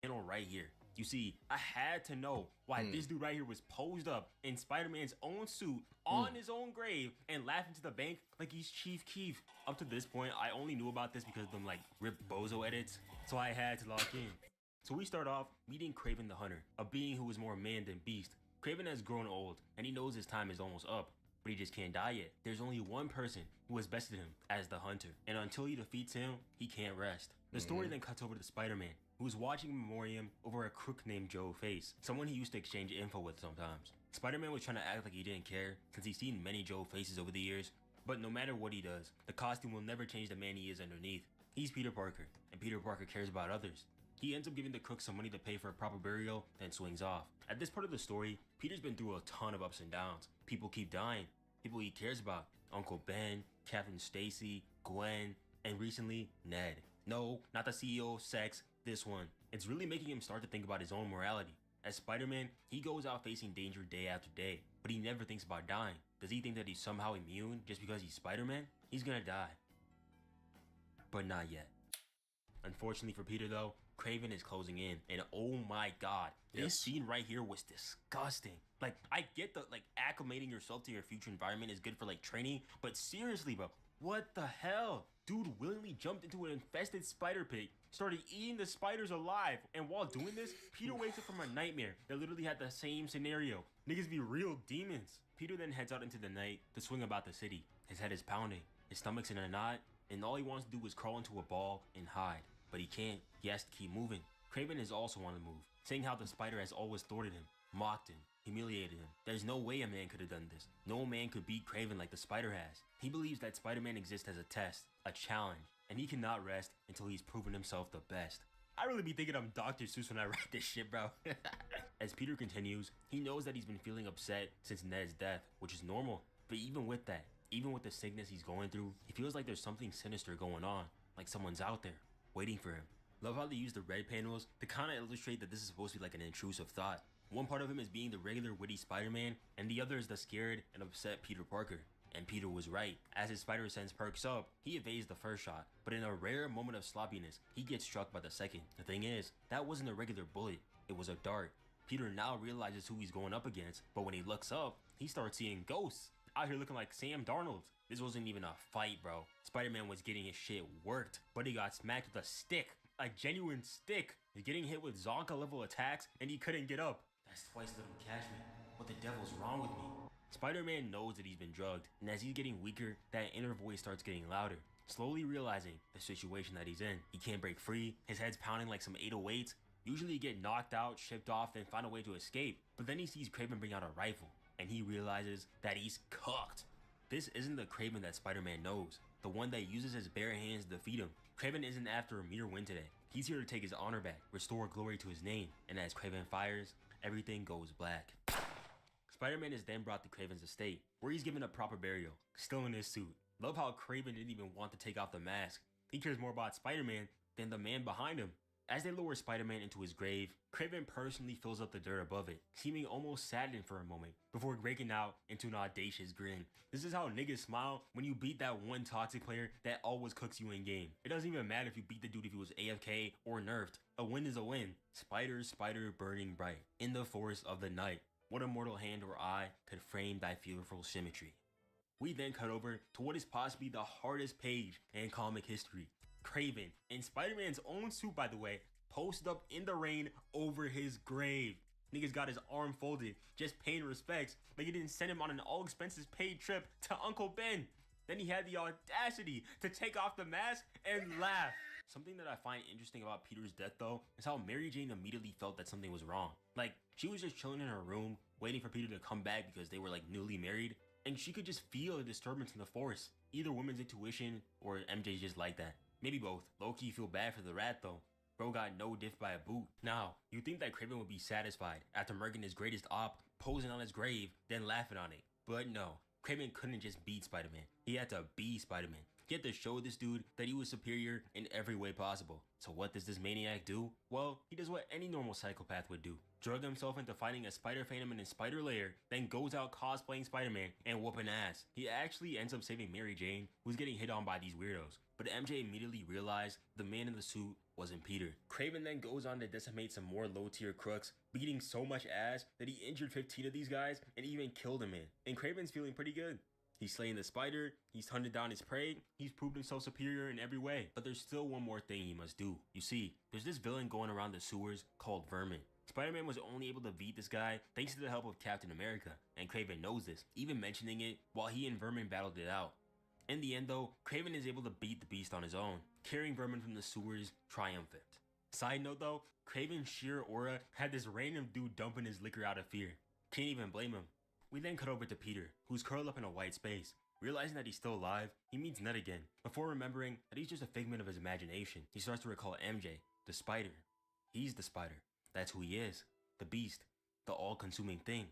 Panel right here. You see, I had to know why this dude right here was posed up in Spider-Man's own suit on his own grave and laughing to the bank like he's Chief Keef. Up to this point, I only knew about this because of them like ripped bozo edits, so I had to lock in. So we start off meeting Kraven the Hunter, a being who is more man than beast. Kraven has grown old, and he knows his time is almost up, but he just can't die yet. There's only one person who has bested him as the Hunter, and until he defeats him, he can't rest. The story then cuts over to Spider-Man, who is watching a memoriam over a crook named Joe Face, someone he used to exchange info with sometimes. Spider-Man was trying to act like he didn't care, since he's seen many Joe Faces over the years, but no matter what he does, the costume will never change the man he is underneath. He's Peter Parker, and Peter Parker cares about others. He ends up giving the crook some money to pay for a proper burial, then swings off. At this part of the story, Peter's been through a ton of ups and downs. People keep dying, people he cares about. Uncle Ben, Captain Stacy, Gwen, and recently, Ned. No, not the CEO of Sex, this one. It's really making him start to think about his own morality. As Spider-Man, he goes out facing danger day after day, but he never thinks about dying. Does he think that he's somehow immune just because he's Spider-Man? He's gonna die. But not yet. Unfortunately for Peter though, Kraven is closing in, and oh my god, this scene right here was disgusting. Like, I get the, like, acclimating yourself to your future environment is good for, like, training, but seriously, bro, what the hell? Dude willingly jumped into an infested spider pig, started eating the spiders alive, and while doing this, Peter wakes up from a nightmare that literally had the same scenario. Niggas be real demons. Peter then heads out into the night to swing about the city. His head is pounding, his stomach's in a knot, and all he wants to do is crawl into a ball and hide. But he can't. He has to keep moving. Kraven is also on the move, saying how the spider has always thwarted him, mocked him, humiliated him. There's no way a man could have done this. No man could beat Kraven like the spider has. He believes that Spider-Man exists as a test, a challenge, and he cannot rest until he's proven himself the best. I really be thinking I'm Dr. Seuss when I write this shit, bro. As Peter continues, he knows that he's been feeling upset since Ned's death, which is normal. But even with that, even with the sickness he's going through, he feels like there's something sinister going on, like someone's out there, waiting for him. Love how they use the red panels to kind of illustrate that this is supposed to be like an intrusive thought. One part of him is being the regular witty Spider-Man, and the other is the scared and upset Peter Parker. And Peter was right. As his spider sense perks up, he evades the first shot, but in a rare moment of sloppiness, he gets struck by the second. The thing is, that wasn't a regular bullet, it was a dart. Peter now realizes who he's going up against, but when he looks up, he starts seeing ghosts. Out here looking like Sam Darnold. This wasn't even a fight, bro. Spider-Man was getting his shit worked, but he got smacked with a stick. A genuine stick. He's getting hit with Zonka level attacks, and he couldn't get up. That's twice little Cashman. What the devil's wrong with me? Spider-Man knows that he's been drugged, and as he's getting weaker, that inner voice starts getting louder, slowly realizing the situation that he's in. He can't break free, his head's pounding like some 808s. Usually you get knocked out, shipped off, then find a way to escape, but then he sees Kraven bring out a rifle, and he realizes that he's cooked. This isn't the Kraven that Spider-Man knows, the one that uses his bare hands to defeat him. Kraven isn't after a mere win today. He's here to take his honor back, restore glory to his name, and as Kraven fires, everything goes black. Spider-Man is then brought to Kraven's estate, where he's given a proper burial, still in his suit. Love how Kraven didn't even want to take off the mask. He cares more about Spider-Man than the man behind him. As they lower Spider-Man into his grave, Kraven personally fills up the dirt above it, seeming almost saddened for a moment, before breaking out into an audacious grin. This is how niggas smile when you beat that one toxic player that always cooks you in game. It doesn't even matter if you beat the dude if he was AFK or nerfed. A win is a win. Spider, spider burning bright, in the forest of the night. What immortal hand or eye could frame thy fearful symmetry? We then cut over to what is possibly the hardest page in comic history. Kraven, in Spider-Man's own suit by the way, posted up in the rain over his grave. Niggas got his arm folded, just paying respects, like he didn't send him on an all expenses paid trip to Uncle Ben. Then he had the audacity to take off the mask and laugh. Something that I find interesting about Peter's death though, is how Mary Jane immediately felt that something was wrong. Like, she was just chilling in her room, waiting for Peter to come back because they were like newly married, and she could just feel a disturbance in the force. Either woman's intuition, or MJ's just like that. Maybe both. Low-key feel bad for the rat though. Bro got no diff by a boot. Now, you think that Kraven would be satisfied after murking his greatest op, posing on his grave, then laughing on it. But no, Kraven couldn't just beat Spider-Man. He had to be Spider-Man. He had to show this dude that he was superior in every way possible. So what does this maniac do? Well, he does what any normal psychopath would do. Drug himself into fighting a spider phantom in his spider lair, then goes out cosplaying Spider-Man and whooping ass. He actually ends up saving Mary Jane, who's getting hit on by these weirdos. But MJ immediately realized the man in the suit wasn't Peter. Kraven then goes on to decimate some more low-tier crooks, beating so much ass that he injured 15 of these guys and even killed a man. And Kraven's feeling pretty good. He's slaying the spider, he's hunted down his prey, he's proved himself superior in every way. But there's still one more thing he must do. You see, there's this villain going around the sewers called Vermin. Spider-Man was only able to beat this guy thanks to the help of Captain America, and Kraven knows this, even mentioning it while he and Vermin battled it out. In the end though, Kraven is able to beat the beast on his own, carrying Vermin from the sewers triumphant. Side note though, Kraven's sheer aura had this random dude dumping his liquor out of fear. Can't even blame him. We then cut over to Peter, who's curled up in a white space. Realizing that he's still alive, he meets Ned again, before remembering that he's just a figment of his imagination. He starts to recall MJ, the spider. He's the spider. That's who he is. The beast. The all-consuming thing.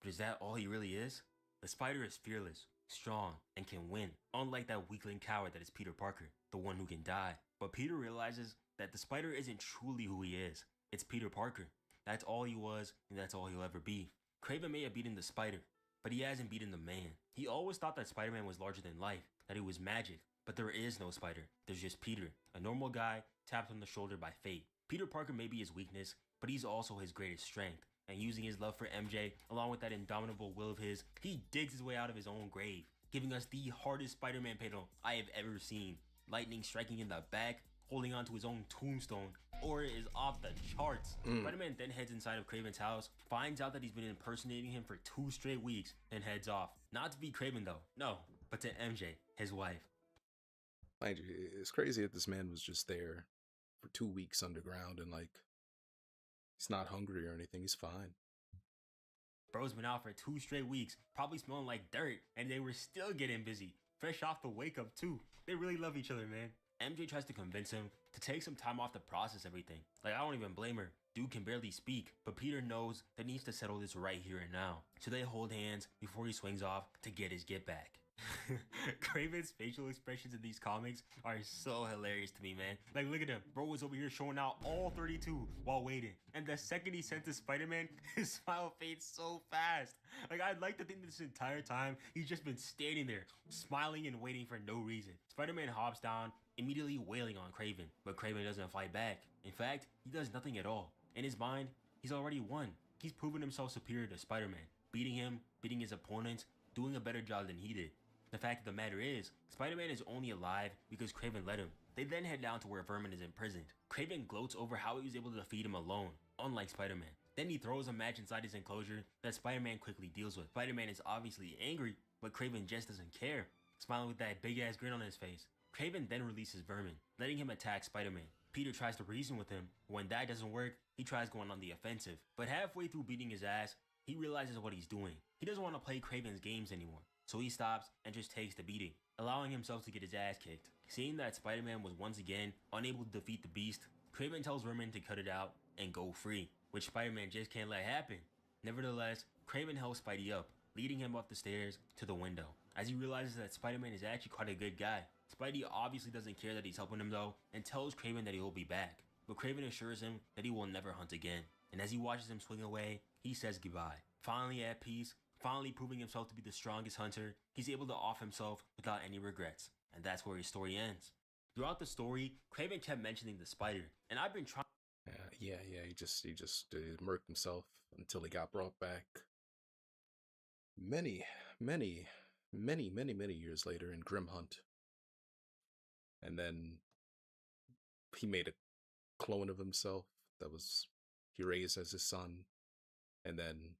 But is that all he really is? The spider is fearless, strong, and can win, unlike that weakling coward that is Peter Parker, the one who can die. But Peter realizes that the spider isn't truly who he is. It's Peter Parker. That's all he was, and that's all he'll ever be. Kraven may have beaten the spider, but he hasn't beaten the man. He always thought that Spider-Man was larger than life, that he was magic, but there is no spider. There's just Peter, a normal guy tapped on the shoulder by fate. Peter Parker may be his weakness, but he's also his greatest strength. And using his love for MJ, along with that indomitable will of his, he digs his way out of his own grave, giving us the hardest Spider-Man panel I have ever seen. Lightning striking in the back, holding on to his own tombstone. Aura is off the charts. Spider-Man then heads inside of Kraven's house, finds out that he's been impersonating him for 2 straight weeks, and heads off. Not to be Kraven though, no, but to MJ, his wife. Mind you, it's crazy that this man was just there for 2 weeks underground and like, he's not hungry or anything, he's fine. Bro's been out for 2 straight weeks, probably smelling like dirt, and they were still getting busy. Fresh off the wake up too. They really love each other, man. MJ tries to convince him to take some time off to process everything. Like, I don't even blame her. Dude can barely speak, but Peter knows that he needs to settle this right here and now. So they hold hands before he swings off to get his get back. Kraven's facial expressions in these comics are so hilarious to me, man. Like, look at him. Bro was over here showing out all 32 while waiting. And the second he sent to Spider-Man, his smile fades so fast. Like, I'd like to think this entire time he's just been standing there, smiling and waiting for no reason. Spider-Man hops down, immediately wailing on Kraven, but Kraven doesn't fight back. In fact, he does nothing at all. In his mind, he's already won. He's proven himself superior to Spider-Man, beating him, beating his opponents, doing a better job than he did. The fact of the matter is, Spider-Man is only alive because Kraven let him. They then head down to where Vermin is imprisoned. Kraven gloats over how he was able to defeat him alone, unlike Spider-Man. Then he throws a match inside his enclosure that Spider-Man quickly deals with. Spider-Man is obviously angry, but Kraven just doesn't care, smiling with that big ass grin on his face. Kraven then releases Vermin, letting him attack Spider-Man. Peter tries to reason with him. When that doesn't work, he tries going on the offensive. But halfway through beating his ass, he realizes what he's doing. He doesn't want to play Kraven's games anymore. So he stops and just takes the beating, allowing himself to get his ass kicked. Seeing that Spider-Man was once again unable to defeat the Beast, Kraven tells Vermin to cut it out and go free, which Spider-Man just can't let happen. Nevertheless, Kraven helps Spidey up, leading him up the stairs to the window. As he realizes that Spider-Man is actually quite a good guy. Spidey obviously doesn't care that he's helping him though, and tells Kraven that he will be back. But Kraven assures him that he will never hunt again. And as he watches him swing away, he says goodbye. Finally at peace, finally proving himself to be the strongest hunter, he's able to off himself without any regrets. And that's where his story ends. Throughout the story, Kraven kept mentioning the spider, and I've been trying. Yeah. He just murked himself until he got brought back. Many years later in Grim Hunt. And then he made a clone of himself that he raised as his son. And then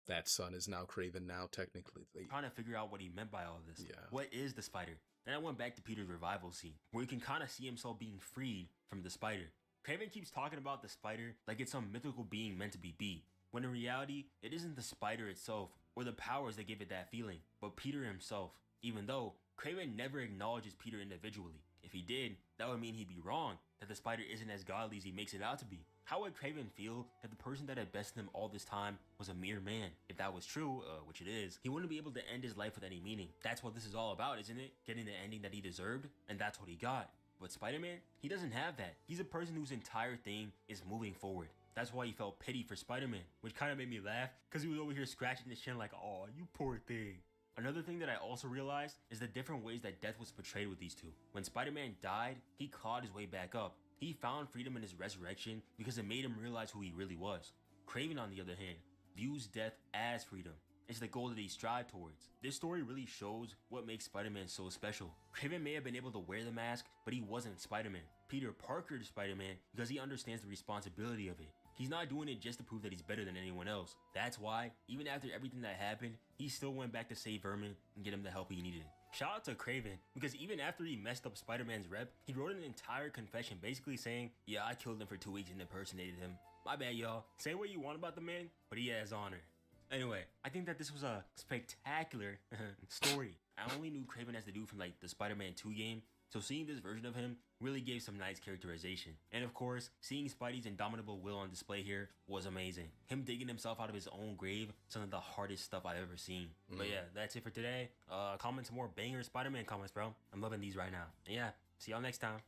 that son is now Kraven now, technically. Trying to figure out what he meant by all this. Yeah. What is the spider? Then I went back to Peter's revival scene, where you can kind of see himself being freed from the spider. Kraven keeps talking about the spider like it's some mythical being meant to be beat, when in reality, it isn't the spider itself or the powers that give it that feeling, but Peter himself. Even though Kraven never acknowledges Peter individually. If he did, that would mean he'd be wrong, that the spider isn't as godly as he makes it out to be. How would Kraven feel that the person that had bested him all this time was a mere man? If that was true, which it is, he wouldn't be able to end his life with any meaning. That's what this is all about, isn't it? Getting the ending that he deserved, and that's what he got. But Spider-Man, he doesn't have that. He's a person whose entire thing is moving forward. That's why he felt pity for Spider-Man, which kind of made me laugh, because he was over here scratching his chin like, "Aw, you poor thing." Another thing that I also realized is the different ways that death was portrayed with these two. When Spider-Man died, he clawed his way back up. He found freedom in his resurrection because it made him realize who he really was. Kraven, on the other hand, views death as freedom. It's the goal that he strives towards. This story really shows what makes Spider-Man so special. Kraven may have been able to wear the mask, but he wasn't Spider-Man. Peter Parker is Spider-Man because he understands the responsibility of it. He's not doing it just to prove that he's better than anyone else. That's why, even after everything that happened, he still went back to save Vermin and get him the help he needed. Shout out to Kraven, because even after he messed up Spider-Man's rep, he wrote an entire confession basically saying, "Yeah, I killed him for 2 weeks and impersonated him. My bad, y'all. Say what you want about the man, but he has honor." Anyway, I think that this was a spectacular story. I only knew Kraven as the dude from like the Spider-Man 2 game, so seeing this version of him really gave some nice characterization. And of course, seeing Spidey's indomitable will on display here was amazing. Him digging himself out of his own grave, some of the hardest stuff I've ever seen. But yeah, that's it for today. Comment some more banger Spider-Man comments, bro. I'm loving these right now. And yeah, see y'all next time.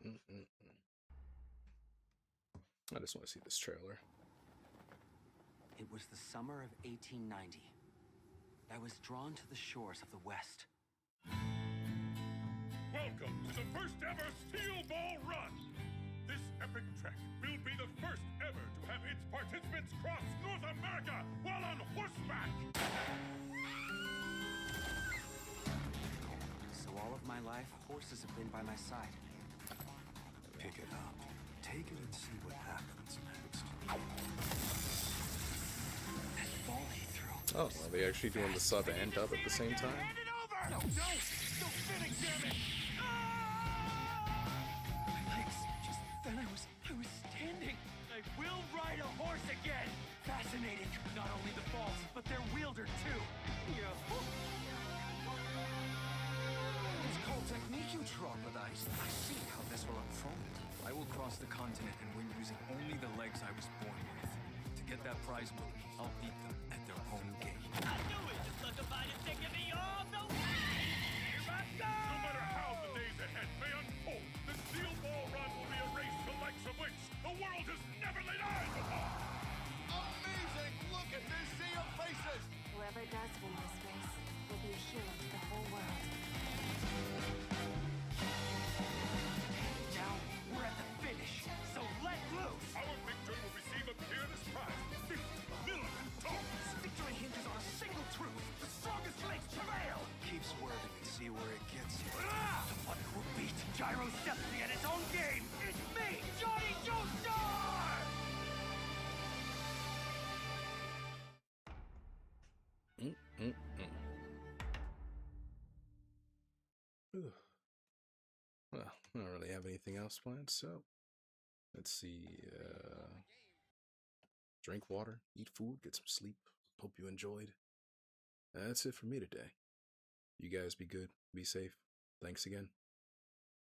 I just want to see this trailer. It was the summer of 1890. I was drawn to the shores of the West. Welcome to the first ever Steel Ball Run! This epic trek will be the first ever to have its participants cross North America while on horseback! So all of my life, horses have been by my side. Pick it up, take it and see what happens next. That ball he threw. Oh, are they actually doing the sub and dub at the same time? Hand it over! No! Don't finish, damn it! My legs, just then I was standing. I will ride a horse again! Fascinating. Not only the balls, but their wielder too. Yeah. It's called technique, you troglodytes. I see how this will unfold. I will cross the continent and win using only the legs I was born with. To get that prize money, I'll beat them at their own game. I knew it! Just look about it, taking me all the way! Here I go! No matter how the days ahead may unfold, the Steel Ball Run will be a race the likes of which the world has never laid eyes upon! Amazing! Look at this sea of faces! Whoever does win this race will be a hero to the whole world. Now, we're at the finish, so let loose! Our victor will receive a peerless prize, 50 million tons! Victory hinges on a single truth. The strongest legs prevail! Keep swerving and see where it gets you. The one who will beat Gyrosception at his own game! It's me, Johnny Joestar! Well, I don't really have anything else planned, so let's see. Drink water, eat food, get some sleep. Hope you enjoyed. That's it for me today. You guys be good, be safe. Thanks again.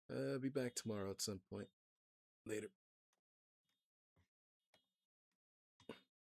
Be back tomorrow at some point. Later.